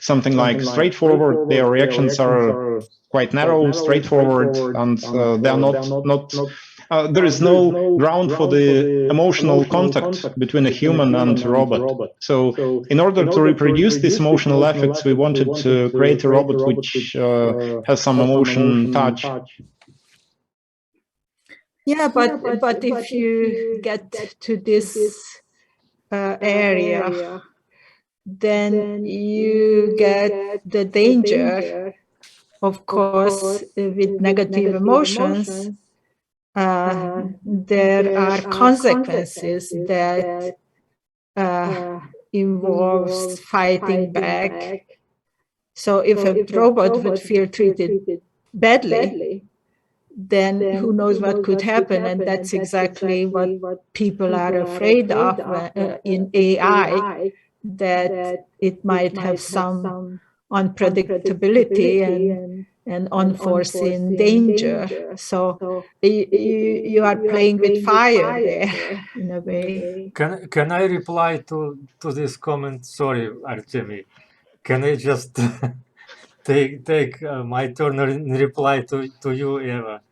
something like straightforward. Their reactions are quite narrow, straightforward, and they are not. There is no ground for the emotional contact between a human and a robot. So in order to reproduce these emotional effects, we wanted to create a robot which has some emotion touch. Yeah, but if you get to this area, then you get the danger, of course, with negative emotions. There are consequences that involves fighting back. So if a robot would feel treated badly, then who knows what could happen, and that's exactly what people are afraid of in AI, that it might have some unpredictability and unforeseen danger. So you are playing with fire there in a way. Can I reply to this comment? Sorry, Artemy. Can I just take my turn in reply to you, Eva?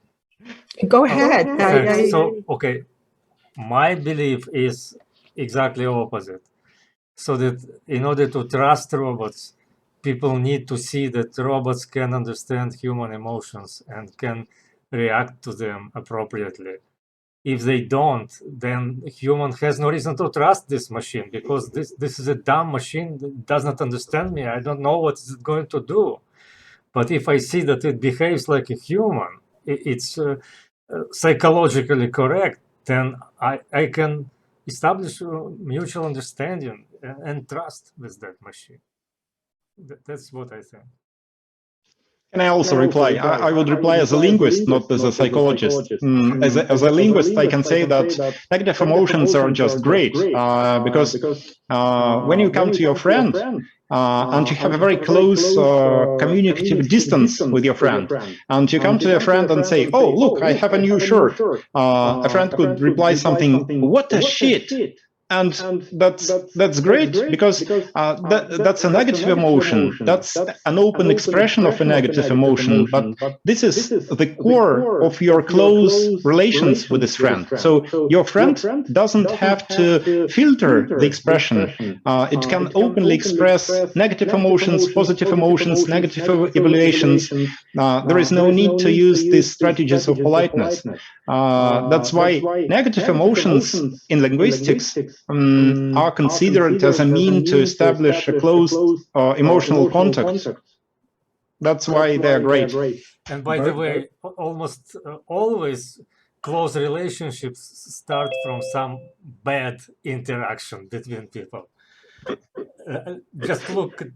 Go ahead. Thanks. So, okay, my belief is exactly opposite. So that in order to trust robots, people need to see that robots can understand human emotions and can react to them appropriately. If they don't, then human has no reason to trust this machine, because this is a dumb machine that does not understand me. I don't know what it's going to do. But if I see that it behaves like a human, it's psychologically correct, then I can establish mutual understanding and trust with that machine. That's what I think. Can I also reply? I would reply as a linguist, not as a psychologist. As a linguist, I can say that negative emotions are just great because when you come to your friend and you have a very close communicative distance with your friend, and you come to your friend and say, "Oh, look, I have a new shirt," a friend could reply something, "What a shit!" And that's great, because that's a negative emotion. That's an open expression of a negative emotion, but this is the core of your close relations with this friend. So your friend doesn't have to filter the expression. It can openly express negative emotions, positive emotions, negative evaluations. There is no need to use these strategies of politeness. That's why negative emotions in linguistics are considered as a mean to establish a close emotional contact. That's why they're great. And by the way, almost always close relationships start from some bad interaction between people. Just look at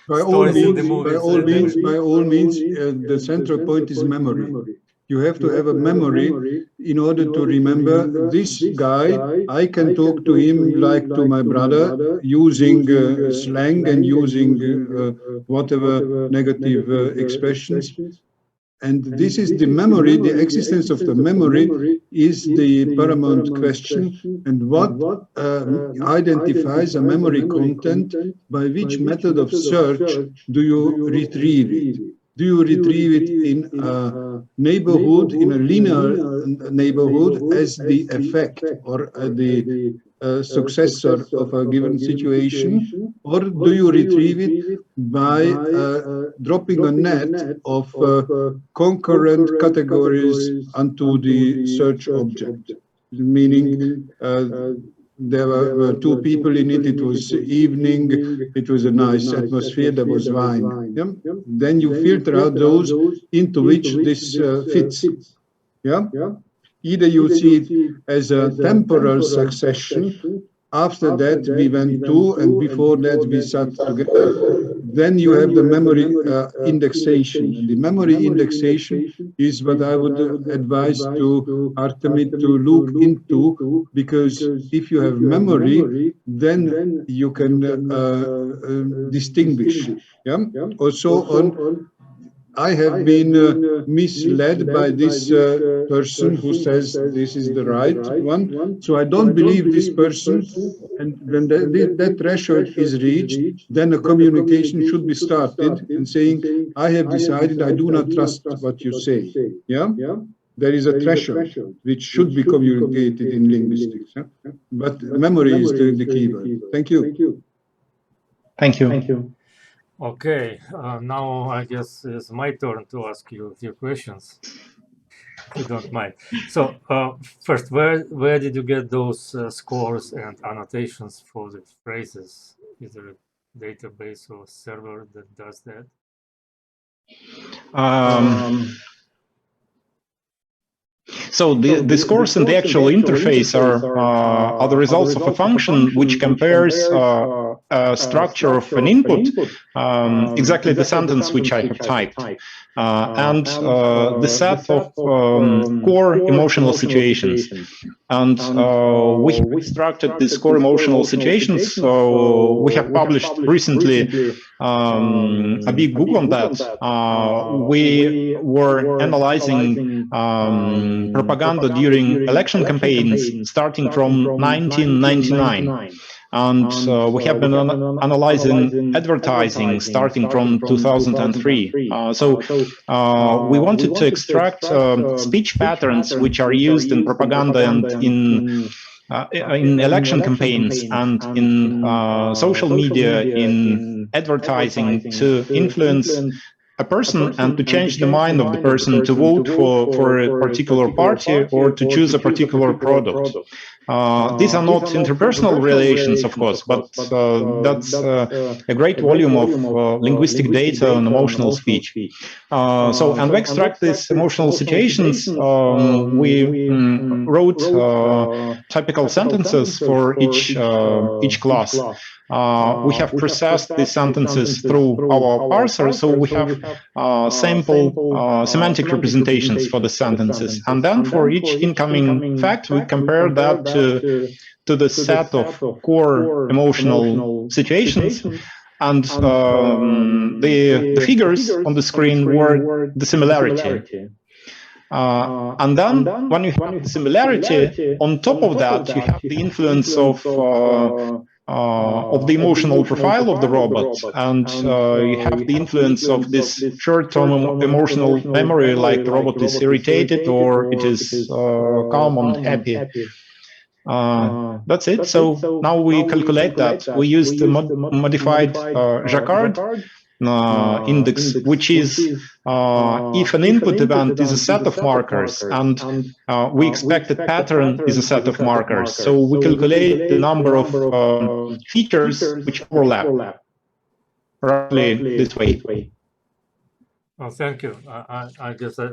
stories in the movies. By all means, the central point is memory. You have to have a memory in order to remember this guy. I can talk to him like to my brother, using slang and using whatever negative expressions. And this is the memory, the existence of the memory is the paramount question. And what identifies a memory content? By which method of search do you retrieve it? Do you retrieve it in a neighborhood, in a linear neighborhood, as the effect or the successor of a given situation? Or do you retrieve it by dropping a net of concurrent categories onto the search object? Meaning, there were two people in it. It was evening. It was a nice atmosphere. There was wine. Yeah? Then you filter out those into which this fits. Yeah. Either you see it as a temporal succession. After that, we went to, and before that, we sat together. Then you have the memory indexation. And the memory indexation is what I would advise to Artemis to look into, because if you have memory, then you can distinguish. Yeah. Also on. I have been misled by this person who says this is the right one. So I don't believe this person. And when that threshold is reached, then a communication should be started and saying, I have decided I do not trust what you say. Yeah? There is a threshold which should be communicated in linguistics. Yeah? But memory is the key word. Thank you. Thank you. Okay, now I guess it's my turn to ask you a few questions. you don't mind. So first, where did you get those scores and annotations for the phrases? Is there a database or server that does that? So the scores in the actual interface are the results of a function which compares a structure of an input, exactly the sentence which I have typed, and the set of core emotional situations. And we have extracted these core emotional situations. So we have published recently a big book on that. We were analyzing propaganda during election campaigns starting from 1999. And we have been analyzing advertising starting from 2003. So we wanted to extract speech patterns which are used in propaganda and in election campaigns and in social media, in advertising, to influence a person and to change the mind of the person to vote for a particular party or to choose a particular product. These are not interpersonal relations, of course, but that's a great volume of linguistic data on emotional speech. And we extract these emotional situations. We wrote typical sentences for each class. We have processed these sentences through our parser, so we have sample semantic representations for the sentences. And then for each incoming fact, we compare that to the set of core emotional situations. And the figures on the screen were the similarity. And then when you have the similarity, on top of that, you have the influence of the emotional profile of the robot, and you have the influence of this short-term emotional memory, like the robot is irritated or it is calm and happy. That's it. So now we calculate that. We used the modified Jacquard index, which is if an input event is a set of markers and we expect a pattern is a set of markers. So we calculate the number of features which overlap roughly this way. Oh, thank you. I guess I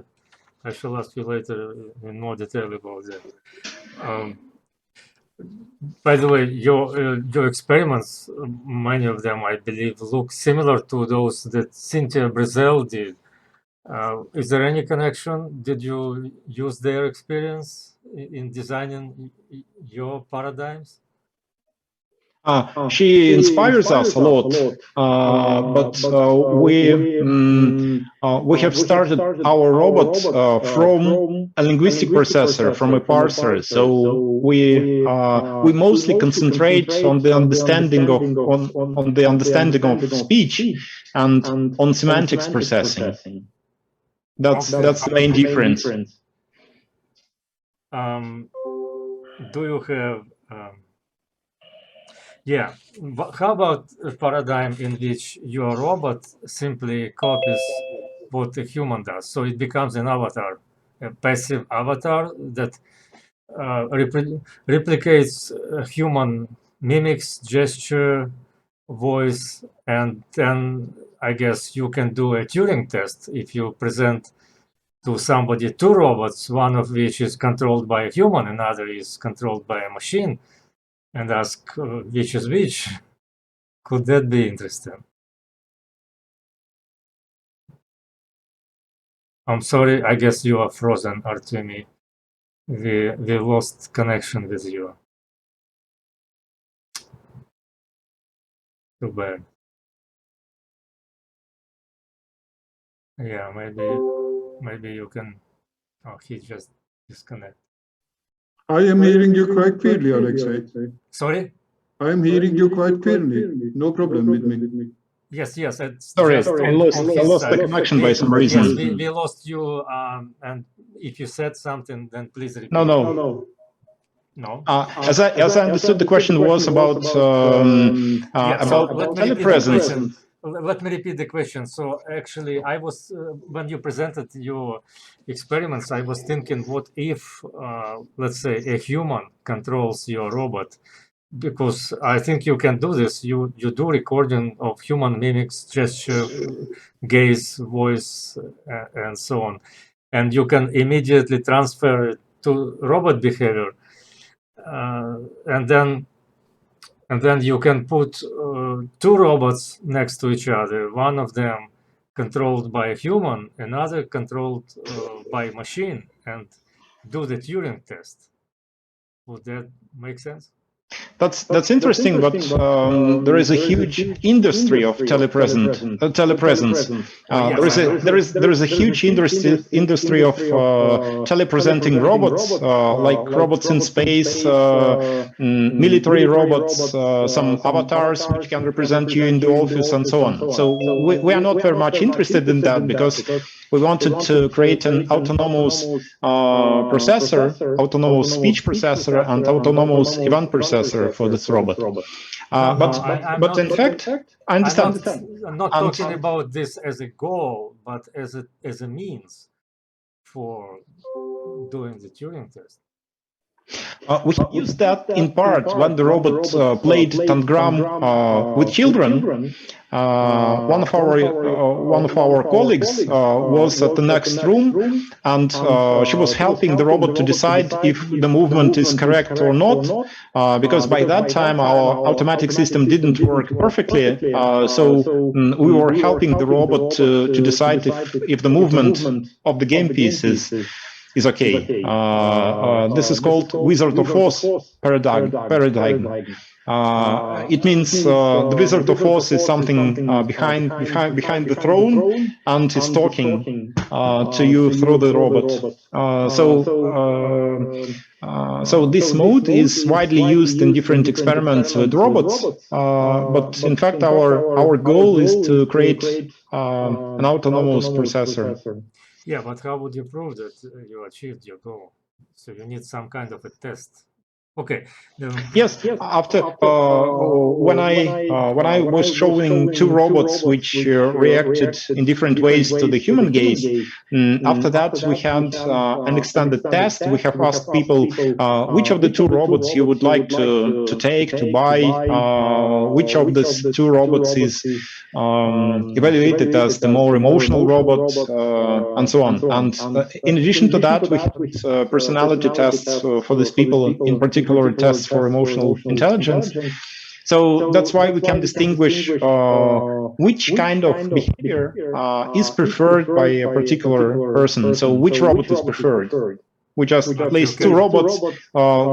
shall ask you later in more detail about that. By the way, your experiments, many of them, I believe, look similar to those that Cynthia Brezel did. Is there any connection? Did you use their experience in designing your paradigms? She inspires us a lot, but we have started our robot from a linguistic processor, from a parser. So we mostly concentrate on the understanding of speech and on semantics processing. That's the main difference. Do you have yeah, but how about a paradigm in which your robot simply copies what a human does? So it becomes an avatar, a passive avatar that replicates human mimics, gesture, voice, and then I guess you can do a Turing test if you present to somebody two robots, one of which is controlled by a human, another is controlled by a machine, and ask which is which. Could that be interesting? I'm sorry, I guess you are frozen, Artemi. We lost connection with you. Too bad. Yeah, maybe you can. Oh, he just disconnected. I am hearing you quite clearly, Alexei. Sorry? I am hearing you quite clearly. No problem with me. Yes. It's sorry, just I lost the connection by some reason. Yes, we lost you. And if you said something, then please repeat. No. As I understood, the question was about telepresence. let me repeat the question. So actually, I was when you presented your experiments, I was thinking, what if, let's say, a human controls your robot? Because I think you can do this. You do recording of human mimics, gesture, gaze, voice, and so on, and you can immediately transfer it to robot behavior, and then you can put two robots next to each other, one of them controlled by a human, another controlled by machine, and do the Turing test. Would that make sense? That's interesting, but there is a huge industry of telepresence. There is a huge industry of telepresenting robots, like robots in space, military robots, some avatars which can represent you in the office, and so on. So we are not very much interested in that, because we wanted to create an autonomous processor, autonomous speech processor, and autonomous event processor for this robot. But in fact, I understand. I'm not talking about this as a goal, but as a means for doing the Turing test. We used that in part when the robot played tangram with children. One of our colleagues was at the next room, and she was helping the robot to decide if the movement is correct or not, because by that time our automatic system didn't work perfectly. So we were helping the robot to decide if the movement of the game piece is okay. This is called Wizard of Oz paradigm. It means the Wizard of Oz is something behind the throne and is talking to you through the robot. So this mode is widely used in different experiments with robots, but in fact our goal is to create an autonomous processor. Yeah, but how would you prove that you achieved your goal? So you need some kind of a test. Okay. Yes. After when I was showing two robots which reacted in different ways to the human gaze, after that we had an extended test. We have asked people which of the two robots you would like to take, to buy, which of these two robots is evaluated as the more emotional robot, and so on. And in addition to that, we had personality tests for these people, in particular tests for emotional intelligence. So that's why we can distinguish which kind of behavior is preferred by a particular person. So which robot is preferred? We just placed two robots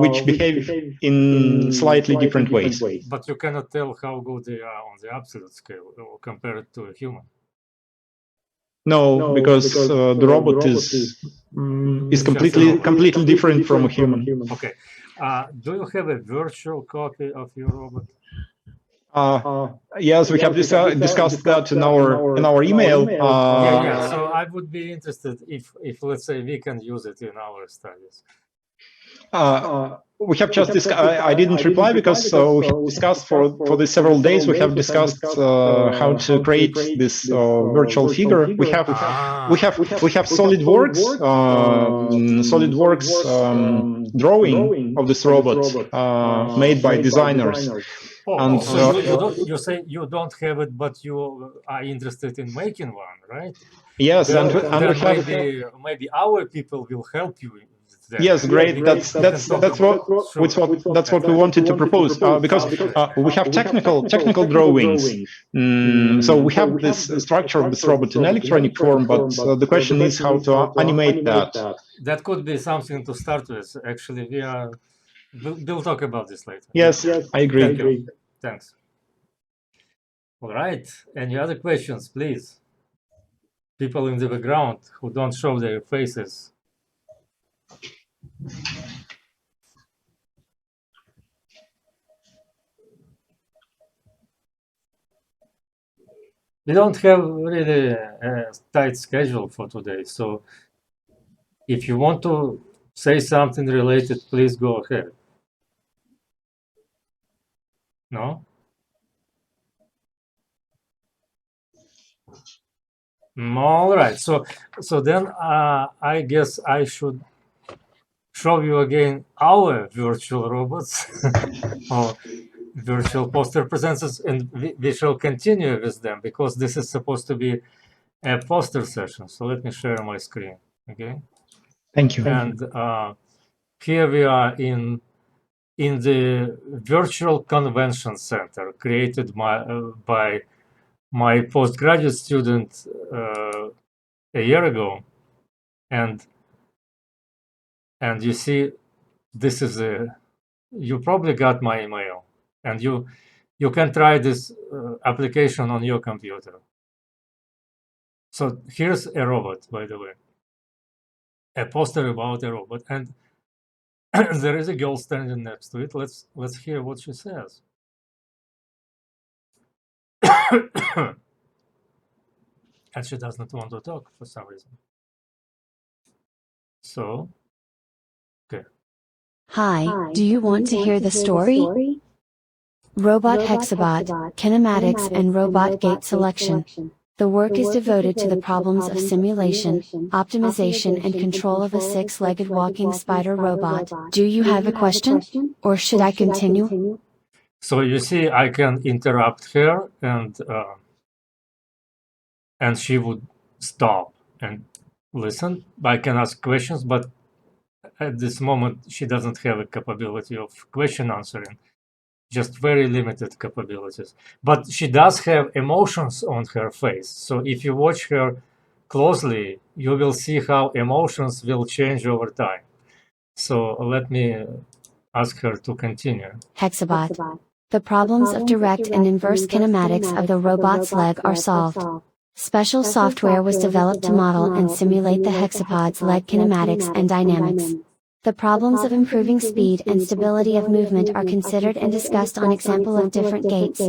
which behave in slightly different ways. But you cannot tell how good they are on the absolute scale compared to a human. No, because the robot is completely different from a human. Okay. Do you have a virtual copy of your robot? Yes, we have discussed that in our email. Yeah. So I would be interested if let's say we can use it in our studies. We have just discussed. I didn't reply because we have discussed for the several days. We have discussed how to create this virtual figure. We have SolidWorks drawing of this robot made by designers. And so you say you don't have it, but you are interested in making one, right? Yes, then maybe our people will help you. Yes, great. That's what we wanted to propose, because we have technical drawings. So we have this structure of this robot in electronic form, but the question is how to animate that. That could be something to start with. Actually, we'll talk about this later. Yes, I agree. Thank you. Thanks. All right. Any other questions, please? People in the background who don't show their faces. We don't have really a tight schedule for today, so if you want to say something related, please go ahead. No? All right. So then I guess I should show you again our virtual robots or virtual poster presenters, and we shall continue with them because this is supposed to be a poster session. So let me share my screen. Okay. Thank you. And here we are in the virtual convention center created by my postgraduate student a year ago, and you see, this is you probably got my email, and you can try this application on your computer. So here's a robot, by the way, a poster about a robot, and there is a girl standing next to it. Let's hear what she says. And she does not want to talk for some reason. So, okay. Hi, do you want to hear the story? Robot Hexabot, Kinematics and Robot Gate Selection. The work is devoted to the problems of simulation, optimization and control of a six-legged walking spider robot. Do you have a question? Or should I continue? So you see, I can interrupt her, and she would stop and listen. I can ask questions, but at this moment, she doesn't have a capability of question answering, just very limited capabilities. But she does have emotions on her face. So if you watch her closely, you will see how emotions will change over time. So let me ask her to continue. Hexabot. The problems of direct and inverse kinematics of the robot's leg are solved. Special software was developed to model and simulate the hexapod's leg kinematics and dynamics. The problems of improving speed and stability of movement are considered and discussed on example of different gates.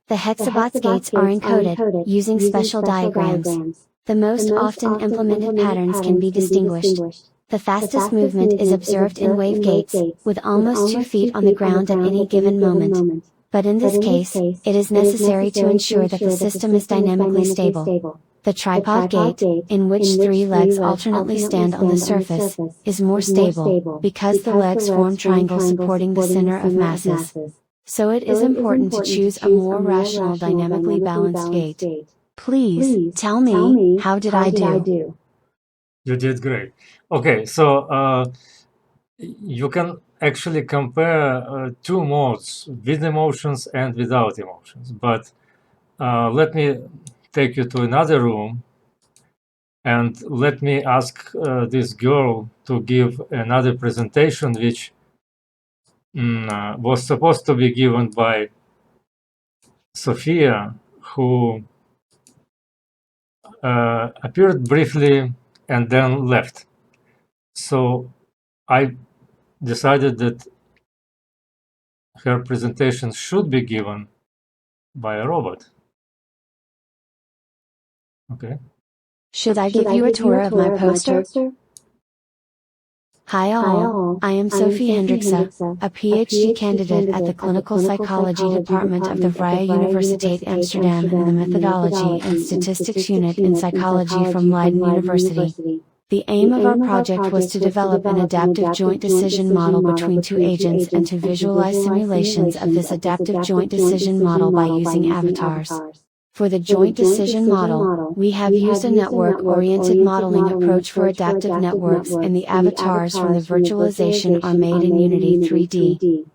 The hexabot's gates are encoded, using special diagrams. The most often implemented patterns can be distinguished. The fastest movement is observed in wave gates, with almost 2 feet on the ground at any given moment. But in this case, it is necessary to ensure that the system is dynamically stable. The tripod gate, in which 3 legs alternately stand on the surface, is more stable, because the legs form triangles supporting the center of masses. So it is important to choose a more rational dynamically balanced gate. Please, tell me, how did I do? You did great. Okay, so you can actually compare 2 modes, with emotions and without emotions. But let me take you to another room, and let me ask this girl to give another presentation, which was supposed to be given by Sophia, who appeared briefly and then left. So I decided that her presentation should be given by a robot. Okay. Should I give you a tour of my poster? Hi all, I am Sophie Hendrikse, a PhD candidate at the Clinical Psychology Department of the Vrije Universiteit Amsterdam and the Methodology and Statistics Unit in Psychology from Leiden University. The aim of our project was to develop an adaptive joint decision model between 2 agents and to visualize simulations of this adaptive joint decision model by using avatars. For the joint decision model, we have used a network-oriented modeling approach for adaptive networks, and the avatars from the virtualization are made in Unity 3D.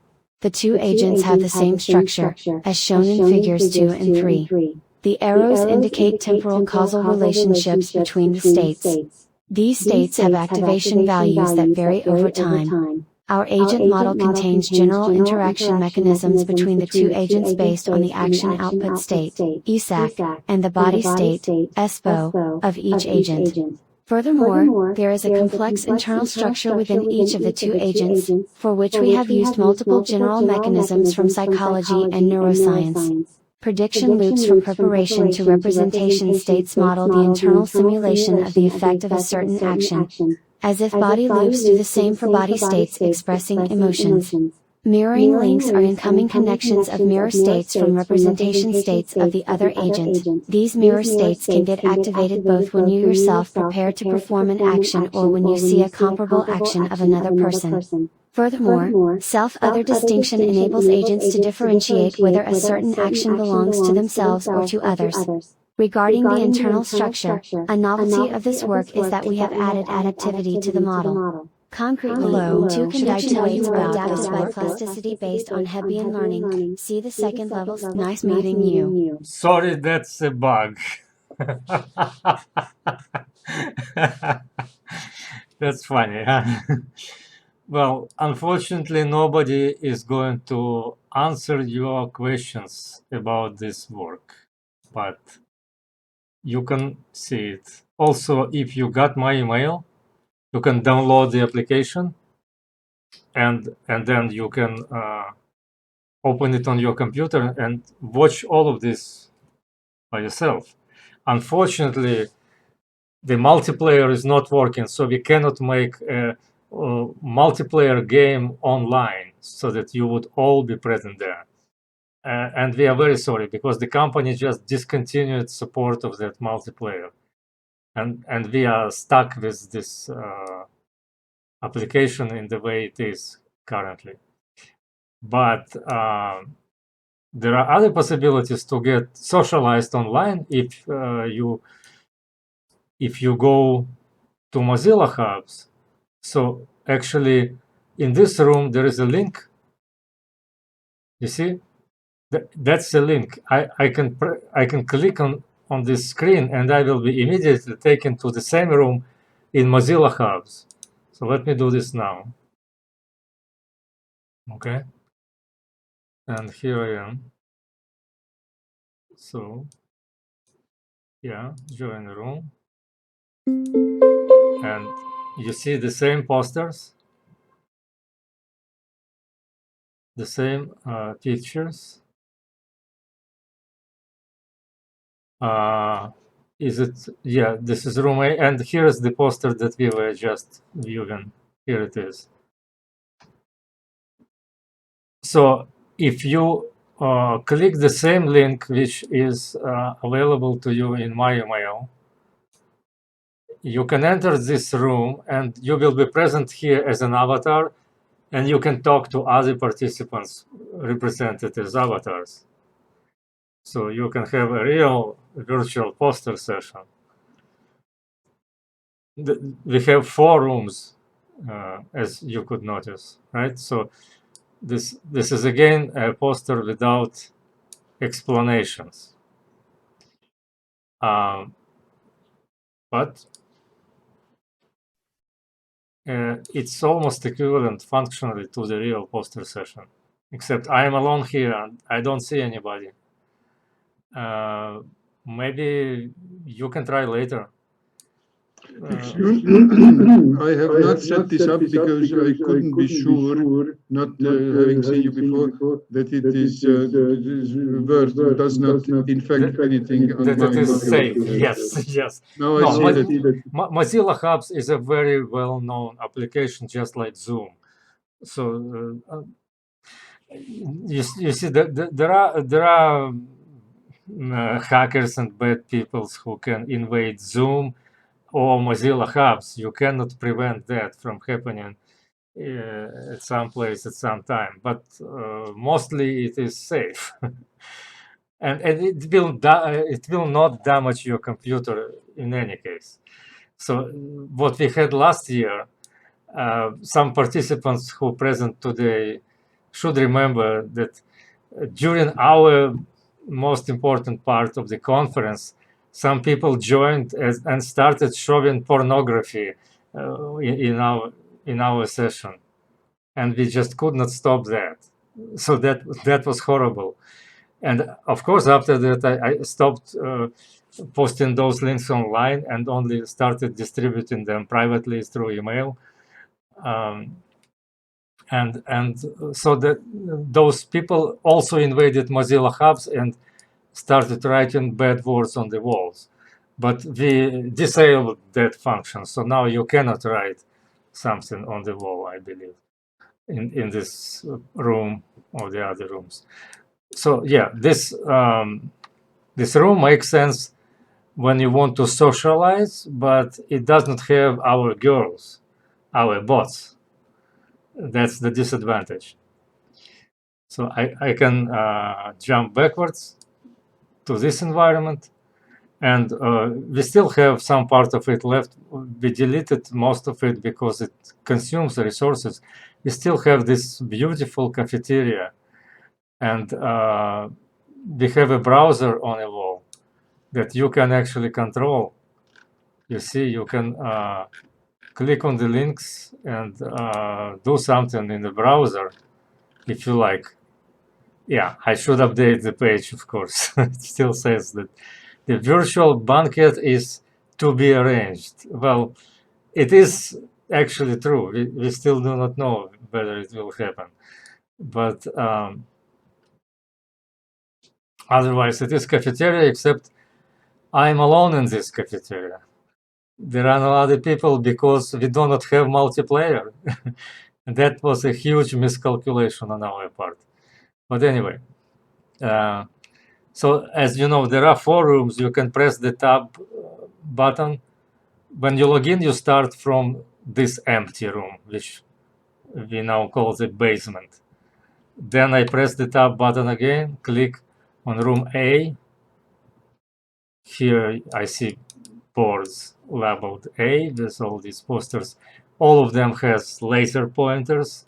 The 2 agents have the same structure, as shown in figures 2 and 3. The arrows indicate temporal causal relationships between the states. These states have activation values that vary over time. Our agent model contains general interaction mechanisms between the 2 agents based on the action output state, ESAC, and the body state, ESBO, of each agent. Furthermore, there is a complex internal structure within each of the 2 agents, for which we have used multiple general mechanisms from psychology and neuroscience. Prediction loops from preparation to representation states model the internal simulation of the effect of a certain action. As if body loops do the same for body states expressing emotions. Mirroring links are incoming connections of mirror states from representation states of the other agent. These mirror states can get activated both when you yourself prepare to perform an action or when you see a comparable action of another person. Furthermore, self-other distinction enables agents to differentiate whether a certain action belongs to themselves or to others. Regarding the internal structure, a novelty of this work is that we have added adaptivity to the model. Concretely, to conduct weights about adaptive plasticity based on Hebbian learning, see the second level. Nice meeting you. Sorry, that's a bug. That's funny, huh? Well, unfortunately, nobody is going to answer your questions about this work, but you can see it. Also, if you got my email, you can download the application and then you can open it on your computer and watch all of this by yourself. Unfortunately, the multiplayer is not working, so we cannot make a multiplayer game online so that you would all be present there. And we are very sorry because the company just discontinued support of that multiplayer. And we are stuck with this application in the way it is currently. But there are other possibilities to get socialized online if you go to Mozilla Hubs. So actually, in this room there is a link. You see, that's the link. I can click on this screen and I will be immediately taken to the same room in Mozilla Hubs. So let me do this now. Okay, and here I am. So yeah, join the room. And you see the same posters, the same pictures. Is it? Yeah, this is room A, and here is the poster that we were just viewing. Here it is. So if you click the same link which is available to you in my email, you can enter this room and you will be present here as an avatar, and you can talk to other participants represented as avatars. So you can have a real virtual poster session. We have 4 rooms, as you could notice, right? So this is again a poster without explanations. But it's almost equivalent functionally to the real poster session, except I am alone here and I don't see anybody. Maybe you can try later. I have not set this up because I couldn't be sure, not having seen you before, that it is does not infect anything on that my it is computer. safe. Yes, yes. Now I see that. Mozilla Hubs is a very well-known application, just like Zoom. So you see that there are hackers and bad people who can invade Zoom or Mozilla Hubs. You cannot prevent that from happening at some place at some time, but mostly it is safe. and it will not damage your computer in any case. So what we had last year, some participants who present today should remember that during our most important part of the conference, some people joined and started showing pornography in our session, and we just could not stop that. So that was horrible. And of course, after that, I stopped posting those links online and only started distributing them privately through email. And so that those people also invaded Mozilla Hubs and started writing bad words on the walls. But we disabled that function, so now you cannot write something on the wall, I believe. in this room or the other rooms. So yeah, this room makes sense when you want to socialize, but it does not have our girls, our bots. That's the disadvantage. So I can jump backwards to this environment, and we still have some part of it left. We deleted most of it because it consumes the resources. We still have this beautiful cafeteria, and we have a browser on a wall that you can actually control. You see, you can click on the links and do something in the browser if you like. Yeah, I should update the page, of course. It still says that the virtual banquet is to be arranged. Well, it is actually true. We still do not know whether it will happen. But otherwise, it is cafeteria, except I'm alone in this cafeteria. There are no other people because we do not have multiplayer. That was a huge miscalculation on our part. But anyway, so as you know, there are 4 rooms. You can press the tab button. When you log in, you start from this empty room, which we now call the basement. Then I press the tab button again, click on room A. Here I see boards labeled A with all these posters. All of them has laser pointers,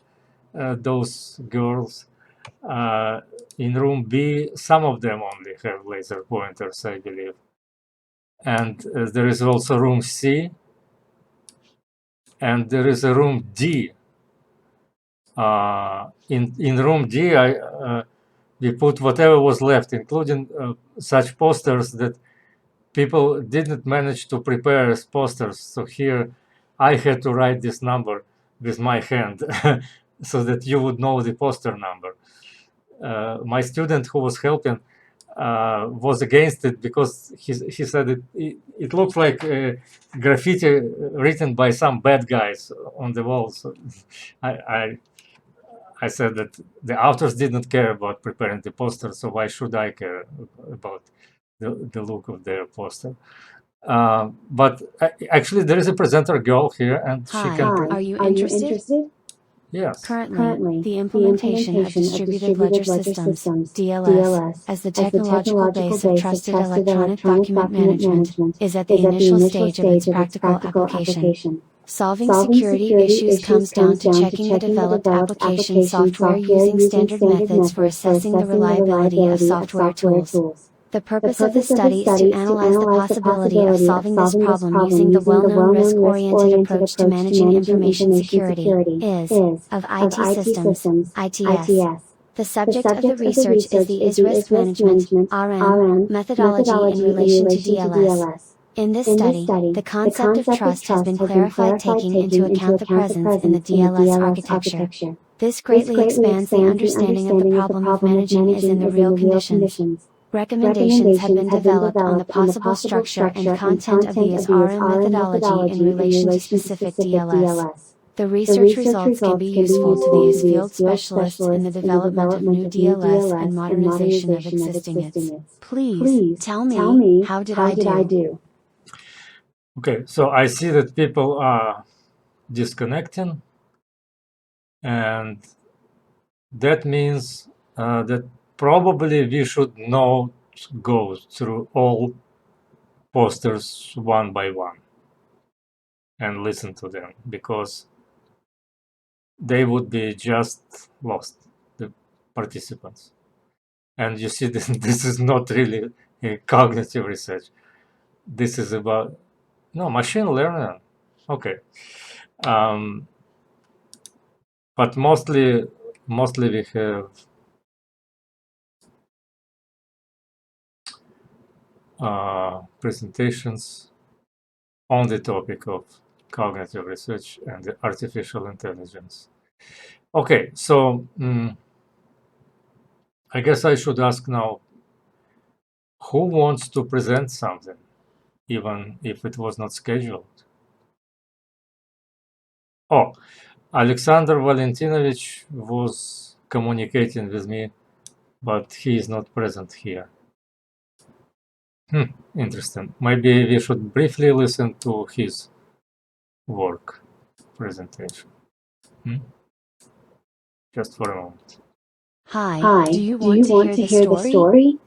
those girls. In room B, some of them only have laser pointers, I believe. And there is also room C, and there is a room D. In room D, we put whatever was left, including such posters that people didn't manage to prepare as posters. So here, I had to write this number with my hand so that you would know the poster number. My student who was helping was against it because he said it looks like graffiti written by some bad guys on the walls. So I said that the authors didn't care about preparing the poster, so why should I care about the look of their poster? But actually, there is a presenter girl here, and she can. Are you interested? Yes. Currently, the implementation of Distributed Ledger Systems, DLS, as the technological base of trusted electronic document management, is at the initial stage of its practical application. Solving security issues comes down to checking the developed application software using standard methods for assessing the reliability of software tools. The purpose of the study is to analyze the possibility of solving this problem using the well-known risk-oriented approach to managing information security, IS, of IT systems, ITS. The subject of the research is the IS risk management, RM, methodology in relation to DLS. In this study, the concept of trust has been clarified taking into account the presence in the DLS architecture. This greatly expands the understanding of the problem of managing IS in the real conditions. Recommendations have been developed on the possible structure and content of the IS-RM methodology in relation to specific DLS. The research results can be useful to the IS field specialists in the development of new DLS and modernization of existing IS. Please tell me, how did I do? Okay, so I see that people are disconnecting, and that means that probably we should not go through all posters one by one and listen to them, because they would be just lost, the participants. And you see, this is not really a cognitive research. This is about, no, machine learning. Okay. But mostly we have presentations on the topic of cognitive research and artificial intelligence. Okay, so I guess I should ask now, who wants to present something, even if it was not scheduled? Oh, Alexander Valentinovich was communicating with me, but he is not present here. Interesting. Maybe we should briefly listen to his work presentation. Just for a moment. Hi, do you want to hear the story?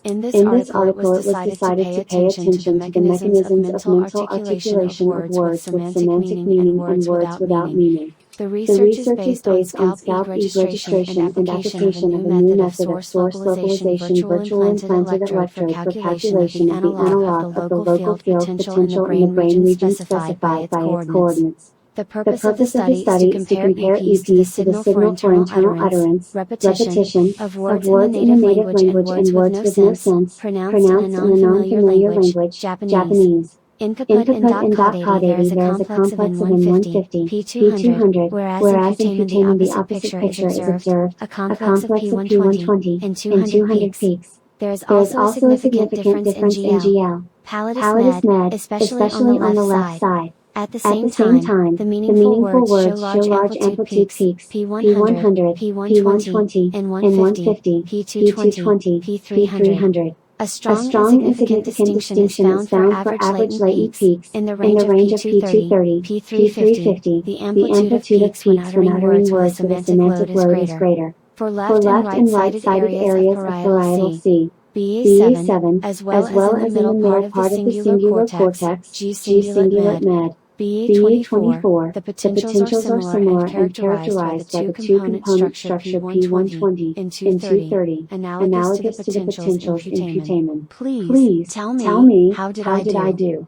In this article, it was decided to pay attention to the mechanisms of mental articulation of words with semantic meaning and words without meaning. The research is based on scalp registration and application of a new method of source localization virtual implanted electrode for calculation of the analog of the local field potential in the brain region specified by its coordinates. The purpose of the study is to compare EPs to the signal for internal utterance, repetition of words in the native language and words with no sense, pronounced in a non-familiar language, Japanese. Input in .caddy, there is a complex of N150, P200, whereas in Putamen the opposite picture is observed, a complex of P120 and 200 peaks. There is also a significant difference in GL. Palatus med, especially on the left side. At the same time, the meaningful words show large amplitude peaks, P100, P120, N150, P220, P300. A strong and significant distinction is found for average latent peaks in the range of P230, P350. The amplitude of peaks when uttering words with a semantic load is greater. For left and right-sided areas of parietal C, BA7, as well as in the middle part of the singular cortex, G cingulate med. BA24, the potentials are similar and characterized by the two-component structure P120 and 230, analogous to the potentials in Putamen. Please tell me, how did I do?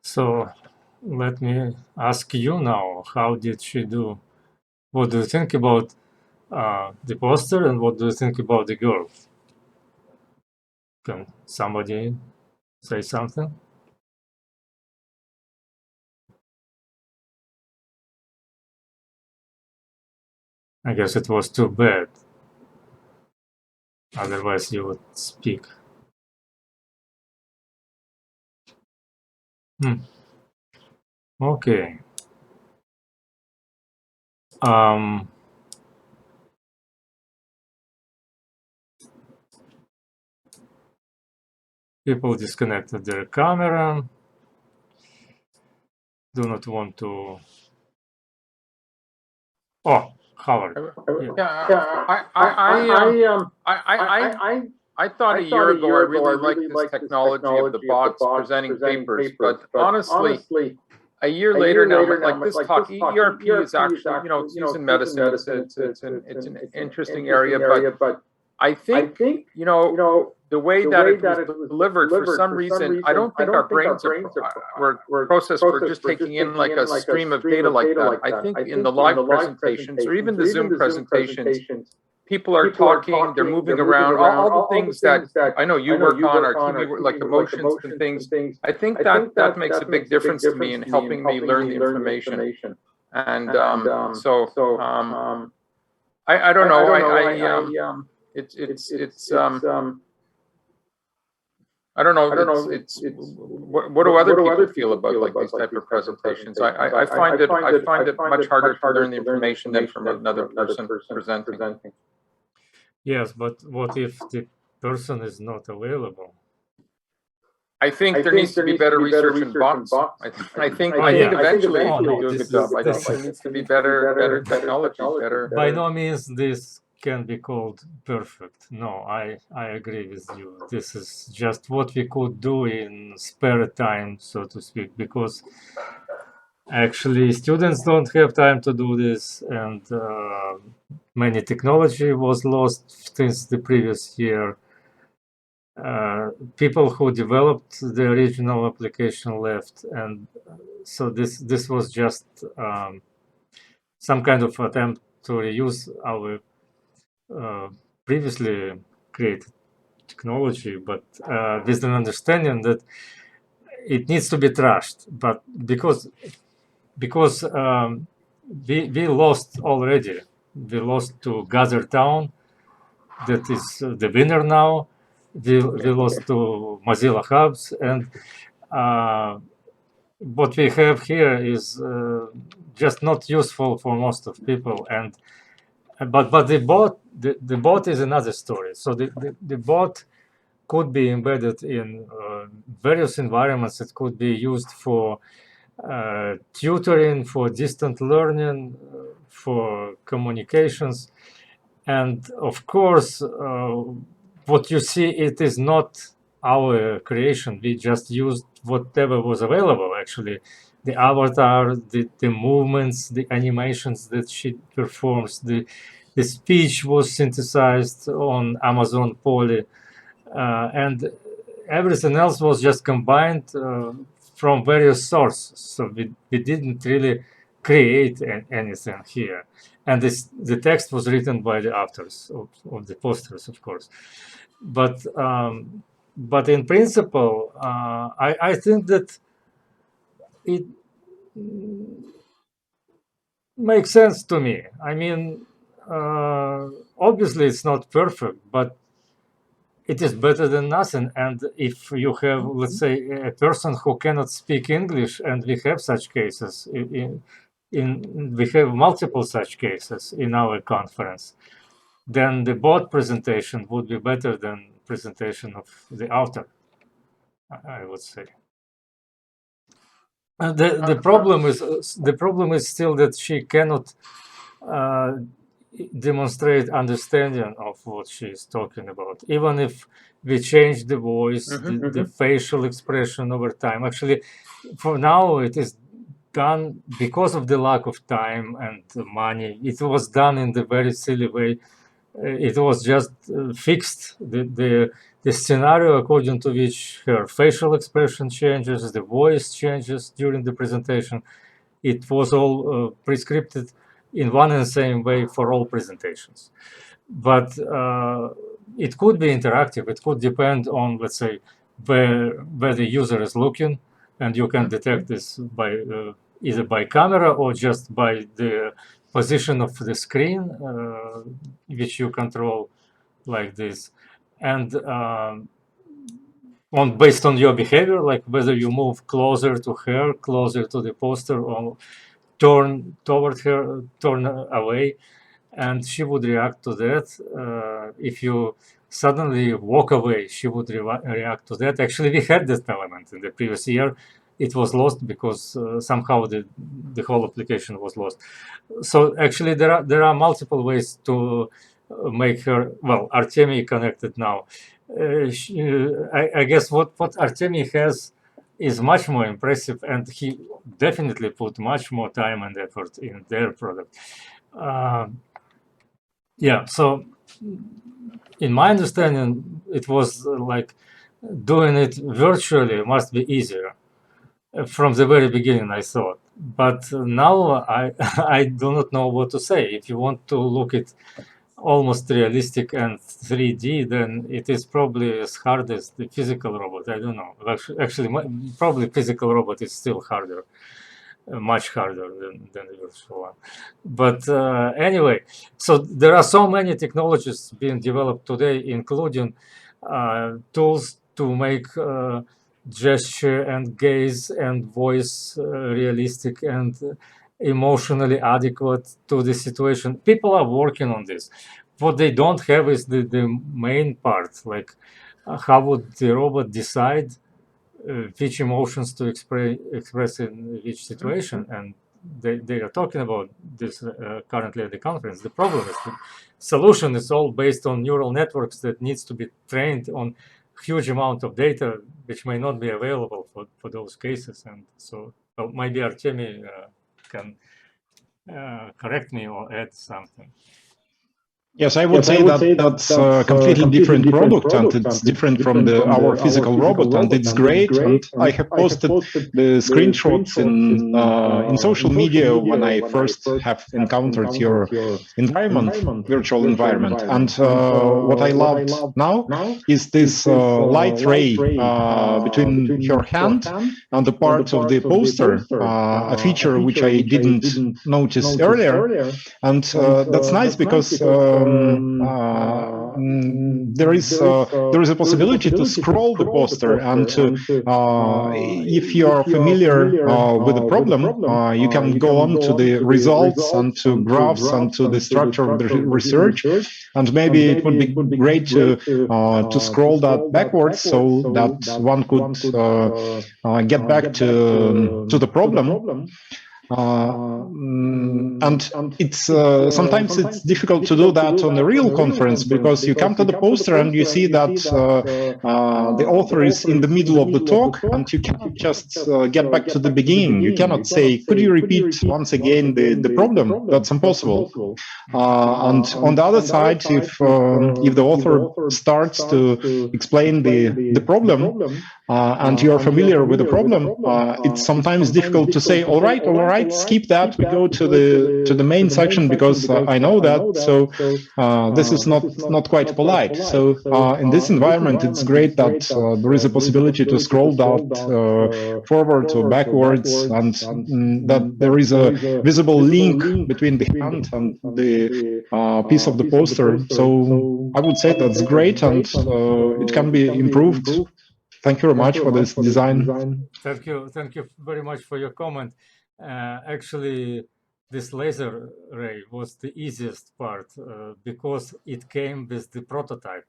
So let me ask you now, how did she do? What do you think about the poster, and what do you think about the girl? Can somebody say something? I guess it was too bad. Otherwise you would speak. Okay. People disconnected their camera. Do not want to. Oh, Howard. I thought a year ago I really liked this technology of the bots presenting papers, but honestly, a year later now, like this talk, ERP is actually, it's used in medicine. It's an interesting area, but I think, the way that it was delivered, for some reason, I don't think our brains were processed for just taking in like a stream of data like that. I think in the live presentations or even the Zoom presentations, people are talking, they're moving around, all the things that I know you work on, our TV work, like emotions and things. I think that makes a big difference to me in helping me learn the information. And I don't know. It's I don't know. What do other people feel about like these type of presentations? I find it much harder to learn the information than from another person presenting. Yes, but what if the person is not available? I think there needs to be better research in bots. I think eventually we'll do a good job. I think there needs to be better technology, better. By no means this can be called perfect. No, I agree with you. This is just what we could do in spare time, so to speak, because actually students don't have time to do this, and many technology was lost since the previous year. People who developed the original application left, and so this was just some kind of attempt to reuse our previously created technology, but with an understanding that it needs to be trashed. But because we lost already, we lost to Gather Town, that is the winner now. We lost to Mozilla Hubs, and what we have here is just not useful for most of people. And but the bot is another story. So the bot could be embedded in various environments. It could be used for tutoring, for distant learning, for communications. And of course, what you see, it is not our creation. We just used whatever was available, actually. The avatar, the movements, the animations that she performs, the speech was synthesized on Amazon Poly, and everything else was just combined from various sources. So we didn't really create anything here. And the text was written by the authors of the posters, of course. But in principle, I think that it makes sense to me. I mean, obviously it's not perfect, but it is better than nothing. And if you have, let's say, a person who cannot speak English, and we have such cases, we have multiple such cases in our conference, then the bot presentation would be better than presentation of the author, I would say. The problem is still that she cannot demonstrate understanding of what she is talking about, even if we change the voice, the facial expression over time. Actually, for now, it is done because of the lack of time and money. It was done in the very silly way. It was just fixed. The scenario according to which her facial expression changes, the voice changes during the presentation. It was all prescripted in one and the same way for all presentations. But it could be interactive. It could depend on, let's say, where the user is looking, and you can detect this by either by camera or just by the position of the screen, which you control like this. And based on your behavior, like whether you move closer to her, closer to the poster, or turn toward her, turn away, and she would react to that. If you suddenly walk away, she would react to that. Actually, we had this element in the previous year. It was lost because somehow the whole application was lost. So actually, there are multiple ways to make her, well, Artemi connected now. I guess what Artemi has is much more impressive, and he definitely put much more time and effort in their product. Yeah, so in my understanding, it was like doing it virtually must be easier. From the very beginning, I thought. But now I do not know what to say. If you want to look at almost realistic and 3D, then it is probably as hard as the physical robot. I don't know. Actually, probably physical robot is still harder, much harder than the virtual one. But anyway, so there are so many technologies being developed today, including tools to make gesture and gaze and voice realistic and emotionally adequate to the situation. People are working on this. What they don't have is the main part, like how would the robot decide which emotions to express in each situation. And they are talking about this currently at the conference. The problem is the solution is all based on neural networks that needs to be trained on huge amount of data, which may not be available for those cases. And so maybe Artemi can correct me or add something. Yes, I would say that that's a completely different product, and it's different from our physical robot, and it's great. And I have posted the screenshots in social media when I first have encountered your environment, virtual environment. And what I loved now is this light ray between your hand and the part of the poster, a feature which I didn't notice earlier. And that's nice because there is a possibility to scroll the poster, and if you are familiar with the problem, you can go on to the results and to graphs and to the structure of the research, and maybe it would be great to scroll that backwards so that one could get back to the problem. And it's sometimes it's difficult to do that on a real conference, because you come to the poster and you see that the author is in the middle of the talk, and you cannot just get back to the beginning. You cannot say, could you repeat once again the problem? That's impossible. And on the other side, if the author starts to explain the problem, and you are familiar with the problem, it's sometimes difficult to say, all right, skip that. We go to the main section, because I know that. So this is not quite polite. So in this environment, it's great that there is a possibility to scroll that forward or backwards, and that there is a visible link between the hand and the piece of the poster. So I would say that's great, and it can be improved. Thank you very much for this design. Thank you very much for your comment. Actually, this laser ray was the easiest part because it came with the prototype.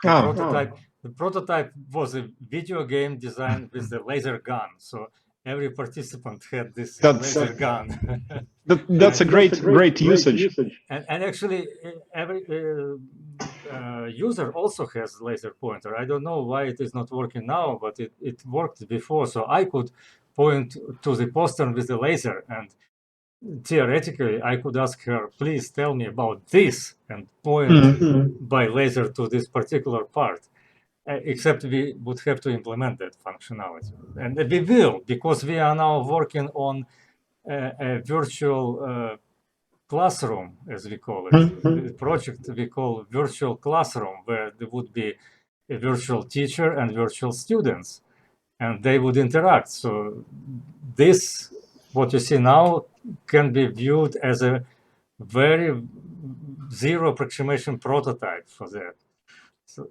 The prototype was a video game designed with the laser gun. So every participant had this laser gun. That's a great usage. And actually, every user also has laser pointer. I don't know why it is not working now, but it worked before. So I could point to the poster with the laser, and theoretically I could ask her, please tell me about this, and point by laser to this particular part. Except we would have to implement that functionality. And we will, because we are now working on a virtual classroom, as we call it. The project we call virtual classroom, where there would be a virtual teacher and virtual students, and they would interact. So this, what you see now, can be viewed as a very zero approximation prototype for that. So,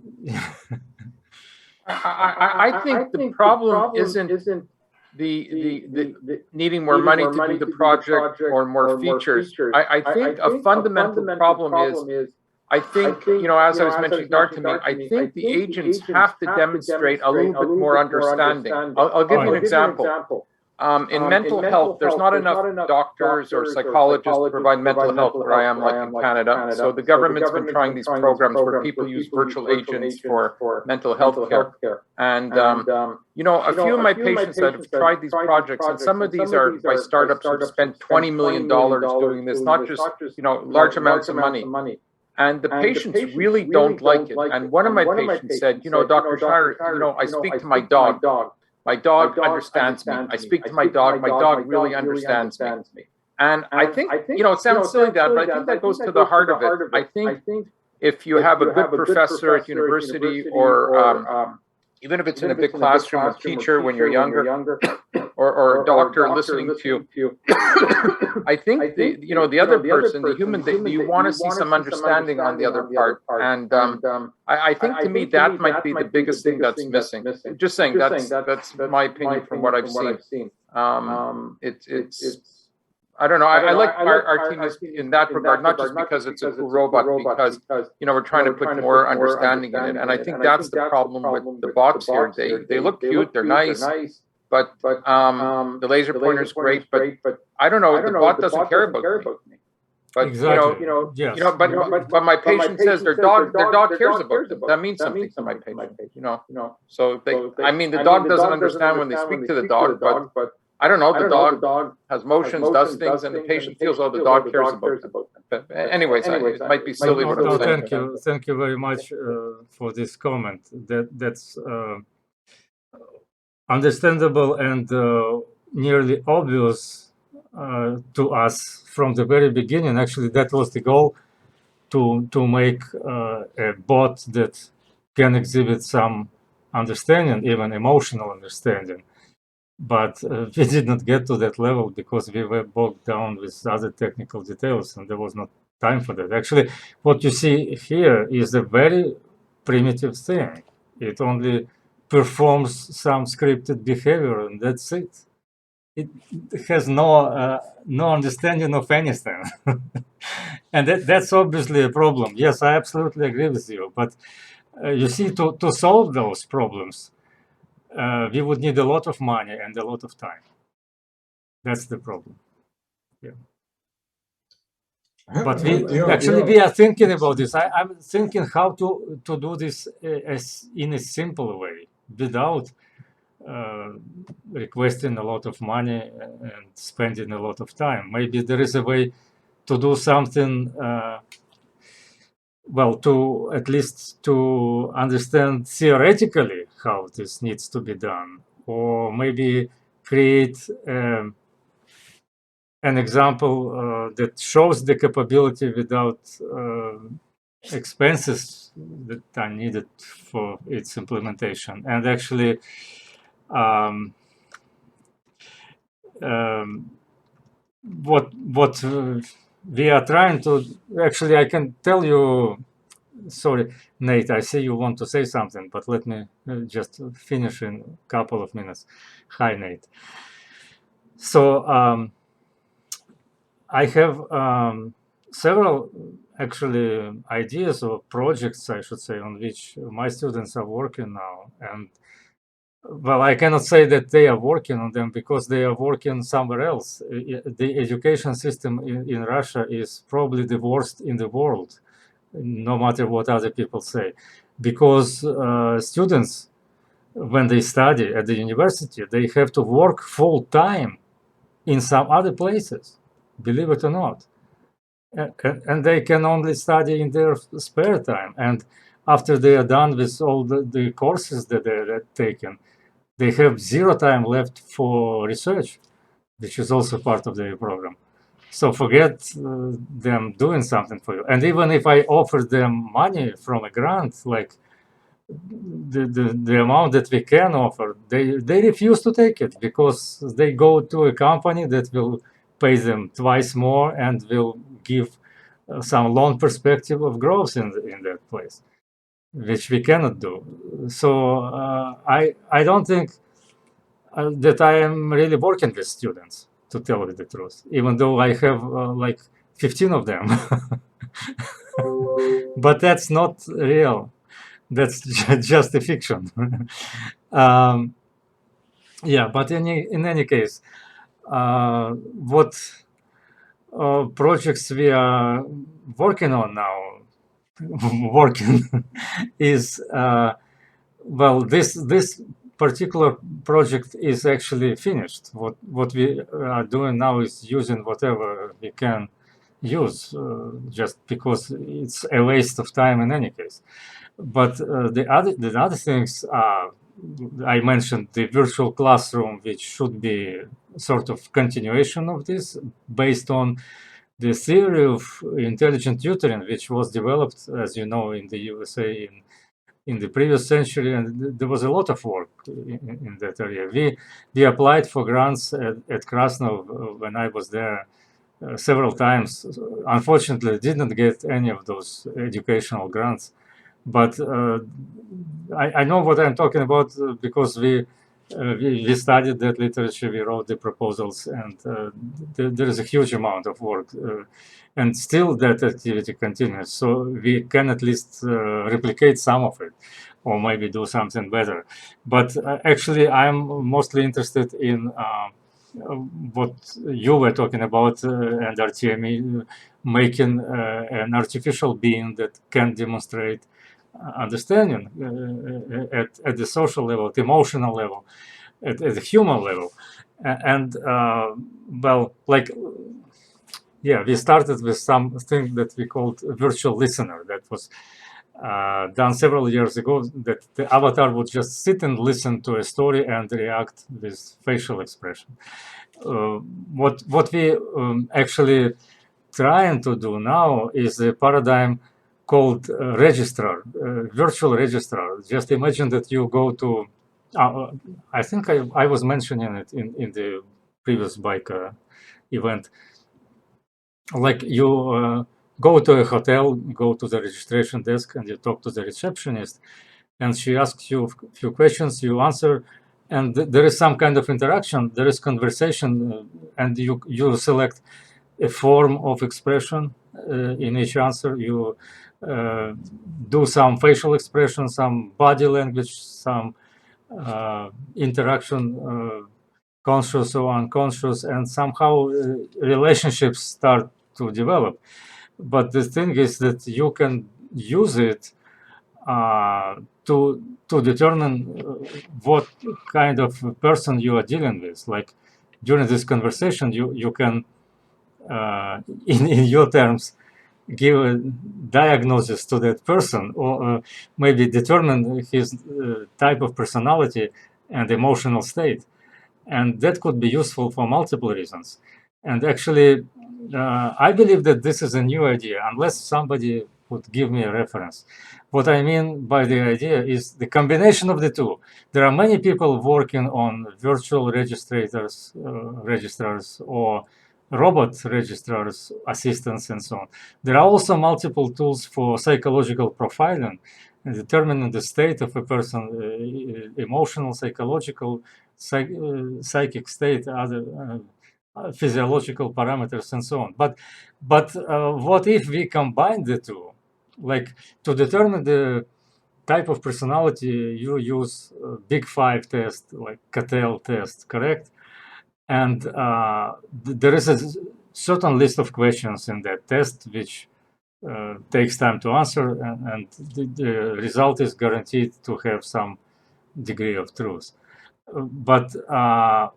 I think the problem isn't the needing more money to do the project or more features. I think a fundamental problem is, I think, as I was mentioning, Dartami, I think the agents have to demonstrate a little bit more understanding. I'll give you an example. In mental health, there's not enough doctors or psychologists to provide mental health where I am, like in Canada. So the government's been trying these programs where people use virtual agents for mental health care. And, a few of my patients that have tried these projects, and some of these are by startups who spent $20 million doing this, not just, large amounts of money. And the patients really don't like it. And one of my patients said, Dr. Schreier, I speak to my dog. My dog understands me. I speak to my dog really understands me. And I think, it sounds silly that, but I think that goes to the heart of it. I think if you have a good professor at university, or even if it's in a big classroom, a teacher when you're younger, or a doctor listening to you, I think the other person, the human, you want to see some understanding on the other part. And I think to me that might be the biggest thing that's missing. Just saying, that's my opinion from what I've seen. It's I don't know. I like our team in that regard, not just because it's a cool robot, because we're trying to put more understanding in it. And I think that's the problem with the bots here. They look cute, they're nice, but the laser pointer is great. But I don't know. The bot doesn't care about me. But exactly. But my patient says their dog cares about them. That means something to my patient. So the dog doesn't understand when they speak to the dog, but I don't know, the dog has motions, does things, and the patient feels, the dog cares about them. But anyways, it might be silly what I'm saying. Thank you very much for this comment. That's understandable and nearly obvious to us from the very beginning. Actually, that was the goal, to make a bot that can exhibit some understanding, even emotional understanding. But we did not get to that level because we were bogged down with other technical details, and there was not time for that. Actually, what you see here is a very primitive thing. It only performs some scripted behavior, and that's it. It has no understanding of anything. And that's obviously a problem. Yes, I absolutely agree with you. But you see, to solve those problems, we would need a lot of money and a lot of time. That's the problem. Yeah. But we are thinking about this. I'm thinking how to do this as in a simple way, without requesting a lot of money and spending a lot of time. Maybe there is a way to do something, well, to at least to understand theoretically how this needs to be done, or maybe create an example that shows the capability without expenses that are needed for its implementation. And actually, what we are trying to, actually, I can tell you, sorry, Nate, I see you want to say something, but let me just finish in a couple of minutes. Hi, Nate. So I have several actually ideas or projects, I should say, on which my students are working now. And well, I cannot say that they are working on them because they are working somewhere else. The education system in Russia is probably the worst in the world, no matter what other people say, because students, when they study at the university, they have to work full time in some other places, believe it or not. And they can only study in their spare time. And after they are done with all the courses that they're taking, they have zero time left for research, which is also part of their program. So forget them doing something for you. And even if I offer them money from a grant, like the amount that we can offer, they refuse to take it because they go to a company that will pay them twice more and will give some long perspective of growth in that place, which we cannot do. So I don't think that I am really working with students, to tell you the truth, even though I have like 15 of them. But that's not real. That's just a fiction. Yeah, but in any case, what projects we are working on now, working is, well, this particular project is actually finished. What we are doing now is using whatever we can use, just because it's a waste of time in any case. But the other things are, I mentioned the virtual classroom, which should be sort of continuation of this, based on the theory of intelligent tutoring, which was developed, as you know, in the USA in the previous century, and there was a lot of work in that area. We applied for grants at Krasnov when I was there several times. Unfortunately, didn't get any of those educational grants. But I know what I'm talking about because we studied that literature, we wrote the proposals, and there is a huge amount of work. And still that activity continues. So we can at least replicate some of it, or maybe do something better. But actually, I'm mostly interested in what you were talking about, and Artemi, making an artificial being that can demonstrate understanding at the social level, at the emotional level, at the human level. And well, like, yeah, we started with something that we called a virtual listener that was done several years ago, that the avatar would just sit and listen to a story and react with facial expression. What we actually trying to do now is a paradigm called registrar, virtual registrar. Just imagine that you go to, I think I was mentioning it in the previous BICA event, like you go to a hotel, go to the registration desk, and you talk to the receptionist, and she asks you a few questions, you answer, and there is some kind of interaction, there is conversation, and you select a form of expression in each answer. You do some facial expression, some body language, some interaction, conscious or unconscious, and somehow relationships start to develop. But the thing is that you can use it to determine what kind of person you are dealing with. Like during this conversation, you can, in your terms, give a diagnosis to that person, or maybe determine his type of personality and emotional state. And that could be useful for multiple reasons. And actually, I believe that this is a new idea, unless somebody would give me a reference. What I mean by the idea is the combination of the two. There are many people working on virtual registrars or robot registrars, assistants, and so on. There are also multiple tools for psychological profiling and determining the state of a person, emotional, psychological, psychic state, other physiological parameters, and so on. But what if we combine the two? Like to determine the type of personality, you use Big Five test, like Cattell test, correct? And there is a certain list of questions in that test which takes time to answer, and the result is guaranteed to have some degree of truth. But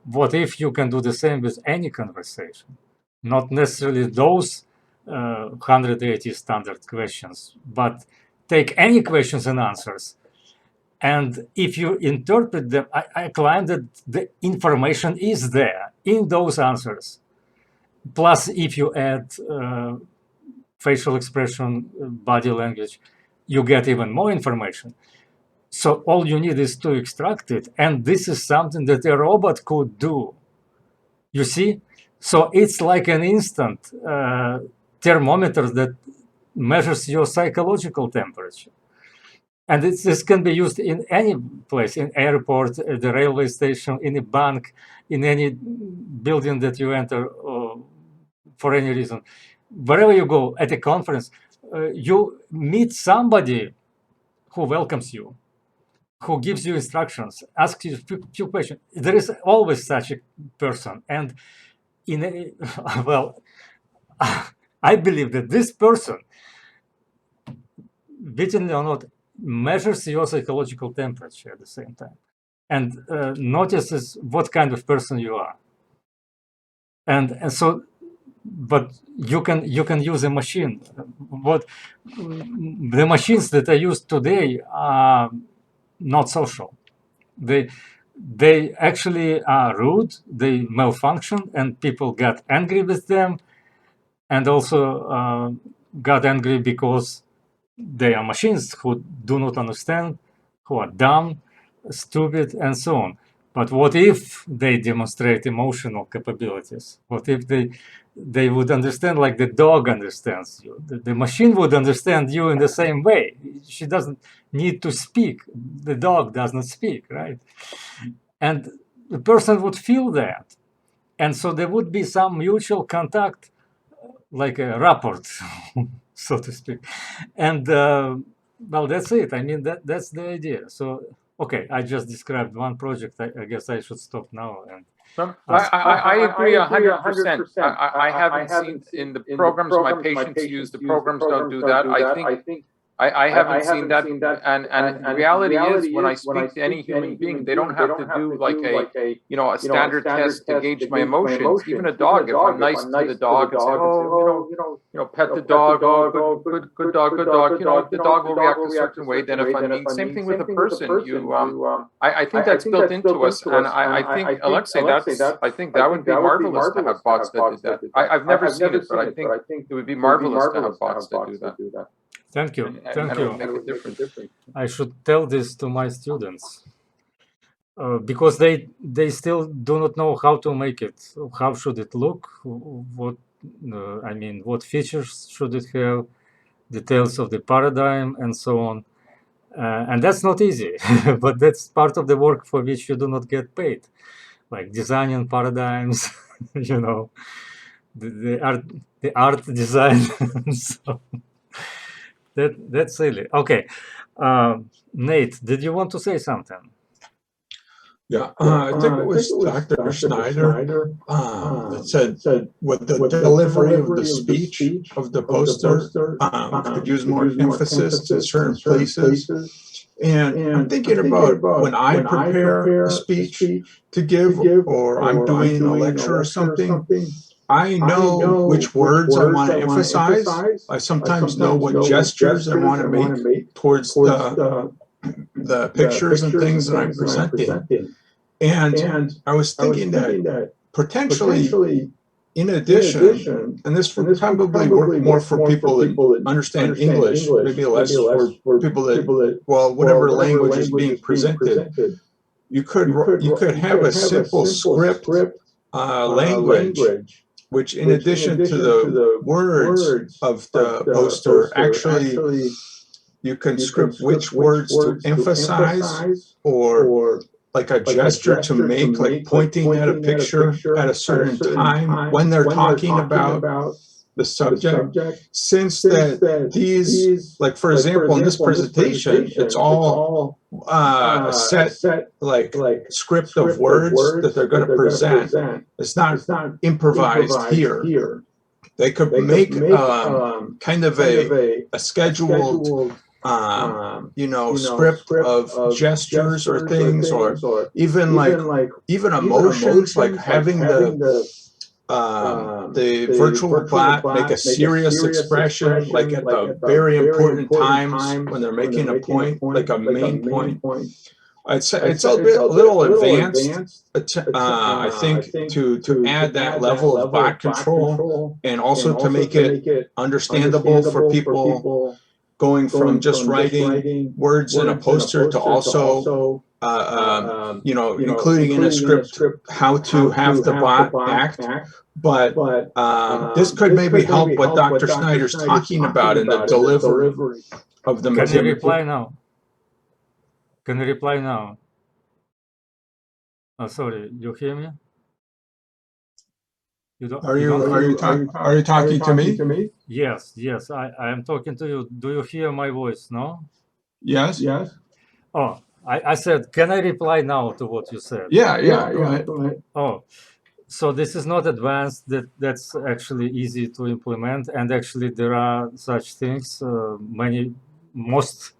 what if you can do the same with any conversation? Not necessarily those 180 standard questions, but take any questions and answers. And if you interpret them, I claim that the information is there in those answers. Plus, if you add facial expression, body language, you get even more information. So all you need is to extract it. And this is something that a robot could do. You see? So it's like an instant thermometer that measures your psychological temperature. And this can be used in any place, in airport, at the railway station, in a bank, in any building that you enter for any reason. Wherever you go, at a conference, you meet somebody who welcomes you, who gives you instructions, asks you a few questions. There is always such a person. And well, I believe that this person, wittingly or not, measures your psychological temperature at the same time and notices what kind of person you are. And so, but you can use a machine. What the machines that are used today are not social. They actually are rude, they malfunction, and people get angry with them, and also got angry because they are machines who do not understand, who are dumb, stupid, and so on. But what if they demonstrate emotional capabilities? What if they would understand like the dog understands you? The machine would understand you in the same way. She doesn't need to speak. The dog does not speak, right? And the person would feel that. And so there would be some mutual contact, like a rapport, so to speak. And well, that's it. I mean, that's the idea. So, okay, I just described one project. I guess I should stop now. And I agree 100%. I haven't seen in the programs my patients use. The programs don't do that. I haven't seen that. And the reality is, when I speak to any human being, they don't have to do like a standard test to gauge my emotions. Even a dog, if I'm nice to the dog and say, pet the dog, good dog, the dog will react a certain way. Then if I'm mean, same thing with a person. I think that's built into us, and I think, Alexei, I think that would be marvelous to have bots that do that. I've never seen it, but I think it would be marvelous to have bots that do that. Thank you. Thank you. Make a difference. I should tell this to my students because they still do not know how to make it. How should it look? What I mean, what features should it have, details of the paradigm, and so on. And that's not easy, but that's part of the work for which you do not get paid, like designing paradigms, you know, the art design. So that's silly. Okay, Nate, did you want to say something? Yeah, I think it was Dr. Schneider that said with the delivery of the speech of the poster, could use more emphasis to certain places. And I'm thinking about when I prepare a speech to give, or I'm doing a lecture or something, I know which words I want to emphasize. I sometimes know what gestures I want to make towards the pictures and things that I'm presenting. And I was thinking that potentially, in addition, and this would probably work more for people that understand English, maybe less for people that, well, whatever language is being presented, you could have a simple script language, which in addition to the words of the poster, actually you can script which words to emphasize or like a gesture to make, like pointing at a picture at a certain time when they're talking about the subject. Since that these, like for example, in this presentation, it's all a set like script of words that they're going to present. It's not improvised here. They could make kind of a scheduled script of gestures or things, or even emotions, like having the virtual bot make a serious expression, like at the very important times when they're making a point, like a main point. I'd say it's a little advanced, I think, to add that level of bot control, and also to make it understandable for people going from just writing words in a poster to also, including in a script how to have the bot act. But this could maybe help what Dr. Schneider's talking about in the delivery of the material. Can you reply now? Can you reply now? Oh, sorry, you hear me? You don't, are you talking to me? Yes, I am talking to you. Do you hear my voice? No? Yes. Oh, I said, can I reply now to what you said? Yeah, go ahead. Oh, so this is not advanced. That's actually easy to implement, and actually there are such things. Most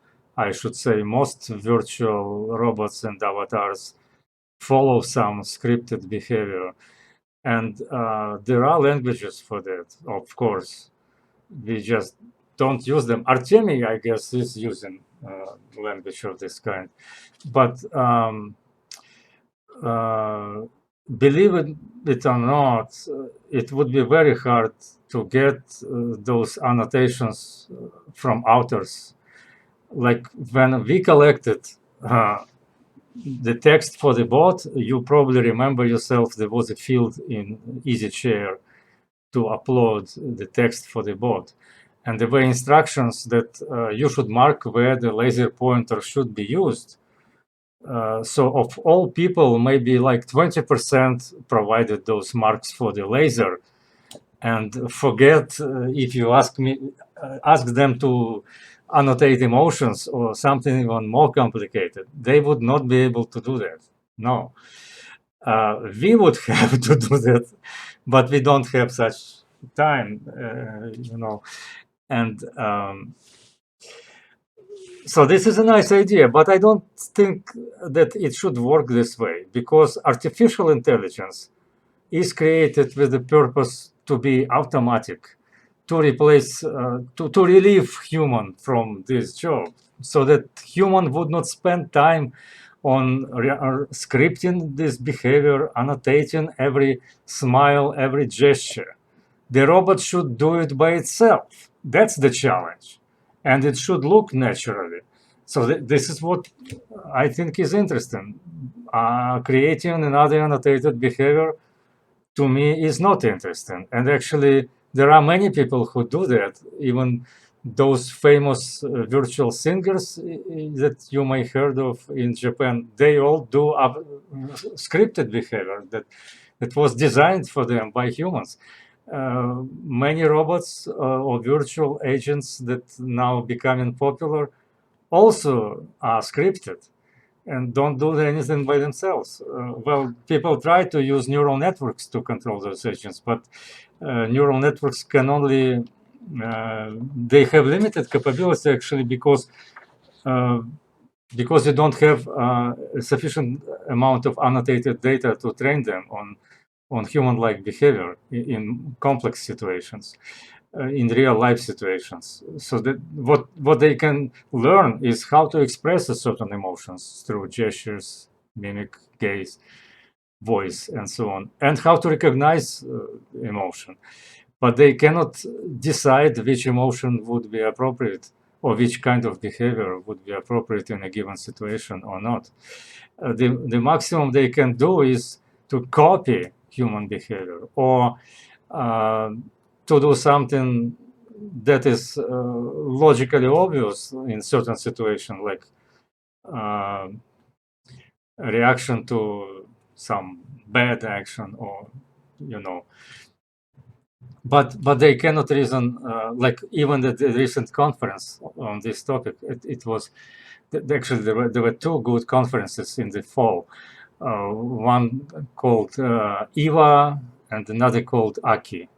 virtual robots and avatars follow some scripted behavior, and there are languages for that, of course. We just don't use them. Artemi, I guess, is using language of this kind, but believe it or not, it would be very hard to get those annotations from authors. Like when we collected the text for the bot, you probably remember yourself, there was a field in EasyChair to upload the text for the bot. And there were instructions that you should mark where the laser pointer should be used. So of all people, maybe like 20% provided those marks for the laser. And forget if you ask them to annotate emotions or something even more complicated, they would not be able to do that. No. We would have to do that, but we don't have such time, and so this is a nice idea, but I don't think that it should work this way, because artificial intelligence is created with the purpose to be automatic, to replace, to relieve human from this job, so that human would not spend time on scripting this behavior, annotating every smile, every gesture. The robot should do it by itself. That's the challenge. And it should look naturally. So this is what I think is interesting. Creating another annotated behavior to me is not interesting. And actually, there are many people who do that. Even those famous virtual singers that you may heard of in Japan, they all do scripted behavior that was designed for them by humans. Many robots or virtual agents that now becoming popular also are scripted and don't do anything by themselves. Well, people try to use neural networks to control those agents, but neural networks can only, they have limited capability actually because you don't have a sufficient amount of annotated data to train them on human-like behavior in complex situations, in real-life situations. So that what they can learn is how to express certain emotions through gestures, mimic, gaze, voice, and so on, and how to recognize emotion. But they cannot decide which emotion would be appropriate or which kind of behavior would be appropriate in a given situation or not. The maximum they can do is to copy human behavior or to do something that is logically obvious in certain situations, like a reaction to some bad action, or but they cannot reason, like even the recent conference on this topic, it was actually there were two good conferences in the fall, one called EVA and another called AKI,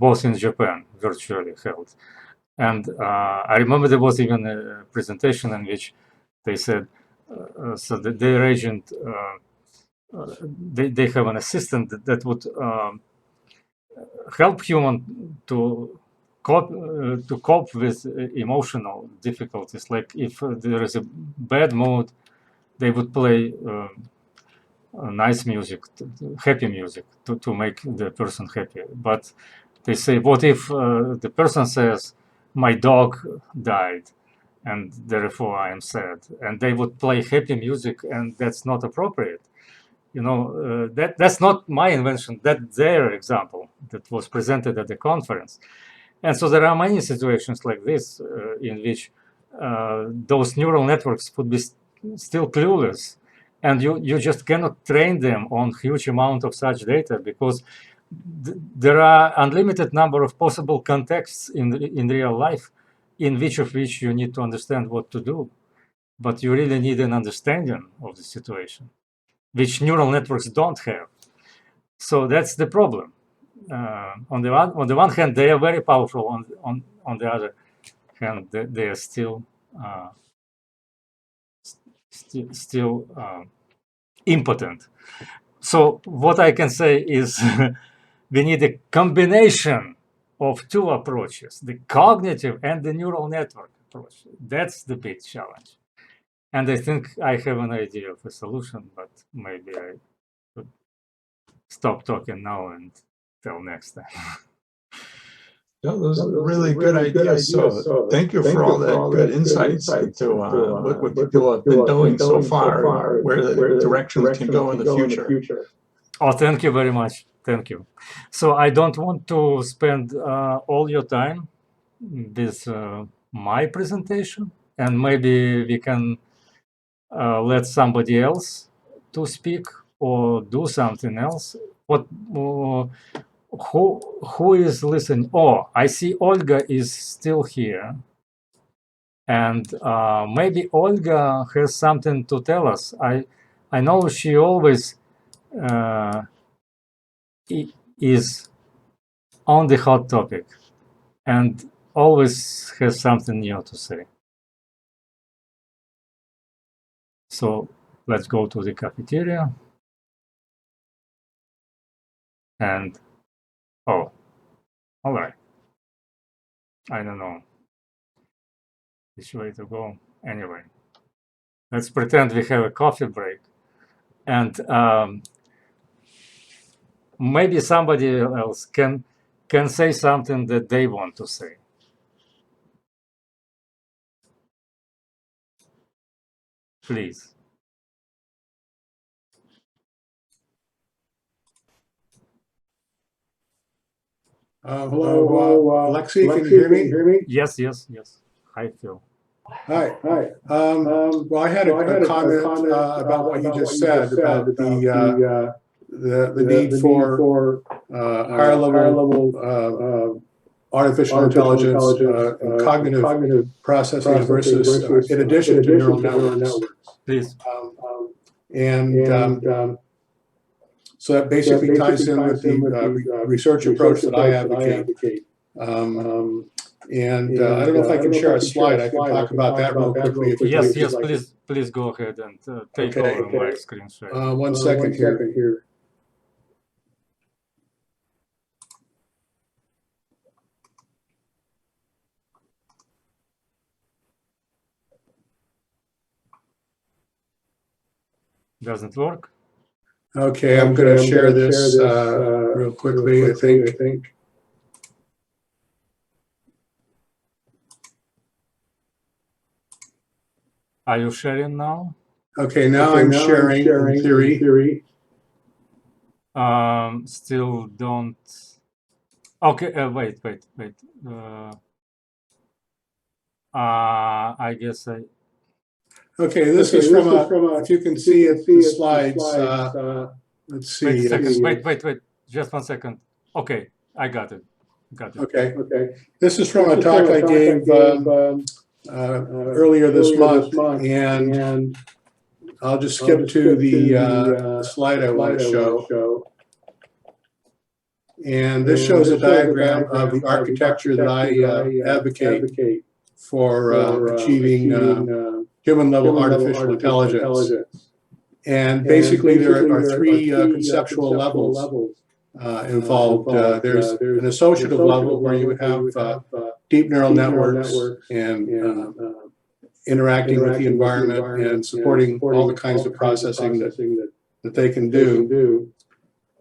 both in Japan, virtually held. And I remember there was even a presentation in which they said, so that their agent, they have an assistant that would help human to cope with emotional difficulties. Like if there is a bad mood, they would play nice music, happy music, to make the person happy. But they say, what if the person says, my dog died and therefore I am sad? And they would play happy music, and that's not appropriate. That's not my invention. That's their example that was presented at the conference. And so there are many situations like this in which those neural networks would be still clueless, and you just cannot train them on huge amount of such data, because there are unlimited number of possible contexts in real life, in which you need to understand what to do, but you really need an understanding of the situation, which neural networks don't have. So that's the problem. On the one hand, they are very powerful. On the other hand, they are still impotent. So what I can say is we need a combination of two approaches: the cognitive and the neural network approach. That's the big challenge. And I think I have an idea of a solution, but maybe I should stop talking now and till next time. Yeah, those are really good ideas. So thank you for all that good insights into what people have been doing so far and where the directions can go in the future. Oh, thank you very much. Thank you. So I don't want to spend all your time with my presentation, and maybe we can let somebody else to speak or do something else. What? Who is listening? Oh, I see Olga is still here, and maybe Olga has something to tell us. I know she always is on the hot topic and always has something new to say. So let's go to the cafeteria. And oh, all right. I don't know which way to go. Anyway, let's pretend we have a coffee break, and maybe somebody else can say something that they want to say. Please. Hello, Alexei, can you hear me? Yes, yes, yes. Hi, Phil. Hi. Well, I had a comment about what you just said about the need for higher level artificial intelligence and cognitive processing versus in addition to neural networks. Please. So that basically ties in with the research approach that I advocate. I don't know if I can share a slide. I can talk about that real quickly. If yes, yes, please go ahead and take over my screen share. 1 second here. Doesn't work? Okay, I'm going to share this real quickly, I think. Are you sharing now? Okay, now I'm sharing in theory. Still don't. Okay, wait. I guess I. Okay, this is from a, if you can see it, the slides. Let's see. Wait a second. Wait. Just 1 second. Okay, I got it. Okay. This is from a talk I gave earlier this month, and I'll just skip to the slide I want to show. And this shows a diagram of the architecture that I advocate for achieving human-level artificial intelligence. And basically, there are 3 conceptual levels involved. There's an associative level where you would have deep neural networks and interacting with the environment and supporting all the kinds of processing that they can do.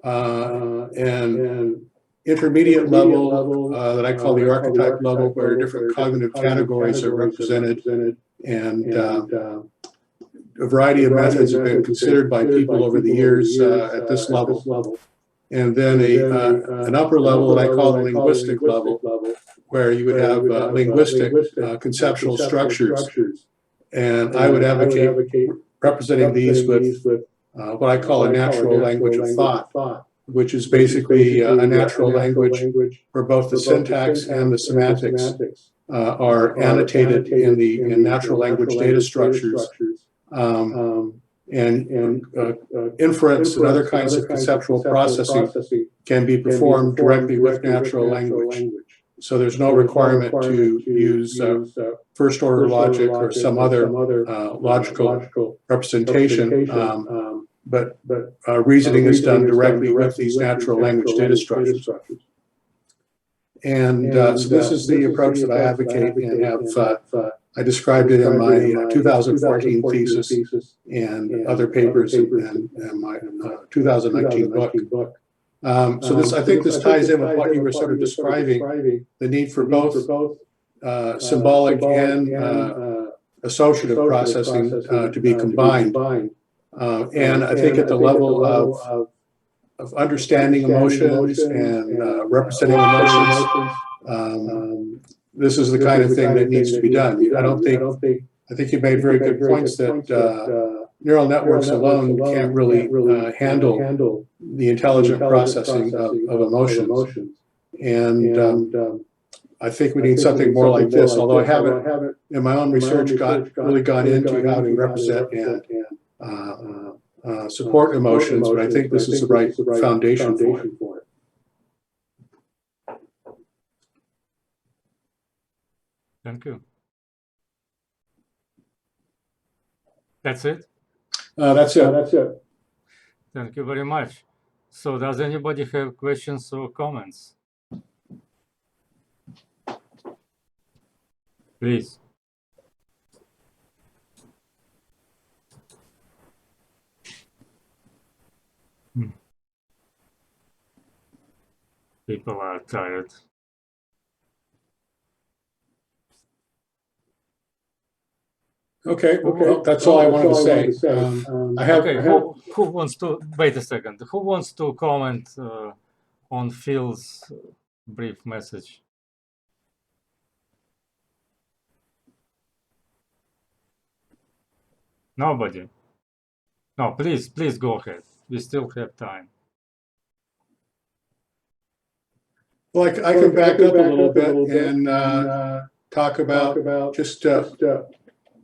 And intermediate level that I call the archetype level, where different cognitive categories are represented, and a variety of methods have been considered by people over the years at this level. And then an upper level that I call the linguistic level, where you would have linguistic conceptual structures. And I would advocate representing these with what I call a natural language of thought, which is basically a natural language where both the syntax and the semantics are annotated in natural language data structures. And inference and other kinds of conceptual processing can be performed directly with natural language. So there's no requirement to use first-order logic or some other logical representation, but reasoning is done directly with these natural language data structures. And so this is the approach that I advocate and have. I described it in my 2014 thesis and other papers and my 2019 book. So this, I think this ties in with what you were sort of describing, the need for both symbolic and associative processing to be combined. And I think at the level of understanding emotions and representing emotions, this is the kind of thing that needs to be done. I think you made very good points that neural networks alone can't really handle the intelligent processing of emotions. And I think we need something more like this, although I haven't, in my own research, really gone into how to represent and support emotions, but I think this is the right foundation for it. Thank you. That's it? That's it. Thank you very much. So does anybody have questions or comments? Please. People are tired. Okay, well, that's all I wanted to say. Who wants to wait a second? Who wants to comment on Phil's brief message. Nobody. No, please go ahead. We still have time. Well, I can back up a little bit and talk about just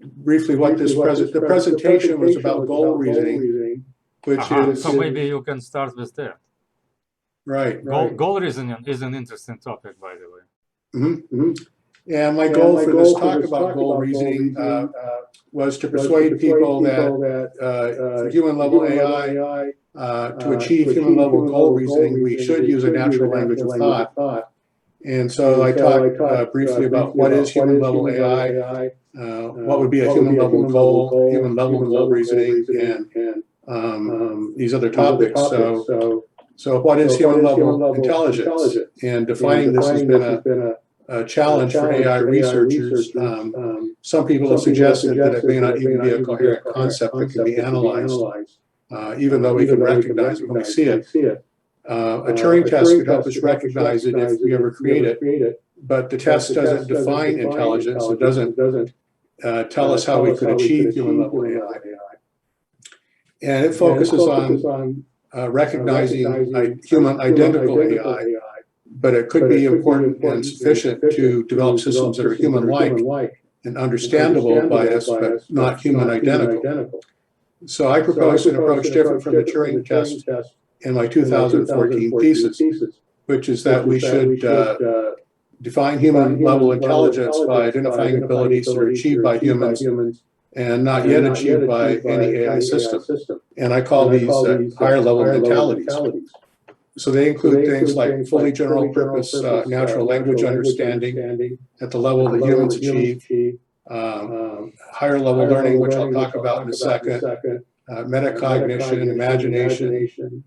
briefly what the presentation was about goal reasoning, which is... So maybe you can start with that. Right. Goal reasoning is an interesting topic, by the way. And my goal for this talk about goal reasoning was to persuade people that for human-level AI, to achieve human-level goal reasoning, we should use a natural language of thought. And so I talked briefly about what is human-level AI, what would be a human-level goal, human-level goal reasoning, and these other topics. So what is human-level intelligence? And defining this has been a challenge for AI researchers. Some people have suggested that it may not even be a coherent concept that can be analyzed, even though we can recognize it when we see it. A Turing test could help us recognize it if we ever create it, but the test doesn't define intelligence. It doesn't tell us how we could achieve human-level AI. And it focuses on recognizing human identical AI, but it could be important and sufficient to develop systems that are human-like and understandable by us, but not human identical. So I proposed an approach different from the Turing test in my 2014 thesis, which is that we should define human-level intelligence by identifying abilities that are achieved by humans and not yet achieved by any AI system. And I call these higher-level mentalities. So they include things like fully general-purpose natural language understanding at the level that humans achieve, higher-level learning, which I'll talk about in a second, metacognition, imagination,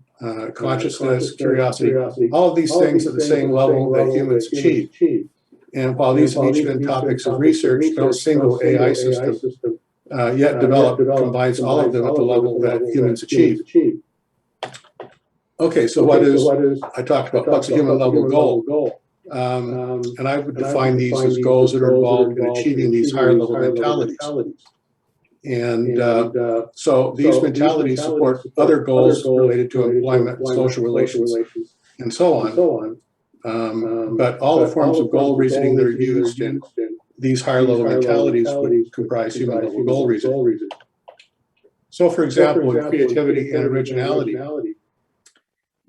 consciousness, curiosity, all of these things at the same level that humans achieve. And while these have each been topics of research, no single AI system yet developed combines all of them at the level that humans achieve. Okay, so what is, I talked about what's a human-level goal. And I would define these as goals that are involved in achieving these higher-level mentalities. And so these mentalities support other goals related to employment, social relations, and so on. But all the forms of goal reasoning that are used in these higher-level mentalities would comprise human-level goal reasoning. So, for example, in creativity and originality,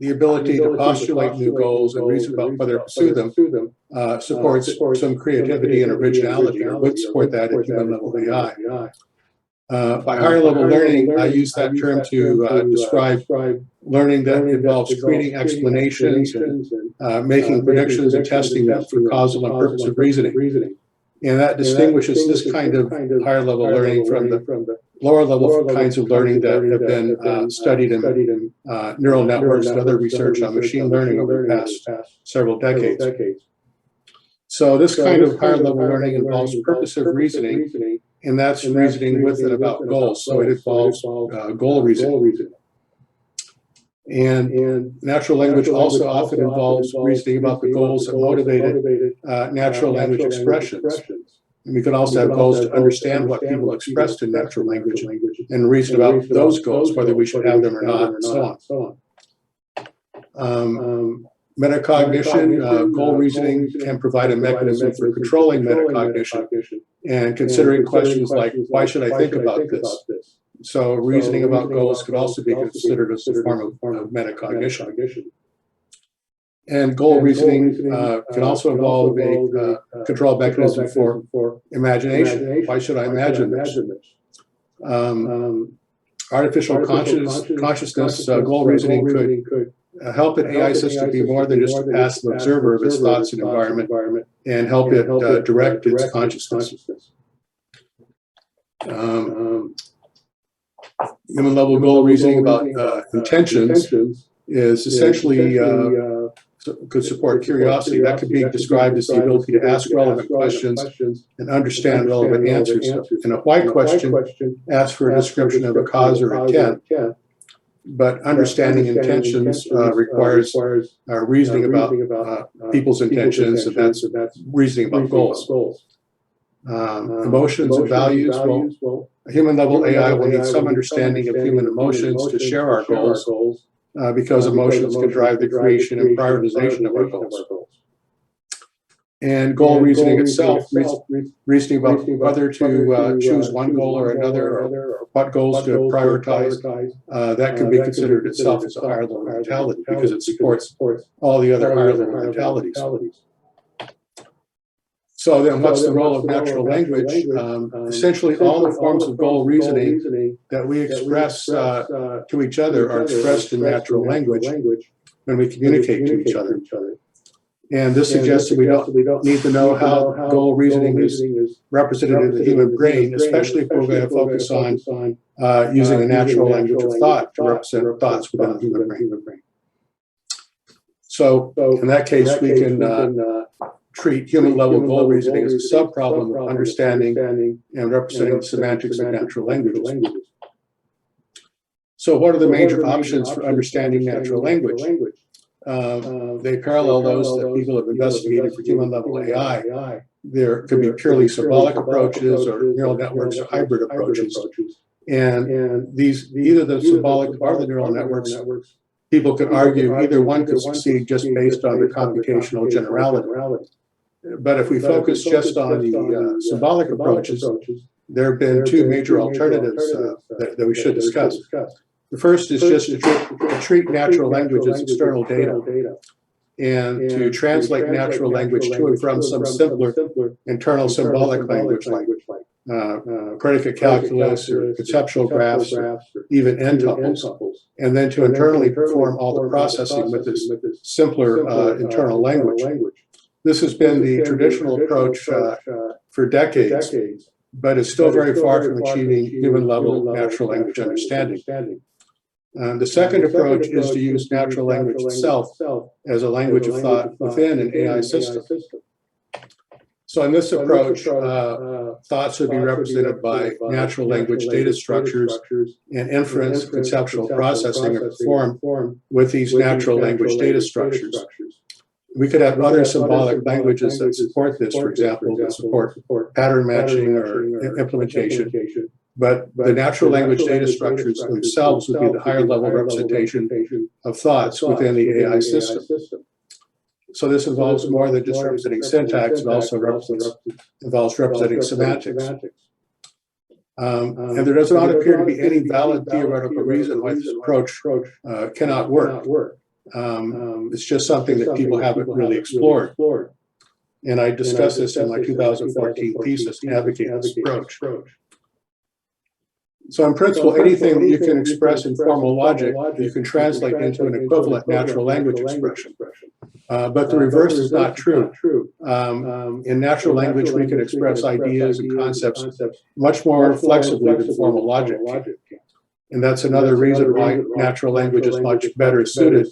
the ability to postulate new goals and reason about whether to pursue them supports some creativity and originality, or would support that in human-level AI. By higher-level learning, I use that term to describe learning that involves creating explanations and making predictions and testing them for causal and purposive reasoning. And that distinguishes this kind of higher-level learning from the lower-level kinds of learning that have been studied in neural networks and other research on machine learning over the past several decades. So this kind of higher-level learning involves purposive reasoning, and that's reasoning with and about goals. So it involves goal reasoning. And natural language also often involves reasoning about the goals that motivated natural language expressions. And we can also have goals to understand what people expressed in natural language and reason about those goals, whether we should have them or not, and so on. Metacognition, goal reasoning can provide a mechanism for controlling metacognition and considering questions like, why should I think about this? So reasoning about goals could also be considered as a form of metacognition. And goal reasoning can also involve a control mechanism for imagination. Why should I imagine this? Artificial consciousness, goal reasoning could help an AI system be more than just a passive observer of its thoughts and environment and help it direct its consciousness. Human-level goal reasoning about intentions is essentially could support curiosity. That could be described as the ability to ask relevant questions and understand relevant answers. And a why question asks for a description of a cause or intent. but understanding intentions requires reasoning about people's intentions, and that's reasoning about goals. Emotions and values, well, a human-level AI will need some understanding of human emotions to share our goals, because emotions can drive the creation and prioritization of our goals. And goal reasoning itself, reasoning about whether to choose one goal or another, or what goals to prioritize, that can be considered itself as a higher level mentality because it supports all the other higher level mentalities. So then what's the role of natural language? Essentially all the forms of goal reasoning that we express to each other are expressed in natural language when we communicate to each other. And this suggests that we don't need to know how goal reasoning is represented in the human brain, especially if we're going to focus on using a natural language of thought to represent thoughts within the human brain. So in that case, we can treat human-level goal reasoning as a sub-problem of understanding and representing the semantics of natural languages. So what are the major options for understanding natural language? They parallel those that people have investigated for human-level AI. There could be purely symbolic approaches or neural networks or hybrid approaches. And these, either the symbolic or the neural networks, people could argue either one could succeed just based on the computational generality. But if we focus just on the symbolic approaches, there have been two major alternatives that we should discuss. The first is just to treat natural language as external data and to translate natural language to and from some simpler internal symbolic language like predicate calculus or conceptual graphs or even n tuples, and then to internally perform all the processing with this simpler internal language. This has been the traditional approach for decades, but it's still very far from achieving human-level natural language understanding. The second approach is to use natural language itself as a language of thought within an AI system. So in this approach, thoughts would be represented by natural language data structures, and inference, conceptual processing are performed with these natural language data structures. We could have other symbolic languages that support this, for example, that support pattern matching or implementation. But the natural language data structures themselves would be the higher level representation of thoughts within the AI system. So this involves more than just representing syntax, it also involves representing semantics. And there does not appear to be any valid theoretical reason why this approach cannot work. It's just something that people haven't really explored. And I discussed this in my 2014 thesis, Navigate this approach. So in principle, anything that you can express in formal logic, you can translate into an equivalent natural language expression. But the reverse is not true. In natural language, we can express ideas and concepts much more flexibly than formal logic can. And that's another reason why natural language is much better suited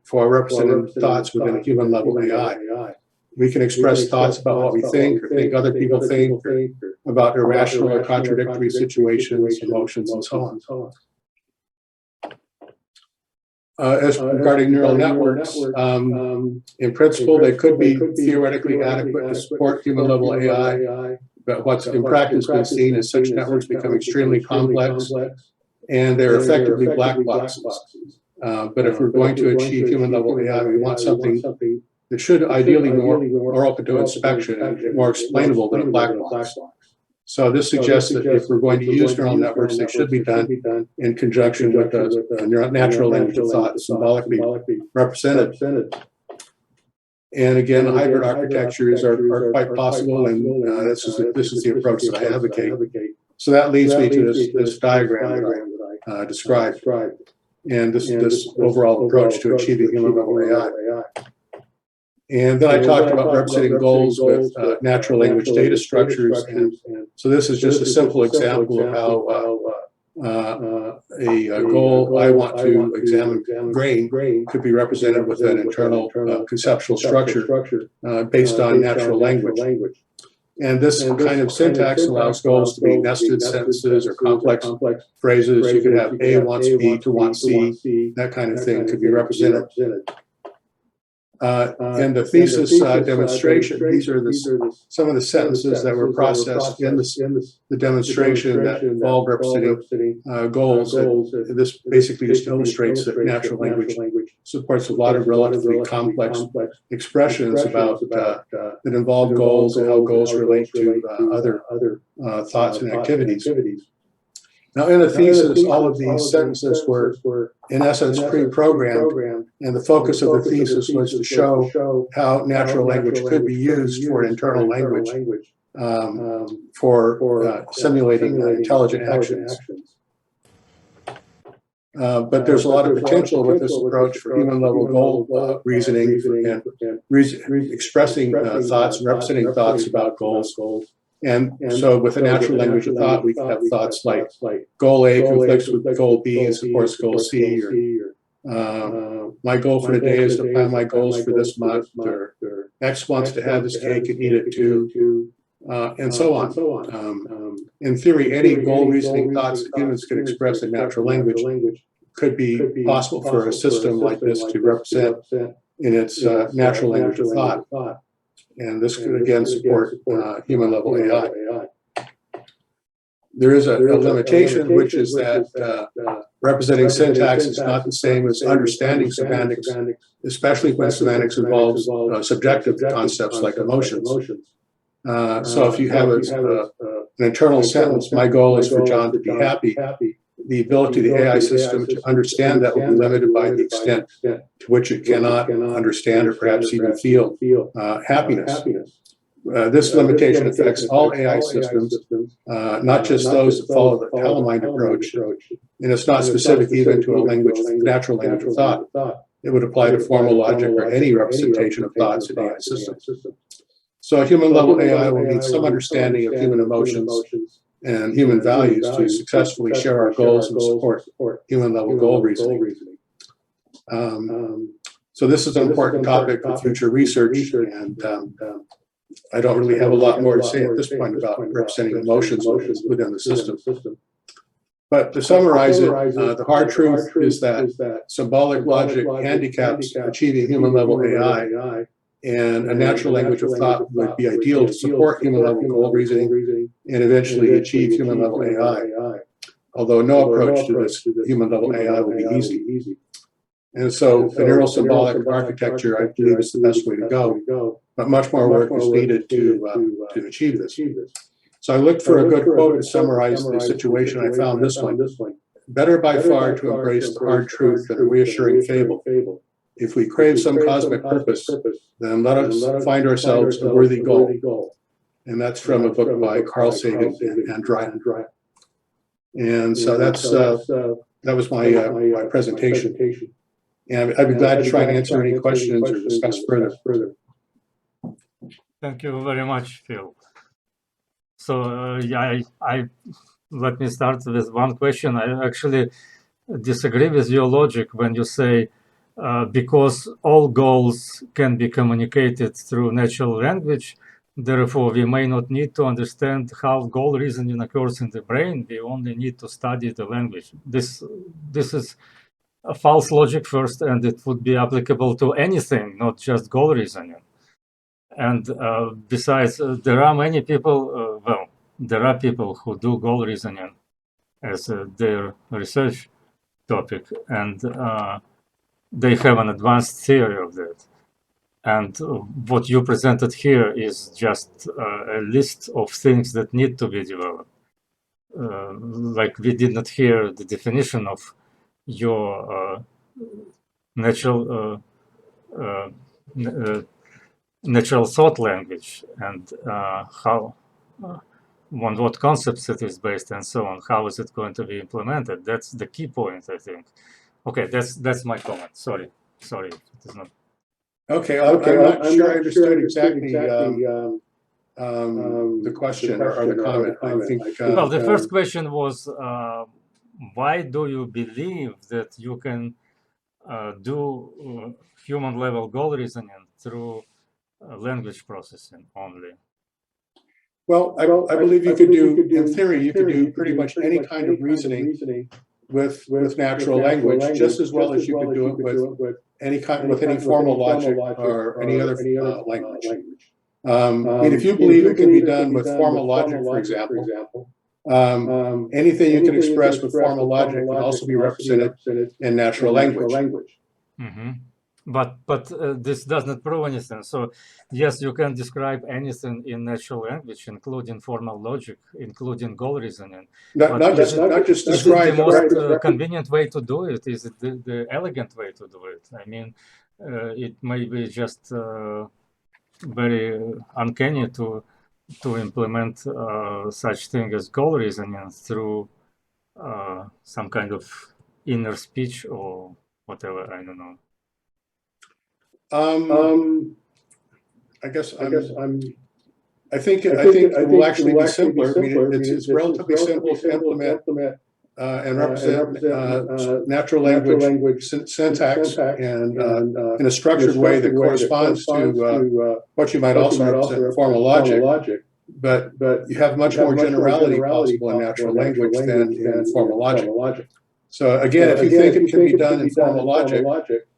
for representing thoughts within a human-level AI. We can express thoughts about what we think or think other people think, or about irrational or contradictory situations, emotions, and so on. As regarding neural networks, in principle, they could be theoretically adequate to support human-level AI, but what's in practice been seen is such networks become extremely complex, and they're effectively black boxes. But if we're going to achieve human-level AI, we want something that should ideally be more open to inspection and more explainable than a black box. So this suggests that if we're going to use neural networks, they should be done in conjunction with the natural language of thought, symbolically represented. And again, hybrid architectures are quite possible, and this is the approach that I advocate. So that leads me to this diagram that I described, and this overall approach to achieving human-level AI. And then I talked about representing goals with natural language data structures. And so this is just a simple example of how a goal I want to examine grain could be represented with an internal conceptual structure based on natural language. And this kind of syntax allows goals to be nested sentences or complex phrases. You could have A wants B to want C, that kind of thing could be represented. In the thesis demonstration, these are some of the sentences that were processed in the demonstration that involved representing goals. This basically just illustrates that natural language supports a lot of relatively complex expressions about that involve goals and how goals relate to other thoughts and activities. Now, in the thesis, all of these sentences were, in essence, pre-programmed, and the focus of the thesis was to show how natural language could be used for internal language for simulating intelligent actions. But there's a lot of potential with this approach for human-level goal reasoning and expressing thoughts and representing thoughts about goals. And so with a natural language of thought, we can have thoughts like goal A conflicts with goal B and supports goal C, or my goal for today is to plan my goals for this month, or X wants to have his cake and eat it too, and so on. In theory, any goal reasoning thoughts that humans can express in natural language could be possible for a system like this to represent in its natural language of thought. And this could again support human-level AI. There is a limitation, which is that representing syntax is not the same as understanding semantics, especially when semantics involves subjective concepts like emotions. So if you have an internal sentence, my goal is for John to be happy, the ability of the AI system to understand that will be limited by the extent to which it cannot understand or perhaps even feel happiness. This limitation affects all AI systems, not just those that follow the Talamind approach, and it's not specific even to a language, natural language of thought. It would apply to formal logic or any representation of thoughts in AI systems. So a human-level AI will need some understanding of human emotions and human values to successfully share our goals and support human-level goal reasoning. So this is an important topic for future research, and I don't really have a lot more to say at this point about representing emotions within the system. But to summarize it, the hard truth is that symbolic logic handicaps achieving human-level AI, and a natural language of thought would be ideal to support human-level goal reasoning and eventually achieve human-level AI, although no approach to this human-level AI will be easy. And so the neural symbolic architecture, I believe, is the best way to go, but much more work is needed to achieve this. So I looked for a good quote to summarize the situation. I found this one: better by far to embrace the hard truth than a reassuring fable. If we crave some cosmic purpose, then let us find ourselves a worthy goal. And that's from a book by Carl Sagan and Dryden. And so that was my presentation. And I'd be glad to try and answer any questions or discuss further. Thank you very much, Phil. So yeah, I let me start with one question. I actually disagree with your logic when you say because all goals can be communicated through natural language, therefore we may not need to understand how goal reasoning occurs in the brain. We only need to study the language. This is a false logic first, and it would be applicable to anything, not just goal reasoning. And besides, there are many people, well, there are people who do goal reasoning as their research topic, and they have an advanced theory of that. And what you presented here is just a list of things that need to be developed. Like we did not hear the definition of your natural thought language and how on what concepts it is based and so on. How is it going to be implemented? That's the key point, I think. Okay, that's my comment. Sorry, it is not. Okay, I'm not sure I understood exactly the question or the comment. I think. Well, the first question was, why do you believe that you can do human-level goal reasoning through language processing only? Well, I believe you could do, in theory, you could do pretty much any kind of reasoning with natural language, just as well as you could do it with any formal logic or any other language. And if you believe it can be done with formal logic, for example, anything you can express with formal logic can also be represented in natural language. Mm-hmm. But this does not prove anything. So yes, you can describe anything in natural language, including formal logic, including goal reasoning. Not just describe. Is it the most convenient way to do it? Is it the elegant way to do it? I mean, it may be just very uncanny to implement such thing as goal reasoning through some kind of inner speech or whatever. I don't know. I think it will actually be simpler. I mean, it's relatively simple to implement and represent natural language syntax and in a structured way that corresponds to what you might also represent in formal logic. But you have much more generality possible in natural language than in formal logic. So again, if you think it can be done in formal logic,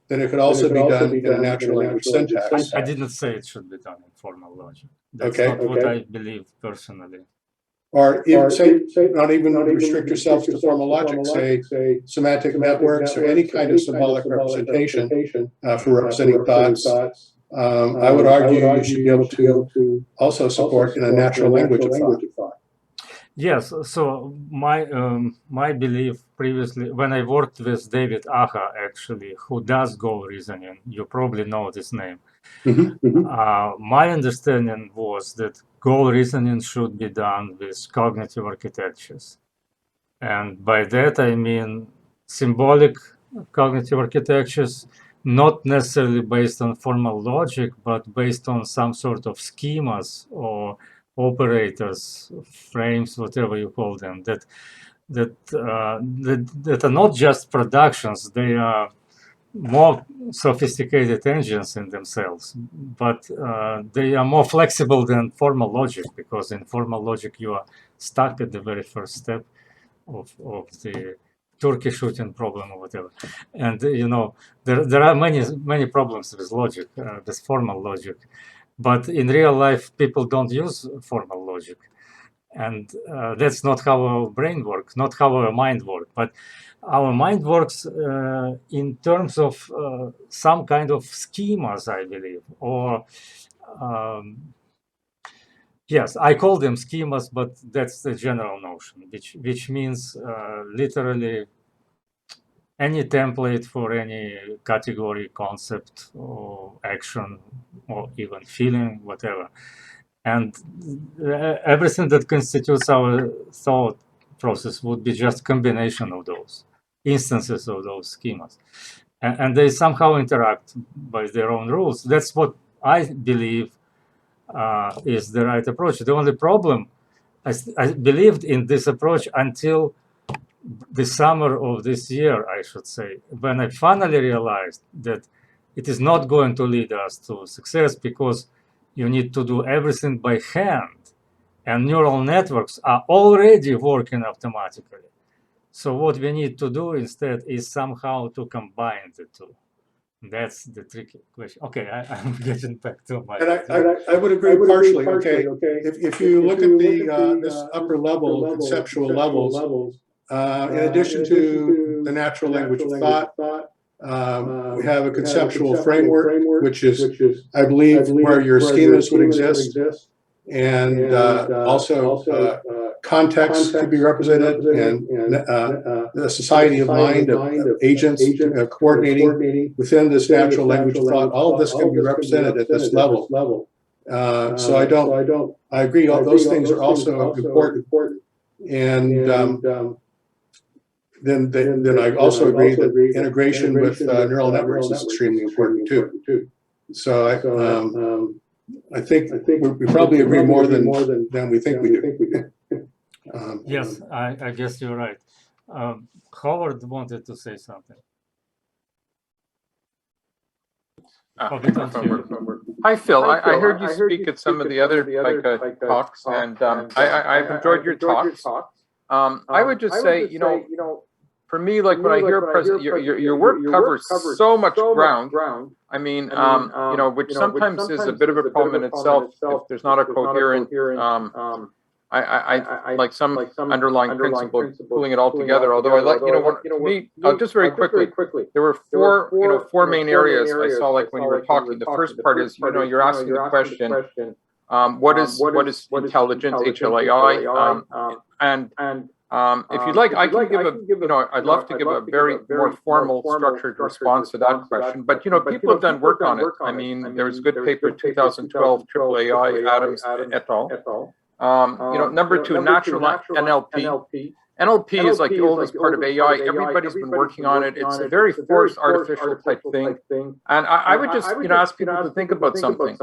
then it could also be done in a natural language syntax. I didn't say it should be done in formal logic. That's not what I believe personally. Or even say, not even restrict yourself to formal logic, say semantic networks or any kind of symbolic representation for representing thoughts. I would argue you should be able to also support in a natural language of thought. Yes, so my belief previously, when I worked with David Aha, actually, who does goal reasoning, you probably know this name. My understanding was that goal reasoning should be done with cognitive architectures. And by that, I mean symbolic cognitive architectures, not necessarily based on formal logic, but based on some sort of schemas or operators, frames, whatever you call them, that are not just productions, they are more sophisticated engines in themselves, but they are more flexible than formal logic, because in formal logic you are stuck at the very first step of the turkey shooting problem or whatever. And you know, there are many problems with logic, with formal logic. But in real life, people don't use formal logic. And that's not how our brain works, not how our mind works. But our mind works in terms of some kind of schemas, I believe. Or, yes, I call them schemas, but that's the general notion, which means literally any template for any category, concept, or action, or even feeling, whatever. And everything that constitutes our thought process would be just combination of those instances of those schemas. And they somehow interact by their own rules. That's what I believe is the right approach. The only problem, I believed in this approach until the summer of this year, I should say, when I finally realized that it is not going to lead us to success, because you need to do everything by hand, and neural networks are already working automatically. So what we need to do instead is somehow to combine the two. That's the tricky question. Okay, I'm getting back to my. And I would agree partially. Okay, if you look at the this upper level, conceptual levels, in addition to the natural language of thought, we have a conceptual framework, which is, I believe, where your schemas would exist, and also context could be represented, and the society of mind of agents coordinating within this natural language of thought. All of this can be represented at this level. So I agree. All those things are also important, and then I also agree that integration with neural networks is extremely important too. So I think we probably agree more than we think we do. Yes, I guess you're right. Howard wanted to say something. Hi, Phil. I heard you speak at some of the other BICA talks, and I've enjoyed your talks. I would just say, for me, like when I hear your work covers so much ground. I mean, which sometimes is a bit of a problem in itself if there's not a coherent, like some underlying principle pulling it all together. Although I like, to me, just very quickly, there were four main areas I saw like when you were talking. The first part is, you're asking the question, what is intelligence, HLAI, and if you'd like, I can give I'd love to give a very more formal, structured response to that question. But people have done work on it. I mean, there was a good paper, 2012, AAAI, Adams et al. Number two, natural NLP. NLP is like the oldest part of AI. Everybody's been working on it. It's a very forced artificial type thing. And I would just, ask people to think about something.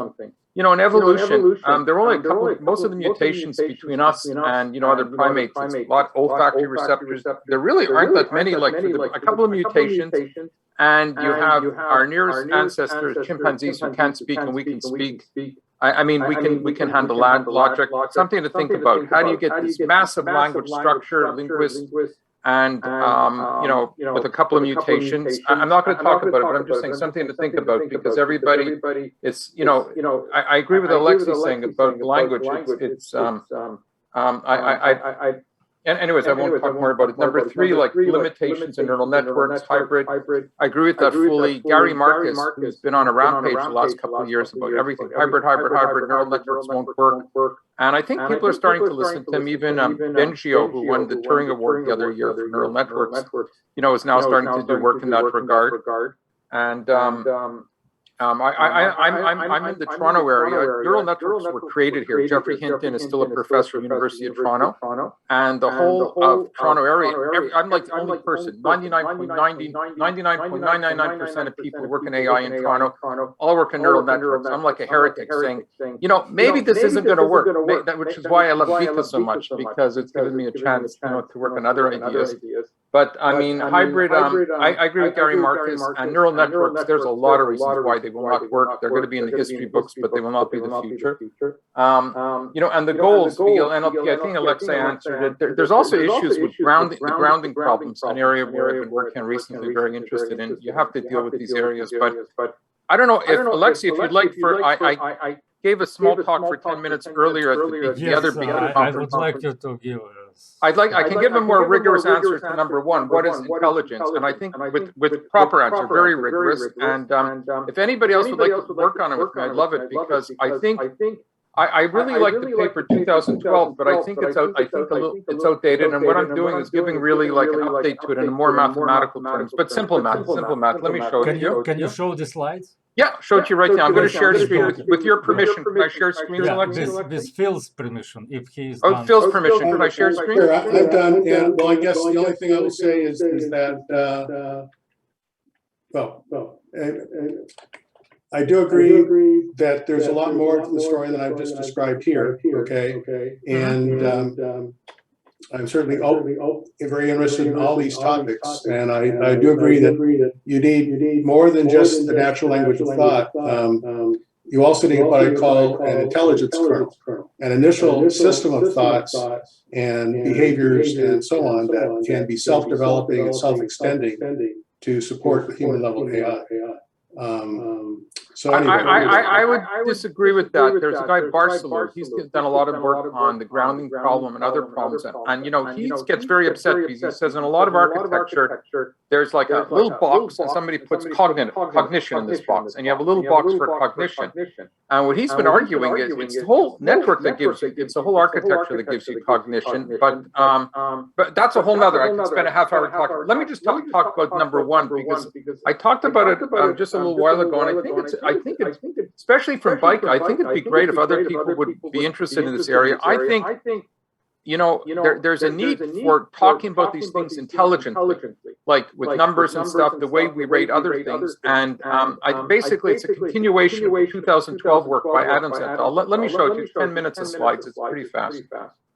In evolution, there are only a couple, most of the mutations between us and, other primates, it's a lot olfactory receptors. There really aren't that many, like a couple of mutations. And you have our nearest ancestors, chimpanzees, who can't speak and we can speak. I mean, we can handle logic. Something to think about. How do you get this massive language structure, linguists, and with a couple of mutations? I'm not going to talk about it, but I'm just saying something to think about because everybody, it's I agree with Alexei saying about language. And anyways, I won't talk more about it. Number three, like limitations in neural networks, hybrid. I agree with that fully. Gary Marcus, who's been on a rampage the last couple of years about everything. Hybrid, neural networks won't work. And I think people are starting to listen to him. Even Bengio, who won the Turing Award the other year for neural networks, is now starting to do work in that regard. And I'm in the Toronto area. Neural networks were created here. Jeffrey Hinton is still a professor at the University of Toronto. And the whole of Toronto area, I'm like the only person, 99.999% of people who work in AI in Toronto all work in neural networks. I'm like a heretic saying, maybe this isn't going to work, which is why I love BICA so much, because it's given me a chance to work on other ideas. But I mean, hybrid, I agree with Gary Marcus, and neural networks, there's a lot of reasons why they will not work. They're going to be in the history books, but they will not be the future. And the goals, NLP, I think Alexei answered it. There's also issues with the grounding problems, an area where I've been working recently, very interested in. You have to deal with these areas, but I don't know if, Alexei, if you'd like, I gave a small talk for 10 minutes earlier at the other BICA conference. I would like you to give I can give a more rigorous answer to number one. What is intelligence? And I think with proper answer, very rigorous. And if anybody else would like to work on it with me, I'd love it, because I think I really like the paper 2012, but I think it's it's outdated. And what I'm doing is giving really like an update to it in a more mathematical terms, but simple math. Let me show it to you. Can you show the slides? Yeah, show it to you right now. I'm going to share screen with your permission. Can I share screen, Alexei? With Phil's permission, if he's done. Phil's permission. Can I share screen? Sure, I'm done. And well, I guess the only thing I will say is that, I do agree that there's a lot more to the story than I've just described here. Okay, and I'm certainly very interested in all these topics, and I do agree that you need more than just the natural language of thought. You also need what I call an intelligence kernel, an initial system of thoughts and behaviors and so on that can be self-developing and self-extending to support the human-level AI. So anyway, I would disagree with that. There's a guy, Barcelona, he's done a lot of work on the grounding problem and other problems. And he gets very upset because he says in a lot of architecture, there's like a little box and somebody puts cognition in this box. And you have a little box for cognition. And what he's been arguing is it's the whole network that gives you, it's the whole architecture that gives you cognition. But that's a whole nother, I could spend a half hour talking. Let me just talk about number one, because I talked about it just a little while ago, and I think it's especially from BICA, I think it'd be great if other people would be interested in this area. I think there's a need for talking about these things intelligently, like with numbers and stuff, the way we rate other things. And basically, it's a continuation of 2012 work by Adams et al. Let me show it to you. 10 minutes of slides. It's pretty fast.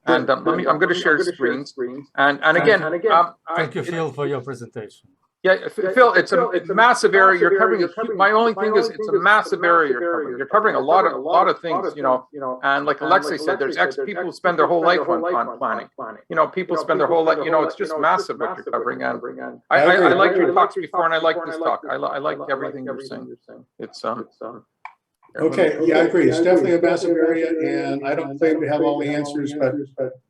And I'm going to share screens. And again, thank you, Phil, for your presentation. Yeah, Phil, it's a massive area. You're covering a huge, my only thing is it's a massive area you're covering. You're covering a lot of things, you know. And like Alexei said, there's people who spend their whole life on planning. You know, people spend their whole life. You know, it's just massive what you're covering. And I like your talks before, and I like this talk. I like everything you're saying. It's Okay, yeah, I agree. It's definitely a massive area, and I don't claim to have all the answers, but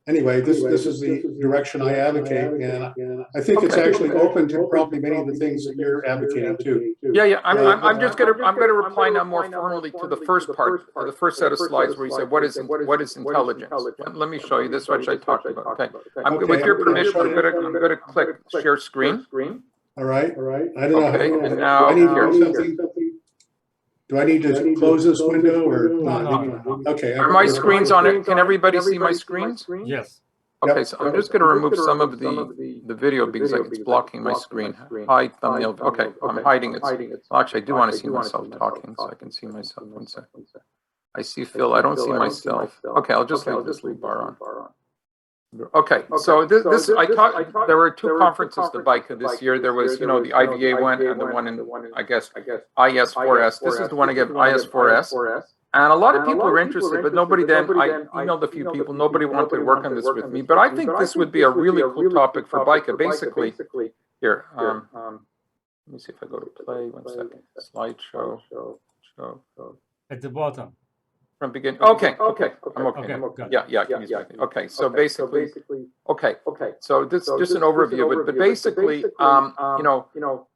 anyway, this is the direction I advocate, and I think it's actually open to probably many of the things that you're advocating too. Yeah. I'm gonna reply now more formally to the first part, the first set of slides where you say what is intelligence. Let me show you this, which I talked about. Okay, with your permission, I'm gonna click share screen. All right. I don't know. Okay, and now here. Do I need to close this window or not? No. Okay. Are my screens on it? Can everybody see my screens? Yes. Okay, so I'm just going to remove some of the video because it's blocking my screen. Hide thumbnail. Okay, I'm hiding it. Well, actually, I do want to see myself talking, so I can see myself. One second. I see Phil. I don't see myself. Okay, I'll just leave this little bar on. Okay, so this I talked. There were two conferences to BICA this year. There was, you know, the IVA one and the one in, I guess, IS4S. This is the one again, IS4S. And a lot of people were interested, but nobody then, I emailed a few people, nobody wanted to work on this with me. But I think this would be a really cool topic for BICA. Basically, here, let me see if I go to play, 1 second, slideshow, show. At the bottom. From beginning. Okay. I'm okay. Yeah. Okay. So basically, okay. So this just an overview, but basically, you know,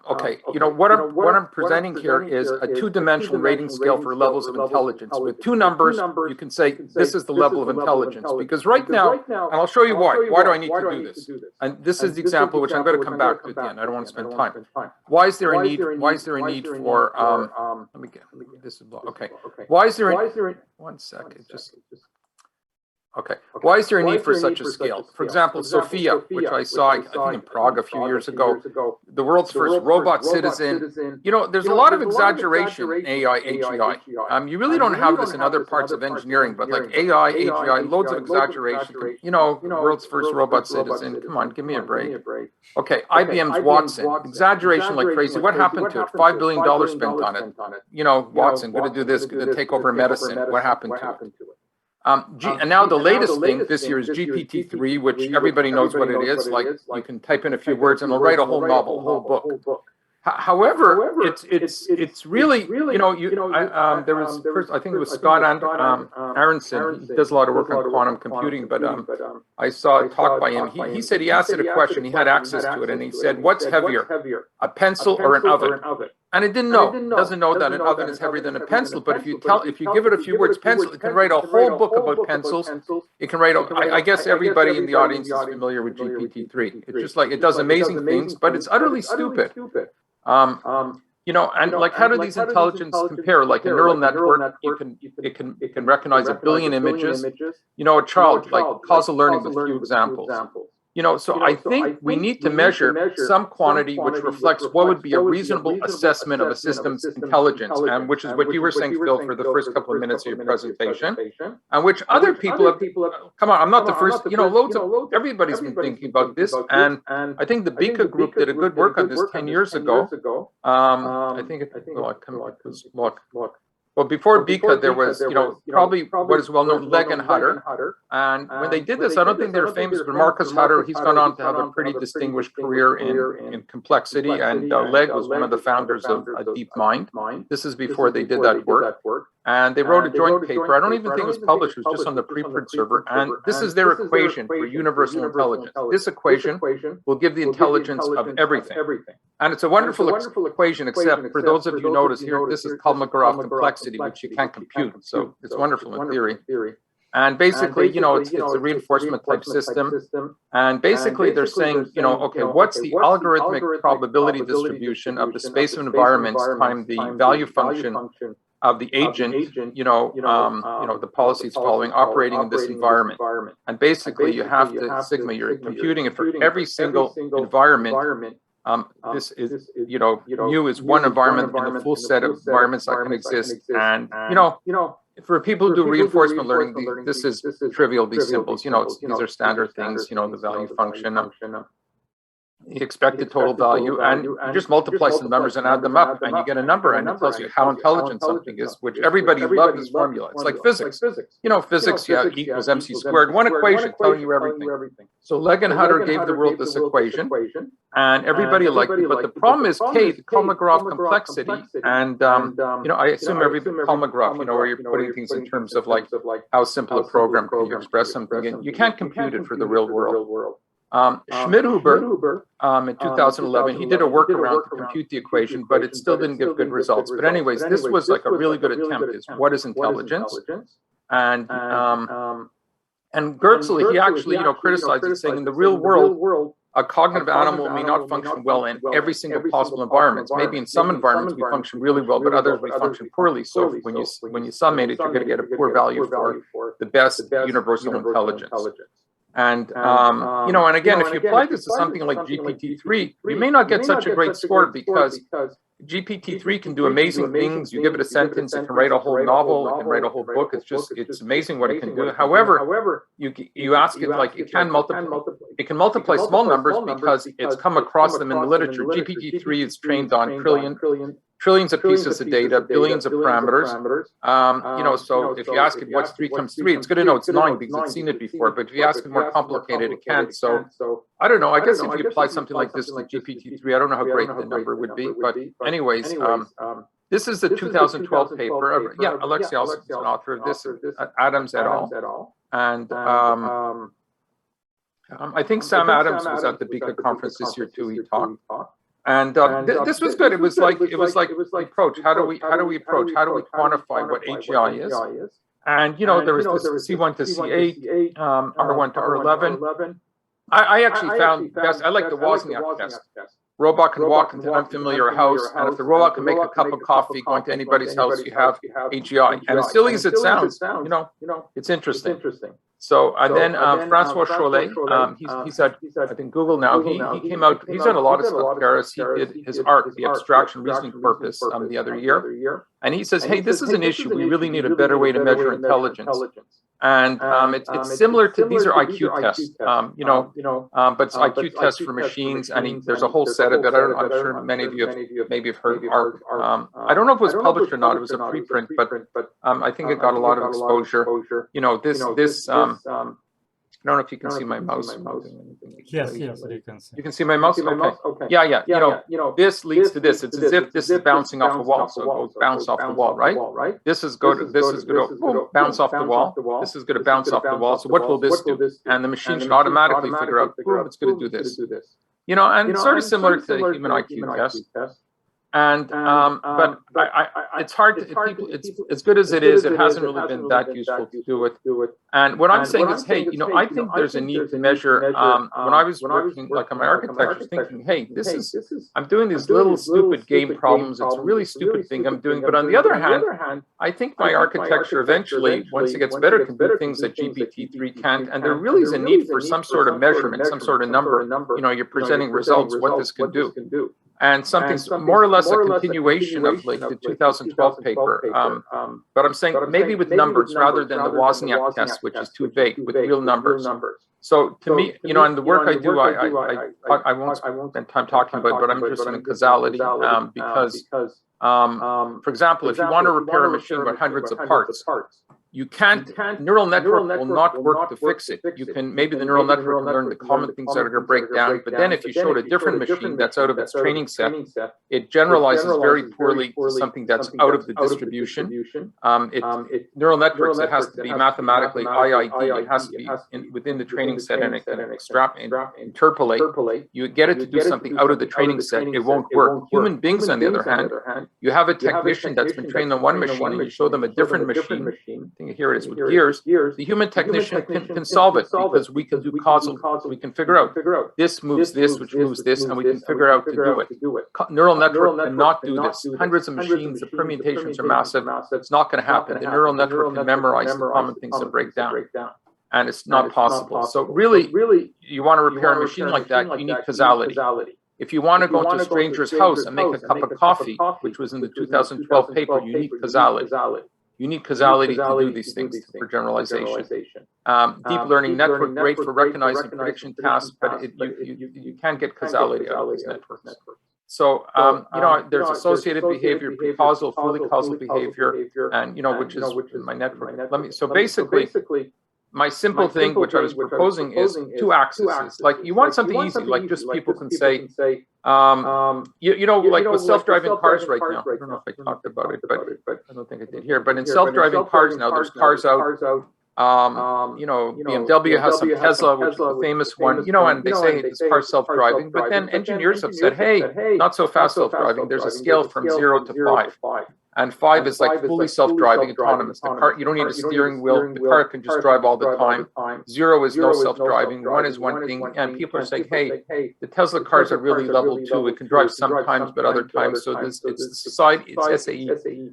okay. You know what I'm presenting here is a two-dimensional rating scale for levels of intelligence with two numbers. You can say this is the level of intelligence because right now, and I'll show you why. Why do I need to do this? And this is the example which I'm going to come back to at the end. I don't want to spend time. Why is there a need? Why is there a need for? Let me get this is okay. Why is there? 1 second. Just. Okay. Why is there a need for such a scale? For example, Sophia, which I saw, I think in Prague a few years ago, the world's first robot citizen. You know, there's a lot of exaggeration in AI, AGI. You really don't have this in other parts of engineering, but like AI, AGI, loads of exaggeration. You know, world's first robot citizen. Come on, give me a break. Okay, IBM's Watson, exaggeration like crazy. What happened to it? $5 billion spent on it. You know, Watson, going to do this, going to take over medicine. What happened to it? And now the latest thing this year is GPT-3, which everybody knows what it is. Like you can type in a few words and it'll write a whole novel, a whole book. However, it's really, you know, there was, I think it was Scott Aronson. He does a lot of work on quantum computing, but I saw a talk by him. He said he asked it a question. He had access to it, and he said, "What's heavier, a pencil or an oven?" And it didn't know. It doesn't know that an oven is heavier than a pencil. But if you give it a few words, pencil, it can write a whole book about pencils. It can write. I guess everybody in the audience is familiar with GPT-3. It's just like it does amazing things, but it's utterly stupid. You know, and like, how do these intelligence compare? Like a neural network, it can recognize 1 billion images. You know, a child, like causal learning with few examples. You know, so I think we need to measure some quantity which reflects what would be a reasonable assessment of a system's intelligence, and which is what you were saying, Phil, for the first couple of minutes of your presentation, and which other people have. Come on, I'm not the first. You know, everybody's been thinking about this, and I think the BICA group did a good work on this 10 years ago. I think well, before BICA, there was, you know, probably what is well known, Legg and Hutter. And when they did this, I don't think they were famous, but Marcus Hutter, he's gone on to have a pretty distinguished career in complexity. And Legg was one of the founders of DeepMind. This is before they did that work. And they wrote a joint paper. I don't even think it was published. It was just on the preprint server. And this is their equation for universal intelligence. This equation will give the intelligence of everything. And it's a wonderful equation, except for those of you who notice here, this is Kolmogorov complexity, which you can't compute. So it's wonderful in theory. And basically, you know, it's a reinforcement type system. And basically, they're saying, you know, okay, what's the algorithmic probability distribution of the space of environments times the value function of the agent, you know, the policy it's following, operating in this environment. And basically, you have to sigma, you're computing it for every single environment. This is, you know, mu is one environment in the full set of environments that can exist. And, you know, for people who do reinforcement learning, this is trivial, these symbols, you know, these are standard things, you know, the value function. the expected total value, and you just multiply some numbers and add them up, and you get a number, and it tells you how intelligent something is, which everybody loved this formula. It's like physics. You know, physics, yeah, E equals MC squared. One equation telling you everything. So Legg and Hutter gave the world this equation, and everybody liked it. But the problem is K, the Kolmogorov complexity, and you know, I assume every Kolmogorov, you know, where you're putting things in terms of like how simple a program can you express something, and you can't compute it for the real world. Schmidhuber, in 2011, he did a workaround to compute the equation, but it still didn't give good results. But anyways, this was like a really good attempt. Is what is intelligence? And Goertzl, he actually, you know, criticized it, saying in the real world, a cognitive animal may not function well in every single possible environment. Maybe in some environments we function really well, but others we function poorly. So when you summate it, you're going to get a poor value for the best universal intelligence. And, you know, and again, if you apply this to something like GPT-3, you may not get such a great score because GPT-3 can do amazing things. You give it a sentence, it can write a whole novel, it can write a whole book. It's amazing what it can do. However, you ask it, like, it can multiply small numbers because it's come across them in the literature. GPT-3 is trained on trillions of pieces of data, billions of parameters. You know, so if you ask it what's 3 times 3, it's going to know it's 9 because it's seen it before. But if you ask it more complicated, it can't. So I don't know. I guess if you apply something like this to GPT-3, I don't know how great the number would be. But anyways, this is the 2012 paper. Yeah, Alexei Alston is an author of this, Adams et al. And I think Sam Adams was at the BICA conference this year too. He talked. And this was good. It was like approach. How do we approach? How do we quantify what AGI is? And you know, there was this C1 to C8, R1 to R11. I actually found best. I like the Wozniak test. Robot can walk into an unfamiliar house, and if the robot can make a cup of coffee, going to anybody's house, you have AGI. And as silly as it sounds, you know, it's interesting. So, and then Francois Chollet, he's at, I think, Google now. He came out, he's done a lot of stuff, Paris. He did his ARC, the abstraction reasoning corpus, the other year. And he says, hey, this is an issue. We really need a better way to measure intelligence. And it's similar to, these are IQ tests, you know, but it's IQ tests for machines. And there's a whole set of it. I'm sure many of you have maybe have heard of ARC. I don't know if it was published or not. It was a preprint, but I think it got a lot of exposure. You know, this I don't know if you can see my mouse. Yes, you can see. You can see my mouse? Okay. Yeah. You know, this leads to this. It's as if this is bouncing off a wall. So it goes bounce off the wall, right? This is going to boom, bounce off the wall. This is going to bounce off the wall. So what will this do? And the machine should automatically figure out, boom, it's going to do this. You know, and sort of similar to the human IQ test. And but it's hard to people. It's as good as it is. It hasn't really been that useful to do it. And what I'm saying is, hey, you know, I think there's a need to measure. When I was working like on my architecture, thinking, hey, this is I'm doing these little stupid game problems. It's a really stupid thing I'm doing. But on the other hand, I think my architecture eventually, once it gets better, can do things that GPT-3 can't. And there really is a need for some sort of measurement, some sort of number. You know, you're presenting results, what this can do. And something more or less a continuation of like the 2012 paper. But I'm saying maybe with numbers rather than the Wozniak test, which is too vague, with real numbers. So to me, you know, and the work I do, I won't spend time talking about it, but I'm interested in causality because, for example, if you want to repair a machine with hundreds of parts, you can't, neural network will not work to fix it. You can, maybe the neural network can learn the common things that are going to break down, but then if you showed a different machine that's out of its training set, it generalizes very poorly to something that's out of the distribution. Neural networks, it has to be mathematically IID, it has to be within the training set, and it can interpolate. You get it to do something out of the training set, it won't work. Human beings, on the other hand, you have a technician that's been trained on one machine, and you show them a different machine. Here it is with gears. The human technician can solve it because we can do causal. We can figure out this moves this, which moves this, and we can figure out to do it. Neural network cannot do this. Hundreds of machines, the permutations are massive. It's not going to happen. The neural network can memorize the common things that break down, and it's not possible. So really, you want to repair a machine like that, you need causality. If you want to go to a stranger's house and make a cup of coffee, which was in the 2012 paper, you need causality. You need causality to do these things for generalization. Deep learning network, great for recognizing prediction tasks, but you can't get causality out of these networks. So, there's associated behavior, pre-causal, fully causal behavior, and, which is my network. So basically, my simple thing, which I was proposing, is two axes. Like, you want something easy, like just people can say, like with self-driving cars right now. I don't know if I talked about it, but I don't think I did here. But in self-driving cars now, there's cars out. BMW has some Tesla, which is the famous one, and they say this car's self-driving, but then engineers have said, hey, not so fast self-driving. There's a scale from 0 to 5. And 5 is like fully self-driving, autonomous. The car, you don't need a steering wheel. The car can just drive all the time. 0 is no self-driving. 1 is one thing. And people are saying, hey, the Tesla cars are really level 2. It can drive sometimes, but other times. So it's society, it's SAE,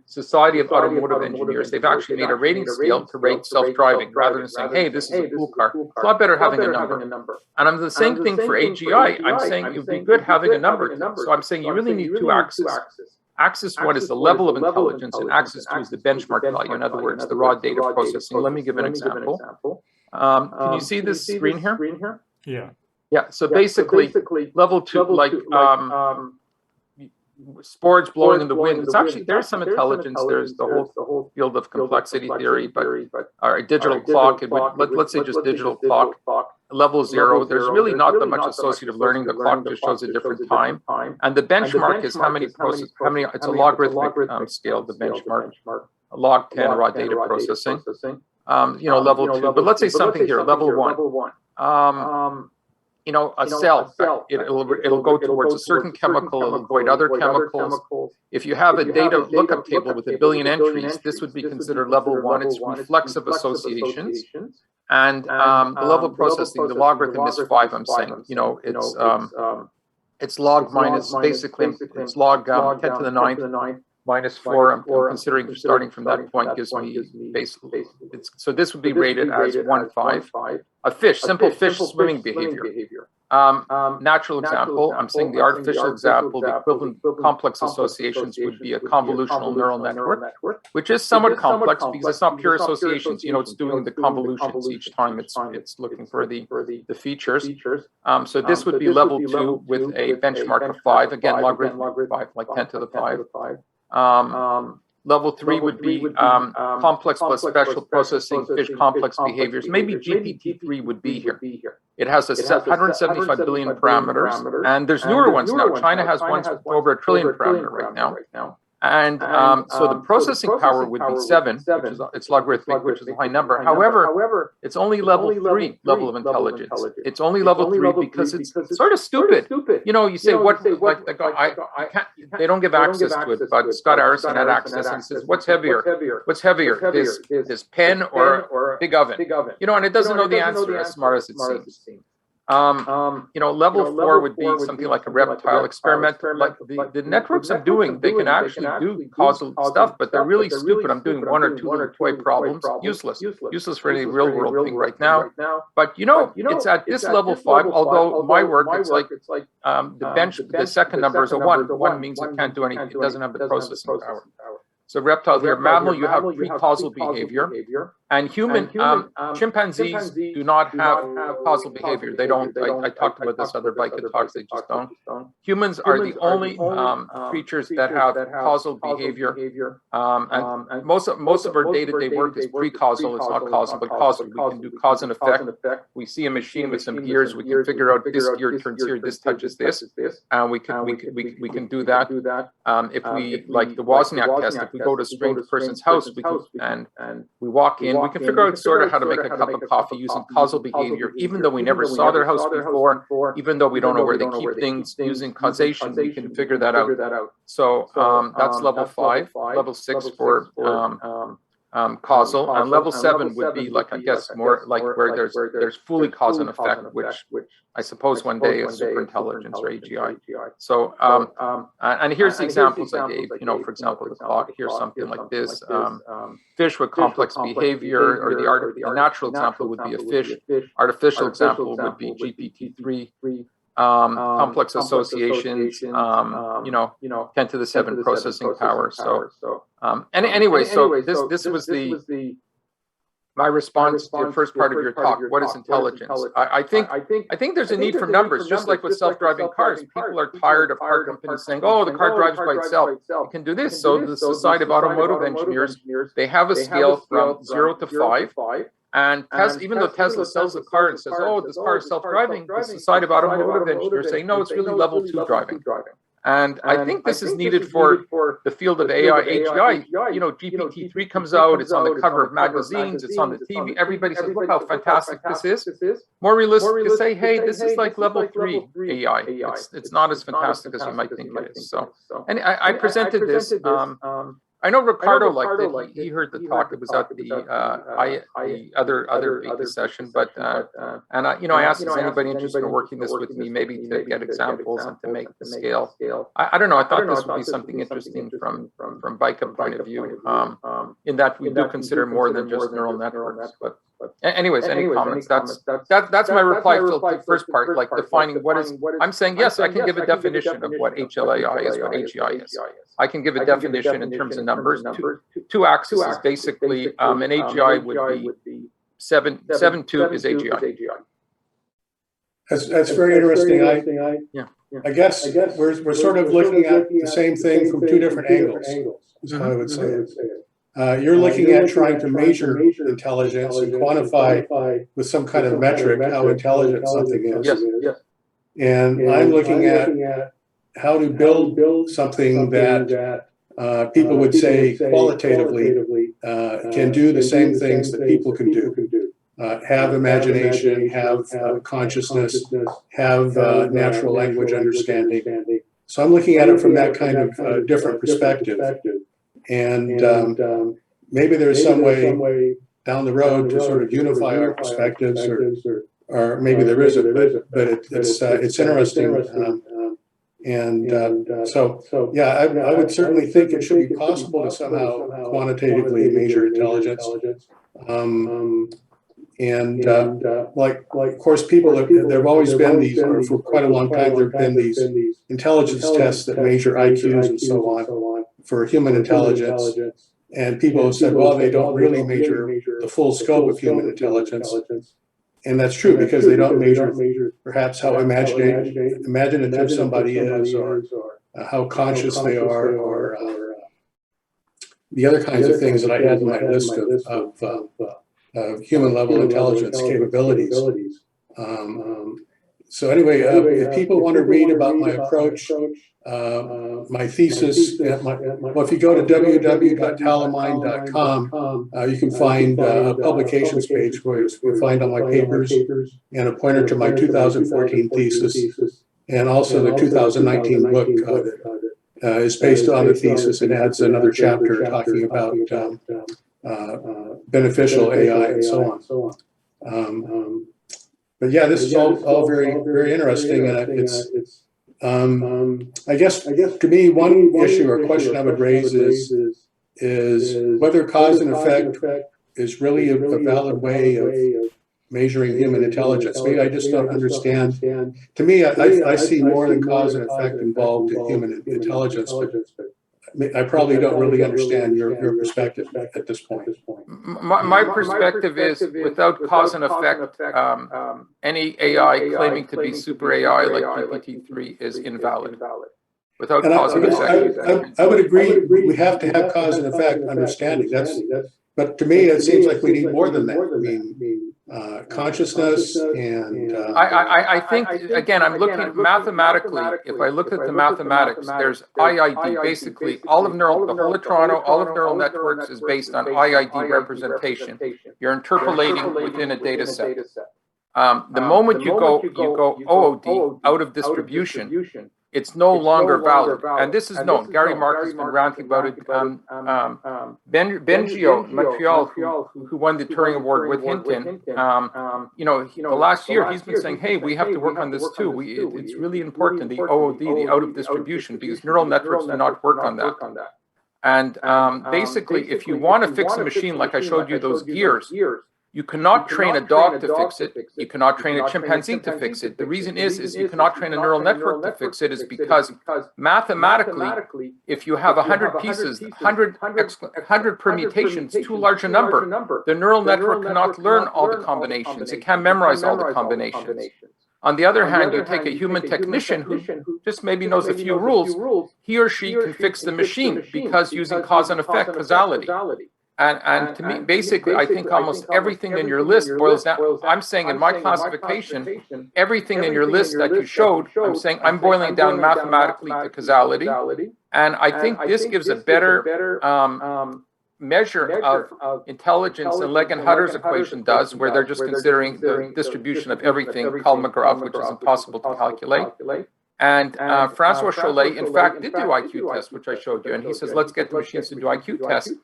Society of Automotive Engineers. They've actually made a rating scale to rate self-driving rather than saying, hey, this is a cool car. It's a lot better having a number. And I'm the same thing for AGI. I'm saying it would be good having a number. So I'm saying you really need two axes. Axis 1 is the level of intelligence, and axis 2 is the benchmark value. In other words, the raw data processing. Let me give an example. Can you see this screen here? Yeah. Yeah. So basically, level 2, like spores blowing in the wind. It's actually, there's some intelligence. There's the whole field of complexity theory, but our digital clock, let's say just digital clock. Level 0, there's really not that much associative learning. The clock just shows a different time. And the benchmark is how many, it's a logarithmic scale, the benchmark, log 10 raw data processing. Level 2, but let's say something here, level 1. A cell, it'll go towards a certain chemical, it'll avoid other chemicals. If you have a data lookup table with 1 billion entries, this would be considered level 1. It's reflexive associations. And the level processing, the logarithm is 5, I'm saying. It's log minus, basically, it's log 10 to the 9th minus 4. I'm considering starting from that point gives me basically, so this would be rated as 1.5. A fish, simple fish swimming behavior. Natural example, I'm saying the artificial example, the equivalent complex associations would be a convolutional neural network, which is somewhat complex because it's not pure associations. It's doing the convolutions each time. It's looking for the features. So this would be level 2 with a benchmark of 5. Again, logarithmic 5, like 10 to the 5. Level 3 would be complex plus special processing, fish complex behaviors. Maybe GPT-3 would be here. It has 175 billion parameters, and there's newer ones now. China has ones with over 1 trillion parameter right now. And so the processing power would be 7, which is it's logarithmic, which is a high number. However, it's only level 3 level of intelligence. It's only level 3 because it's sort of stupid. You say what? Like I can't. They don't give access to it, but Scott Harrison had access, and he says, "What's heavier? What's heavier? This pen or big oven?" And it doesn't know the answer as smart as it seems. Level 4 would be something like a reptile experiment. Like the networks I'm doing, they can actually do causal stuff, but they're really stupid. I'm doing 1 or 2 little toy problems, useless for any real world thing right now. But it's at this level 5. Although my work, it's like the second number is a 1. 1 means it can't do anything. It doesn't have the processing power. So reptile here, mammal, you have pre-causal behavior, and chimpanzees do not have causal behavior. They don't. I talked about this other BICA talks. They just don't. Humans are the only creatures that have causal behavior, and most of our day-to-day work is pre-causal. It's not causal, but causal. We can do cause and effect. We see a machine with some gears. We can figure out this gear turns here, this touches this, and we can do that. If we like the Wozniak test, if we go to a strange person's house, and we walk in, we can figure out sort of how to make a cup of coffee using causal behavior, even though we never saw their house before, even though we don't know where they keep things, using causation, we can figure that out. So that's level 5, level 6 for causal, and level 7 would be like, I guess, more like where there's fully cause and effect, which I suppose one day is superintelligence or AGI. So and here's the examples I gave. For example, the clock. Here's something like this. Fish with complex behavior, or the natural example would be a fish. Artificial example would be GPT-3. Complex associations, 10 to the 7 processing power. So, anyway, so this was my response to the first part of your talk, what is intelligence? I think there's a need for numbers, just like with self-driving cars. People are tired of car companies saying, oh, the car drives by itself. It can do this. So the Society of Automotive Engineers, they have a scale from 0 to 5. And Tesla, even though Tesla sells the car and says, oh, this car is self-driving, the Society of Automotive Engineers say, no, it's really level 2 driving. And I think this is needed for the field of AI, AGI. You know, GPT-3 comes out, it's on the cover of magazines, it's on the TV. Everybody says, look how fantastic this is. More realistic to say, hey, this is like level 3 AI. It's not as fantastic as you might think it is. So, and I presented this. I know Ricardo liked it. He heard the talk. It was at the other BICA session. But and I asked, is anybody interested in working this with me, maybe to get examples and to make the scale. I don't know. I thought this would be something interesting from BICA point of view, in that we do consider more than just neural networks. But anyways, any comments? That's my reply to the first part, like defining what is. I'm saying yes, I can give a definition of what HLAI is, what AGI is. I can give a definition in terms of numbers. Two axes is basically an AGI would be 7.2 is AGI. That's very interesting. I guess we're sort of looking at the same thing from two different angles, is how I would say it. You're looking at trying to measure intelligence and quantify with some kind of metric how intelligent something is. Yes. And I'm looking at how to build something that people would say qualitatively can do the same things that people can do. Have imagination, have consciousness, have natural language understanding. So I'm looking at it from that kind of different perspective. And maybe there's some way down the road to sort of unify our perspectives, or maybe there isn't, but it's interesting. So yeah, I would certainly think it should be possible to somehow quantitatively measure intelligence. Like of course, there've always been these, or for quite a long time, there've been these intelligence tests that measure IQs and so on for human intelligence. And people have said, well, they don't really measure the full scope of human intelligence. And that's true, because they don't measure perhaps how imaginative somebody is, or how conscious they are, or the other kinds of things that I had in my list of human level intelligence capabilities. So anyway, if people want to read about my approach, my thesis, well, if you go to www.talamine.com, you can find a publications page where you'll find all my papers and a pointer to my 2014 thesis, and also the 2019 book that is based on the thesis and adds another chapter talking about beneficial AI and so on. But yeah, this is all very, very interesting, and it's I guess to me, one issue or question I would raise is whether cause and effect is really a valid way of measuring human intelligence. Maybe I just don't understand. To me, I see more than cause and effect involved in human intelligence, but I probably don't really understand your perspective at this point. My perspective is, without cause and effect, any AI claiming to be super AI like GPT-3 is invalid. Without cause and effect. I would agree. We have to have cause and effect understanding. But to me, it seems like we need more than that. I mean, consciousness and. I think, again, I'm looking mathematically. If I look at the mathematics, there's IID. Basically, the whole of Toronto, all of neural networks is based on IID representation. You're interpolating within a data set. The moment you go OOD, out of distribution, it's no longer valid. And this is known. Gary Mark has been ranting about it. Bengio, Montreal, who won the Turing Award with Hinton, the last year he's been saying, hey, we have to work on this too. It's really important, the OOD, the out of distribution, because neural networks do not work on that. And basically, if you want to fix a machine, like I showed you those gears, You cannot train a dog to fix it. You cannot train a chimpanzee to fix it. The reason is you cannot train a neural network to fix it is because mathematically, if you have 100 pieces, 100 permutations, too large a number, the neural network cannot learn all the combinations. It can't memorize all the combinations. On the other hand, you take a human technician who just maybe knows a few rules, he or she can fix the machine because using cause and effect, causality. And to me, basically, I think almost everything in your list boils down. I'm saying in my classification, everything in your list that you showed, I'm saying I'm boiling it down mathematically to causality. And I think this gives a better measure of intelligence than Legan-Hutter's equation does, where they're just considering the distribution of everything, Kolmogorov, which is impossible to calculate. And Francois Chollet, in fact, did do IQ tests, which I showed you. And he says, let's get the machines to do IQ tests.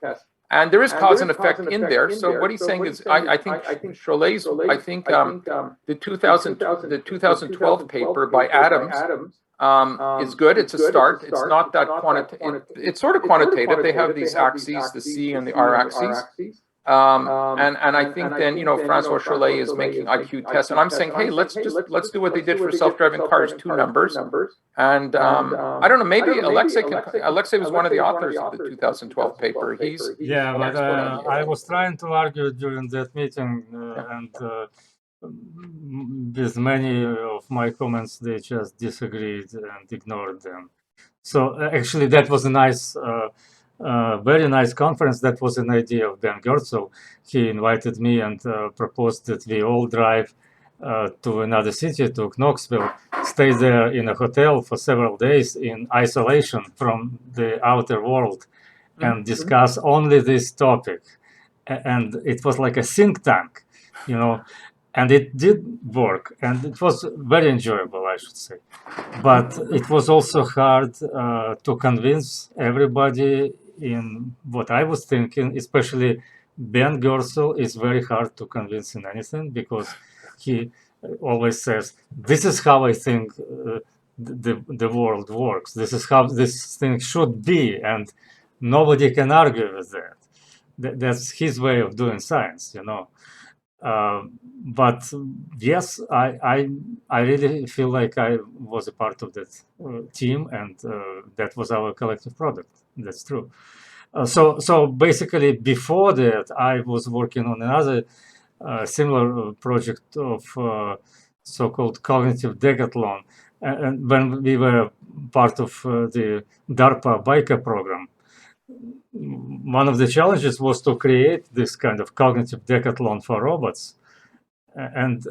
And there is cause and effect in there. So what he's saying is, I think Chollet's, I think the 2012 paper by Adams is good. It's a start. It's not that quantitative. It's sort of quantitative. They have these axes, the C and the R axes. And I think then, Francois Chollet is making IQ tests. And I'm saying, hey, let's do what they did for self-driving cars, 2 numbers. And I don't know, maybe Alexei was one of the authors of the 2012 paper. Yeah, but I was trying to argue during that meeting and with many of my comments, they just disagreed and ignored them. So actually, that was a nice, very nice conference. That was an idea of Ben Goertzel. He invited me and proposed that we all drive to another city, to Knoxville, stay there in a hotel for several days in isolation from the outer world and discuss only this topic. And it was like a think tank, and it did work, and it was very enjoyable, I should say. But it was also hard to convince everybody in what I was thinking, especially Ben Goertzel is very hard to convince in anything because he always says, this is how I think the world works. This is how this thing should be, and nobody can argue with that. That's his way of doing science, but yes, I really feel like I was a part of that team, and that was our collective product. That's true. So basically, before that, I was working on another similar project of so-called cognitive decathlon, and when we were part of the DARPA BICA program. One of the challenges was to create this kind of cognitive decathlon for robots. And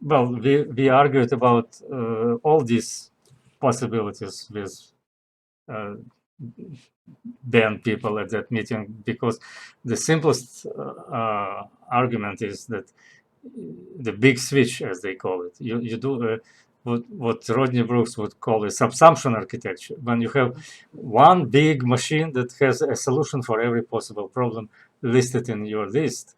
well, we argued about all these possibilities with Ben people at that meeting, because the simplest argument is that the big switch, as they call it, you do what Rodney Brooks would call a subsumption architecture. When you have one big machine that has a solution for every possible problem listed in your list.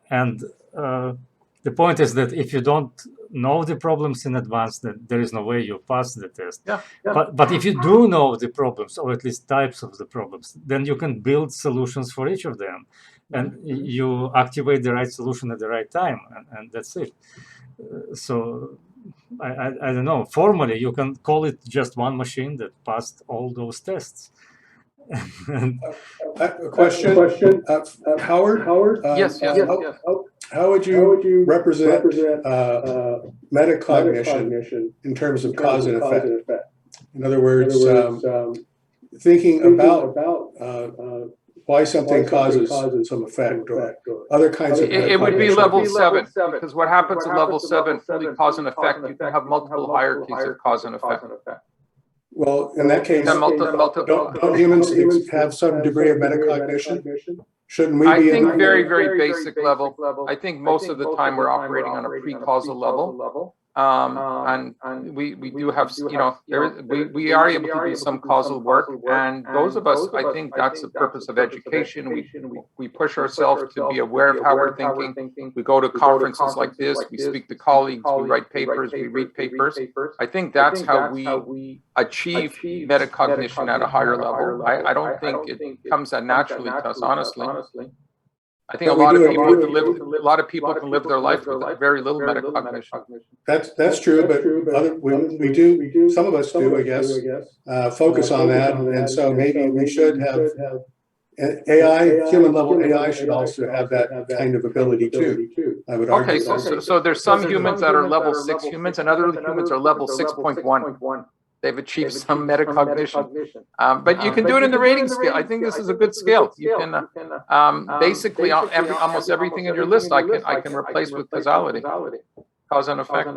And the point is that if you don't know the problems in advance, then there is no way you pass the test. But if you do know the problems, or at least types of the problems, then you can build solutions for each of them. And you activate the right solution at the right time, and that's it. So I don't know, formally you can call it just one machine that passed all those tests. A question, Howard? Yes. How would you represent metacognition in terms of cause and effect? In other words, thinking about why something causes some effect or other kinds of it would be level 7, because what happens at level 7, fully cause and effect, you can have multiple hierarchies of cause and effect. Well, in that case, don't humans have some degree of metacognition? Shouldn't we be? I think very, very basic level. I think most of the time we're operating on a pre-causal level. And we do have, we are able to do some causal work, and those of us, I think that's the purpose of education. We push ourselves to be aware of how we're thinking. We go to conferences like this, we speak to colleagues, we write papers, we read papers. I think that's how we achieve metacognition at a higher level. I don't think it comes that naturally to us, honestly. I think a lot of people can live their life with very little metacognition. That's true, but we do, some of us do, I guess, focus on that, and so maybe we should have AI, human level AI should also have that kind of ability too. I would argue. Okay, so there's some humans that are level 6 humans, and other humans are level 6.1. They've achieved some metacognition. But you can do it in the rating scale. I think this is a good scale. You can basically almost everything in your list I can replace with causality, cause and effect.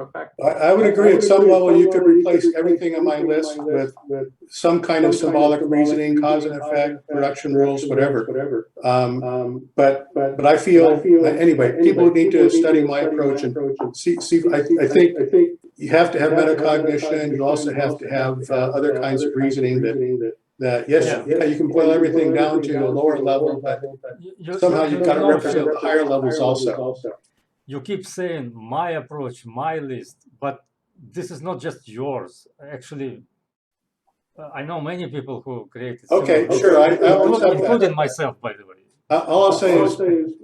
I would agree. At some level, you could replace everything on my list with some kind of symbolic reasoning, cause and effect, production rules, whatever. But I feel anyway, people need to study my approach and see. I think you have to have metacognition. You also have to have other kinds of reasoning that yes, you can boil everything down to a lower level, but somehow you've got to represent the higher levels also. You keep saying my approach, my list, but this is not just yours. Actually, I know many people who created. Okay, sure, I including myself, by the way. All I'll say is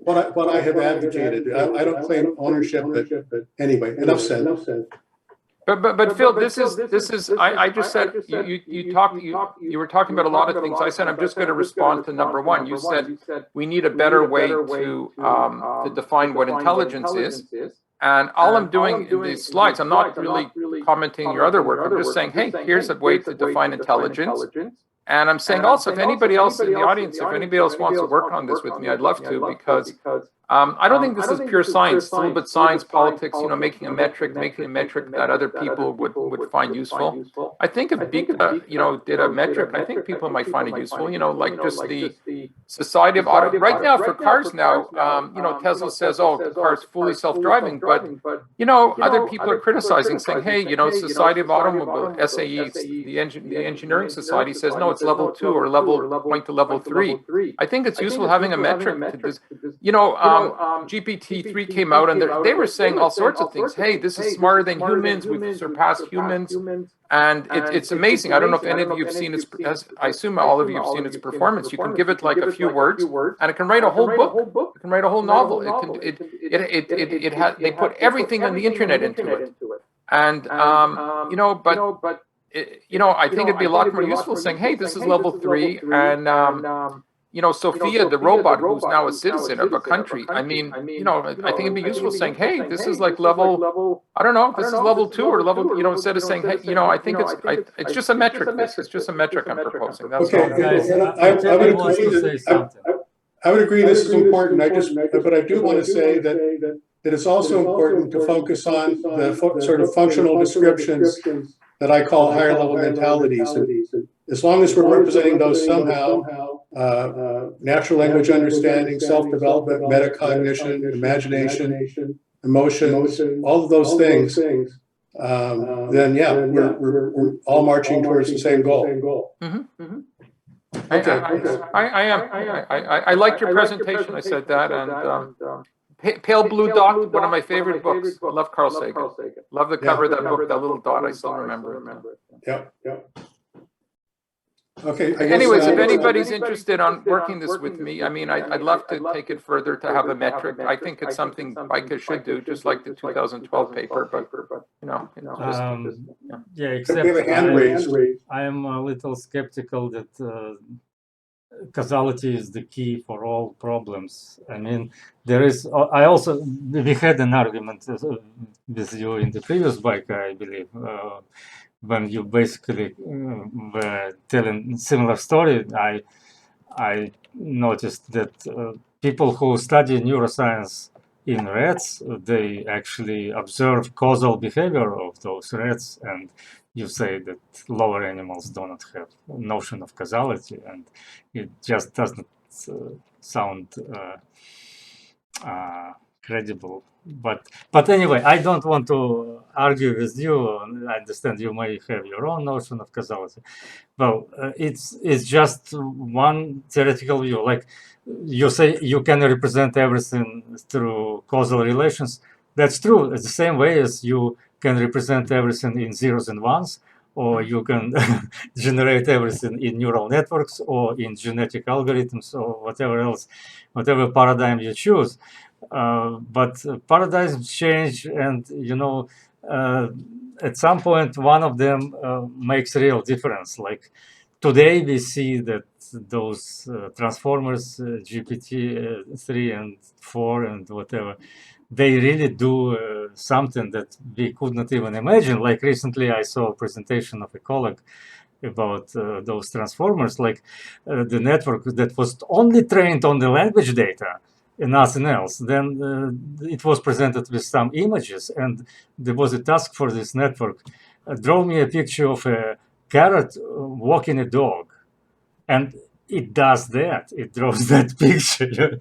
what I have advocated. I don't claim ownership, but anyway, enough said. But Phil, this is I just said you were talking about a lot of things. I said I'm just going to respond to number one. You said we need a better way to define what intelligence is. And all I'm doing in these slides, I'm not really commenting your other work. I'm just saying, hey, here's a way to define intelligence. And I'm saying also, if anybody else in the audience, if anybody else wants to work on this with me, I'd love to, because I don't think this is pure science. It's a little bit science, politics, making a metric that other people would find useful. I think if BICA, did a metric, I think people might find it useful, like just the society of auto. Right now, for cars now, Tesla says, oh, the car's fully self-driving, but, other people are criticizing, saying, hey, Society of Automobile, SAE, the engineering society says, no, it's level 2 or point to level 3. I think it's useful having a metric to just, GPT-3 came out and they were saying all sorts of things. Hey, this is smarter than humans. We've surpassed humans. And it's amazing. I don't know if any of you have seen its, I assume all of you have seen its performance. You can give it like a few words and it can write a whole book. It can write a whole novel. They put everything on the internet into it. And, but I think it'd be a lot more useful saying, hey, this is level 3. And, Sophia, the robot, who's now a citizen of a country, I think it'd be useful saying, hey, this is like level, I don't know, this is level 2 or level, instead of saying, hey, I think it's just a metric. It's just a metric I'm proposing. That's I would agree this is important. But I do want to say that it's also important to focus on the sort of functional descriptions that I call higher level mentalities. And as long as we're representing those somehow, natural language understanding, self-development, metacognition, imagination, emotion, all of those things, then yeah, we're all marching towards the same goal. Mm-hmm. Okay. I am. I liked your presentation. I said that, and Pale Blue Dot, one of my favorite books. I love Carl Sagan. Love the cover of that book, that little dot. I still remember it. Yep. Okay. Anyways, if anybody's interested on working this with me, I'd love to take it further to have a metric. I think it's something BICA should do, just like the 2012 paper. But except I am a little skeptical that causality is the key for all problems. There is. We had an argument with you in the previous BICA, I believe. When you basically were telling similar story, I noticed that people who study neuroscience in rats, they actually observe causal behavior of those rats, and you say that lower animals do not have notion of causality, and it just doesn't sound credible. But anyway, I don't want to argue with you. I understand you may have your own notion of causality. Well, it's just one theoretical view. Like you say, you can represent everything through causal relations. That's true. It's the same way as you can represent everything in zeros and ones, or you can generate everything in neural networks or in genetic algorithms or whatever else, whatever paradigm you choose. But paradigms change, and at some point one of them makes real difference. Like today we see that those transformers, GPT-3 and 4 and whatever, they really do something that we could not even imagine. Like recently I saw a presentation of a colleague about those transformers, like the network that was only trained on the language data and nothing else. Then it was presented with some images, and there was a task for this network. Draw me a picture of a carrot walking a dog. And it does that. It draws that picture.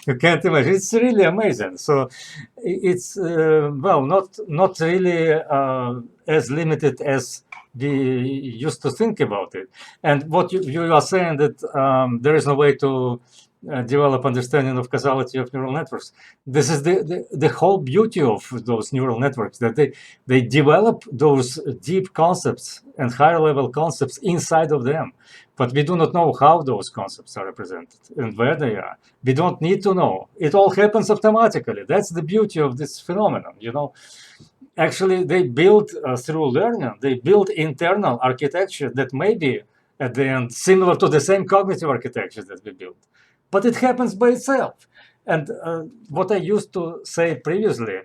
You can't imagine. It's really amazing. So it's well, not really as limited as we used to think about it. And what you are saying that there is no way to develop understanding of causality of neural networks. This is the whole beauty of those neural networks, that they develop those deep concepts and higher level concepts inside of them. But we do not know how those concepts are represented and where they are. We don't need to know. It all happens automatically. That's the beauty of this phenomenon, Actually, they build through learning, they build internal architecture that may be at the end similar to the same cognitive architecture that we built. But it happens by itself. And what I used to say previously,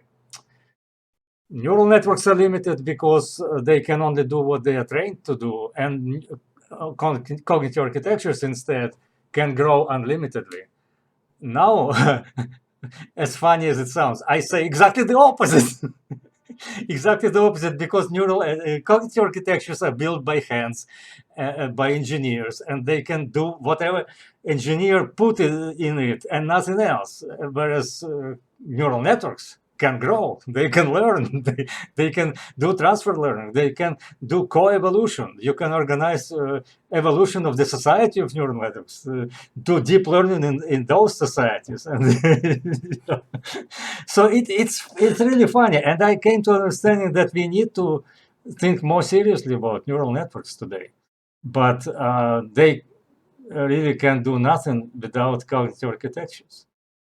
neural networks are limited because they can only do what they are trained to do, and cognitive architectures instead can grow unlimitedly. Now, as funny as it sounds, I say exactly the opposite. Exactly the opposite, because neural cognitive architectures are built by hands, by engineers, and they can do whatever engineer put in it and nothing else. Whereas neural networks can grow, they can learn, they can do transfer learning, they can do co-evolution. You can organize evolution of the society of neural networks, do deep learning in those societies. And so it's really funny. And I came to understanding that we need to think more seriously about neural networks today. But they really can do nothing without cognitive architectures.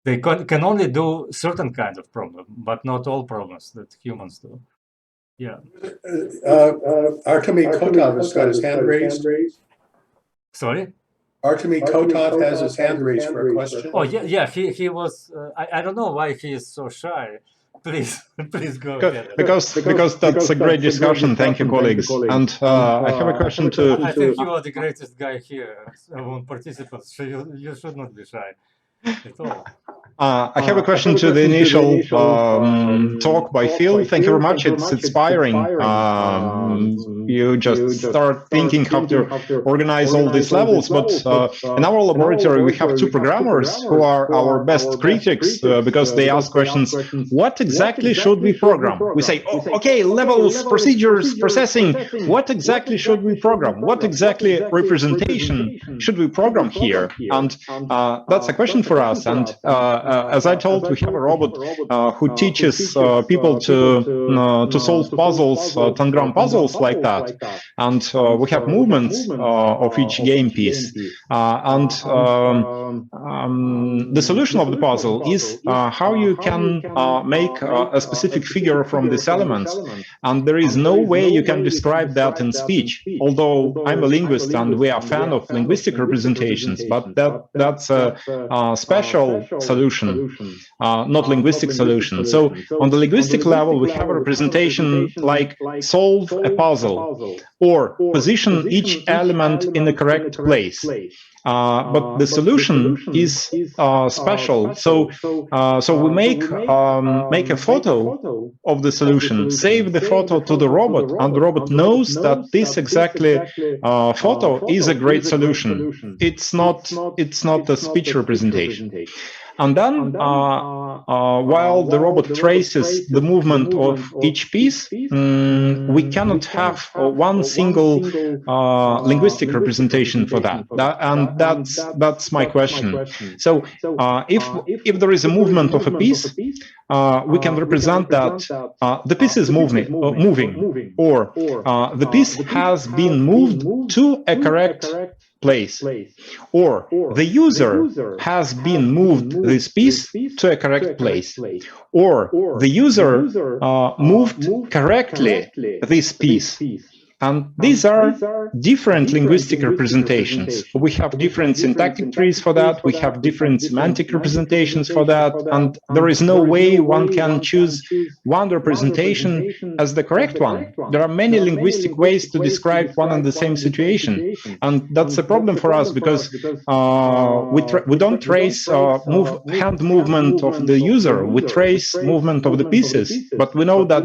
They can only do certain kind of problem, but not all problems that humans do. Yeah. Artemy Kotov has got his hand raised. Sorry? Artemy Kotov has his hand raised for a question. Oh, yeah. He was. I don't know why he is so shy. Please go ahead. Because that's a great discussion. Thank you, colleagues. And I have a question to. I think you are the greatest guy here among participants, so you should not be shy at all. I have a question to the initial talk by Phil. Thank you very much. It's inspiring. You just start thinking how to organize all these levels. But in our laboratory, we have two programmers who are our best critics because they ask questions, what exactly should we program? We say, oh, okay, levels, procedures, processing. What exactly should we program? What exactly representation should we program here? And that's a question for us. And as I told, we have a robot who teaches people to solve puzzles, tangram puzzles like that. And we have movements of each game piece. The solution of the puzzle is how you can make a specific figure from these elements. And there is no way you can describe that in speech. Although I'm a linguist and we are a fan of linguistic representations, but that's a special solution, not linguistic solution. So on the linguistic level, we have a representation like solve a puzzle or position each element in the correct place. But the solution is special. So we make a photo of the solution, save the photo to the robot, and the robot knows that this exactly photo is a great solution. It's not a speech representation. And then, while the robot traces the movement of each piece, we cannot have one single linguistic representation for that. And that's my question. So if there is a movement of a piece, we can represent that the piece is moving, or the piece has been moved to a correct place, or the user has been moved this piece to a correct place, or the user moved correctly this piece. And these are different linguistic representations. We have different syntactic trees for that, we have different semantic representations for that, and there is no way one can choose one representation as the correct one. There are many linguistic ways to describe one and the same situation, and that's a problem for us because we don't trace hand movement of the user, we trace movement of the pieces, but we know that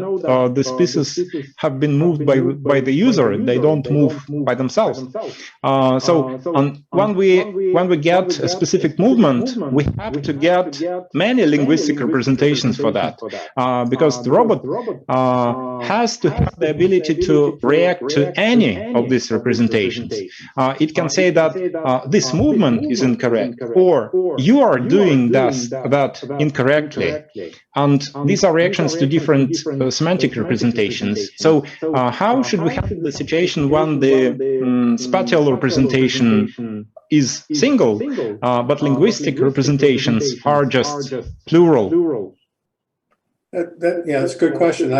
these pieces have been moved by the user, they don't move by themselves. When we get a specific movement, we have to get many linguistic representations for that, because the robot has to have the ability to react to any of these representations. It can say that this movement is incorrect, or you are doing that incorrectly. And these are reactions to different semantic representations. So how should we handle the situation when the spatial representation is single, but linguistic representations are just plural? Yeah, that's a good question.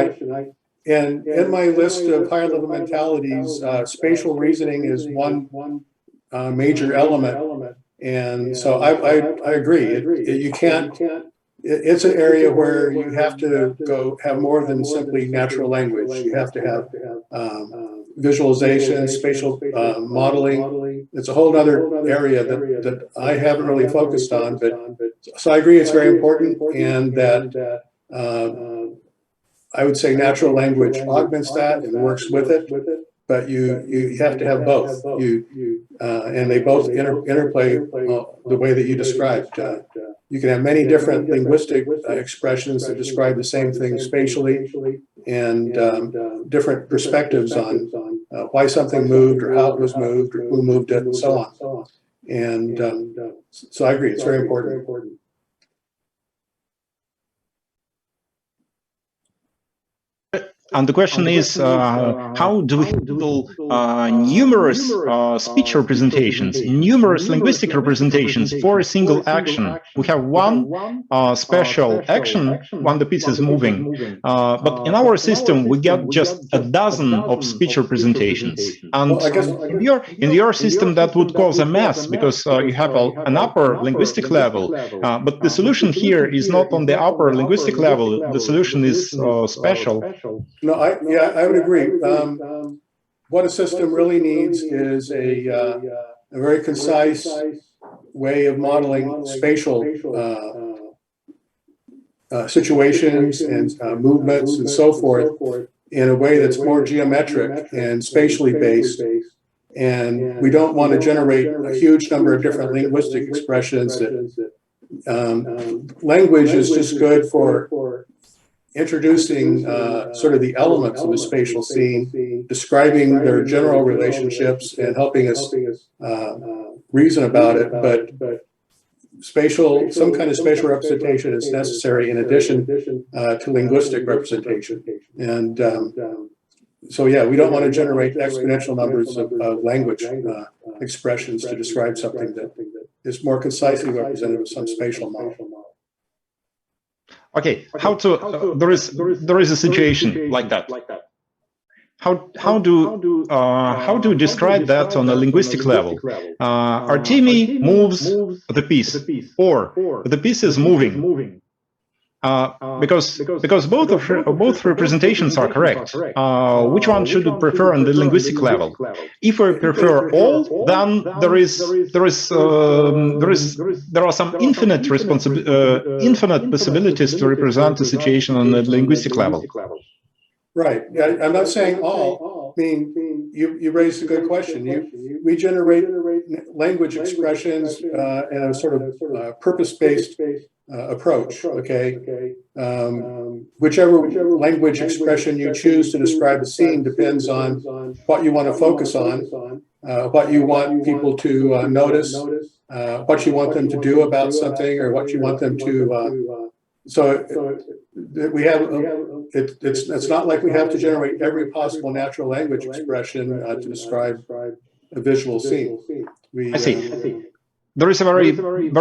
And in my list of higher level mentalities, spatial reasoning is one major element. And so I agree. You can't. It's an area where you have to have more than simply natural language. You have to have visualization, spatial modeling. It's a whole other area that I haven't really focused on. But so I agree, it's very important, and that I would say natural language augments that and works with it. But you have to have both. And they both interplay the way that you described. You can have many different linguistic expressions that describe the same thing spatially, and different perspectives on why something moved, or how it was moved, or who moved it, and so on. And so I agree, it's very important. And the question is, how do we handle numerous speech representations, numerous linguistic representations for a single action? We have one special action when the piece is moving, but in our system we get just a dozen of speech representations. And in your system that would cause a mess, because you have an upper linguistic level, but the solution here is not on the upper linguistic level, the solution is special. No, I would agree. What a system really needs is a very concise way of modeling spatial situations and movements and so forth in a way that's more geometric and spatially based. And we don't want to generate a huge number of different linguistic expressions. Language is just good for introducing sort of the elements of the spatial scene, describing their general relationships and helping us reason about it. But some kind of spatial representation is necessary in addition to linguistic representation. And so, yeah, we don't want to generate exponential numbers of language expressions to describe something that is more concisely represented with some spatial model. Okay, there is a situation like that. How do you describe that on a linguistic level? Artemi moves the piece, or the piece is moving. Because both representations are correct. Which one should we prefer on the linguistic level? If we prefer all, then there are some infinite possibilities to represent the situation on the linguistic level. Right. I'm not saying all. Well, I mean, you raised a good question. We generate language expressions in a sort of purpose-based approach, okay? Whichever language expression you choose to describe a scene depends on what you want to focus on, what you want people to notice, what you want them to do about something, or what you want them to. So we have. It's not like we have to generate every possible natural language expression to describe a visual scene. I see. There is a very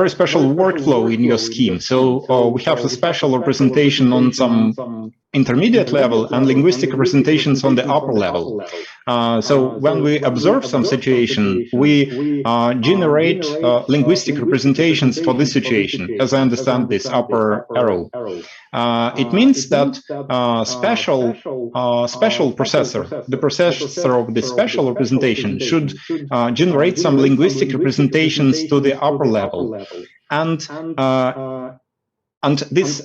special workflow in your scheme. So we have a special representation on some intermediate level and linguistic representations on the upper level. So when we observe some situation, we generate linguistic representations for this situation, as I understand this upper arrow. It means that special processor, the processor of the special representation, should generate some linguistic representations to the upper level, and this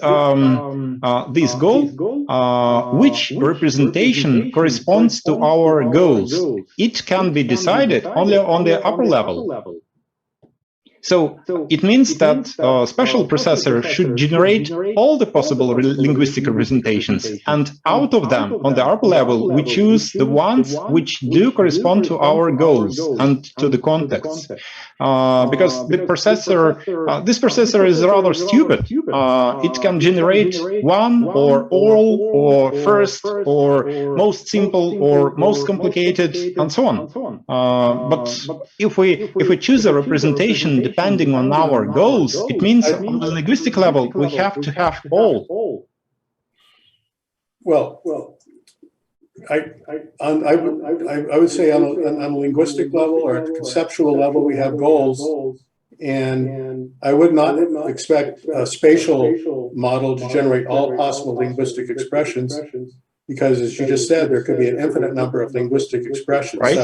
goal, which representation corresponds to our goals, it can be decided only on the upper level. So it means that special processor should generate all the possible linguistic representations, and out of them, on the upper level, we choose the ones which do correspond to our goals and to the context. Because the processor, this processor is rather stupid. It can generate one or all or first or most simple or most complicated and so on. But if we choose a representation depending on our goals, it means on the linguistic level we have to have all. Well, I would say on a linguistic level or at the conceptual level, we have goals, and I would not expect a spatial model to generate all possible linguistic expressions, because, as you just said, there could be an infinite number of linguistic expressions. Right.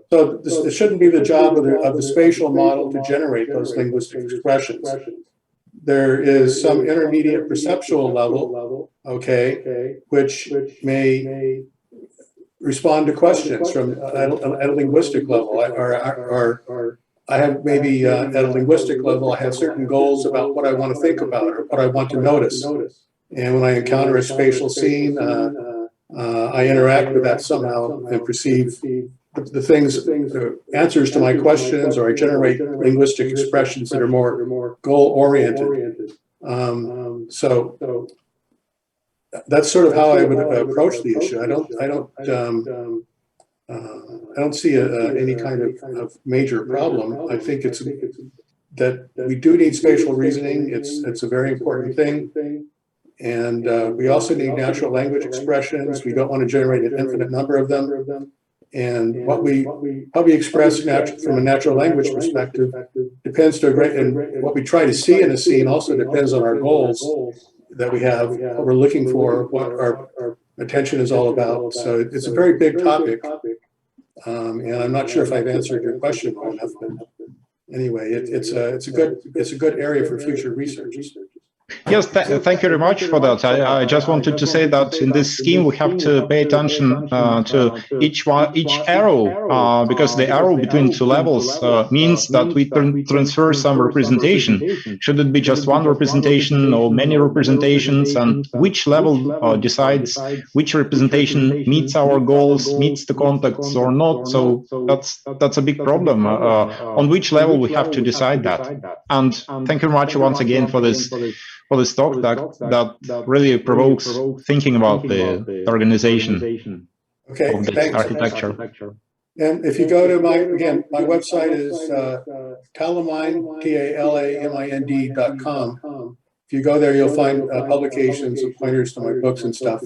So it shouldn't be the job of the spatial model to generate those linguistic expressions. There is some intermediate perceptual level, okay, which may respond to questions from at a linguistic level, or I have maybe at a linguistic level, I have certain goals about what I want to think about or what I want to notice. And when I encounter a spatial scene, I interact with that somehow and perceive the things, the answers to my questions, or I generate linguistic expressions that are more goal-oriented. So that's sort of how I would approach the issue. I don't see any kind of major problem. I think it's that we do need spatial reasoning. It's a very important thing. And we also need natural language expressions. We don't want to generate an infinite number of them. And how we express from a natural language perspective depends to a great, and what we try to see in a scene also depends on our goals that we have, what we're looking for, what our attention is all about. So it's a very big topic. And I'm not sure if I've answered your question well enough, but anyway, it's a good area for future research. Yes, thank you very much for that. I just wanted to say that in this scheme we have to pay attention to each arrow, because the arrow between two levels means that we transfer some representation. Should it be just one representation or many representations, and which level decides which representation meets our goals, meets the context or not? So that's a big problem. On which level we have to decide that. And thank you very much once again for this talk that really provokes thinking about the organization of this architecture. And if you go to my website is Talamine, TALAMIND.com. If you go there, you'll find publications and pointers to my books and stuff.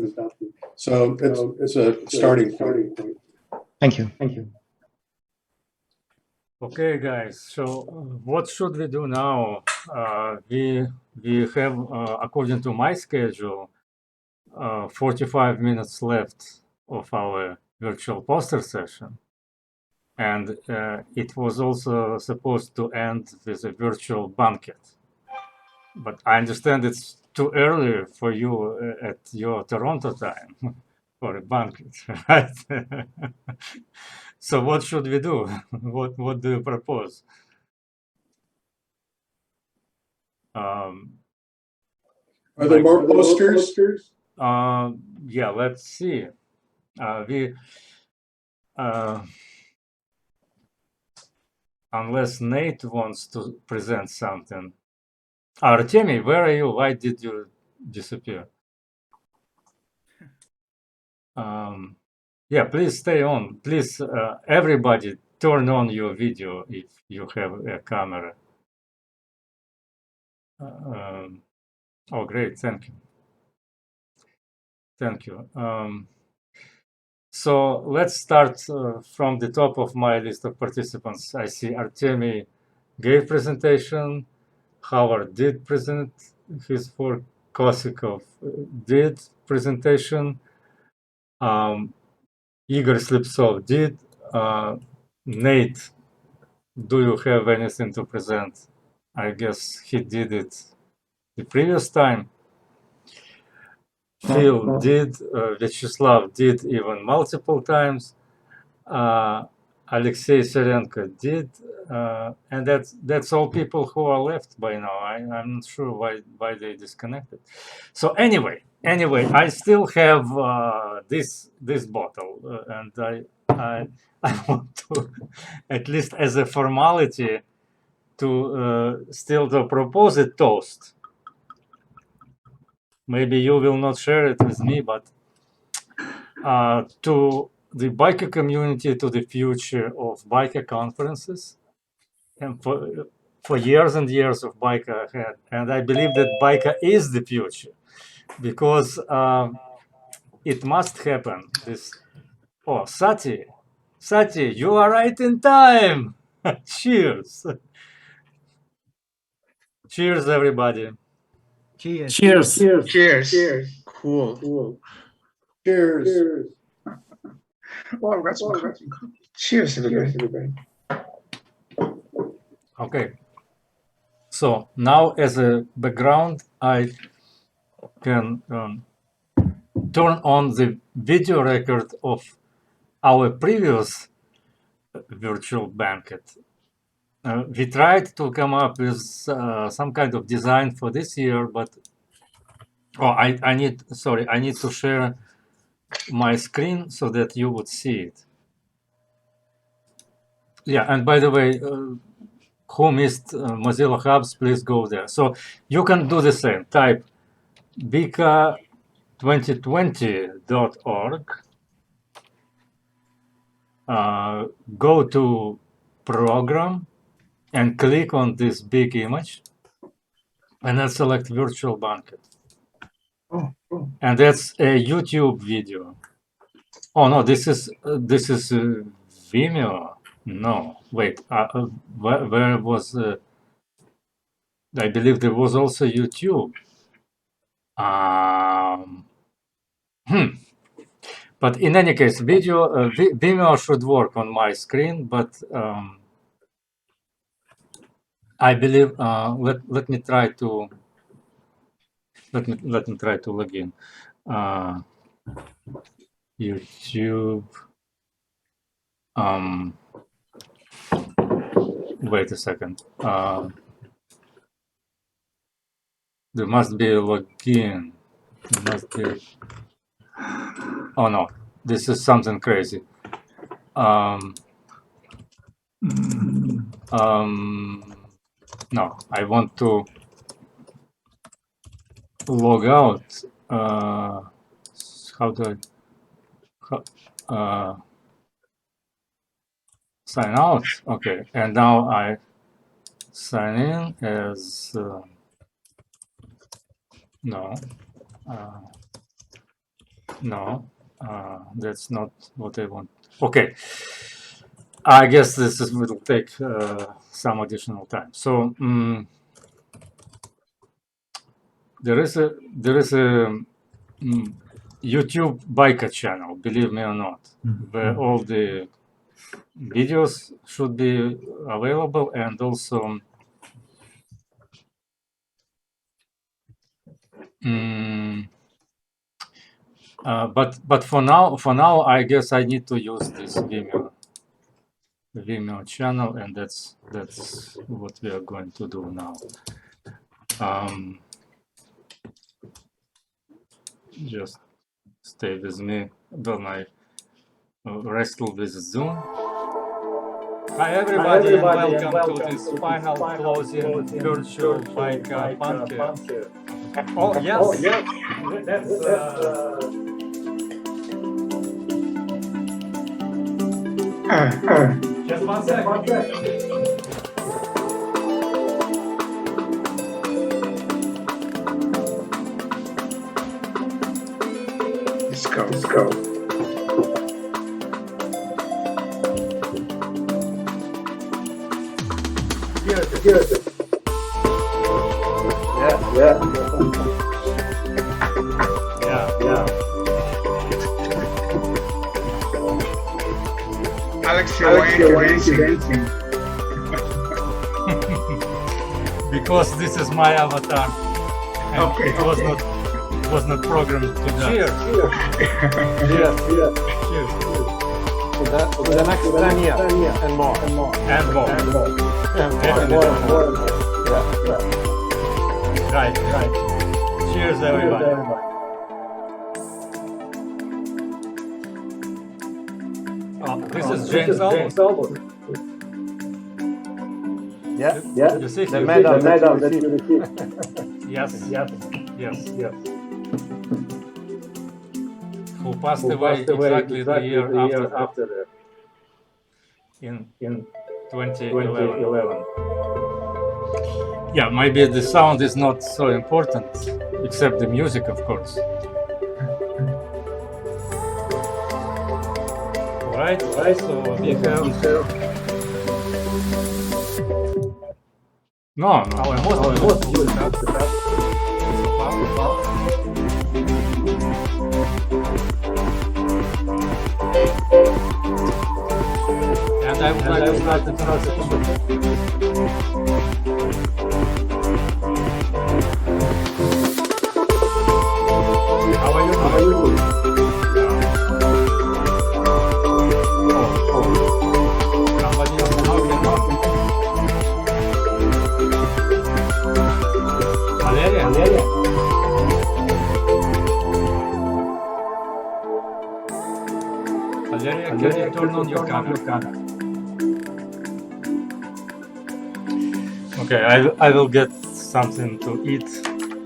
So it's a starting point. Thank you. Okay, guys. So what should we do now? We have, according to my schedule, 45 minutes left of our virtual poster session. And it was also supposed to end with a virtual banquet. But I understand it's too early for you at your Toronto time. for a banquet, right? So what should we do? What do you propose? Are there more posters? Yeah, let's see. Unless Nate wants to present something. Artemi, where are you? Why did you disappear? Yeah, please stay on. Please, everybody, turn on your video if you have a camera. Oh, great, thank you. Thank you. So let's start from the top of my list of participants. I see Artemi gave presentation, Howard did present his work, Kosikov did presentation, Igor Slipsov did. Nate, do you have anything to present? I guess he did it the previous time. Phil did, Vyacheslav did even multiple times. Alexei Serenko did, and that's all people who are left by now. I'm not sure why they disconnected. So anyway, I still have this bottle, and I want to, at least as a formality, to still to propose a toast. Maybe you will not share it with me, but to the BICA community, to the future of BICA conferences, and for years and years of BICA ahead. And I believe that BICA is the future, because it must happen. Oh, Sati, you are right in time. Cheers. Cheers, everybody. Cheers. Cheers. Cheers. Cool. Cheers. Oh, that's cheers, everybody. Okay. So now, as a background, I can turn on the video record of our previous virtual banquet. We tried to come up with some kind of design for this year, but I need to share my screen so that you would see it. Yeah, and by the way, who missed Mozilla Hubs, please go there. So you can do the same. Type BICA2020.org. Go to Program and click on this big image, and then select Virtual Banquet. And that's a YouTube video. Oh no, this is Vimeo. No, wait. Where was? I believe there was also YouTube. But in any case, Vimeo should work on my screen. But I believe let me try to log in. YouTube. Wait a second. There must be a login. There must be. Oh no, this is something crazy. No, I want to log out. How do I sign out? Okay, and now I sign in as no, that's not what I want. Okay, I guess this will take some additional time. So there is a YouTube BICA channel, believe me or not, where all the videos should be available, and also But for now, I guess I need to use this Vimeo channel, and that's what we are going to do now. Just stay with me when I wrestle with Zoom. Hi everybody, and welcome to this final closing virtual BICA Banquet. Oh yes, that's just 1 second. Let's go. Here's it. Yeah. Alex, why are you dancing? Because this is my avatar. And Okay. It was not programmed to dance. Cheers. Cheers. To the next 10 years and more. And more. Right. Cheers, everybody. This is James Albert. Yeah. You see The him? medal that you received. Yes. Who passed away exactly the year after that. In 2011. Yeah, maybe the sound is not so important, except the music, of course. Right, so we have... No, I must use that. And I would like to start the transition. How are you doing? Somebody else now can talk. Valeria? Valeria, can you turn on your camera? Okay, I will get something to eat,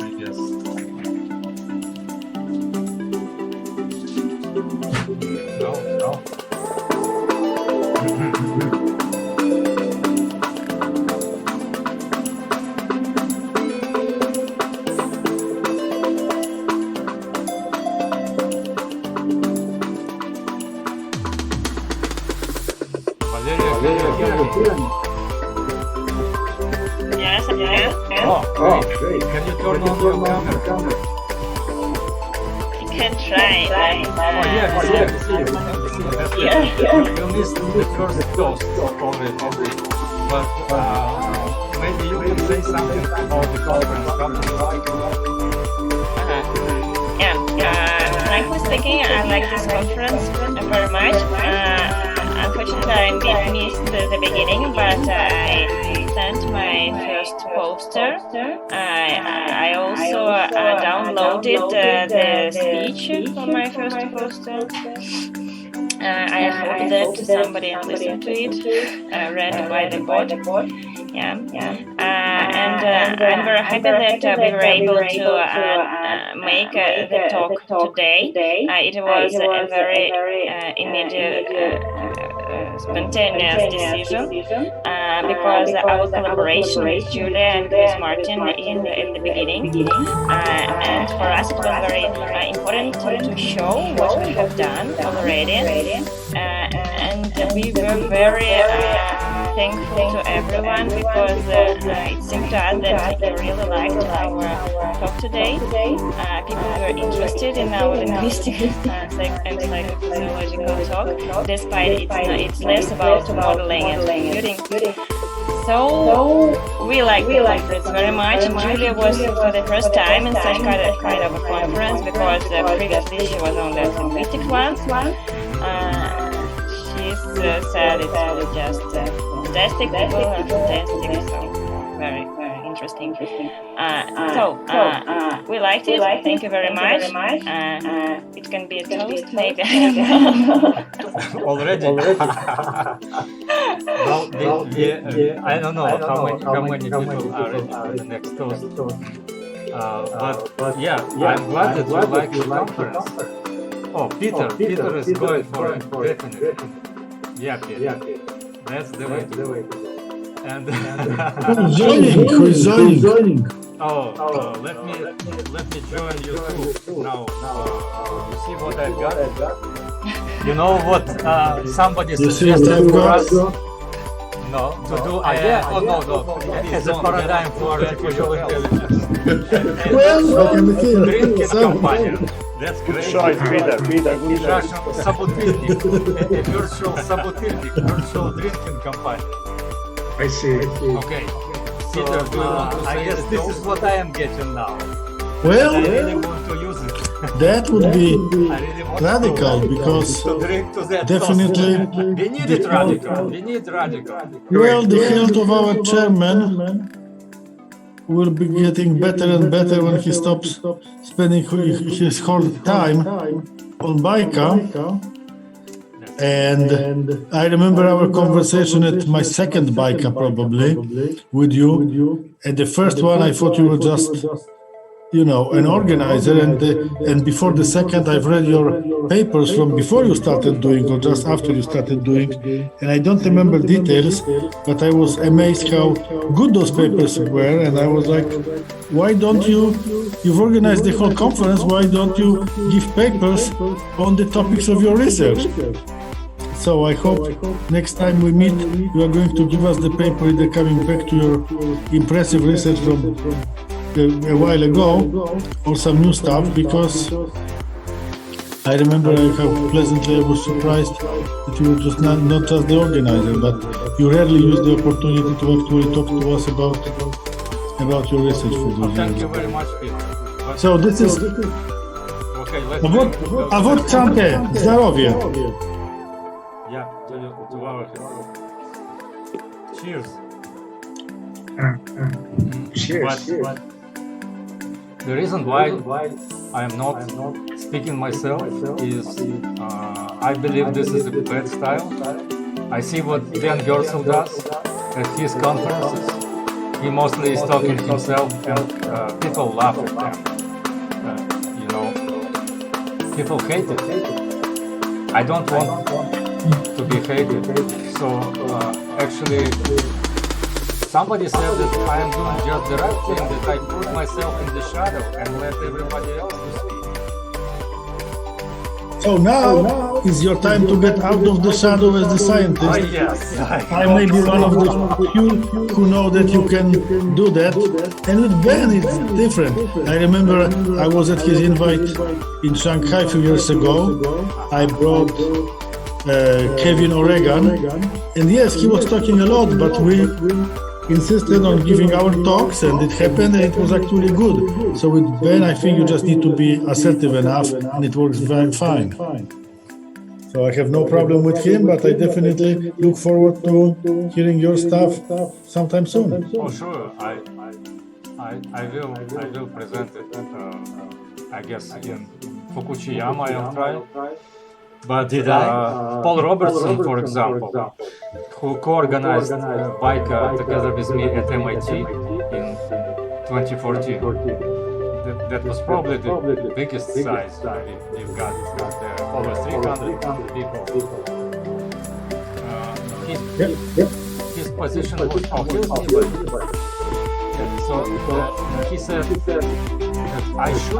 I guess. No. Valeria, can you hear me? Yes. Oh, great. Can you turn on your camera? You can try. Yeah. You missed the first toast already. But maybe you can say something about the conference. Frankly speaking, I like this conference very much. Unfortunately, I missed the beginning, but I sent my first poster. I also downloaded the speech for my first poster. I hope that somebody listened to it, read by the bot. And I'm very happy that we were able to make the talk today. It was a very immediate, spontaneous decision because our collaboration with Julia and with Martin at the beginning. And for us it was very important to show what we have done already. And we were very thankful to everyone because it seemed to us that they really liked our talk today. People were interested in our linguistic and psychophysiological talk, despite it's less about modeling and computing. So we like the conference very much. Julia was for the first time in such kind of a conference because previously she was on the linguistic one. She said it was just fantastic. People are fantastic, so very interesting. We liked it. Thank you very much. It can be a toast, maybe. I don't know. Already. Well, I don't know how many people are ready for the next toast. But yeah, I'm glad that you like the conference. Oh, Peter is going for it, definitely. Yeah, Peter. That's the way to go. And Who's joining? Let me join you too now. You see what I've got? You know what somebody suggested for us? No, to do as a paradigm for artificial intelligence. Drinking companion. That's great. Russian собутыльник, a virtual собутыльник, virtual drinking companion. I see. Okay. Peter, I guess this is what I am getting now. Well, I really want to use it. that would be radical because definitely. We need it radical. We need radical. Well, the health of our chairman will be getting better and better when he stops spending his whole time on BICA. And I remember our conversation at my second BICA probably with you. At the first one, I thought you were just, an organizer. And before the second, I've read your papers from before you started doing or just after you started doing. And I don't remember details, but I was amazed how good those papers were. And I was like, why don't you've organized the whole conference, why don't you give papers on the topics of your research? So I hope next time we meet, you are going to give us the paper either coming back to your impressive research from a while ago or some new stuff, because I remember how pleasantly I was surprised that you were just not just the organizer, but you rarely use the opportunity to actually talk to us about your research for those Thank years. you very much, Peter. So this is... Okay, let's A вот Czante, zdrowie. Yeah, to our cheers. Cheers. But the reason why I am not speaking myself is I believe this is a bad style. I see what Dan Gersel does at his conferences. He mostly is talking himself, and people laugh at him. People hate it. I don't want to be hated. So actually, somebody said that I am doing just the right thing, that I put myself in the shadow and let everybody else to speak. So now is your time to get out of the shadow as the scientist. Oh, yes. I may be one of the few who know that you can do that. And with Ben, it's different. I remember I was at his invite in Shanghai a few years ago. I brought Kevin Oregon. And yes, he was talking a lot, but we insisted on giving our talks, and it happened, and it was actually good. So with Ben, I think you just need to be assertive enough, and it works very fine. So I have no problem with him, but I definitely look forward to hearing your stuff sometime soon. Oh, sure. I will present it. I guess in Fukushima I'll try. But Paul Robertson, for example, who co-organized BICA together with me at MIT in 2014, that was probably the biggest size. We've got over 300 people. His position was, so he said that I should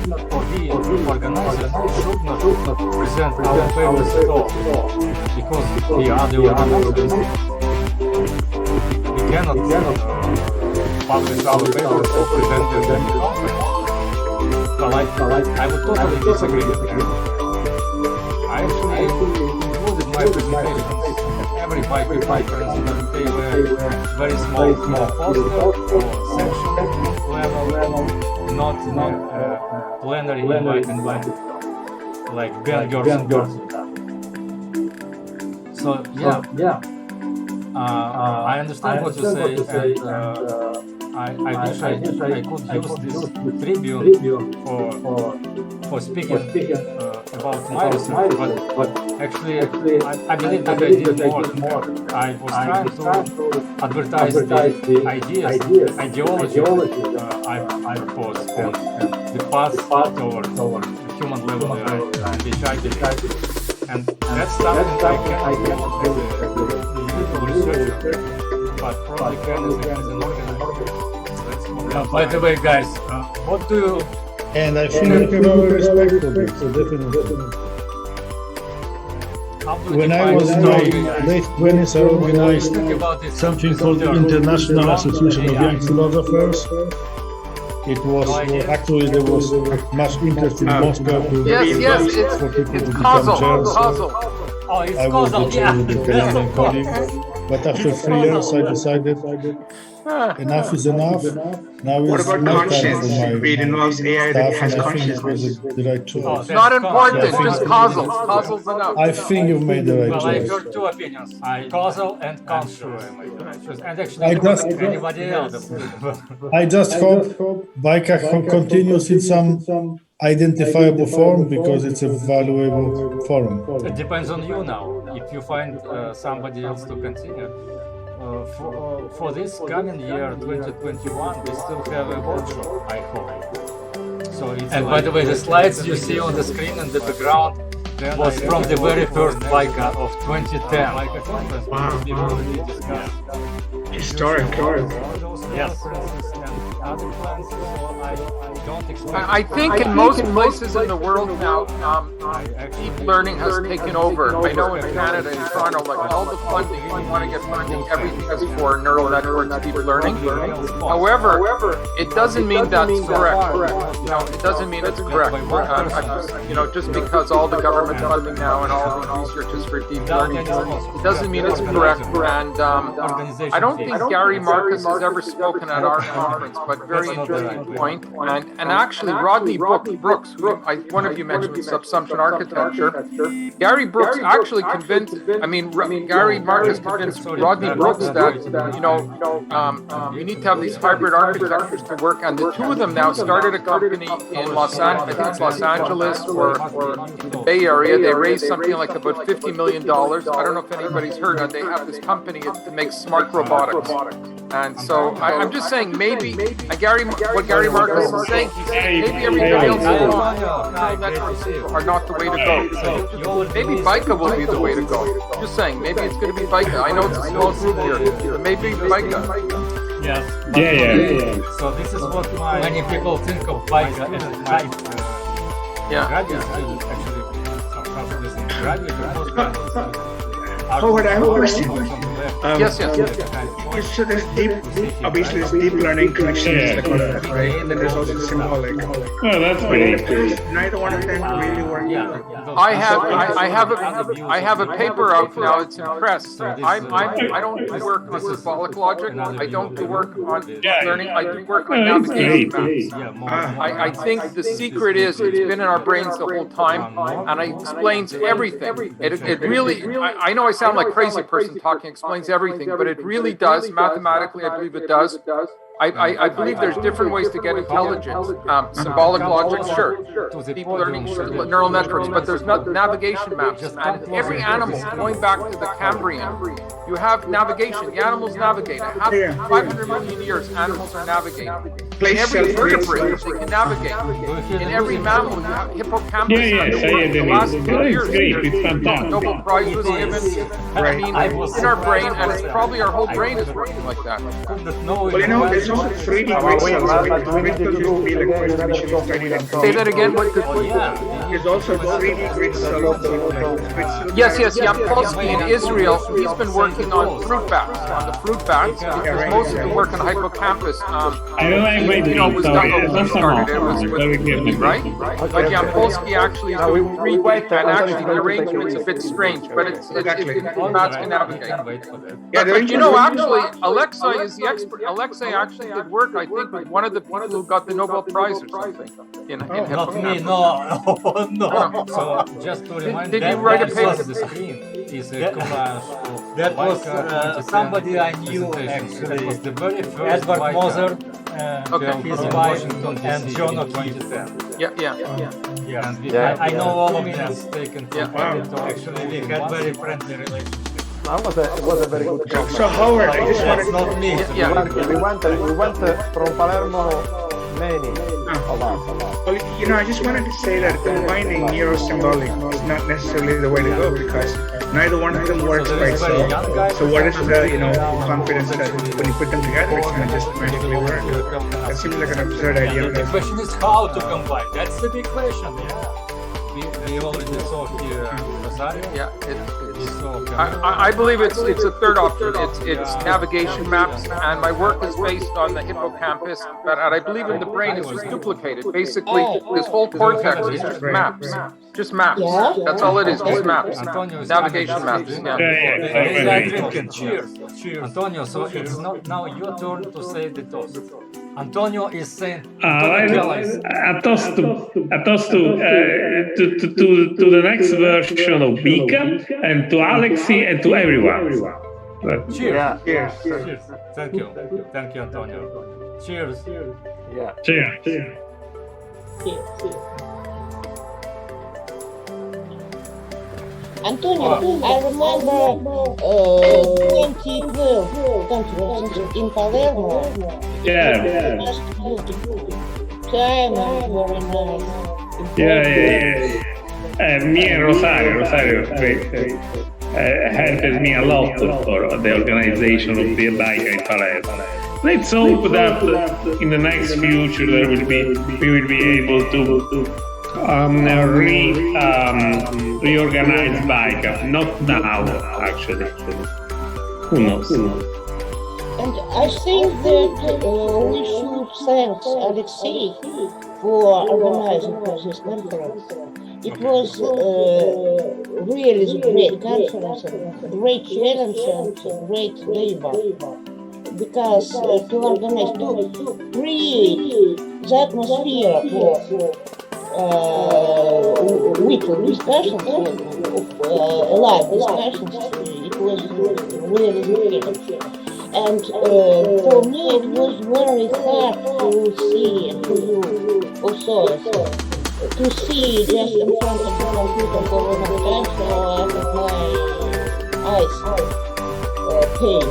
not, or the organizers should not present our papers at all, because we are the organizers. We cannot publish our papers or present them in the conference. But I would totally disagree with him. I actually included my presentations every BICA conference, but they were very small poster or section level, not plenary invited, like Ben Gerson. So yeah, I understand what you say, and I wish I could use this tribune for speaking about my research, but actually I believe that I did more. I was trying to advertise the ideas, ideology I propose, and the path toward human level AI, which I believe. And that's something I can do as a individual researcher, but probably can as an organizer. By the way, guys, what do you... And I think you have our respect for this, so definitely. When I was in my late 20s, I organized something called the International Association of Young Philosophers. It was actually there was much interest in Moscow for people to become chairs. I was the chair with the Canadian colleague. But after 3 years, I decided enough is enough. Now it's my time for my staff, and I think it was the right choice. Not important, just causal. Causal's enough. I think you've made the right Well, I choice. heard two opinions, causal and consular. And actually, anybody else. I just hope BICA continues in some identifiable form because it's a valuable forum. It depends on you now. If you find somebody else to continue. For this coming year, 2021, we still have a workshop, I hope. So and by the way, the slides you see on the screen in the background was from the very first BICA of 2010. Historic. Yes. I think in most places in the world now, deep learning has taken over. I know in Canada, in Toronto, like all the funding, if you want to get funding, everything is for neural networks, deep learning. However, it doesn't mean that's correct. It doesn't mean it's correct. Just because all the government funding now and all the research is for deep learning, it doesn't mean it's correct. And I don't think Gary Marcus has ever spoken at our conference, but very interesting point. And actually, Rodney Brooks, who one of you mentioned subsumption architecture, Gary Brooks actually convinced, Gary Marcus convinced Rodney Brooks that, you need to have these hybrid architectures to work. And the two of them now started a company in Los Angeles or the Bay Area. They raised something like about $50 million. I don't know if anybody's heard of it. They have this company that makes smart robotics. And so I'm just saying maybe, what Gary Marcus is saying, maybe everybody else networks are not the way to go. So maybe BICA will be the way to go. Just saying, maybe it's going to be BICA. I know it's a small group here, but maybe BICA. Yes. So this is what many people think of BICA as a type. Graduate students actually, some professors in graduate and postgraduate. Howard, I have a question. Yes. So there's obviously there's deep learning connections, right? And then there's also symbolic. Well, that's pretty. Neither one of them really work. I have a paper out now. It's in press. I don't do work on symbolic logic. I don't do work on learning. I do work on navigation maps. I think the secret is it's been in our brains the whole time, and it explains everything. It really. I know I sound like a crazy person talking. Explains everything, but it really does. Mathematically, I believe it does. I believe there's different ways to get intelligence. Symbolic logic, sure. Deep learning, sure. Neural networks, but there's not navigation maps. And every animal, going back to the Cambrian, you have navigation. The animals navigate. 500 million years, animals are navigating. In every vertebrate, they can navigate. In every mammal, you have hippocampus. The last 2 years, Nobel Prize was given. In our brain, and it's probably our whole brain is working like that. Well, there's also 3D grid cells. Grid cells used to be like first edition studied in Say that again. What could, There's also 3D grid cells. Yes, Yampolsky in Israel, he's been working on fruit bats, on the fruit bats, because most of the work on hippocampus, was done when we started. It was with me, right? But Yampolsky actually is doing 3D, and actually the arrangement's a bit strange, but it's bats can navigate. But actually, Alexei is the expert. Alexei actually did work, I think, with one of the people who got the Nobel Prize or something. Not me, no. So just to remind, did you write a paper? The screen is a collage. That was somebody I knew actually. It was the very first Edward Moser, his wife, and John of 2010. Yeah. I know all of them taken from Actually, we had very friendly relationship. It was a very good job. So Howard, I just wanted That's not me. We went from Palermo, many of us. Well, I just wanted to say that combining neurosymbolic is not necessarily the way to go, because neither one of them works by itself. So what is the confidence that when you put them together, it's going to just magically work? That seems like an absurd idea. The question is how to combine. That's the big question. We already saw here Rosario. I believe it's a third option. It's navigation maps, and my work is based on the hippocampus, but I believe in the brain it's just duplicated. Basically, this whole cortex is just maps. Just maps. That's all it is, just maps. Navigation maps. Cheers. Antonio, so it's not now your turn to say the toast. Antonio is saying a toast to the next version of BICA and to Alexei and to everyone. Cheers. Cheers. Thank you, Antonio. Cheers. Cheers. Antonio, I remember 2012 conference in Palermo. Just beautiful. Time very nice. Me and Rosario helped me a lot for the organization of the BICA in Palermo. Let's hope that in the next future we will be able to reorganize BICA. Not now, actually. Who knows? And I think that we should thank Alexei for organizing this conference. It was really a great conference, a great challenge and great labor. Because to organize, to create the atmosphere for weekly discussions, live discussions, it was really good. And for me it was very hard to see, and for you also, to see just in front of the computer for a long time, so I had my eyes pain.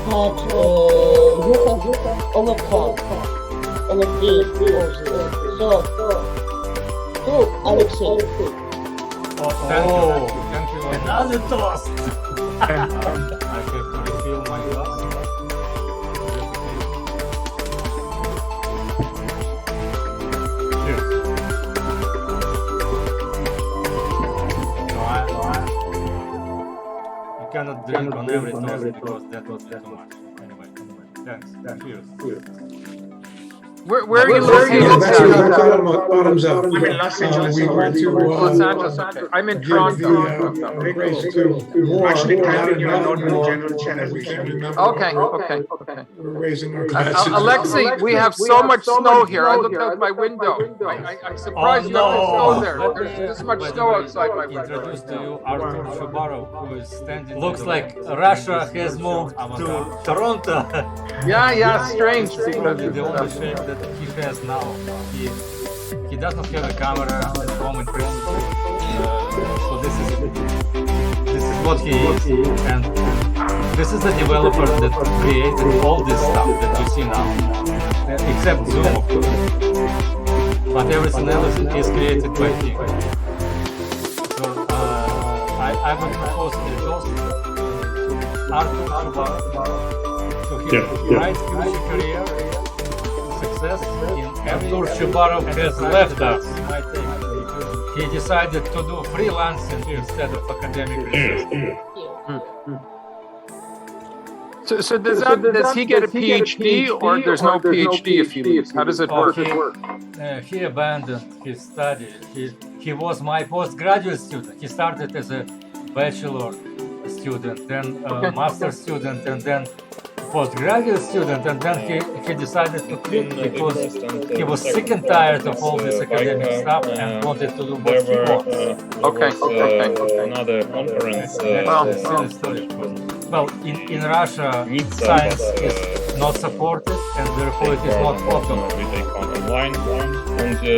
But you have overcome all of this. So, to Alexei. Thank you. Another toast. I have to refill my glass. Cheers. You cannot drink on every toast because that was too much. Anyway, thanks. Cheers. Where are you located? Bottoms up. I'm in Los Angeles. Los Angeles. Okay. I'm in Toronto. Actually, type in your note in the general chat as we can. Okay. We're raising our glasses. Alexei, we have so much snow here. I looked out my window. I'm surprised you have snow there. There's this much snow outside, my friend. Introduce to you Artur Shubarov, who is standing. Looks like Russia has moved to Toronto. Yeah, strange. The only shape that he has now. He does not have a camera at home in principle. So this is what he is, and this is the developer that created all this stuff that you see now, except Zoom, of course. But everything else is created by him. So I would propose a toast to Artur Shubarov. to his bright future career, success in Artur Chubarov has left us. he decided to do freelancing instead of academic research. So does he get a PhD, or there's no PhD if he leaves? How does it work? He abandoned his study. He was my postgraduate student. He started as a bachelor student, then a master student, and then postgraduate student, and then he decided to quit because he was sick and tired of all this academic stuff and wanted to do what he wants. Okay. Another conference. Well, in Russia, science is not supported, and therefore it is not popular. We take on online, and the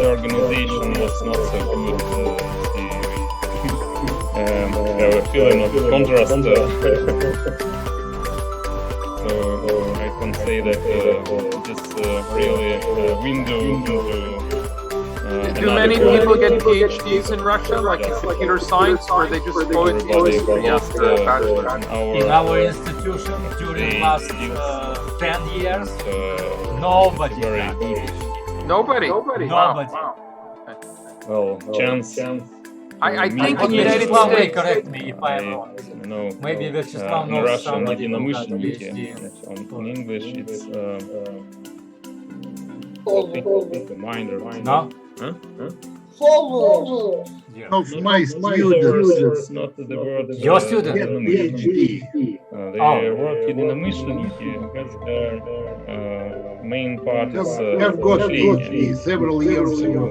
organization was not so good. Have a feeling of contrast. So I can say that this really window into. Do many people get PhDs in Russia, like in computer science, or they just go into industry after a bachelor's? In our institution, during the last 10 years, nobody. Nobody? Nobody. Wow. Well, chance. I think in the United Vyacheslav may States... correct me if I'm wrong. No, Maybe Vyacheslav in knows Russian, somebody who got единомышленники. PhD. In English, it's reminder. No? Huh? Of my students. Not the word. Your student? PhD. They work единомышленники because their main part is I've got PhD several years ago.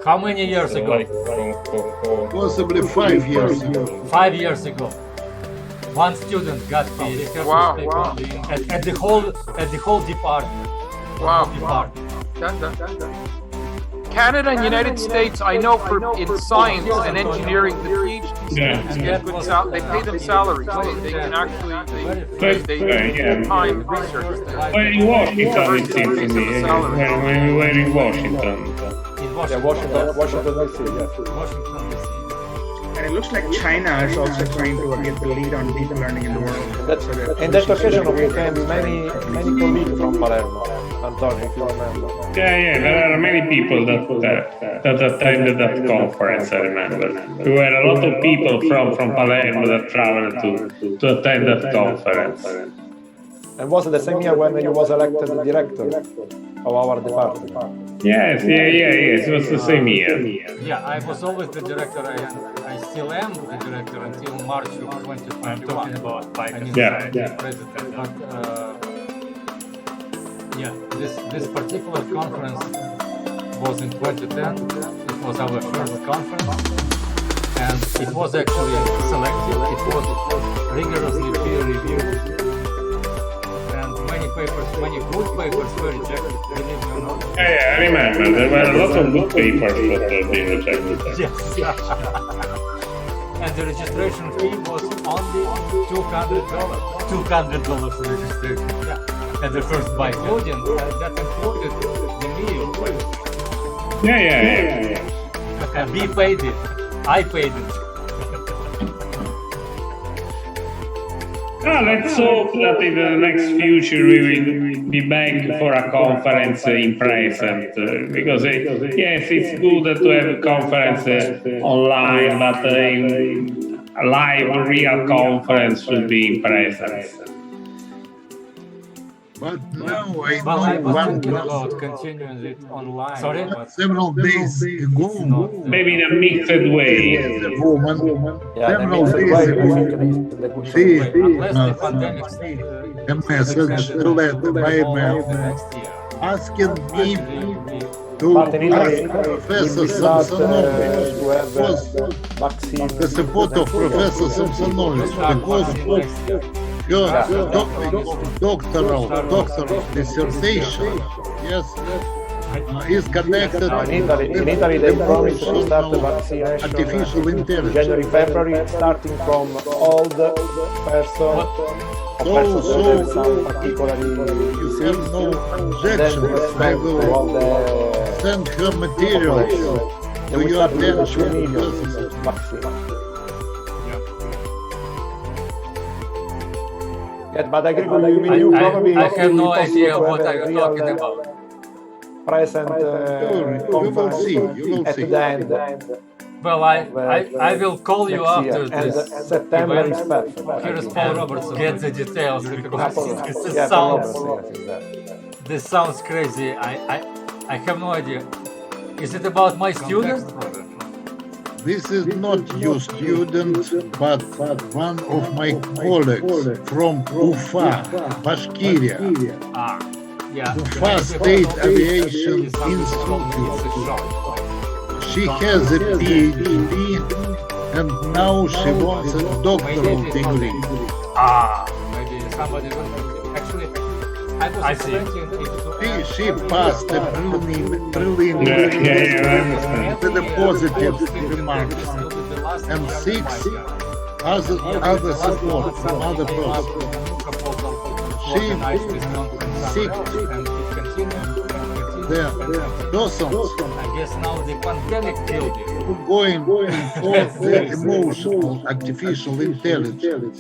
How many years ago? Possibly 5 years ago. 5 years ago. One student got PhD at the whole department. Wow. Canada and United States, I know for in science and engineering, the PhD students get good they pay them salaries. They can actually they time research. Well, in Washington, it seems to me. When we were in Washington. Washington DC, yes. And it looks like China is also trying to get the lead on deep learning in the world. In that occasion, we had many colleagues from Palermo. Antonio, if you remember. Yeah, there are many people that attended that conference, I remember. There were a lot of people from Palermo that traveled to attend that conference. And was it the same year when you was elected the director of our department? Yes, it was the same year. Yeah, I was always the director, I still am the director until March of 2021. I'm talking about BICA president. But this particular conference was in 2010. It was our first conference, and it was actually selective. It was rigorously peer reviewed, and many good papers were rejected. Believe me or not. Yeah, I remember. There were a lot of good papers that were being rejected. Yes. And the registration fee was only $200. $200 registration. And the first bike audience that included the meal. Yeah. And we paid it. I paid it. Let's hope that in the next future we will be back for a conference in present. Because yes, it's good to have a conference online, but a live, real conference should be in presence. But now I Well, I know was one thinking person about continuing it online. Sorry? several days ago. Maybe in a mixed way. A woman several days ago. She a message, a letter by email asking me to ask Professor Samsonovich the support of Professor Samsonovich because her topic of doctoral dissertation, yes, is connected in Italy they promised to start the vaccination artificial intelligence. January, February, starting from old person, some particularly You have no objection. I will send her materials to your attention. Yeah, but I agree with you. Probably I have no idea what are you talking about. Present you will see. You will at see. the end. Well, I will call you after this September event. is perfect. Here's Paul Roberts. Get the details because this sounds crazy. I have no idea. Is it about my student? This is not your student, but one of my colleagues from Ufa, Bashkiria. Yeah. Ufa State Aviation Institute. She has a PhD and now she wants a doctoral degree. Maybe somebody will actually. I see. She passed the prelim with a positive remarks and 6 other support from other persons. She seeked the docents I guess now the pandemic killed you. going for the emotional artificial intelligence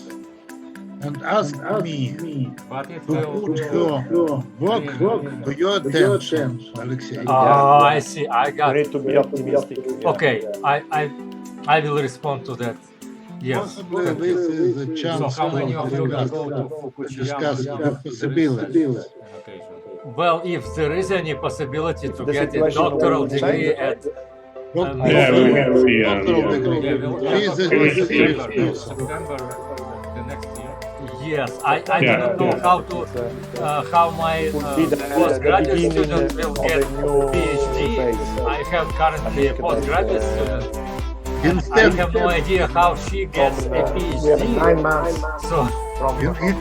and asked me to put her work to your attention, Alexei. Oh, I see. I got it. To be optimistic. Okay, I will respond to that. Yes. Possibly this is a chance So how many of you will go to discuss Fukuyama? the possibilities. Well, if there is any possibility to get a doctoral degree at September the next year. Yes, I do not know how my postgraduate student will get PhD. I have currently a postgraduate student. I have no idea how she gets a PhD. 9 months. So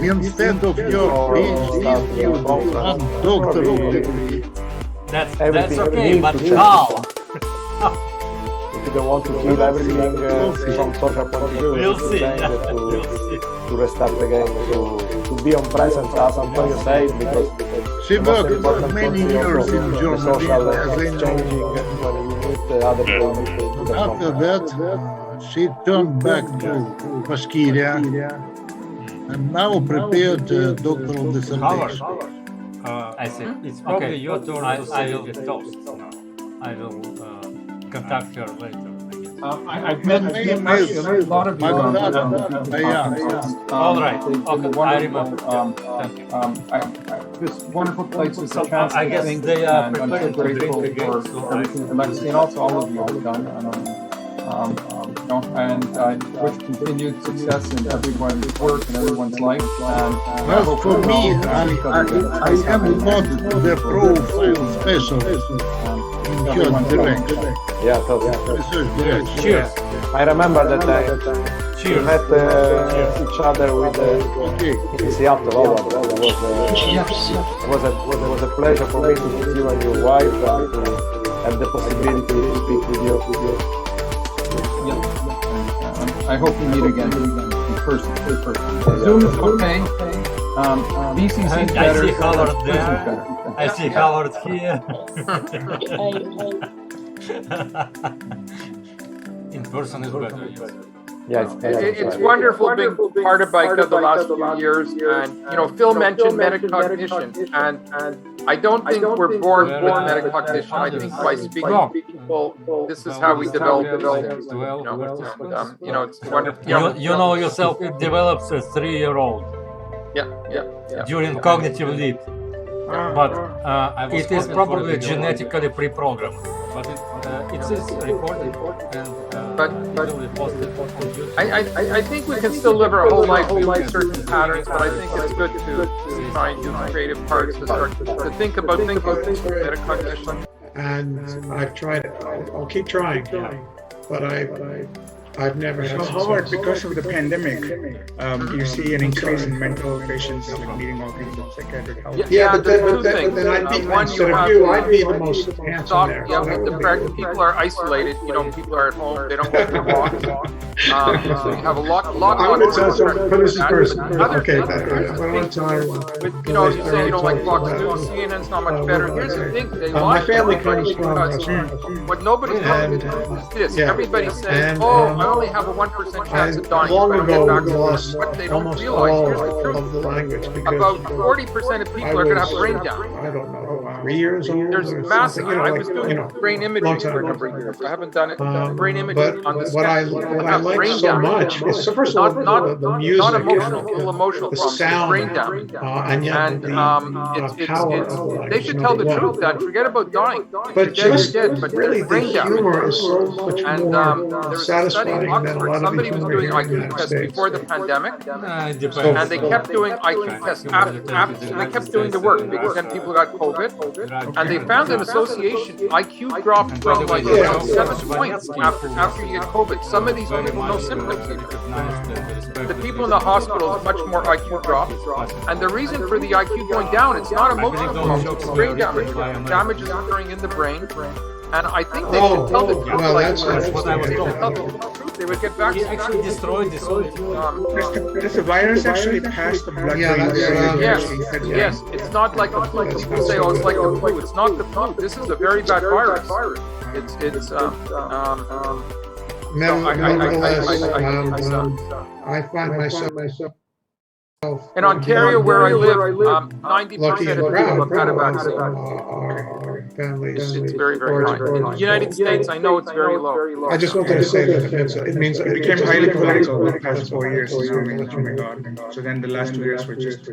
instead of your PhD student, one doctoral degree. That's okay, but how? If you don't want to kill everything from social point of view, We'll see. To restart again, to be on present, as Antonio said, because she worked many years in Germany as a changing when you meet other people. After that, she turned back to Bashkiria and now prepared a doctoral dissertation. I see. It's okay. Your turn. I will get toast. I will contact her later. I've met a lot of you. All right. Okay. I remember. Thank you. This wonderful place is a chance I to guess think, they are and I'm so grateful for everything that Alexei and also all of you have done. And I wish continued success in everyone's work and everyone's life. Well, for me, I am not the profile specialist in your direction. Yeah, totally. Research direction. Cheers. I remember that we met each other with in Seattle. It was a pleasure for me to meet you and your wife and to have the possibility to speak with you. I hope we meet again in person. Zoom is okay. BCC is better. I see Howard there. I see Howard here. In person is better. Yes. Yeah, it's wonderful being part of BICA the last few years, and Phil mentioned metacognition, and I don't think we're born with metacognition. I think by speaking to people, this is how we develop it. It's wonderful. You know yourself, it develops a 3-year-old. Yeah. During cognitive leap. But it is probably genetically pre-programmed. But it is recorded and it will be posted on YouTube. I think we can still live our whole life with certain patterns, but I think it's good to try and do creative parts to start to think about metacognition. And I've tried it. I'll keep trying, but I've never had So Howard, because of the pandemic, you see an increase in mental patients needing all kinds of psychiatric help. But then I'd be, instead of you, I'd be the most handsome there. People are isolated. People are at home. They don't go for walks. So you have a lot. I want to tell someone, but this is personal. Okay, but I want to tell everyone. You say you don't like Fox News, CNN's not much better. Here's the thing: they watch. My family comes from what nobody's talking about is this. Everybody's saying, "Oh, only have a 1% chance of dying long if I don't ago get vaccinated. lost What they don't almost realize, here's the all truth. of the language because About 40% of people are going to have brain damage. I don't know, 3 years old. There's or massive. something, I was doing brain imaging for a number of years. I haven't done it. Brain imaging on the what I like brain so damage. much is, so first of all, the music, not emotional, little emotional the problems, sound, brain damage. and yet And the power of the language. they should tell the truth then. Forget about dying. But You're just dead, but really, the brain damage. humor is so much And more there was a study in satisfying than a Oxford. lot of the Somebody was humor doing here in the IQ United tests States. before the pandemic, It depends. and they kept doing IQ tests after they kept doing the work because then people got COVID, and they found an association. IQ dropped from like 7 points after you get COVID. Some of these people no symptoms even. The people in the hospital much more IQ dropped, and the reason for the IQ going down, it's not emotional problems, it's brain damage. Damage is occurring in the brain. And I think they should tell the truth. Well, that's what I was told. They would get He vaccinated. actually destroyed this whole Does the virus actually pass the blood-brain barrier? Yes, it's not like a flu. People say, oh, it's like the flu. It's not the flu. This is a very bad virus. I find myself in Ontario, where I live, 90% of people have had a vaccine. It's very, very high. In the United States, I know it's very low. I just wanted to say that it means It became highly political over the past 4 years. Oh my God. So then the last 2 years were just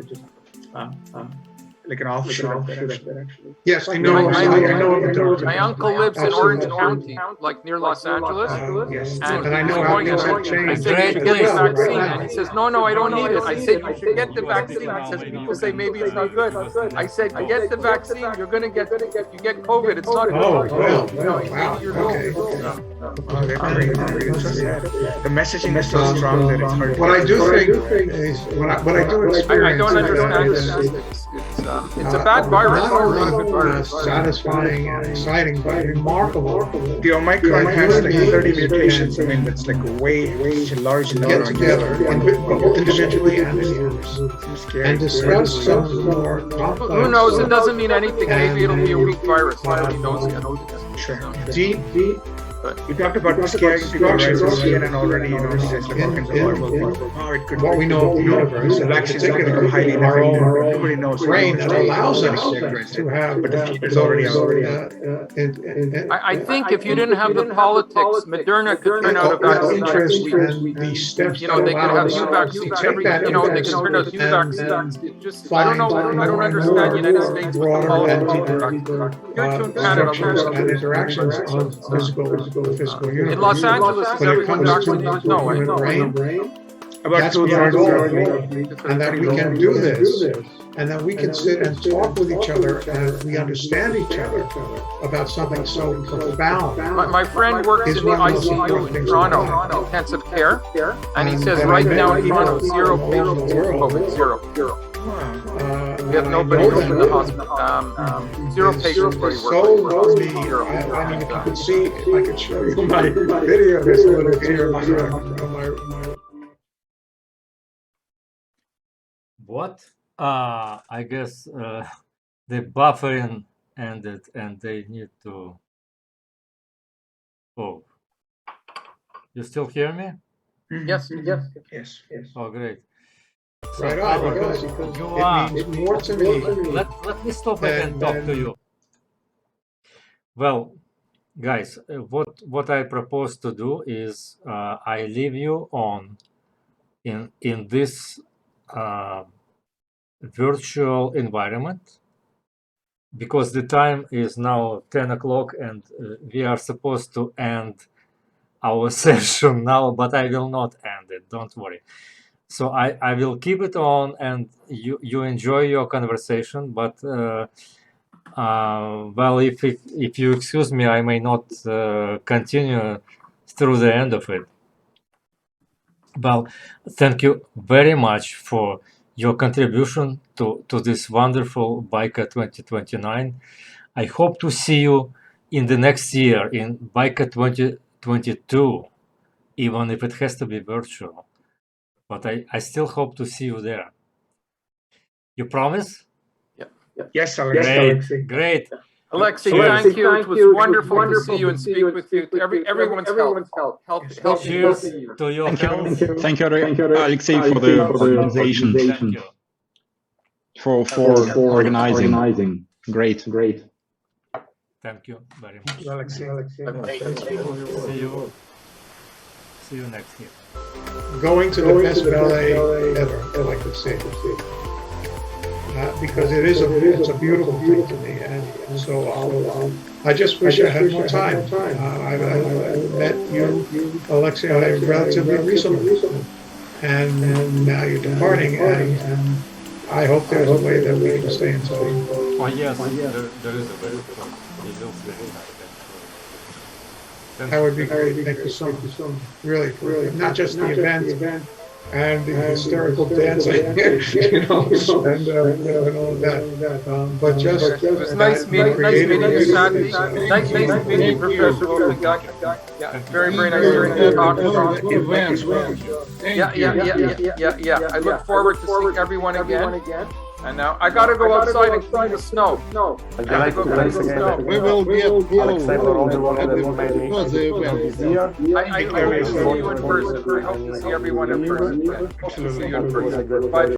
like an offshoot of that, actually. Yes, I know. I know what you're talking My about. uncle lives in Orange County, like near Los Angeles. Yes. And I know how things have changed. I said, you should get the vaccine. And he says, no, I don't need it. I said, you should get the vaccine. He says, people say maybe it's not good. I said, get the vaccine. You're going to get, you get COVID. It's not good. Wow. Okay. The messaging is so strong that it's hard. What I do think is, what I do experience. I don't understand this. It's a bad virus. Not only satisfying and exciting, but remarkable. The Omicron has like 30 mutations. I mean, that's like way large number. Get together, both individually and in groups, and discuss some more complex. Who knows? It doesn't mean anything. Maybe it'll be a weak virus. Nobody knows yet. Sure. Deep. You talked about scaring people, right? So CNN already, says what we know of the universe, the vaccines are going to become highly effective. Nobody knows. Brain that allows us to have, but the fever's already out. I think if you didn't have the politics, Moderna could turn out a vaccine. Interest and the steps they could have new vaccines. They could turn out new vaccines. Just, I don't know. I don't understand the United States with the politics. You're to Canada and interactions on physical universe. In Los Angeles, is everyone vaccinated? No, I know. That's our goal, and that we can do this, and that we can sit and talk with each other, and we understand each other about something so profound. My friend works in the ICU in Toronto, intensive care, and he says right now in Toronto, 0 patients with COVID, 0. We have nobody in the hospital. 0 patients where he works. I mean, if you could see, if I could show you my video, there's a little here on my What? I guess the buffering ended and they need to. Oh, you still hear me? Yes. Oh, great. So, right on, because it means more to me. Let me stop and talk to you. Well, guys, what I propose to do is I leave you on in this virtual environment, because the time is now 10 o'clock and we are supposed to end our session now, but I will not end it, don't worry. So I will keep it on and you enjoy your conversation, but well, if you excuse me, I may not continue through the end of it. Well, thank you very much for your contribution to this wonderful BICA 2029. I hope to see you in the next year in BICA 2022, even if it has to be virtual. But I still hope to see you there. You promise? Yeah. Yes, Alex. Great. Alexei, thank you. It was wonderful to see you and speak with you. Everyone's help. Cheers to your health. Thank you, Alexei, for the organization. Thank you. For organizing. Great. Thank you very much. Alexei. See you next year. Going to the best ballet ever, I could say. Because it's a beautiful thing to me, and so I just wish I had more time. I met you, Alexei, relatively recently, and now you're departing, and I hope there's a way that we can stay in touch. Oh yes, there is a way. That would be great. Thank you so much. Really, not just the event and the historical dancing, and all of that, but just it was nice meeting you, Sandy. Nice meeting you, Professor. Very nice hearing you talk. Yeah. I look forward to seeing everyone again. And now I gotta go outside and clean the snow. I'd like to thanks again. We will get Alexei for all the work that you made me this year. I hope to see you in person. I hope to see everyone in person. Hope to see you in person. Bye.